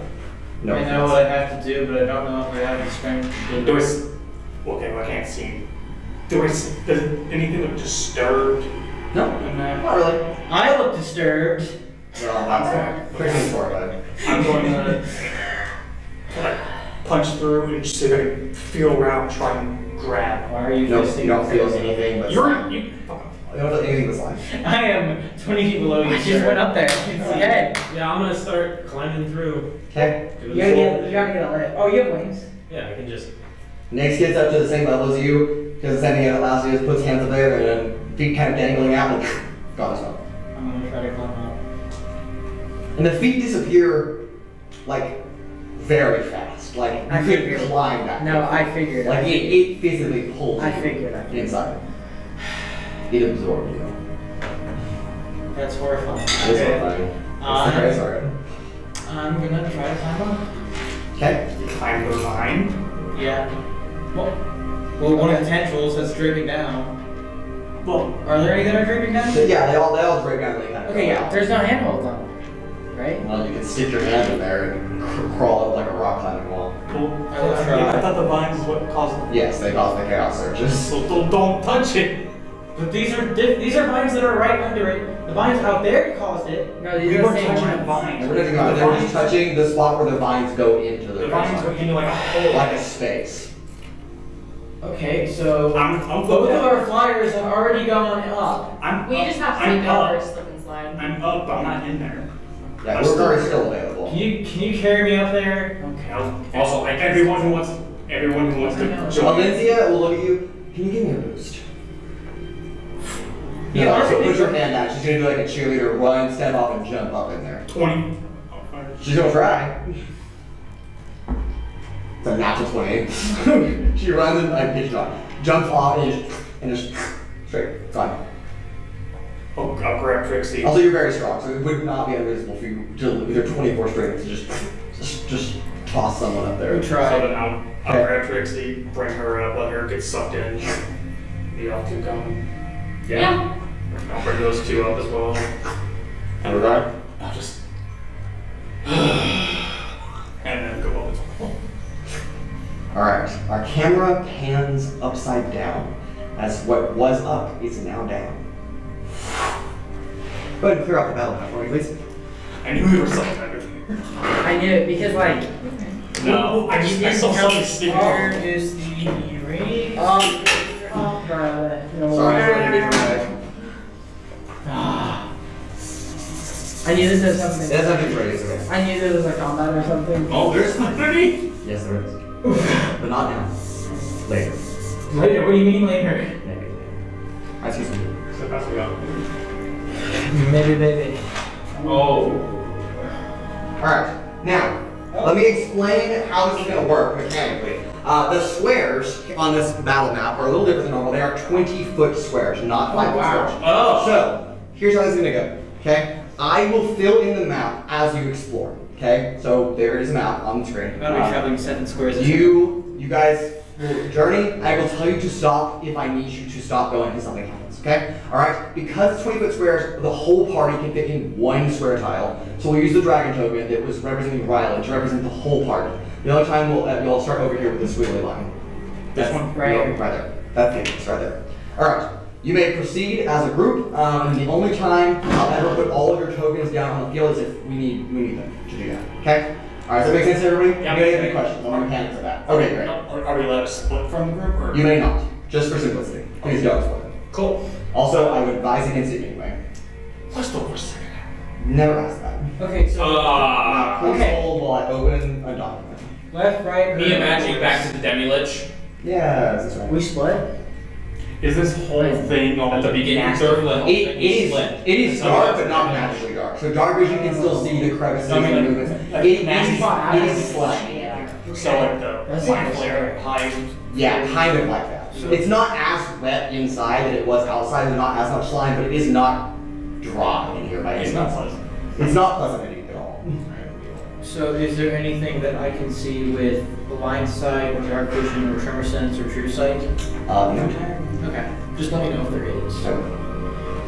Speaker 1: No.
Speaker 7: I know what I have to do, but I don't know if I have the strength to do
Speaker 4: Do I
Speaker 7: it.
Speaker 4: okay, well, I can't see. Does anything look disturbed?
Speaker 1: No. Not really.
Speaker 7: I look disturbed.
Speaker 1: Well, that's fine. Quickly forward.
Speaker 4: I'm going to like punch through and see if I can feel around, try and grab.
Speaker 7: Why are you
Speaker 1: No,
Speaker 7: fisting
Speaker 1: you don't
Speaker 7: me?
Speaker 1: feel anything but
Speaker 4: You
Speaker 1: slime.
Speaker 4: you.
Speaker 1: You don't feel anything but slime.
Speaker 7: I am 20 feet below you. Just went up there. Okay.
Speaker 10: Yeah, I'm gonna start climbing through.
Speaker 1: Okay.
Speaker 10: Give it
Speaker 7: You
Speaker 10: a
Speaker 7: gotta get a lift. Oh, you have wings.
Speaker 10: Yeah, I can just.
Speaker 1: Next gets up to the same level as you, because the same thing Atlasia puts hands up there, and then feet kind of dangling out, and gone as well.
Speaker 7: I'm gonna try to climb up.
Speaker 1: And the feet disappear, like, very fast. Like,
Speaker 7: I
Speaker 1: you
Speaker 7: figured.
Speaker 1: could climb that.
Speaker 7: No, I figured.
Speaker 1: Like, it physically pulls
Speaker 7: I
Speaker 1: you
Speaker 7: figured.
Speaker 1: inside. It absorbs you.
Speaker 7: That's horrifying.
Speaker 1: It is horrifying. It's the Craze Heart.
Speaker 7: I'm gonna try to climb up.
Speaker 1: Okay.
Speaker 4: Climb the line.
Speaker 7: Yeah. Well, one of the tendrils that's dripping down.
Speaker 4: Well,
Speaker 7: Are there any that are dripping down?
Speaker 1: So, yeah, they all break down and they kind of
Speaker 7: Okay,
Speaker 1: go
Speaker 7: yeah.
Speaker 1: out.
Speaker 7: There's no handholds on them, right?
Speaker 1: Well, you can stick your hand in there and crawl up like a rock climbing wall.
Speaker 7: I will try.
Speaker 4: I thought the vines is what caused it.
Speaker 1: Yes, they cause the chaos surges.
Speaker 4: So don't touch it.
Speaker 7: But these are vines that are right under it. The vines out there caused it. No,
Speaker 4: We weren't touching the vines.
Speaker 1: And we're not even, they're just touching the spot where the vines go into the
Speaker 4: The vines
Speaker 1: Craze
Speaker 4: went into like a hole.
Speaker 1: Heart. Like a space.
Speaker 7: Okay, so
Speaker 4: I'm
Speaker 7: both of our flyers have already gone up.
Speaker 4: I'm
Speaker 5: We
Speaker 4: up.
Speaker 5: just have to
Speaker 4: I'm
Speaker 5: make
Speaker 4: up.
Speaker 5: our slip and slide.
Speaker 4: I'm up. I'm not in there.
Speaker 1: Yeah,
Speaker 4: I'm
Speaker 1: Urogar is
Speaker 4: still-
Speaker 1: still available.
Speaker 7: Can you carry me up there?
Speaker 4: Okay. Also, like everyone who wants to
Speaker 1: So
Speaker 4: join.
Speaker 1: Valencia will look at you. Can you give me a boost?
Speaker 7: Yeah,
Speaker 1: Yeah,
Speaker 7: I
Speaker 1: so
Speaker 7: think
Speaker 1: put your
Speaker 7: we-
Speaker 1: hand out. She's gonna do like a cheerleader, run, step off, and jump up in there.
Speaker 4: 20.
Speaker 1: She's gonna try. It's a natural 20. She runs and like pitch drop, jumps off and just straight. Fine.
Speaker 4: I'll grab Trixi.
Speaker 1: Also, you're very strong, so it would not be unreasonable for you to with your 24 strength to just toss someone up there.
Speaker 7: We
Speaker 4: So
Speaker 7: try.
Speaker 4: then I'll grab Trixi, bring her up, let her get sucked in. The other two come.
Speaker 5: Yeah.
Speaker 4: I'll bring those two up as well.
Speaker 1: And regard.
Speaker 4: I'll just. And then go up as well.
Speaker 1: Alright, our camera pans upside down as what was up is now down. Go ahead and clear off the battle map for me, please.
Speaker 4: I knew there was something under there.
Speaker 6: I knew it because like
Speaker 4: No, I saw something sticking
Speaker 7: Where
Speaker 4: out.
Speaker 7: is the raid?
Speaker 6: no.
Speaker 1: Sorry for the different way.
Speaker 6: I knew this was
Speaker 1: It
Speaker 6: something.
Speaker 1: doesn't have to be ready, so.
Speaker 6: I knew there was a combat or something.
Speaker 4: Oh, there's somebody?
Speaker 1: Yes, there is. But not now. Later.
Speaker 7: Later, what do you mean later?
Speaker 1: Maybe. Excuse me.
Speaker 4: So pass me up.
Speaker 7: Maybe, baby.
Speaker 4: Oh.
Speaker 1: Alright, now, let me explain how this is going to work mechanically. The squares on this battle map are a little different than normal. They are 20-foot squares, not 5-foot squares.
Speaker 4: Oh.
Speaker 1: So, here's how this is going to go, okay? I will fill in the map as you explore, okay? So, there is a map on the screen.
Speaker 7: How do we traveling 7 squares?
Speaker 1: You guys will journey. I will tell you to stop if I need you to stop going if something happens, okay? Alright, because it's 20-foot squares, the whole party can fit in one square tile. So we'll use the dragon token that was representing Rialyn to represent the whole party. The only time we'll start over here with the squiggly line.
Speaker 4: This one?
Speaker 6: Right.
Speaker 1: Right there. That's it, it's right there. Alright, you may proceed as a group. The only time I'll ever put all of your tokens down on the field is if we need them to do that, okay? Alright, does that make sense to everybody?
Speaker 4: Yeah.
Speaker 1: You guys have any questions on the mechanics of that? Okay, great.
Speaker 4: Are we allowed to split from the group? Or?
Speaker 1: You may not, just for simplicity. Please don't split.
Speaker 4: Cool.
Speaker 1: Also, I would advise against it anyway.
Speaker 4: What's the worst thing?
Speaker 1: Never ask that.
Speaker 7: Okay, so
Speaker 1: Now, please
Speaker 7: okay.
Speaker 1: hold while I open a document.
Speaker 7: left, right.
Speaker 2: Me imagining back to the Demi-Lich
Speaker 1: Yes, that's right.
Speaker 6: We split.
Speaker 4: Is this whole thing all
Speaker 2: at the beginning
Speaker 4: nasty?
Speaker 2: of the whole
Speaker 1: It
Speaker 2: thing
Speaker 1: is,
Speaker 2: split.
Speaker 1: it is
Speaker 2: So
Speaker 1: dark,
Speaker 2: it's
Speaker 1: but not
Speaker 2: Demi-Lich.
Speaker 1: naturally dark. So dark vision can still see the crevices
Speaker 4: I mean,
Speaker 1: and
Speaker 4: like-
Speaker 1: movements.
Speaker 4: like
Speaker 1: It
Speaker 4: nasty
Speaker 1: is slimy.
Speaker 4: So like the
Speaker 6: That's
Speaker 4: mind
Speaker 6: like
Speaker 4: flare high.
Speaker 1: Yeah, kind of like that.
Speaker 4: So-
Speaker 1: It's not as wet inside that it was outside. There's not as much slime, but it is not dry in here by any
Speaker 4: It's
Speaker 1: means.
Speaker 4: not pleasant.
Speaker 1: It's not pleasant to eat at all.
Speaker 7: So is there anything that I can see with blind sight or dark vision or tremor sense or true sight?
Speaker 1: No.
Speaker 7: Okay. Just let me know if there is.
Speaker 1: Okay.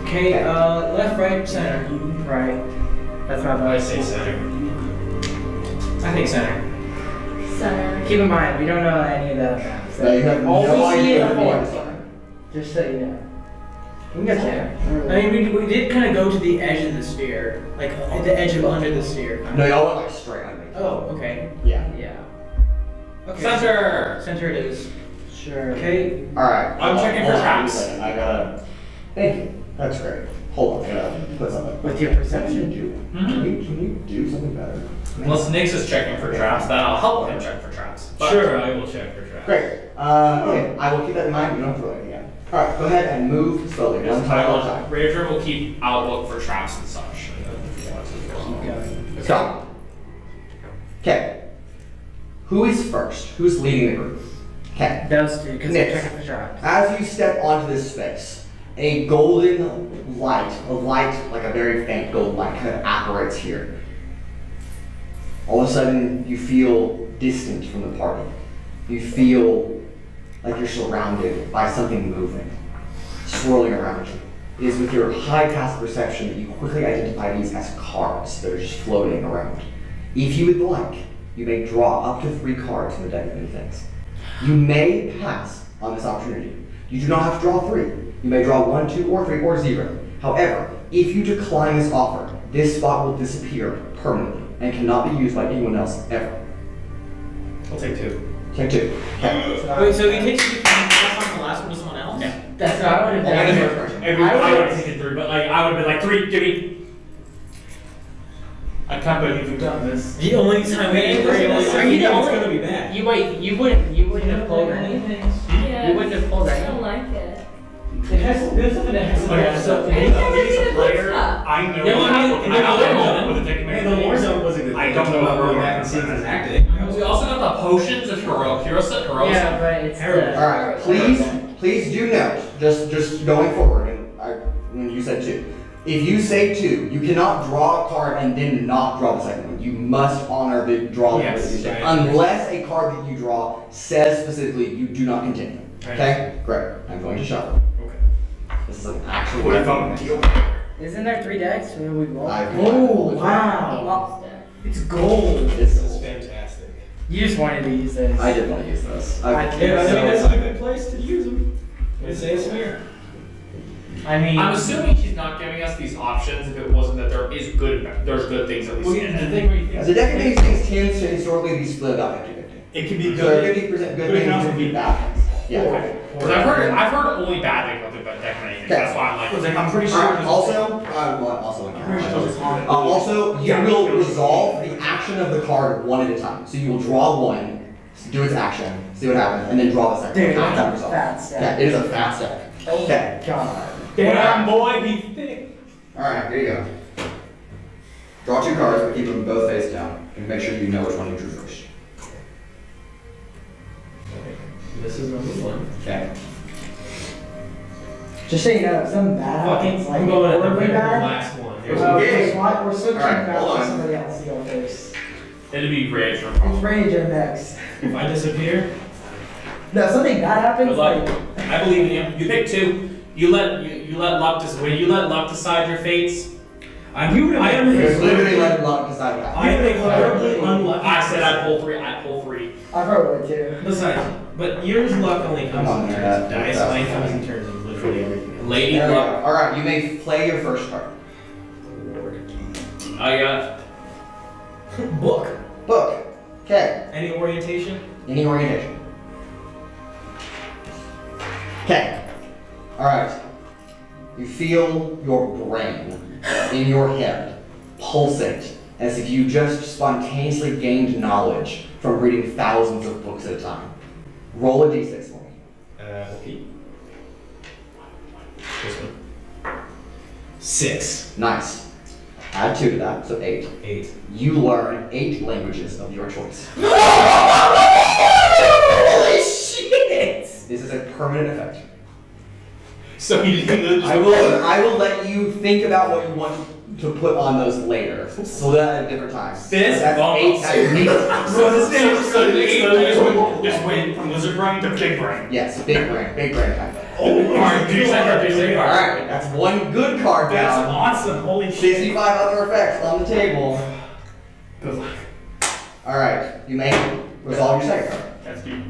Speaker 7: Okay, left, right, center.
Speaker 6: Right. That's my
Speaker 10: I
Speaker 6: vote.
Speaker 10: say center.
Speaker 7: I think center.
Speaker 5: Center.
Speaker 6: Keep in mind, we don't know any of that map. So
Speaker 1: No, you have
Speaker 6: all
Speaker 1: no
Speaker 6: we see
Speaker 1: idea
Speaker 6: is a
Speaker 1: what the
Speaker 6: forest.
Speaker 1: answer
Speaker 6: Just so you know. We can get there.
Speaker 7: I mean, we did kind of go to the edge of the sphere, like at the edge of under the sphere.
Speaker 1: No, y'all went like straight underneath.
Speaker 7: Oh, okay.
Speaker 1: Yeah.
Speaker 6: Yeah.
Speaker 7: Okay.
Speaker 2: Center.
Speaker 7: Center it is.
Speaker 6: Sure.
Speaker 7: Okay.
Speaker 1: Alright.
Speaker 2: I'm checking for
Speaker 1: Hold on
Speaker 2: traps.
Speaker 1: a second. I gotta. Thank you. That's great. Hold on, I gotta put something.
Speaker 6: With your perception.
Speaker 1: Can you do something better?
Speaker 2: Unless Nix is checking for traps, then I'll help him check for traps. But-
Speaker 10: Sure, I will check for traps.
Speaker 1: Great. Okay, I will keep that in mind. You don't throw anything again. Alright, go ahead and move slowly. One time at a time.
Speaker 2: Raudrem will keep outlook for traps and such.
Speaker 1: Stop. Okay. Who is first? Who's leading the group? Okay.
Speaker 6: Those two, because they're
Speaker 1: Next.
Speaker 6: checking for traps.
Speaker 1: As you step onto this space, a golden light, like a very faint golden light, kind of apparates here. All of a sudden, you feel distant from the party. You feel like you're surrounded by something moving, swirling around you. It is with your high passive perception that you quickly identify these as cards that are just floating around. If you would like, you may draw up to 3 cards in the deck of many things. You may pass on this opportunity. You do not have to draw 3. You may draw 1, 2, or 3, or 0. However, if you decline this offer, this spot will disappear permanently and cannot be used by anyone else ever.
Speaker 10: I'll take 2.
Speaker 1: Take 2. Okay.
Speaker 7: Wait, so he takes you pass on the last one to someone else?
Speaker 2: Yeah.
Speaker 6: That's what I would have
Speaker 1: Only the
Speaker 6: done.
Speaker 1: first person.
Speaker 10: I would have taken 3, but like I would have been like 3, give me. I can't believe you've done this.
Speaker 7: The only time we ain't very
Speaker 6: Are you the
Speaker 7: it's
Speaker 6: only-
Speaker 7: gonna be bad.
Speaker 6: You wouldn't have pulled anything.
Speaker 5: Yeah.
Speaker 6: You wouldn't have pulled
Speaker 5: I
Speaker 6: anything.
Speaker 5: don't like it.
Speaker 7: It has there's something that has
Speaker 10: Oh, yeah, so
Speaker 5: It's already
Speaker 10: he's a
Speaker 5: the good
Speaker 10: player.
Speaker 5: stuff.
Speaker 10: I know.
Speaker 7: Yeah, well, I mean,
Speaker 10: I don't know with the deck
Speaker 8: The Warzone was a good
Speaker 10: I don't know if we're
Speaker 8: back
Speaker 10: back
Speaker 8: and
Speaker 10: and
Speaker 8: seeing
Speaker 10: seeing
Speaker 8: his
Speaker 10: this
Speaker 8: acting.
Speaker 2: We also got the potions of Heroic.
Speaker 6: Yeah, but it's
Speaker 8: Herbert.
Speaker 6: the...
Speaker 1: Alright, please do note, just going forward, and when you said 2. If you say 2, you cannot draw a card and then not draw the second one. You must honor the draw limit
Speaker 10: Yes,
Speaker 1: that you say,
Speaker 10: right.
Speaker 1: unless a card that you draw says specifically you do not continue.
Speaker 10: Right.
Speaker 1: Okay? Great. I'm going to shuffle.
Speaker 10: Okay.
Speaker 1: This is an actual
Speaker 10: What if I'm deal?
Speaker 6: Isn't there 3 decks? Where we roll?
Speaker 1: Oh,
Speaker 6: wow.
Speaker 7: It's gold.
Speaker 1: This
Speaker 8: This is
Speaker 1: is
Speaker 8: fantastic.
Speaker 6: You just wanted to use this.
Speaker 1: I did want to use this.
Speaker 6: I
Speaker 8: Yeah, I mean, that's a good place to use them. They say it's fair.
Speaker 6: I mean...
Speaker 2: I'm assuming she's not giving us these options if it wasn't that there's good things at least
Speaker 8: Well,
Speaker 2: in
Speaker 8: yeah, the
Speaker 2: it.
Speaker 8: thing where you
Speaker 1: The deck of these things tends to historically be split about 50-50.
Speaker 8: it can be
Speaker 1: So
Speaker 8: good.
Speaker 1: 50% good
Speaker 8: but it
Speaker 1: things
Speaker 8: can also
Speaker 1: and
Speaker 8: be
Speaker 1: bad things. Yeah.
Speaker 2: Because I've heard only bad things about the deck of anything.
Speaker 1: Okay.
Speaker 2: That's why I'm like,
Speaker 8: I'm pretty sure.
Speaker 1: Alright, also, you will resolve the action of the card one at a time. So you will draw one, do its action, see what happens, and then draw the second
Speaker 6: Dude,
Speaker 1: one.
Speaker 6: that's a
Speaker 1: Resolve.
Speaker 6: fat stack.
Speaker 1: Yeah, it is a fat stack. Okay.
Speaker 6: God.
Speaker 8: Damn boy, he thick.
Speaker 1: Alright, here you go. Draw 2 cards, but keep them both face down. And make sure you know which one you drew first.
Speaker 8: This is number 1.
Speaker 1: Okay.
Speaker 6: Just so you know, if something bad happens, like,
Speaker 8: I'm going at the
Speaker 6: horribly
Speaker 8: very
Speaker 6: bad,
Speaker 8: last one. Here's
Speaker 1: Well,
Speaker 6: we're switching
Speaker 1: Alright,
Speaker 6: back
Speaker 1: hold
Speaker 6: to
Speaker 1: on.
Speaker 6: somebody else to go first.
Speaker 2: it'd be rage for
Speaker 6: It's Rage and next.
Speaker 8: If I disappear,
Speaker 6: No, if something bad happens,
Speaker 2: Good luck.
Speaker 6: like...
Speaker 2: I believe in you. You pick 2. You let luck decide your fates.
Speaker 8: I am
Speaker 1: There's literally let luck decide that.
Speaker 8: I am a horribly unlucky.
Speaker 2: I said I'd pull 3. I'd pull 3.
Speaker 6: I wrote it too.
Speaker 8: Besides, but yours luck only comes
Speaker 1: Come on,
Speaker 8: in
Speaker 1: man,
Speaker 8: turns of
Speaker 1: that's-
Speaker 8: dice. Mine comes in terms of literally everything else.
Speaker 2: Lady
Speaker 1: There we
Speaker 2: luck.
Speaker 1: go. Alright, you may play your first card.
Speaker 2: I got
Speaker 8: Book.
Speaker 1: Book. Okay.
Speaker 8: Any orientation?
Speaker 1: Any orientation. Okay. Alright. You feel your brain in your head pulsate as if you just spontaneously gained knowledge from reading thousands of books at a time. Roll a d6 for me.
Speaker 8: Okay. This one. 6.
Speaker 1: Nice. Add 2 to that, so 8.
Speaker 8: 8.
Speaker 1: You learn 8 languages of your choice.
Speaker 6: Holy shit!
Speaker 1: This is a permanent effect.
Speaker 10: So he didn't
Speaker 1: I will let you think about what you want to put on those later. So that at different times.
Speaker 2: This
Speaker 1: That's
Speaker 2: bump.
Speaker 1: 8. That's
Speaker 4: So this just went from lizard brain to big brain.
Speaker 1: Yes, big brain time.
Speaker 2: Alright, do second.
Speaker 1: Alright, that's one good card
Speaker 2: That's
Speaker 1: down.
Speaker 2: awesome. Holy shit.
Speaker 1: 65 other effects on the table.
Speaker 2: Good luck.
Speaker 1: Alright, you may resolve your second card.
Speaker 4: That's deep.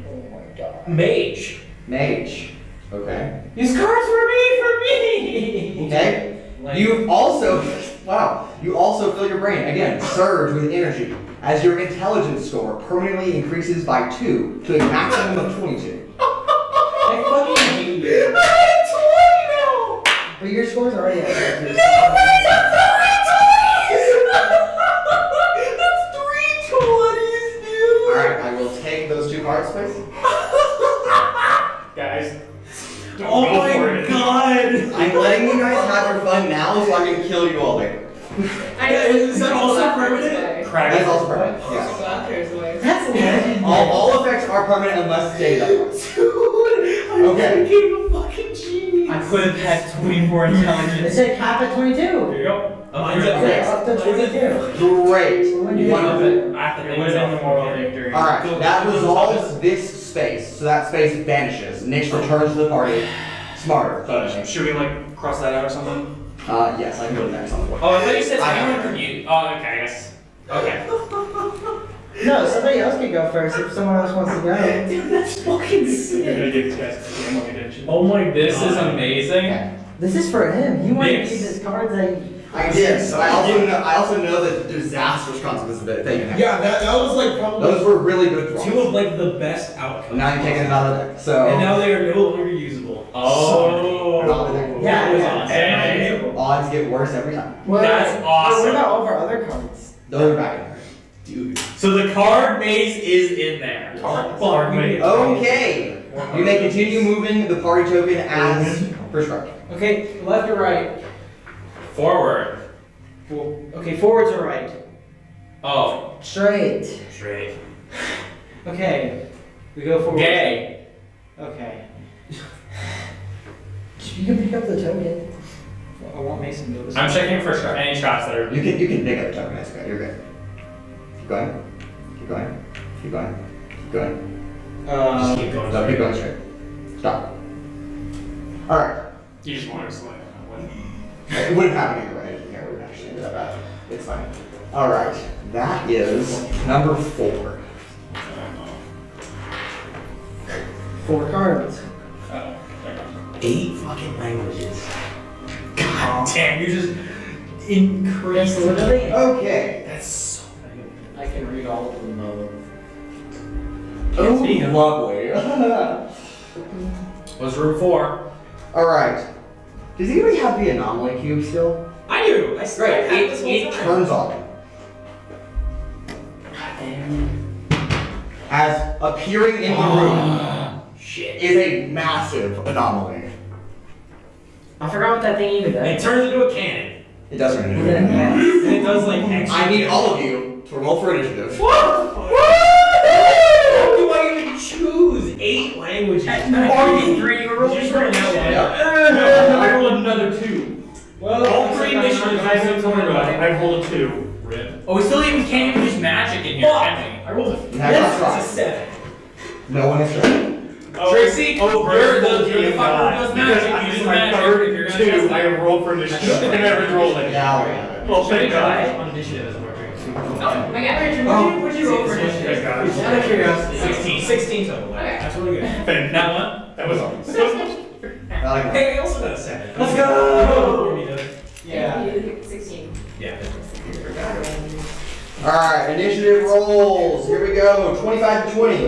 Speaker 2: Mage.
Speaker 1: Mage. Okay.
Speaker 6: These cards were made for me!
Speaker 1: Okay. You also, wow, you also fill your brain, again, surge with energy, as your intelligence score permanently increases by 2 to a maximum of 22.
Speaker 6: I fucking hate you.
Speaker 9: But your score's already at 30.
Speaker 1: Alright, I will take those 2 cards, please.
Speaker 4: Guys.
Speaker 8: Oh my god!
Speaker 1: I'm letting you guys have your fun now so I can kill you all later.
Speaker 5: I know.
Speaker 8: Is that also permanent?
Speaker 1: That is also permanent,
Speaker 5: Oh,
Speaker 1: yes.
Speaker 5: Doctor's way.
Speaker 6: That's legendary.
Speaker 1: All effects are permanent unless stated otherwise. Okay.
Speaker 8: became a fucking genius.
Speaker 3: I could have had 24
Speaker 6: It
Speaker 3: intelligence.
Speaker 6: said cap at 22.
Speaker 2: Here you go.
Speaker 8: Mine's at
Speaker 9: Okay, up to 22.
Speaker 1: Great.
Speaker 9: When
Speaker 1: Wonderful.
Speaker 2: I have to
Speaker 3: It would have been the moral victory.
Speaker 1: Alright, that resolves this space, so that space vanishes. Nyx returns to the party. Smarter.
Speaker 4: Should we like cross that out or something?
Speaker 1: Yes, I can go next on the board.
Speaker 2: Oh, I thought you said
Speaker 1: I-
Speaker 2: anyone could use. Oh, okay, yes. Okay.
Speaker 9: No, somebody else can go first if someone else wants to go.
Speaker 6: Dude, that's fucking
Speaker 4: You're
Speaker 6: sick.
Speaker 4: gonna give these guys ammo, didn't you?
Speaker 2: Oh my, this is amazing.
Speaker 1: Okay.
Speaker 9: This is for him. He wanted to
Speaker 2: Yes.
Speaker 9: use his cards and
Speaker 1: I did. So I also know the disastrous consequences that you have.
Speaker 8: Yeah, that was like probably
Speaker 1: Those were really good draws.
Speaker 8: 2 of like the best outcomes.
Speaker 1: Now you're taking it out of the deck. So
Speaker 8: And now they are no longer usable.
Speaker 2: Oh.
Speaker 1: out of the deck.
Speaker 9: Yeah,
Speaker 2: Okay.
Speaker 1: Odds get worse every time.
Speaker 2: That's awesome.
Speaker 9: What about all of our other cards?
Speaker 1: Those are back in there.
Speaker 8: Dude.
Speaker 2: So the card maze is in there.
Speaker 4: Card maze.
Speaker 1: Okay. You may continue moving the party token as prescribed.
Speaker 7: Okay, left or right?
Speaker 2: Forward.
Speaker 7: Okay, forwards or right?
Speaker 2: Oh.
Speaker 9: Straight.
Speaker 10: Straight.
Speaker 7: Okay, we go forward.
Speaker 2: Gay.
Speaker 7: Okay.
Speaker 9: You can pick up the token.
Speaker 7: I want Mason to go this
Speaker 2: I'm
Speaker 7: way.
Speaker 2: checking for any shots that are.
Speaker 1: You can pick up the token. That's okay. You're good. Keep going. Keep going. Keep going. Keep going.
Speaker 10: Just keep going.
Speaker 1: No, keep going straight. Stop. All right.
Speaker 4: You just want to select one.
Speaker 1: It wouldn't happen either way. Yeah, it wouldn't actually be that bad. It's fine. All right. That is number 4.
Speaker 9: 4 cards.
Speaker 10: 8 fucking languages.
Speaker 2: God damn, you're just
Speaker 9: That's
Speaker 2: increasing.
Speaker 9: literally
Speaker 1: Okay.
Speaker 2: That's so.
Speaker 6: I can read all of them though.
Speaker 1: Oh, lovely.
Speaker 2: What's room 4?
Speaker 1: All right. Does anybody have the anomaly cube still?
Speaker 2: I do. I still
Speaker 1: Right.
Speaker 2: have this whole
Speaker 1: It
Speaker 2: time.
Speaker 1: turns on. As appearing in the room
Speaker 10: Shit.
Speaker 1: is a massive anomaly.
Speaker 6: I forgot what that thing even
Speaker 10: It
Speaker 6: does.
Speaker 10: turns into a cannon.
Speaker 1: It does turn into
Speaker 9: Yeah.
Speaker 1: a
Speaker 8: And it does like extra.
Speaker 1: I need all of you to roll for initiative.
Speaker 10: How do I even choose 8 languages?
Speaker 6: You
Speaker 10: Roll just roll that one.
Speaker 1: Yep.
Speaker 10: I rolled another 2.
Speaker 7: Well,
Speaker 10: All 3 initiatives I said
Speaker 7: Don't worry about it.
Speaker 4: I rolled a 2.
Speaker 10: Rip.
Speaker 2: Oh, we still even can't even use magic in here, can we?
Speaker 10: I rolled a
Speaker 1: You have not
Speaker 10: It's a
Speaker 1: tried.
Speaker 10: 7.
Speaker 1: No one has tried.
Speaker 2: Trixi,
Speaker 10: oh,
Speaker 2: you're the
Speaker 10: you're the
Speaker 2: fucker who does magic. You use
Speaker 4: my
Speaker 2: magic
Speaker 4: third
Speaker 2: if you're gonna
Speaker 4: 2,
Speaker 2: test
Speaker 4: I
Speaker 2: it.
Speaker 4: rolled for initiative. I never rolled it.
Speaker 1: Now we have it.
Speaker 4: Well, thank God.
Speaker 10: On initiative is working.
Speaker 5: Oh, my God, Richard, what'd you roll for initiative?
Speaker 4: Thank God.
Speaker 7: Out of curiosity.
Speaker 10: 16 total.
Speaker 5: Okay.
Speaker 10: That's really good.
Speaker 4: Thank
Speaker 2: That one?
Speaker 4: That was all.
Speaker 1: I like that.
Speaker 10: Hey, I also got a 7.
Speaker 7: Let's go!
Speaker 5: Yeah. 16.
Speaker 10: Yeah.
Speaker 1: All right, initiative rolls. Here we go. 25 to 20.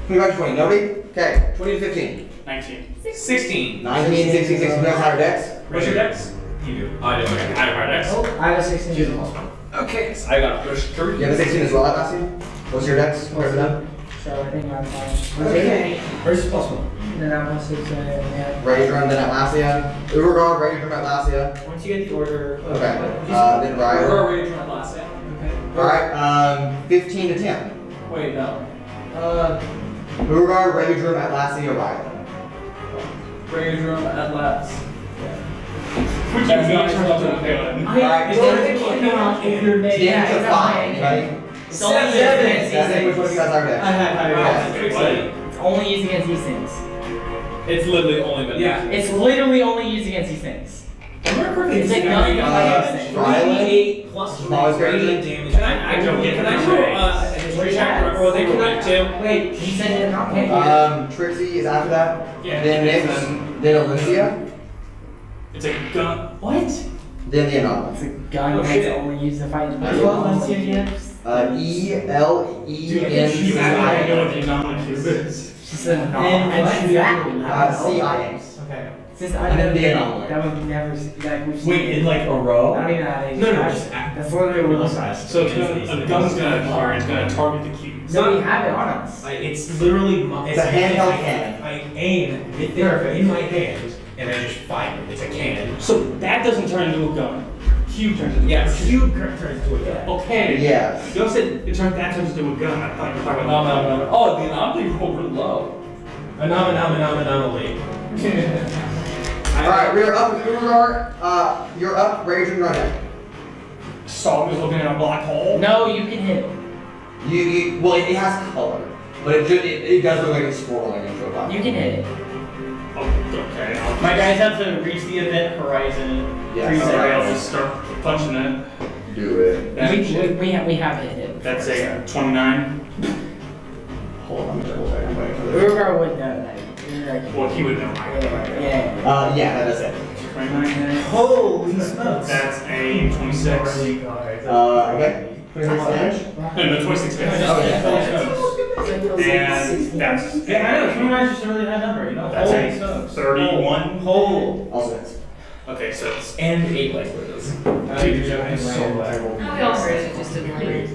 Speaker 1: 25 to 20. Nobody? Okay. 20 to 15.
Speaker 4: 19.
Speaker 2: 16.
Speaker 1: 19, 16, 16. Who has higher decks?
Speaker 2: What's your dex?
Speaker 10: You do.
Speaker 2: Oh, I do. Okay. I have our dex.
Speaker 9: I have a 16.
Speaker 2: Okay, so I got a push through.
Speaker 1: You have a 16 as well, Atlasia? What's your dex? Compared to them?
Speaker 9: So I think I'm fine.
Speaker 6: Okay.
Speaker 8: Versus +1.
Speaker 9: Then I'm plus 6. Yeah.
Speaker 1: Raudrem, then Atlasia. Urogar, Raudrem, Atlasia.
Speaker 7: Once you get the order.
Speaker 1: Okay. Then
Speaker 2: We're
Speaker 1: Rialyn.
Speaker 2: already trying last time.
Speaker 1: Alright, 15 to 10.
Speaker 2: Wait, no.
Speaker 1: Urogar, Raudrem, Atlasia, Rialyn.
Speaker 2: Raudrem at last.
Speaker 4: Which
Speaker 7: That's
Speaker 4: you
Speaker 7: not
Speaker 4: turns into a villain.
Speaker 1: Alright,
Speaker 7: It's only cannot if you're made.
Speaker 1: Damage of
Speaker 6: it's
Speaker 1: 5,
Speaker 6: not
Speaker 1: anybody?
Speaker 6: It's only used
Speaker 7: Seven.
Speaker 6: against
Speaker 1: That's
Speaker 6: these
Speaker 1: it, which one of you
Speaker 7: I
Speaker 1: guys are dead?
Speaker 7: have
Speaker 2: It's
Speaker 6: It's only used against these things.
Speaker 2: literally only been.
Speaker 8: Yeah.
Speaker 6: It's literally only used against these things. It's like nothing to fight these things.
Speaker 1: Rialyn?
Speaker 8: 3d8 plus
Speaker 1: Smallest
Speaker 8: radiant
Speaker 1: version?
Speaker 8: damage.
Speaker 2: Can I don't get. Can I show a history check? Remember what they were like too?
Speaker 6: Wait, he said it not can't
Speaker 1: Trixi is after that.
Speaker 4: Yeah.
Speaker 1: Then Nyx. Then Atlasia.
Speaker 4: It's a gun.
Speaker 6: What?
Speaker 1: Then the anomaly.
Speaker 6: It's a gun
Speaker 8: Oh,
Speaker 6: that's
Speaker 8: shit.
Speaker 6: only used to fight.
Speaker 1: That's
Speaker 6: What
Speaker 1: what
Speaker 6: one's here again?
Speaker 1: E L E N C
Speaker 4: You have no idea
Speaker 1: I
Speaker 4: what the anomaly is.
Speaker 6: She said no.
Speaker 7: And
Speaker 6: What's
Speaker 7: she-
Speaker 6: that?
Speaker 1: C I X.
Speaker 7: Okay.
Speaker 6: Since I
Speaker 1: And then
Speaker 6: never
Speaker 1: the anomaly.
Speaker 6: that would never like we've seen.
Speaker 8: Wait, in like a
Speaker 6: I
Speaker 8: row?
Speaker 6: don't even know how to
Speaker 8: No, no,
Speaker 6: use
Speaker 8: just
Speaker 6: it.
Speaker 8: act.
Speaker 6: That's literally what it looks like.
Speaker 4: So it's gonna, a gun's gonna appear, it's gonna target the cube.
Speaker 6: So we have it on us.
Speaker 8: It's literally
Speaker 1: It's a handheld cannon.
Speaker 8: I aim with it in my hand and I just fire. It's a cannon.
Speaker 4: So that doesn't turn into a gun. Cube turns into a
Speaker 8: Yeah,
Speaker 4: gun.
Speaker 8: cube turns into a gun.
Speaker 4: Okay.
Speaker 1: Yeah.
Speaker 4: You said that turns into a gun. I thought you were talking
Speaker 2: No,
Speaker 4: about
Speaker 2: no, no, no. Oh, the anomaly rolled really low.
Speaker 8: Anomaly.
Speaker 1: Alright, we're up with Urogar. You're up, Rage and Run.
Speaker 4: Song is looking at a black hole.
Speaker 6: No, you can hit it.
Speaker 1: Well, it has color, but it does look like it's swirling into a black.
Speaker 6: You can hit it.
Speaker 4: Oh, okay.
Speaker 3: My guys have to reach the event horizon.
Speaker 1: Yeah.
Speaker 3: 3
Speaker 4: Alright, I'll
Speaker 3: seconds.
Speaker 4: just start punching it.
Speaker 1: Do it.
Speaker 6: We have hit it.
Speaker 4: That's a 29.
Speaker 1: Hold on, I'm gonna go back and wait for this.
Speaker 6: Urogar would know that.
Speaker 4: Well, he would know.
Speaker 6: Yeah.
Speaker 1: Yeah, that is it.
Speaker 4: 29.
Speaker 3: Holy smokes.
Speaker 4: That's a 26.
Speaker 1: Okay. 26 damage.
Speaker 4: No, 26 damage.
Speaker 1: Oh, yeah.
Speaker 4: And that's
Speaker 3: Yeah, I know. 29 is just a really high number, you know?
Speaker 4: That's
Speaker 3: Holy
Speaker 4: a
Speaker 3: smokes.
Speaker 4: 31.
Speaker 3: Whole.
Speaker 1: Also hits.
Speaker 4: Okay, so it's
Speaker 2: And 8 languages.
Speaker 5: No, we all heard it, just didn't like it.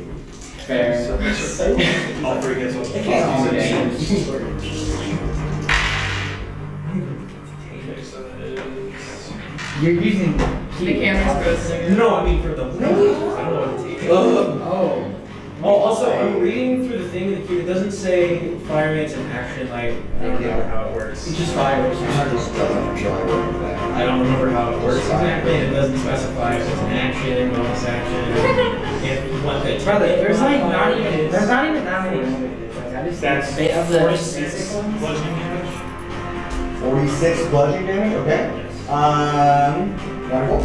Speaker 2: Fair.
Speaker 4: all 3 hits. Okay, so that is.
Speaker 6: You're using
Speaker 5: The camera's frozen.
Speaker 8: No, I mean for the. I don't know what it takes.
Speaker 6: Oh.
Speaker 8: Oh, also, I'm reading through the thing in the queue. It doesn't say fireman's an action. Like, I don't remember how it works.
Speaker 3: It just fires.
Speaker 1: It just doesn't feel like working for that.
Speaker 8: I don't remember how it works exactly. And it doesn't specify if it's an action, bonus action. If what the
Speaker 6: Brother, there's like not even that many movies. Like I just
Speaker 4: That's
Speaker 6: bit of the
Speaker 4: 46
Speaker 6: basic ones.
Speaker 4: bludgeoning damage.
Speaker 1: 46 bludgeoning damage, okay. Wonderful.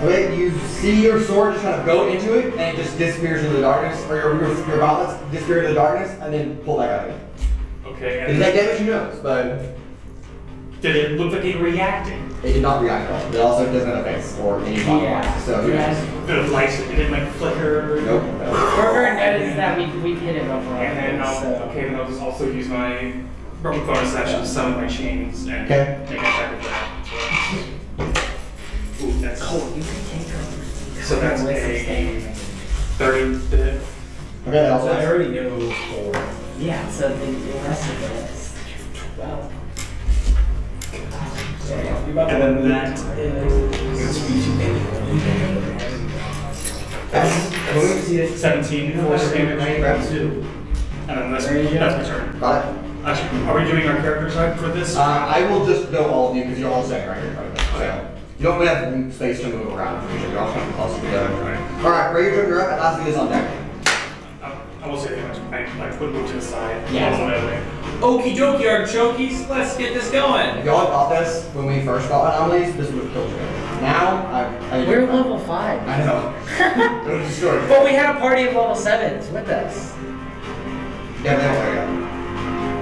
Speaker 1: Okay, you see your sword just kind of go into it, and it just disappears into the darkness, or your gauntlets disappear into the darkness, and then pull back out again.
Speaker 4: Okay,
Speaker 1: If
Speaker 4: and
Speaker 1: that damage, who knows, but
Speaker 4: did it look like it reacted?
Speaker 1: it did not react at all. It also doesn't have a face or any body
Speaker 6: Yeah.
Speaker 1: parts, so who knows?
Speaker 4: Did it lights? It didn't like flicker?
Speaker 1: Nope.
Speaker 6: Urogar noticed that we've hit it before.
Speaker 4: And then I'll just also use my bonus action to summon my chains and
Speaker 1: Okay.
Speaker 4: make an attack with that. Ooh, that's cold. So that's a 30 to hit.
Speaker 1: Okay, that also
Speaker 8: I
Speaker 1: hits.
Speaker 8: already know 4.
Speaker 6: Yeah, so the rest of it is 12.
Speaker 4: And then that is 17 force damage.
Speaker 1: Grab.
Speaker 4: And then that's my turn.
Speaker 1: Got it.
Speaker 4: Actually, are we doing our character side for this?
Speaker 1: I will just go all of you because you're all standing right here in front of me. So you don't really have space to move around. You're all kind of close together. All right, Rage, you're up. Atlasia is on deck.
Speaker 4: I will say I would move to the side.
Speaker 1: Yeah.
Speaker 2: Okie dokie, artichokes, let's get this going.
Speaker 1: If y'all thought this when we first got anomalies, this would have killed you. Now, I
Speaker 6: We're level 5.
Speaker 1: I know. It was destroyed.
Speaker 6: But we had a party of level 7s with us.
Speaker 1: Yeah, there we go.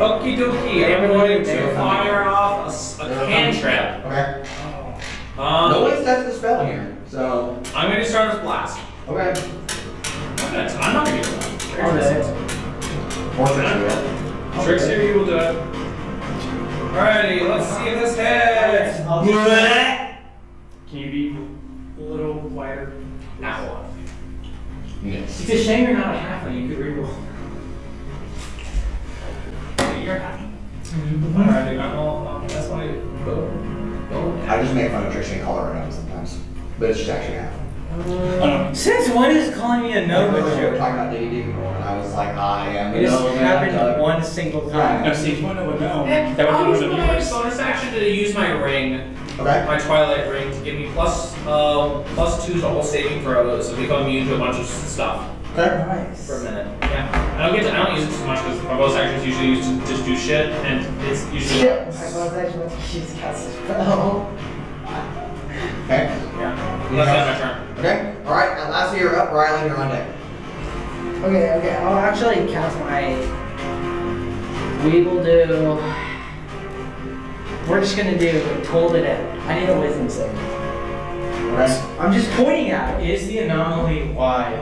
Speaker 2: Okie dokie, I'm going to fire off a cantrip.
Speaker 1: Okay. No one's tested the spell here, so.
Speaker 2: I'm going to start with blast.
Speaker 1: Okay.
Speaker 2: Okay, I'm not going to do that.
Speaker 1: Or Trixi,
Speaker 2: Trixi, you will do it. Alrighty, let's see if this hits.
Speaker 4: Can you be a little wider?
Speaker 2: Now
Speaker 1: Yes.
Speaker 8: It's a shame you're not a halfling. You could reroll.
Speaker 2: you're happy. Alrighty, that's my bow.
Speaker 1: I just make fun of Trixi and call her a gnome sometimes. But it's just actually happening.
Speaker 3: Since when is calling me a gnome
Speaker 1: We
Speaker 3: a
Speaker 1: were
Speaker 3: joke?
Speaker 1: talking about D&D before, and I was like, I am a
Speaker 3: It just
Speaker 1: gnome. and I'm
Speaker 3: happened
Speaker 1: Doug.
Speaker 3: one single
Speaker 1: Right.
Speaker 3: time.
Speaker 4: No, see, if you want to know,
Speaker 2: I'll
Speaker 4: that would
Speaker 2: use
Speaker 4: be one of the
Speaker 2: my
Speaker 4: viewers.
Speaker 2: bonus action to use my ring
Speaker 1: Okay.
Speaker 2: my Twilight Ring to give me +2 to all saving throws and become immune to a bunch of stuff
Speaker 1: Okay.
Speaker 9: Nice.
Speaker 2: for a minute. Yeah. I don't use it too much because my bonus action is usually used to just do shit, and it's usually.
Speaker 9: Shit, I was actually about to use cast a spell.
Speaker 1: Okay.
Speaker 2: Yeah. That's my turn.
Speaker 1: Okay. All right. Atlasia, you're up. Rialyn, you're on deck.
Speaker 6: Okay, I'll actually cast my. We will do. We're just gonna do Told It Out. I need a wisdom save.
Speaker 1: Okay.
Speaker 6: I'm just pointing at it.
Speaker 8: Is the anomaly wise?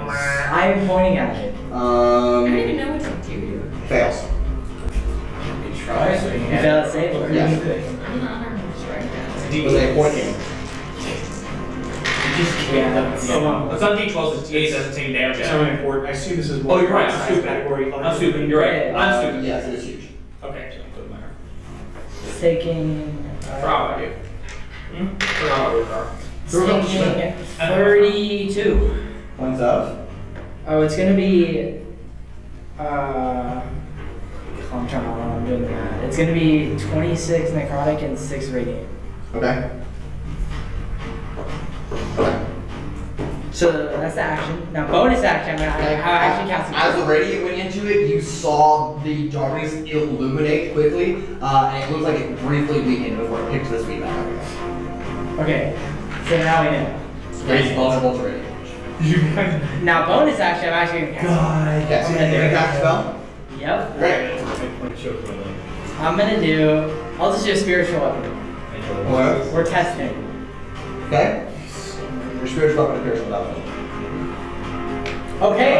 Speaker 6: I am pointing at it.
Speaker 5: I don't even know what to do.
Speaker 1: Fails.
Speaker 8: You try so you
Speaker 6: You
Speaker 8: can.
Speaker 6: fail at save or
Speaker 1: Yeah.
Speaker 5: I'm not harmless right now.
Speaker 1: Was a point game.
Speaker 2: It's on D12, it's D8 doesn't take damage yet.
Speaker 4: So important. I assume this is
Speaker 2: Oh,
Speaker 4: more
Speaker 2: you're right. I'm
Speaker 4: size
Speaker 2: stupid.
Speaker 4: category.
Speaker 2: I'm stupid. You're right. I'm stupid.
Speaker 1: Yes, it is huge.
Speaker 2: Okay.
Speaker 6: taking.
Speaker 2: Forgot about you. Forgot about
Speaker 6: Taking 32.
Speaker 1: Points of?
Speaker 6: Oh, it's gonna be. I'm trying to. I'm doing the math. It's gonna be 26 necrotic and 6 radiant.
Speaker 1: Okay. Okay.
Speaker 6: So that's the action. Now bonus action. I actually cast.
Speaker 1: As the radiant went into it, you saw the darkness illuminate quickly, and it looks like it briefly weakened before it picked the speed back up again.
Speaker 6: Okay. So now we know.
Speaker 1: It's vulnerable to radiant.
Speaker 6: Now bonus action. I'm actually gonna cast.
Speaker 1: Okay, so you're gonna cast a spell?
Speaker 6: Yep.
Speaker 1: Great.
Speaker 6: I'm gonna do. I'll just do a spiritual weapon.
Speaker 1: What?
Speaker 6: We're testing.
Speaker 1: Okay. Your spiritual weapon appears without it.
Speaker 6: Okay.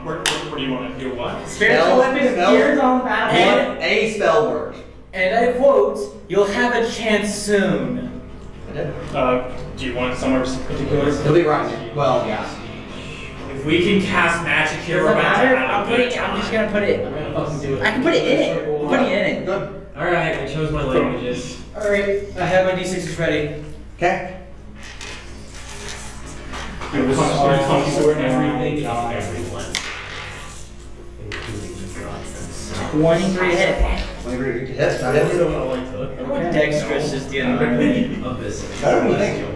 Speaker 4: Where do you want to do what?
Speaker 6: Spiritual weapon appears on the battlefield.
Speaker 1: A spell word.
Speaker 6: And I quote, "You'll have a chance soon."
Speaker 1: I did.
Speaker 4: Do you want it somewhere particular?
Speaker 1: It'll be right. Well, yeah.
Speaker 2: If we can cast magic here, we're
Speaker 6: Doesn't
Speaker 2: about to
Speaker 6: matter.
Speaker 2: have a good time.
Speaker 6: I'm just gonna put it.
Speaker 8: I'm gonna fucking do it.
Speaker 6: I can put it in it. I'm putting it in it.
Speaker 1: Good.
Speaker 10: Alright, I chose my languages.
Speaker 7: All right, I have my d6s ready.
Speaker 1: Okay.
Speaker 10: It was everything, everyone. Including the gods.
Speaker 6: 23 to hit.
Speaker 1: 23 hits. That
Speaker 10: That's
Speaker 1: hits.
Speaker 10: what I like to look
Speaker 7: How dexterous is the anomaly?
Speaker 10: Abyss.
Speaker 1: I don't know, thank you.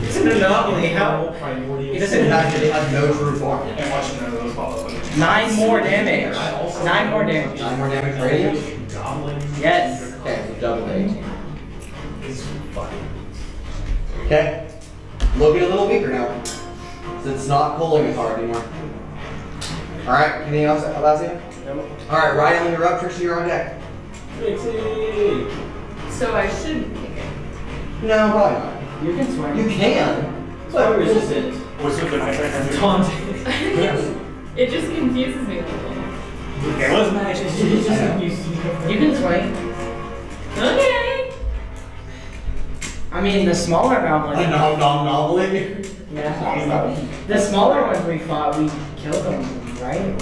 Speaker 7: It's an anomaly. How? It doesn't have
Speaker 1: It has no true form.
Speaker 4: And watching none of those follow.
Speaker 6: 9 more damage. 9 more damage.
Speaker 1: 9 more damage radiant.
Speaker 10: Goblin
Speaker 6: Yes.
Speaker 1: Okay, so double 8.
Speaker 10: is fine.
Speaker 1: Okay. Looking a little weaker now. Since it's not pulling as hard anymore. Alright, anything else, Atlasia? Alright, Rialyn, you're up. Trixi, you're on deck.
Speaker 10: Trixi!
Speaker 5: So I shouldn't kick it.
Speaker 1: No, probably not.
Speaker 6: You can swing.
Speaker 1: You can.
Speaker 8: How resistant?
Speaker 4: What's with the knife?
Speaker 8: Taunting.
Speaker 5: It just confuses me a little.
Speaker 4: Okay, what's magic?
Speaker 6: You can swing.
Speaker 5: Okay.
Speaker 6: I mean, the smaller goblin.
Speaker 1: Anomaly.
Speaker 6: Yeah. The smaller ones we fought, we killed them, right?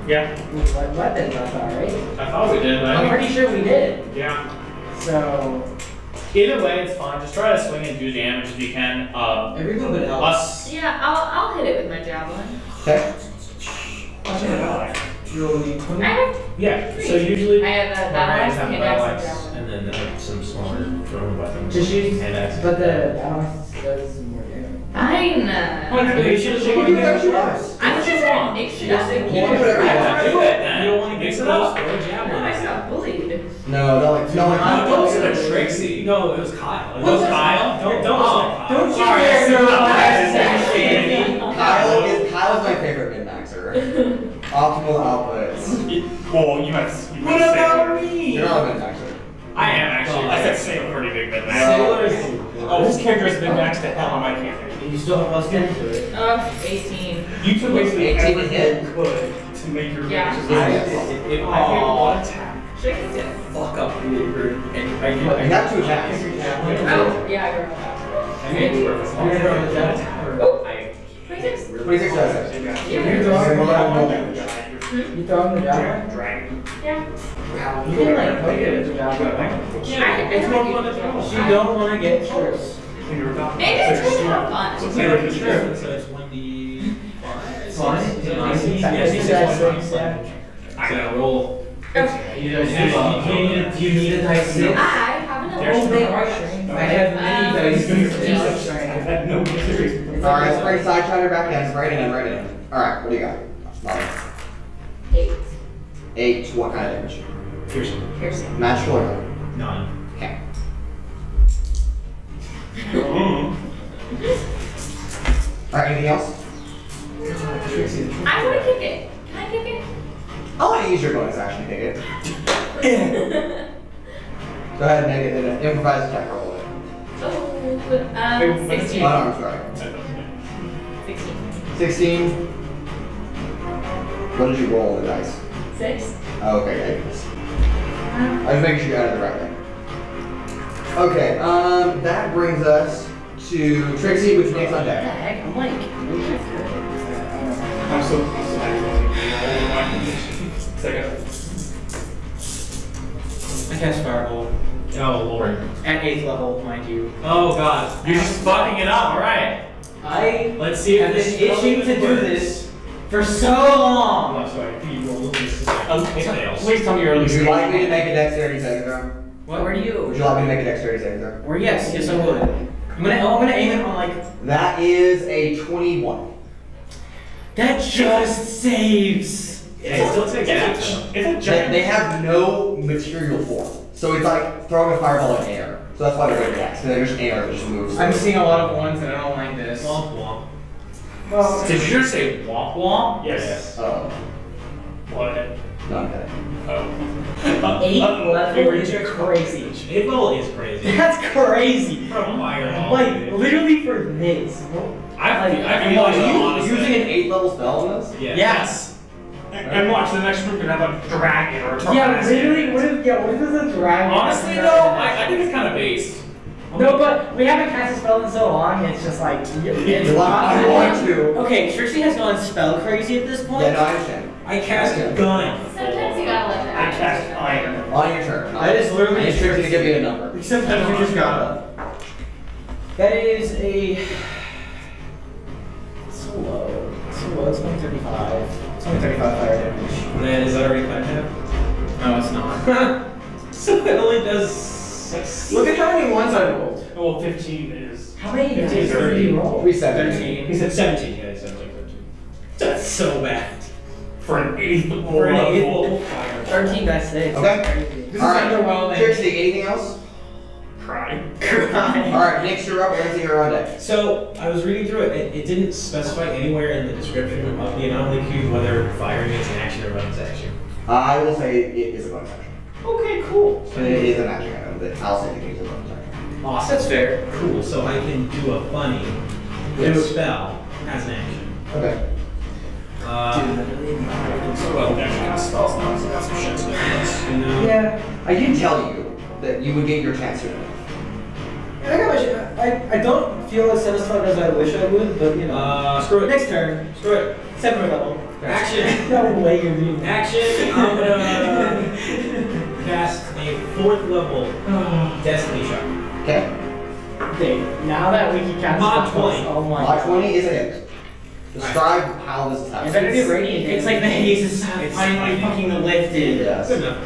Speaker 4: Yeah.
Speaker 6: With what weapons, I thought, right?
Speaker 2: I thought we did,
Speaker 6: I'm
Speaker 2: but
Speaker 6: pretty sure we did.
Speaker 2: yeah.
Speaker 6: So.
Speaker 2: Either way, it's fine. Just try to swing and do damage if you can.
Speaker 7: Everyone but Alex.
Speaker 2: Us.
Speaker 5: Yeah, I'll hit it with my javelin.
Speaker 1: Okay.
Speaker 8: Really?
Speaker 5: I have
Speaker 10: Yeah, so usually.
Speaker 5: I have a battle axe, hand axe, and javelin.
Speaker 10: And then some smaller thrown weapons.
Speaker 6: Just use.
Speaker 10: Hand axe.
Speaker 6: But the battle axe does more damage.
Speaker 5: Fine.
Speaker 2: You should
Speaker 1: You can do whatever you want.
Speaker 5: I'm just trying to make shit up.
Speaker 1: You can do whatever you
Speaker 2: Yeah,
Speaker 1: want.
Speaker 2: do that then.
Speaker 8: You don't want to
Speaker 2: mix
Speaker 8: get
Speaker 2: it up.
Speaker 8: close or a
Speaker 5: No, I
Speaker 8: javelin.
Speaker 5: got bullied.
Speaker 1: No, no,
Speaker 2: I'm close to Trixie.
Speaker 8: No, it was Kyle.
Speaker 2: It was Kyle.
Speaker 8: Don't
Speaker 2: Oh.
Speaker 6: Don't you
Speaker 2: Sorry,
Speaker 6: dare
Speaker 2: I
Speaker 6: go
Speaker 2: said
Speaker 1: Kyle's my favorite min-maxer. Optimal outputs.
Speaker 4: Well, you might.
Speaker 8: What about me?
Speaker 1: You're not a min-maxer.
Speaker 2: I am actually.
Speaker 4: I said same.
Speaker 2: pretty big bit.
Speaker 8: Sailors.
Speaker 4: Oh, this character has been maxed to hell on my character.
Speaker 7: You still have plus 10 to it.
Speaker 5: 18.
Speaker 4: You took basically
Speaker 1: 18 to
Speaker 4: everything
Speaker 1: hit?
Speaker 4: you could to make your
Speaker 5: Yeah.
Speaker 4: matches.
Speaker 2: If I get one attack,
Speaker 5: Should I get it?
Speaker 2: fuck up the bird, and I
Speaker 1: You have 2 attacks.
Speaker 5: Oh, yeah, I remember that. Oh, 26.
Speaker 1: 26 does it.
Speaker 5: Yeah.
Speaker 6: You throw him the javelin?
Speaker 4: Dragon.
Speaker 5: Yeah.
Speaker 6: You can like poke it with the javelin.
Speaker 5: It's more fun to
Speaker 7: You don't want to get stressed.
Speaker 5: Maybe it's going to have fun.
Speaker 4: So it's like a
Speaker 8: Sure. So it's 1d5.
Speaker 7: Fine.
Speaker 8: So roll.
Speaker 5: Okay.
Speaker 7: You need a dice 6.
Speaker 5: I have another.
Speaker 6: Oh, they are shrinking. I have many dice.
Speaker 10: had no misery.
Speaker 1: Alright, let's bring Side Chatter back in. Right in. Alright, what do you got? Mollie.
Speaker 5: 8.
Speaker 1: 8. What kind of damage?
Speaker 5: Piercing.
Speaker 1: Magical or no?
Speaker 10: None.
Speaker 1: Okay. Alright, anything else?
Speaker 5: I want to kick it. Can I kick it?
Speaker 1: I'll let you use your bonus action to kick it. Go ahead and make it an improvised attack roll.
Speaker 5: Oh, 16.
Speaker 1: Oh, no, I'm sorry.
Speaker 5: 16.
Speaker 1: 16. What did you roll on the dice?
Speaker 5: 6.
Speaker 1: Oh, okay, yeah, yes. I was making sure you added the right thing. Okay, that brings us to Trixi with Snake's on deck.
Speaker 6: Heck, I'm like,
Speaker 4: I'm so second.
Speaker 7: I cast Fireball.
Speaker 10: Oh lord.
Speaker 7: At 8th level, mind you.
Speaker 10: Oh god. You're just fucking it up. All right.
Speaker 7: I
Speaker 10: Let's see if
Speaker 7: have
Speaker 10: this
Speaker 7: been itching to do this for so long.
Speaker 10: Oh, sorry. Can you roll this? It fails.
Speaker 4: Please tell me you're
Speaker 1: Would you like me to make a dexterity saving throw?
Speaker 7: What? Where do you?
Speaker 1: Would you like me to make a dexterity saving throw?
Speaker 7: Or yes, I would. I'm gonna aim it on like.
Speaker 1: That is a 21.
Speaker 7: That just saves.
Speaker 10: Yeah, it still takes action.
Speaker 1: They have no material form. So it's like throwing a fireball in air. So that's why they're good attacks. They're just air that just moves.
Speaker 7: I'm seeing a lot of ones and I don't like this.
Speaker 10: Womp womp.
Speaker 7: Well,
Speaker 2: Did you just say womp womp?
Speaker 10: Yes.
Speaker 1: Oh.
Speaker 4: What?
Speaker 1: No, I'm kidding.
Speaker 6: 8 level is crazy.
Speaker 10: 8 level is crazy.
Speaker 6: That's crazy.
Speaker 10: Fireball.
Speaker 6: Like, literally for this.
Speaker 2: I feel
Speaker 1: Are
Speaker 2: like
Speaker 1: you
Speaker 2: honestly.
Speaker 1: using an 8 level spell on this?
Speaker 10: Yeah.
Speaker 7: yes.
Speaker 4: And watch, the next group can have a dragon or a
Speaker 6: Yeah,
Speaker 4: tornado.
Speaker 6: literally, what if it's a dragon?
Speaker 2: Honestly though, I think it's kind of based.
Speaker 6: No, but we haven't cast a spell in so long, it's just like, it's
Speaker 1: I want to.
Speaker 6: Okay, Trixi has gone spell crazy at this point.
Speaker 1: Yeah, no, I understand.
Speaker 8: I cast a gun.
Speaker 5: Sometimes you gotta let the
Speaker 4: I
Speaker 5: action
Speaker 4: cast
Speaker 5: do it.
Speaker 4: iron.
Speaker 1: On your turn.
Speaker 6: That is literally
Speaker 1: I need Trixi to give you a number.
Speaker 6: Sometimes we just gotta.
Speaker 7: That is a.
Speaker 6: So low. It's only 35. It's only 35 fire damage.
Speaker 8: Man, is that already cut in half?
Speaker 7: No, it's not.
Speaker 8: So it only does 6.
Speaker 6: Look at how many ones I rolled.
Speaker 4: Well, 15 is.
Speaker 6: How many did
Speaker 4: 30.
Speaker 6: you roll?
Speaker 1: 317.
Speaker 8: He said 17. Yeah, he said 13. That's so bad.
Speaker 4: For an 8th level.
Speaker 8: For an 8th level fire.
Speaker 6: 13 dice 6.
Speaker 1: Okay.
Speaker 6: This
Speaker 1: All
Speaker 6: is
Speaker 1: right.
Speaker 6: underwhelming.
Speaker 1: Trixi, anything else?
Speaker 4: Cry.
Speaker 1: Alright, next you're up. Lindsay, you're on deck.
Speaker 8: So I was reading through it. It didn't specify anywhere in the description of the anomaly cube whether firing is an action or bonus action.
Speaker 1: I will say it is a bonus action.
Speaker 8: Okay, cool.
Speaker 1: But it is an action item, but I'll say it is a bonus action.
Speaker 8: Awesome.
Speaker 7: That's fair.
Speaker 8: Cool. So I can do a funny, do a spell as an action.
Speaker 1: Okay.
Speaker 2: So well, actually cast spells now, so that's some shit to do.
Speaker 1: Yeah. I can tell you that you would get your chance soon.
Speaker 7: I don't feel as satisfied as I wish I would, but you know.
Speaker 8: Screw it.
Speaker 7: Next turn.
Speaker 8: Screw it.
Speaker 7: 7th level.
Speaker 8: Action.
Speaker 7: No way you're doing that.
Speaker 8: Action. I'm gonna cast a 4th level Destiny shot.
Speaker 1: Okay.
Speaker 6: Okay, now that we can cast
Speaker 8: Mod
Speaker 6: spells,
Speaker 8: 20.
Speaker 6: oh my
Speaker 1: Mod
Speaker 6: god.
Speaker 1: 20 is a hit. Describe how this is
Speaker 6: It
Speaker 1: happening.
Speaker 6: better be radiant.
Speaker 7: It's like the haze is finally fucking lifted.
Speaker 1: Yes.
Speaker 8: Good enough.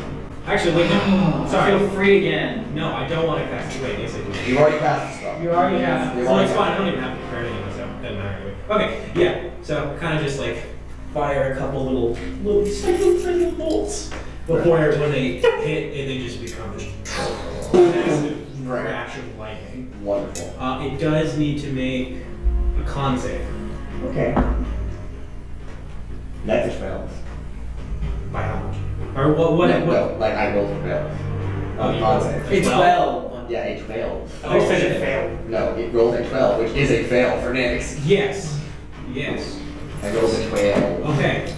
Speaker 8: Actually, wait, no.
Speaker 6: I
Speaker 8: Sorry.
Speaker 6: feel free again.
Speaker 8: No, I don't want to cast it. Wait, yes, I do.
Speaker 1: You've already cast the spell.
Speaker 6: You already have.
Speaker 1: You've
Speaker 8: So
Speaker 1: already
Speaker 8: it's fine. I
Speaker 1: cast
Speaker 8: don't even have to prepare anything, so it doesn't matter anyway. Okay, yeah. So kind of just like fire a couple little tiny bolts before when they hit, they just become massive
Speaker 1: Right.
Speaker 8: crash of lightning.
Speaker 1: Wonderful.
Speaker 8: It does need to make a con save.
Speaker 1: Okay. That just fails.
Speaker 8: By how much? Or what?
Speaker 1: No, like I rolled a fail.
Speaker 8: Oh, you
Speaker 1: Con
Speaker 8: rolled
Speaker 1: save.
Speaker 7: It's 12.
Speaker 1: Yeah, it failed.
Speaker 4: I said it failed.
Speaker 1: No, it rolled a 12, which is a fail for Nix.
Speaker 8: Yes. Yes.
Speaker 1: I rolled a 12.
Speaker 8: Okay.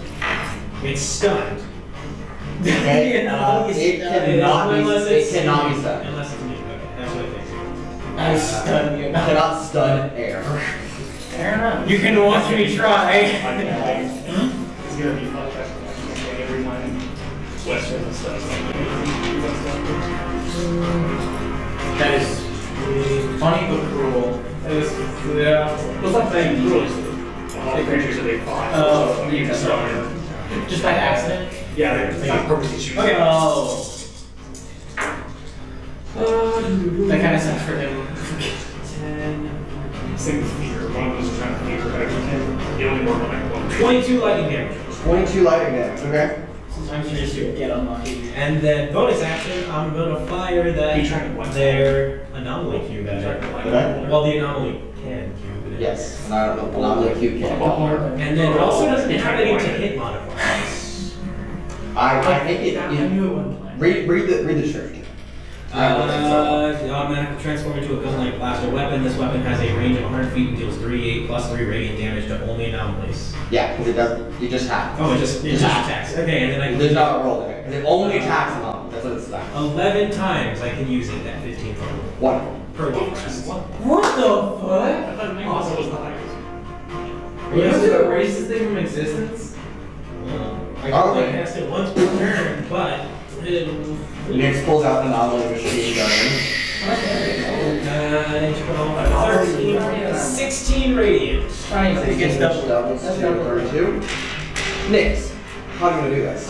Speaker 8: It's stunned.
Speaker 1: Okay, it cannot be stunned.
Speaker 8: Unless it's me. Unless it's me. Okay, that's what I think.
Speaker 6: I stun you.
Speaker 1: I cannot stun air.
Speaker 6: Fair enough.
Speaker 7: You can watch me try.
Speaker 4: It's gonna be fun. Every time Western and stuff.
Speaker 7: That is funny but cruel.
Speaker 4: That is, yeah. Well, it's not saying rules. All the creatures that they fought.
Speaker 7: Oh,
Speaker 4: you can start.
Speaker 7: Just by accident?
Speaker 4: Yeah, they purposely choose.
Speaker 7: Okay. Oh. That kind of sucks for him.
Speaker 8: 10.
Speaker 4: Same with fear. One of those is trying to fear everything. You only work on like one.
Speaker 8: 22 lightning damage.
Speaker 1: 22 lightning damage. Okay.
Speaker 7: Sometimes you just get unlucky.
Speaker 8: And then bonus action, I'm gonna fire that
Speaker 4: You tried it once.
Speaker 8: their anomaly cube at it.
Speaker 1: Okay.
Speaker 8: Well, the anomaly can cube it.
Speaker 1: Yes. And I don't know. Anomaly cube can.
Speaker 8: And then it also doesn't have any to hit modifiers.
Speaker 1: I think it.
Speaker 8: I knew it wouldn't play.
Speaker 1: Read the description.
Speaker 8: Automatically transform into a gun-like blaster weapon. This weapon has a range of 100 feet and deals 3d8 plus 3 radiant damage to only anomalies.
Speaker 1: Yeah, because it doesn't. You just have.
Speaker 8: Oh, it just attacks. Okay, and then I can
Speaker 1: There's not a roll there. Because it only attacks anomalies. That's what it's like.
Speaker 8: 11 times I can use it at 15 total
Speaker 1: Wonderful.
Speaker 8: per long rest.
Speaker 7: What the fuck?
Speaker 4: I thought it also was the highest.
Speaker 11: Are you going to erase this thing from existence?
Speaker 8: I can only cast it once per turn, but
Speaker 1: Nix pulls out the anomaly machine gun.
Speaker 8: 13, 16 radiant.
Speaker 7: It gets double.
Speaker 1: Doubles to 32. Nix, how are you gonna do this?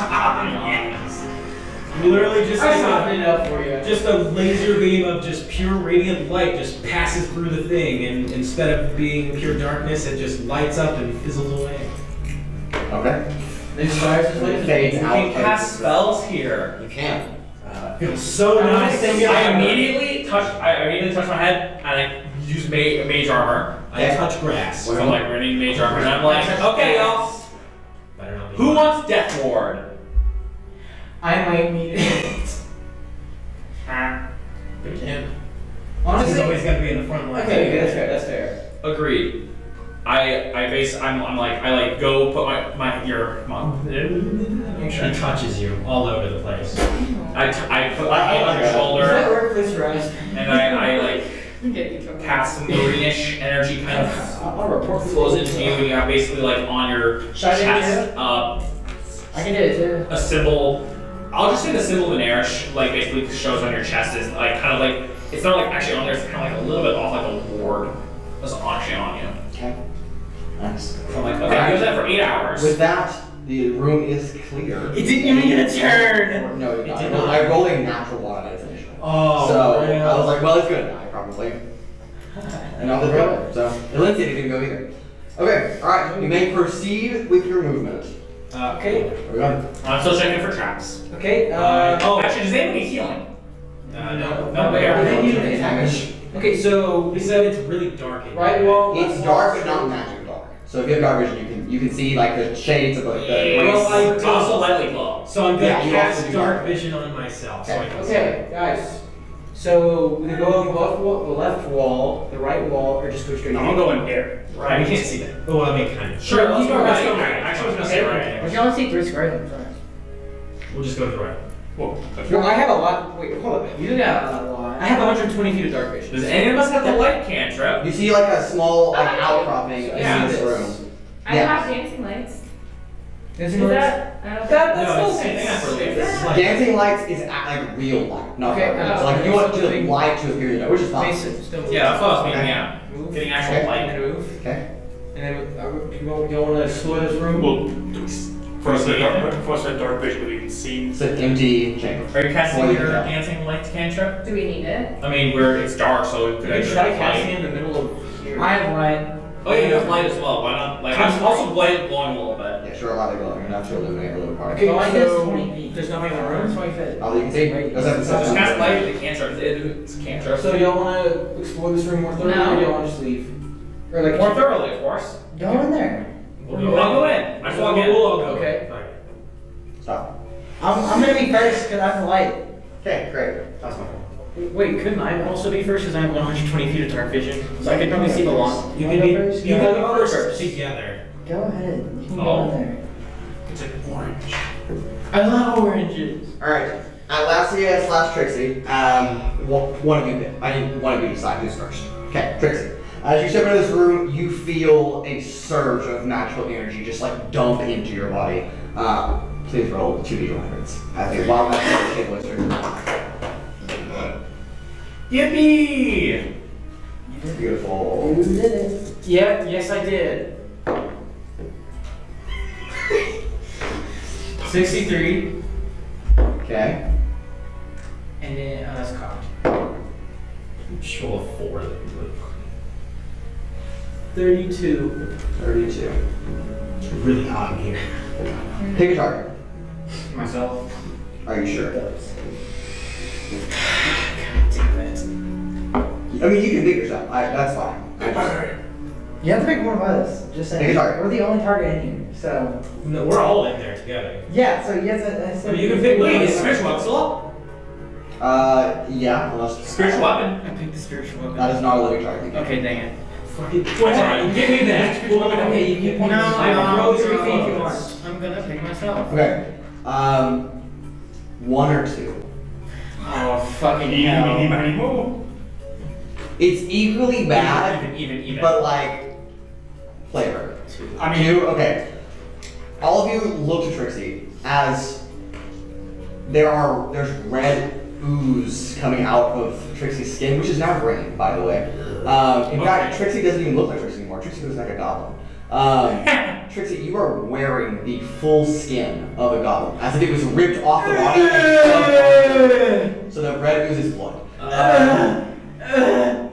Speaker 8: Literally just
Speaker 11: I softened it up for you.
Speaker 8: just a laser beam of just pure radiant light just passes through the thing, and instead of being pure darkness, it just lights up and fizzles away.
Speaker 1: Okay.
Speaker 11: It fires his way.
Speaker 1: Fades
Speaker 2: You
Speaker 1: out.
Speaker 2: can cast spells here.
Speaker 1: You can.
Speaker 8: Feels so nice.
Speaker 2: I immediately touch my head and I use mage armor.
Speaker 8: I touch grass.
Speaker 2: So I'm like running mage armor and I'm like, okay y'all,
Speaker 8: Better not be
Speaker 2: who wants Death Ward?
Speaker 7: I might need it.
Speaker 8: We can.
Speaker 7: Honestly,
Speaker 8: This is always gonna be in the front line.
Speaker 7: okay, that's fair. That's fair.
Speaker 2: Agreed. I go put
Speaker 8: It touches you all over the place.
Speaker 2: I put my hand on your
Speaker 7: Does that
Speaker 2: shoulder
Speaker 7: work this rest?
Speaker 2: and I like cast some greenish energy kind of
Speaker 7: I'll report
Speaker 2: flows into you and you have basically like on your
Speaker 7: Should I do
Speaker 2: chest
Speaker 7: I can do it too.
Speaker 2: a symbol. I'll just say the symbol of Narish, like basically shows on your chest is like kind of like it's not like actually on there, it's kind of like a little bit off like a ward that's actually on you.
Speaker 1: Okay. Nice.
Speaker 2: So I'm like, okay, I do that for 8 hours.
Speaker 1: With that, the room is clear.
Speaker 7: It didn't even get a turn.
Speaker 1: No, it
Speaker 8: It did
Speaker 1: did
Speaker 8: not.
Speaker 1: not. I rolled a natural one on its initial.
Speaker 8: Oh,
Speaker 1: So
Speaker 8: really?
Speaker 1: I was like, well, it's gonna die probably. And I'll just go. So Atlasia didn't go either. Okay, alright. You may proceed with your movement.
Speaker 7: Okay.
Speaker 1: We're going.
Speaker 2: I'm still checking for traps.
Speaker 7: Okay.
Speaker 2: Oh, actually, does anybody need healing?
Speaker 8: No.
Speaker 2: No,
Speaker 7: wait,
Speaker 2: yeah.
Speaker 7: they need it.
Speaker 1: Damage.
Speaker 7: Okay, so
Speaker 8: We said it's really dark in
Speaker 7: right
Speaker 8: here.
Speaker 7: wall.
Speaker 1: It's
Speaker 7: left
Speaker 1: dark,
Speaker 7: wall,
Speaker 1: but not magic dark. So if you have dark vision, you can see like the shades of like the.
Speaker 2: It's also lightly glow.
Speaker 8: So I'm gonna
Speaker 1: Yeah, you also
Speaker 8: cast
Speaker 1: do
Speaker 8: dark
Speaker 1: that.
Speaker 8: vision on myself, so I can see.
Speaker 7: Okay, guys. So we can go on the left wall, the right wall, or just go straight.
Speaker 2: No, I'm going here.
Speaker 8: Right, we can't see that. Oh, well, I mean, kind of.
Speaker 2: Sure, let's go right.
Speaker 7: Let's go
Speaker 2: Actually, I was gonna say right.
Speaker 7: We can only see 3 squares in front.
Speaker 8: We'll just go to the right.
Speaker 4: Well,
Speaker 7: No, I have a lot. Wait, hold up.
Speaker 11: You got a lot.
Speaker 7: I have 120 feet of dark vision.
Speaker 2: Does any of us have the light cantrip?
Speaker 1: You see like a small like outcropping
Speaker 2: Yeah.
Speaker 1: in this room.
Speaker 5: I
Speaker 1: Yeah.
Speaker 5: have dancing lights.
Speaker 7: Dancing
Speaker 5: Is
Speaker 7: lights?
Speaker 5: that? I don't
Speaker 7: That's
Speaker 2: No,
Speaker 7: still
Speaker 2: it's the same thing as relief.
Speaker 5: Is that-
Speaker 1: Dancing lights is like real light, not
Speaker 7: Okay,
Speaker 1: dark. So like you want the light to appear, which is fine.
Speaker 7: Mason, still move.
Speaker 2: Yeah, that's what I was meaning, yeah.
Speaker 7: Move.
Speaker 2: Getting actual
Speaker 1: Okay.
Speaker 2: light.
Speaker 7: And then move.
Speaker 1: Okay.
Speaker 7: And then you want to explore this room?
Speaker 4: well, first that dark vision, we can see.
Speaker 1: It's an empty chamber.
Speaker 2: Are you casting
Speaker 1: Well,
Speaker 2: your
Speaker 1: yeah.
Speaker 2: dancing lights cantrip?
Speaker 5: Do we need it?
Speaker 2: I mean, it's dark, so it could
Speaker 7: You
Speaker 2: actually
Speaker 7: try
Speaker 2: have
Speaker 7: casting
Speaker 2: light.
Speaker 7: in the middle of here.
Speaker 11: I have light.
Speaker 2: Oh yeah, you have light as well. Why not? Like, I'm also light glowing a little bit.
Speaker 1: Yeah, sure, a lot of glowing. You're not to illuminate a little part.
Speaker 7: Okay,
Speaker 11: Mine is
Speaker 7: so
Speaker 11: 20 feet.
Speaker 7: there's nothing in the room.
Speaker 11: That's why I said.
Speaker 1: All you can see. Does that
Speaker 2: Just cast light with the cantrip. It's a cantrip.
Speaker 7: So y'all want to explore this room more thoroughly,
Speaker 5: No.
Speaker 7: or do y'all want to just leave? Or like
Speaker 2: More thoroughly, of course.
Speaker 11: Go in there.
Speaker 2: I'll go in. I just walk in.
Speaker 8: We'll all go.
Speaker 7: Okay.
Speaker 8: Fine.
Speaker 1: Stop.
Speaker 11: I'm gonna be first because I have the light.
Speaker 1: Okay, great. That's fine.
Speaker 7: Wait, couldn't I also be first because I have 120 feet of dark vision? So I could probably see the lawn.
Speaker 8: You
Speaker 11: wanna
Speaker 8: can be
Speaker 11: go first?
Speaker 8: you
Speaker 11: Go
Speaker 8: can be
Speaker 7: ahead.
Speaker 8: first together.
Speaker 11: Go ahead. You can
Speaker 2: Oh.
Speaker 11: go in there.
Speaker 4: It's like orange.
Speaker 7: I love oranges.
Speaker 1: Alright. Atlasia / Trixi. One of you pick. I need one of you to decide who's first. Okay, Trixi. As you step into this room, you feel a surge of magical energy just like dump into your body. Please roll 2d100s. I think while that's the table
Speaker 2: Yippee!
Speaker 1: Beautiful.
Speaker 11: You did it.
Speaker 7: Yeah, yes I did. 63,
Speaker 1: Okay.
Speaker 7: and then that's cocked.
Speaker 10: Just roll a 4. That'd be really funny.
Speaker 8: 32.
Speaker 1: 32.
Speaker 10: It's really hot in here.
Speaker 1: Pick a target.
Speaker 7: Myself.
Speaker 1: Are you sure?
Speaker 7: Damn it.
Speaker 1: I mean, you can pick yourself. That's fine.
Speaker 9: You have to pick one of us. Just
Speaker 1: Pick a
Speaker 9: saying.
Speaker 1: target.
Speaker 9: We're the only target in here, so.
Speaker 10: No, we're all in there together.
Speaker 9: Yeah, so yes, I
Speaker 10: I
Speaker 9: said.
Speaker 10: mean, you can pick.
Speaker 2: Wait,
Speaker 10: one.
Speaker 2: is spiritual weapon still up?
Speaker 1: Yeah, unless.
Speaker 2: Spiritual weapon?
Speaker 7: I picked the spiritual weapon.
Speaker 1: That is not a living target.
Speaker 7: Okay, dang it.
Speaker 10: Fucking. Alright, give me that.
Speaker 7: Okay, you can pick
Speaker 10: No, I froze your
Speaker 7: if you
Speaker 10: clothes.
Speaker 7: want. I'm gonna pick myself.
Speaker 1: Okay. 1 or 2.
Speaker 7: Oh, fucking hell.
Speaker 1: It's equally bad,
Speaker 2: Even.
Speaker 1: but like flavor.
Speaker 4: I mean,
Speaker 1: 2. Okay. All of you look to Trixi as there's red ooze coming out of Trixi's skin, which is now green, by the way. In fact, Trixi doesn't even look like Trixi anymore. Trixi looks like a goblin. Trixi, you are wearing the full skin of a goblin, as if it was ripped off the body and shoved. So the red ooze is blood.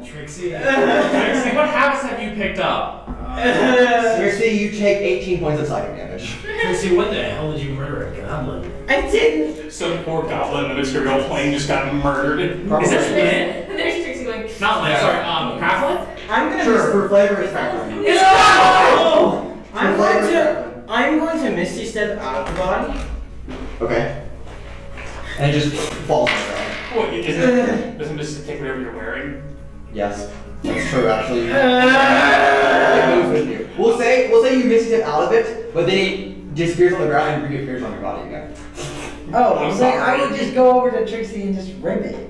Speaker 10: Trixie.
Speaker 2: Trixi, what habits have you picked up?
Speaker 1: Trixi, you take 18 points of psychic damage.
Speaker 10: Trixie, when the hell did you murder a goblin?
Speaker 9: I didn't.
Speaker 4: some poor goblin in the material plane just got murdered.
Speaker 2: Is there spin?
Speaker 5: And there's Trixie going,
Speaker 2: Not like, sorry, crackling?
Speaker 7: I'm gonna
Speaker 1: Sure, for flavor it's crackling.
Speaker 7: No! I'm
Speaker 1: For
Speaker 7: going
Speaker 1: flavor, it's
Speaker 7: to.
Speaker 1: crackling.
Speaker 7: I'm going to Misty Step out of the body.
Speaker 1: Okay. And it just falls on the ground.
Speaker 4: Well, doesn't just take whatever you're wearing?
Speaker 1: Yes, that's true. Actually, it moves with you. We'll say you misstep out of it, but then it disappears on the ground and reappears on your body again.
Speaker 9: Oh, I'm saying I would just go over to Trixie and just rip it.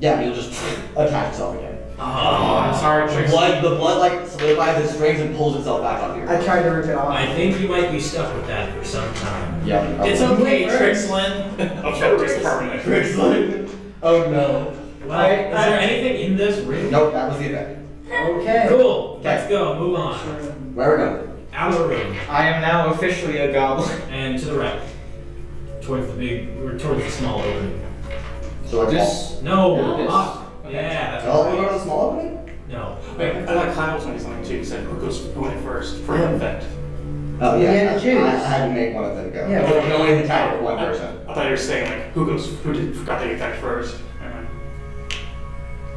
Speaker 1: Yeah, you'll just attach itself again.
Speaker 2: Oh, I'm sorry,
Speaker 1: The
Speaker 2: Trixie.
Speaker 1: blood like solidifies and strains and pulls itself back onto your
Speaker 9: I tried to rip it off.
Speaker 10: I think you might be stuck with that for some time.
Speaker 1: Yeah.
Speaker 2: It's okay, Trixlin.
Speaker 4: I'm sure it's permanent.
Speaker 1: Trixlin. Oh no.
Speaker 10: Well, is there anything in this ring?
Speaker 1: Nope, that was the effect.
Speaker 9: Okay.
Speaker 10: Cool. Let's go. Move on.
Speaker 1: Where are we going?
Speaker 10: Out of the room
Speaker 7: I am now officially a goblin.
Speaker 10: and to the right, towards the small opening.
Speaker 1: So like
Speaker 7: This-
Speaker 10: No.
Speaker 7: This.
Speaker 10: Up. Yeah. That's
Speaker 1: Oh, we go
Speaker 10: right.
Speaker 1: to the small opening?
Speaker 10: No.
Speaker 4: Wait, I like Kyle was saying something too. He said who went first for an effect.
Speaker 1: Oh
Speaker 9: You
Speaker 1: yeah.
Speaker 9: had to choose.
Speaker 1: I had to make one of them go.
Speaker 9: Yeah.
Speaker 1: You can only attack with one person.
Speaker 4: I thought you were saying like who got the effect first. Never mind.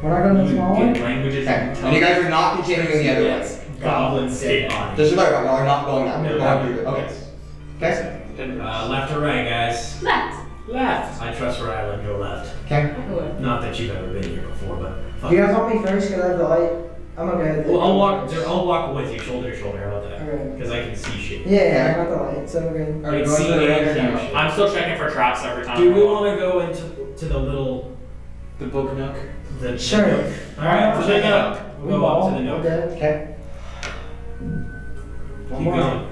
Speaker 9: We're not going to the small
Speaker 10: Get
Speaker 9: one?
Speaker 10: languages
Speaker 1: Okay. And you guys are not continuing the other way.
Speaker 10: Yes. Goblins stay on.
Speaker 1: Just to clarify, y'all are not going that way.
Speaker 10: No,
Speaker 1: You're going through it. Okay. Okay.
Speaker 10: Left or right, guys?
Speaker 5: left.
Speaker 10: Left. I trust Rialyn. Go left.
Speaker 1: Okay.
Speaker 10: Not that you've ever been here before, but. fuck
Speaker 9: You
Speaker 10: it.
Speaker 9: guys want me first because I have the light? I'm okay.
Speaker 10: Well, I'll walk with you, shoulder to shoulder. How about that?
Speaker 9: Okay.
Speaker 10: Because I can see shit.
Speaker 9: Yeah, I got the light, so we're good.
Speaker 7: Are we
Speaker 10: I
Speaker 7: going
Speaker 10: see
Speaker 7: to the right or
Speaker 10: and hear
Speaker 7: no?
Speaker 10: shit.
Speaker 2: I'm still checking for traps every time.
Speaker 10: Do we want to go into the little
Speaker 7: The book nook.
Speaker 10: the
Speaker 9: Sure.
Speaker 10: nook? All right, to the nook. We'll go up to the
Speaker 9: We're
Speaker 10: nook.
Speaker 9: dead.
Speaker 1: Okay.
Speaker 10: Keep going.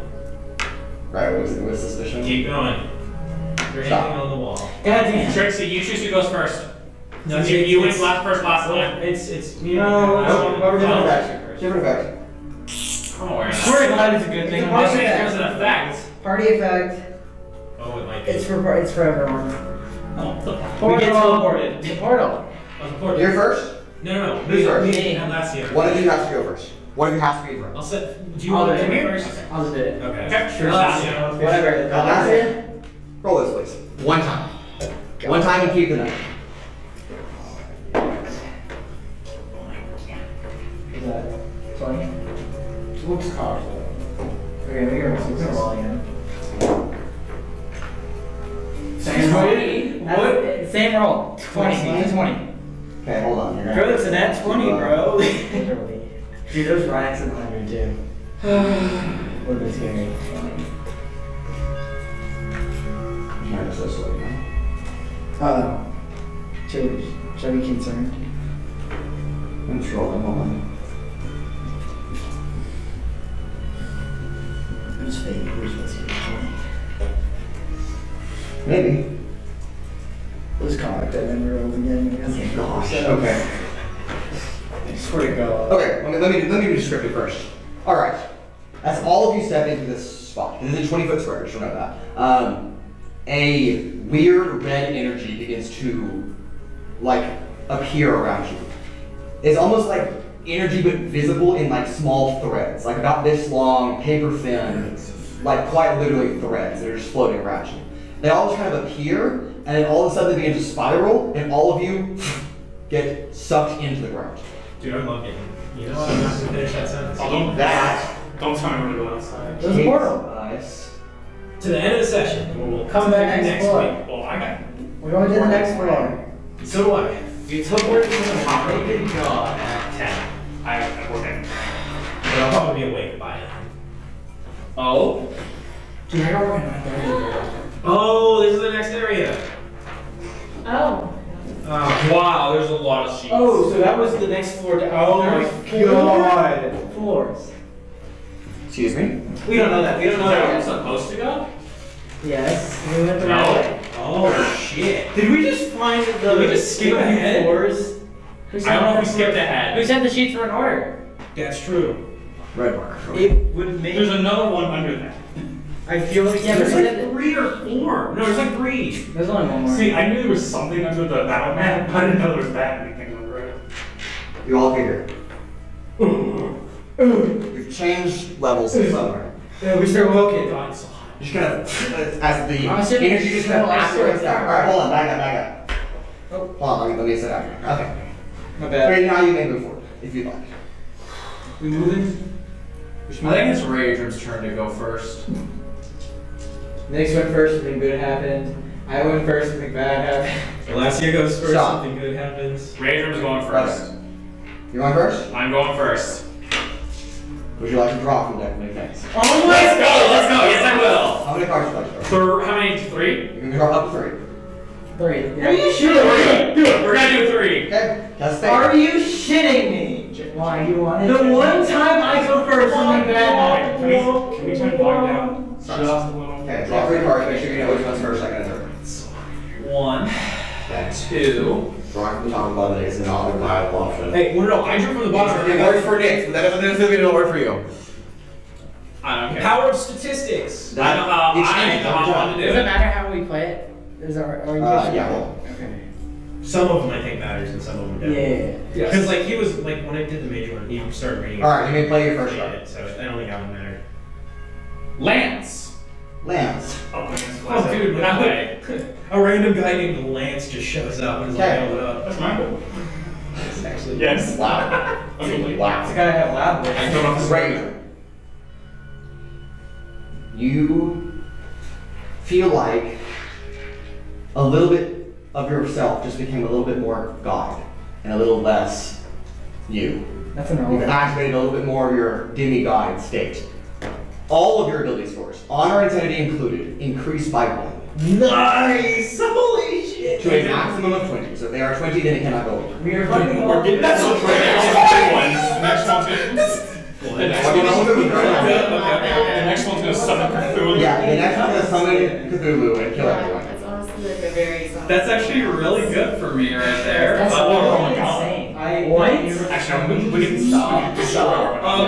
Speaker 1: Right, what was it? With suspicion?
Speaker 10: Keep going. Is there
Speaker 1: Stop.
Speaker 10: anything on the wall?
Speaker 7: God damn.
Speaker 2: Trixie, you choose who goes first.
Speaker 10: No,
Speaker 2: Since you went last time.
Speaker 10: It's
Speaker 1: No,
Speaker 10: no,
Speaker 1: different effect. Different effect.
Speaker 2: Oh, we're
Speaker 7: Swear to God, it's a good thing.
Speaker 9: It's a
Speaker 2: This
Speaker 9: party
Speaker 2: thing
Speaker 9: effect.
Speaker 2: has an effect.
Speaker 9: Party effect.
Speaker 10: Oh, it might be.
Speaker 9: It's for everyone.
Speaker 10: We get teleported.
Speaker 7: The portal.
Speaker 10: Oh, the portal.
Speaker 1: You're first?
Speaker 10: No.
Speaker 1: Who's first?
Speaker 10: Me. Atlasia.
Speaker 1: One of you has to go first. One of you has to be first.
Speaker 10: I'll set. Do you
Speaker 7: I'll
Speaker 10: want to
Speaker 7: do
Speaker 10: come
Speaker 7: it.
Speaker 10: here first?
Speaker 7: I'll just do it.
Speaker 10: Okay.
Speaker 2: Okay.
Speaker 10: Sure. Atlasia.
Speaker 7: Whatever.
Speaker 1: Atlasia, roll this, please. One time. One time and keep the knife.
Speaker 9: Is that 20?
Speaker 7: Looks powerful.
Speaker 9: Okay, we're gonna roll again.
Speaker 7: Same roll. Same roll. 20. 20.
Speaker 1: Okay, hold on. You're gonna-
Speaker 7: Bro, it's an at 20, bro.
Speaker 9: Dude, those racks in 100 too. Would have been scary.
Speaker 1: You're not so slow, no?
Speaker 9: Uh-oh. Should be concerned.
Speaker 1: I'm just rolling, hold on.
Speaker 9: It was fake. It was supposed to be 20.
Speaker 1: Maybe.
Speaker 9: Let's call it that and roll again.
Speaker 1: Oh gosh. Okay.
Speaker 9: I swear to God.
Speaker 1: Okay, let me be descriptive first. Alright. As all of you step into this spot, this is a 20-foot square, just know that. A weird red energy begins to, like, appear around you. It's almost like energy but visible in like small threads, like about this long, paper thin, like quite literally threads that are just floating around you. They all just kind of appear, and then all of a sudden they begin to spiral, and all of you get sucked into the ground.
Speaker 8: Dude, I love getting. You know what? I'm not gonna finish that sentence.
Speaker 4: Don't tell me we're gonna go outside.
Speaker 7: There's a portal.
Speaker 1: Us.
Speaker 8: To the end of the session. We'll
Speaker 7: Come back
Speaker 8: next
Speaker 7: floor.
Speaker 8: week.
Speaker 4: Well, I got.
Speaker 7: We're going to the next floor.
Speaker 8: So do I.
Speaker 10: You teleported to the naked god at 10.
Speaker 4: I work at.
Speaker 8: But I'll probably be awake by then.
Speaker 2: Oh.
Speaker 7: Dude, I got work at 9:30.
Speaker 8: Oh, this is the next area.
Speaker 5: Oh.
Speaker 2: Wow, there's a lot of sheets.
Speaker 7: Oh, so that was the next floor. Oh my god. Floors.
Speaker 1: Excuse me?
Speaker 7: We don't know that. We don't know
Speaker 2: Is that where we're
Speaker 7: that.
Speaker 2: supposed to go?
Speaker 7: Yes. We went the
Speaker 2: No.
Speaker 7: right way.
Speaker 8: Oh shit.
Speaker 7: Did we just find the
Speaker 8: Did we just skip ahead?
Speaker 7: floors?
Speaker 2: I don't know if we skipped ahead.
Speaker 6: Who said the sheets were in order?
Speaker 8: That's true.
Speaker 1: Red marker.
Speaker 7: It would make.
Speaker 4: There's another one under that.
Speaker 7: I feel like
Speaker 6: Yeah, but
Speaker 4: There's
Speaker 6: we
Speaker 4: like
Speaker 6: said
Speaker 4: 3 or 4. No, there's like 3.
Speaker 6: there's only one more.
Speaker 4: See, I knew there was something under the battle map, but I didn't know there was that anything under it.
Speaker 1: You all figure. You've changed levels somewhere.
Speaker 7: Yeah, we start walking.
Speaker 8: God, it's so hot.
Speaker 1: You just kind of, as the
Speaker 6: I'm assuming
Speaker 1: energy just kind of
Speaker 6: it's
Speaker 1: accelerates
Speaker 6: still
Speaker 1: down. Alright, hold on, back up.
Speaker 7: Oh.
Speaker 1: Hold on, let me sit down here. Okay.
Speaker 7: My bad.
Speaker 1: Right now you may move forward, if you'd like.
Speaker 7: We moving?
Speaker 11: I think it's Raudrem's turn to go first.
Speaker 7: Next went first, something good happened. I went first, something bad happened.
Speaker 8: Alasia goes first,
Speaker 1: Stop.
Speaker 8: something good happens.
Speaker 2: Raidrum's going first.
Speaker 1: Okay. You going first?
Speaker 2: I'm going first.
Speaker 1: Would you like to draw from the deck to make things?
Speaker 2: Oh, let's go. Yes, I will.
Speaker 1: How many cards would you like to draw?
Speaker 2: How many? 3?
Speaker 1: You can draw up to 3.
Speaker 7: 3.
Speaker 6: Are you
Speaker 2: Sure,
Speaker 6: shitting me?
Speaker 2: we're gonna do 3.
Speaker 1: Okay, that's fair.
Speaker 6: Are you shitting me? Why you want
Speaker 7: The one time I go first, something bad
Speaker 4: Can
Speaker 7: happened.
Speaker 4: we turn the volume down just a little?
Speaker 1: Okay, draw 3 cards, make sure you know which one's first, second, and third.
Speaker 2: 1,
Speaker 1: Okay.
Speaker 2: 2.
Speaker 1: Drawing from the top and bottom is not a viable option.
Speaker 8: Hey, well, no, I drew from the bottom.
Speaker 1: It works for Nick, but that doesn't necessarily mean it'll work for you.
Speaker 2: I don't care.
Speaker 8: Power of statistics.
Speaker 2: I know how
Speaker 1: It's
Speaker 2: I
Speaker 1: easy,
Speaker 2: know how
Speaker 1: John.
Speaker 2: to do
Speaker 6: Does it
Speaker 2: it.
Speaker 6: matter how we play it? Is our
Speaker 1: Yeah, well.
Speaker 6: Okay.
Speaker 8: Some of them I think matters and some of them don't.
Speaker 7: Yeah.
Speaker 8: Because like he was like when I did the major one, he started reading.
Speaker 1: Alright, you may play your first card.
Speaker 8: it, so I don't think that would matter.
Speaker 2: Lance.
Speaker 1: Lance.
Speaker 2: Oh, dude, that way.
Speaker 8: A random guy named Lance just shows up and is like,
Speaker 1: Okay.
Speaker 8: oh, what up?
Speaker 4: That's my goal.
Speaker 8: Actually,
Speaker 4: Yes.
Speaker 1: Wow.
Speaker 4: Absolutely.
Speaker 1: Wow.
Speaker 7: It's gotta have loud
Speaker 4: I
Speaker 7: voice.
Speaker 4: don't know if
Speaker 1: Ranger. You feel like a little bit of yourself just became a little bit more God and a little less you.
Speaker 7: That's an
Speaker 1: You've
Speaker 7: old.
Speaker 1: activated a little bit more of your demigod state. All of your ability scores, honor and sanity included, increase by 1
Speaker 8: nice! Holy shit!
Speaker 1: to a maximum of 20. So if they are 20, then it cannot go over.
Speaker 7: We are fucking
Speaker 4: We're getting
Speaker 2: That's
Speaker 4: so
Speaker 2: what
Speaker 4: The next one's gonna. The next
Speaker 1: Okay,
Speaker 4: one's
Speaker 1: okay,
Speaker 4: The next one's gonna summon Cthulhu.
Speaker 1: Yeah, the next one's gonna summon Cthulhu and kill everyone.
Speaker 5: That's honestly like a very solid.
Speaker 2: That's actually really good for me right there.
Speaker 6: That's
Speaker 7: insane.
Speaker 4: Actually, we can stop.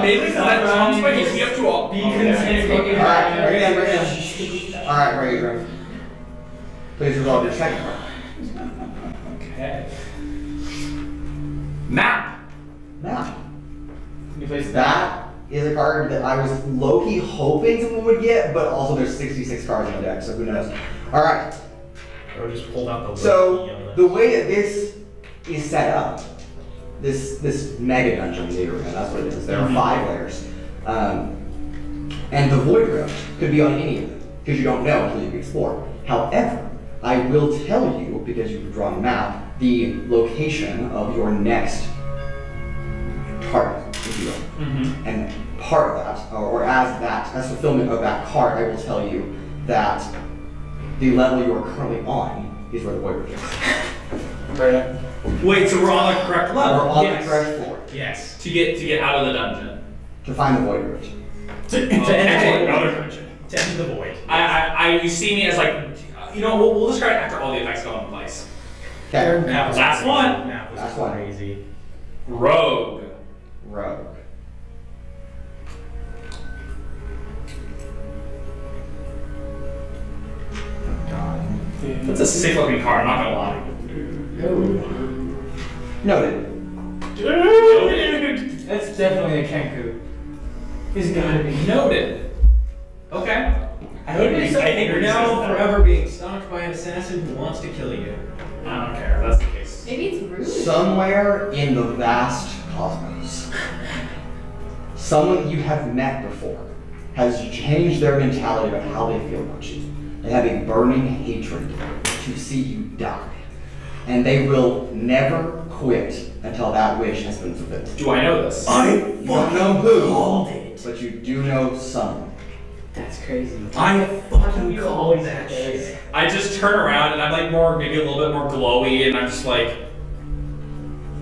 Speaker 2: Maybe that sounds like you have to all be content.
Speaker 1: Alright, bring it in. Alright, Raudrem. Please resolve your second card.
Speaker 2: Okay. Map.
Speaker 1: Now,
Speaker 7: You place
Speaker 1: that is a card that I was low-key hoping someone would get, but also there's 66 cards in the deck, so who knows. Alright,
Speaker 8: Or just pulled out the
Speaker 1: so the way that this is set up, this mega dungeon in the arena, that's what it is. There are 5 layers. And the Void Room could be on any of them, because you don't know until you explore. However, I will tell you, because you've drawn a map, the location of your next target, if you will. And part of that, or as fulfillment of that card, I will tell you that the level you are currently on is where the Void Room is.
Speaker 2: Wait, so we're on the correct level?
Speaker 1: We're on
Speaker 2: Yes.
Speaker 1: the correct floor
Speaker 2: Yes. To get out of the dungeon.
Speaker 1: to find the Void Room.
Speaker 2: To enter
Speaker 4: Another dungeon.
Speaker 8: To enter the void.
Speaker 2: you see me as like, you know, we'll describe it after all the effects go into place.
Speaker 1: Okay,
Speaker 8: Map was
Speaker 2: Last
Speaker 8: crazy.
Speaker 2: one.
Speaker 8: Map was
Speaker 1: Last one.
Speaker 8: crazy.
Speaker 2: Rogue.
Speaker 1: Rogue.
Speaker 2: That's a sick looking card, I'm not gonna lie.
Speaker 1: Noted.
Speaker 2: Noted.
Speaker 7: That's definitely a Kenku. He's gotta be.
Speaker 8: Noted.
Speaker 2: Okay.
Speaker 8: I think you're now forever being stalked by an assassin who wants to kill you.
Speaker 2: I don't care. That's the case.
Speaker 5: Maybe it's rude.
Speaker 1: Somewhere in the vast cosmos, someone you have met before has changed their mentality about how they feel about you. They have a burning hatred to see you die. And they will never quit until that wish has been fulfilled.
Speaker 2: Do I know this?
Speaker 1: You don't know who,
Speaker 8: Called it.
Speaker 1: but you do know someone.
Speaker 6: That's crazy.
Speaker 8: I fucking
Speaker 6: you
Speaker 8: called
Speaker 6: always
Speaker 8: that
Speaker 6: say
Speaker 8: shit.
Speaker 2: I just turn around and I'm like more, maybe a little bit more glowy, and I'm just like,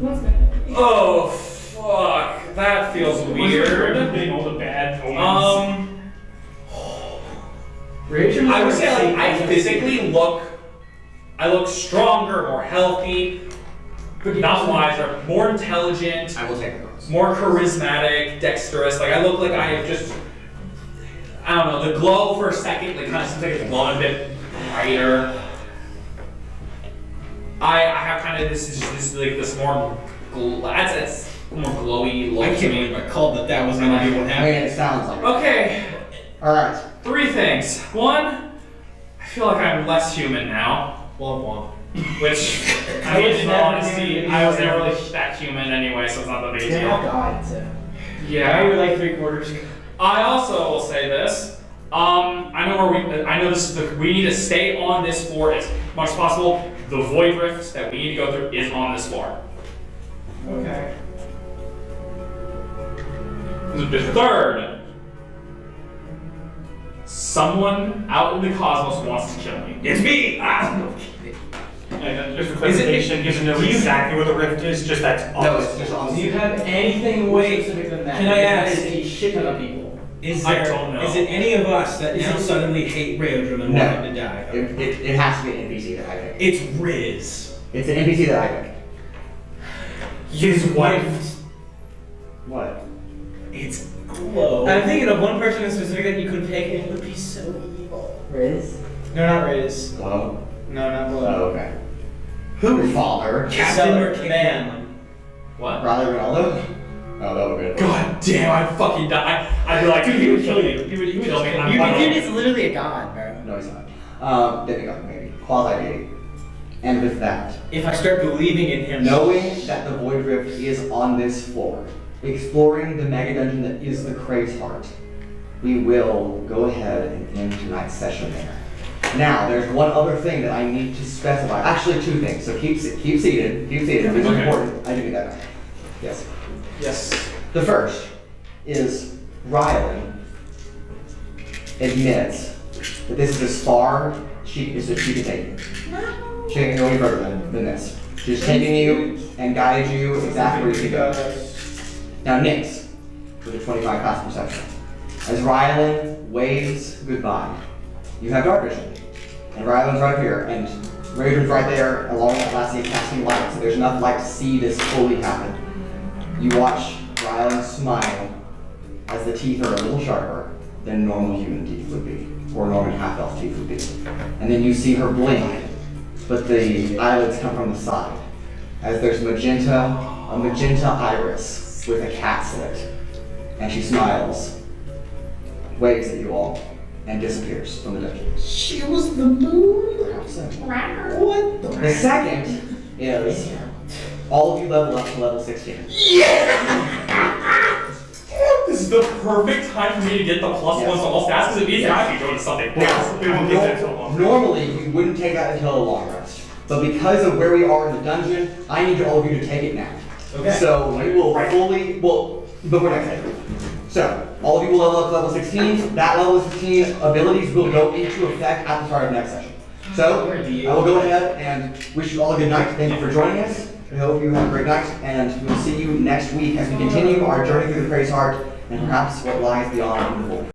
Speaker 5: What's that?
Speaker 2: oh fuck, that feels weird.
Speaker 4: Being all the bad omens.
Speaker 2: I would say like I physically look, I look stronger, more healthy, not wiser, more intelligent,
Speaker 1: I will take those.
Speaker 2: more charismatic, dexterous. Like I look like I have just, I don't know, the glow for a second, like kind of seems like it's glowing a bit brighter. I have kind of this like this more, that's more glowy look
Speaker 8: I
Speaker 2: to
Speaker 8: can't
Speaker 2: me.
Speaker 8: believe I called that was gonna be what
Speaker 1: I
Speaker 8: happened.
Speaker 1: mean, it sounds like it.
Speaker 2: Okay,
Speaker 1: Alright.
Speaker 2: 3 things. 1, I feel like I'm less human now.
Speaker 8: Womp womp.
Speaker 2: Which,
Speaker 7: I
Speaker 2: I
Speaker 7: was
Speaker 2: mean, in
Speaker 7: never
Speaker 2: all honesty,
Speaker 7: human.
Speaker 2: I was never really that human anyway, so it's not the big
Speaker 6: They all
Speaker 2: deal.
Speaker 6: died, so.
Speaker 7: Now you're
Speaker 2: Yeah.
Speaker 7: like 3/4.
Speaker 2: I also will say this. I know this is we need to stay on this floor as much as possible. The void rift that we need to go through is on this floor.
Speaker 7: Okay.
Speaker 2: Third, someone out in the cosmos wants to kill me.
Speaker 8: It's me! Ah!
Speaker 4: And just for clarification, you know exactly where the rift is, just that's
Speaker 1: No, it's just on
Speaker 7: Do
Speaker 1: the
Speaker 7: you have anything more
Speaker 8: Wait,
Speaker 7: specific than that?
Speaker 8: can I ask-
Speaker 7: That is a shit ton of people.
Speaker 8: Is
Speaker 2: I
Speaker 8: there,
Speaker 2: don't know.
Speaker 8: is it any of us that now suddenly hate Raudrem and
Speaker 1: No.
Speaker 8: want him to die?
Speaker 1: It has to be an NPC that I pick.
Speaker 8: It's Riz.
Speaker 1: It's an NPC that I pick.
Speaker 8: His wife.
Speaker 1: What?
Speaker 8: It's Glow.
Speaker 7: I'm thinking of one person in specific that you could pick, and it would be so evil.
Speaker 6: Riz?
Speaker 7: No, not Riz.
Speaker 1: Glow?
Speaker 7: No, not
Speaker 1: Oh,
Speaker 7: Blow.
Speaker 1: okay. Your father?
Speaker 8: Captain or
Speaker 7: the
Speaker 8: King?
Speaker 7: man.
Speaker 2: What?
Speaker 1: Riley Ronaldo? Oh, that would be good.
Speaker 2: God damn, I'd fucking die. I'd be like, dude, he would kill you. He would kill me. I'm fine.
Speaker 6: Dude is literally a god, bro.
Speaker 1: No, he's not. Demigod, maybe. Quasi-deity. And with that,
Speaker 7: If I start believing in him.
Speaker 1: knowing that the Void Rift is on this floor, exploring the mega dungeon that is the Craze Heart, we will go ahead and end tonight's session there. Now, there's one other thing that I need to specify. Actually, 2 things. So keep seated. Keep seated. This is
Speaker 2: Okay.
Speaker 1: important. I do need that back. Yes.
Speaker 2: Yes.
Speaker 1: The first is Rialyn admits that this is as far as she can take you. She can't go any further than this. She's taking you and guided you exactly where you can go. Now, Nyx, with a 25 class perception. As Rialyn waves goodbye, you have dark vision. And Rialyn's right here, and Raudrem's right there along with Atlasia casting light, so there's enough light to see this fully happen. You watch Rialyn smile as the teeth are a little sharper than normal human teeth would be, or normal half-elf teeth would be. And then you see her blink, but the eyelids come from the side, as there's a magenta iris with a cat's in it. And she smiles, waves at you all, and disappears from the dungeon.
Speaker 8: She was the moon?
Speaker 1: Perhaps so.
Speaker 8: What the?
Speaker 1: The second is all of you level up to level 16.
Speaker 2: This is the perfect time for me to get the +1 to all stats because it means I can go to something else.
Speaker 4: We won't get that until long.
Speaker 1: Normally, you wouldn't take that until a long rest. But because of where we are in the dungeon, I need all of you to take it now.
Speaker 8: Okay.
Speaker 1: So we will fully, before next time. So, all of you will level up to level 16. That level 16 abilities will go into effect at the start of next session. So, I will go ahead and wish you all a good night. Thank you for joining us. I hope you have a great night, and we'll see you next week as we continue our journey through the Craze Heart and perhaps what lies beyond the Void.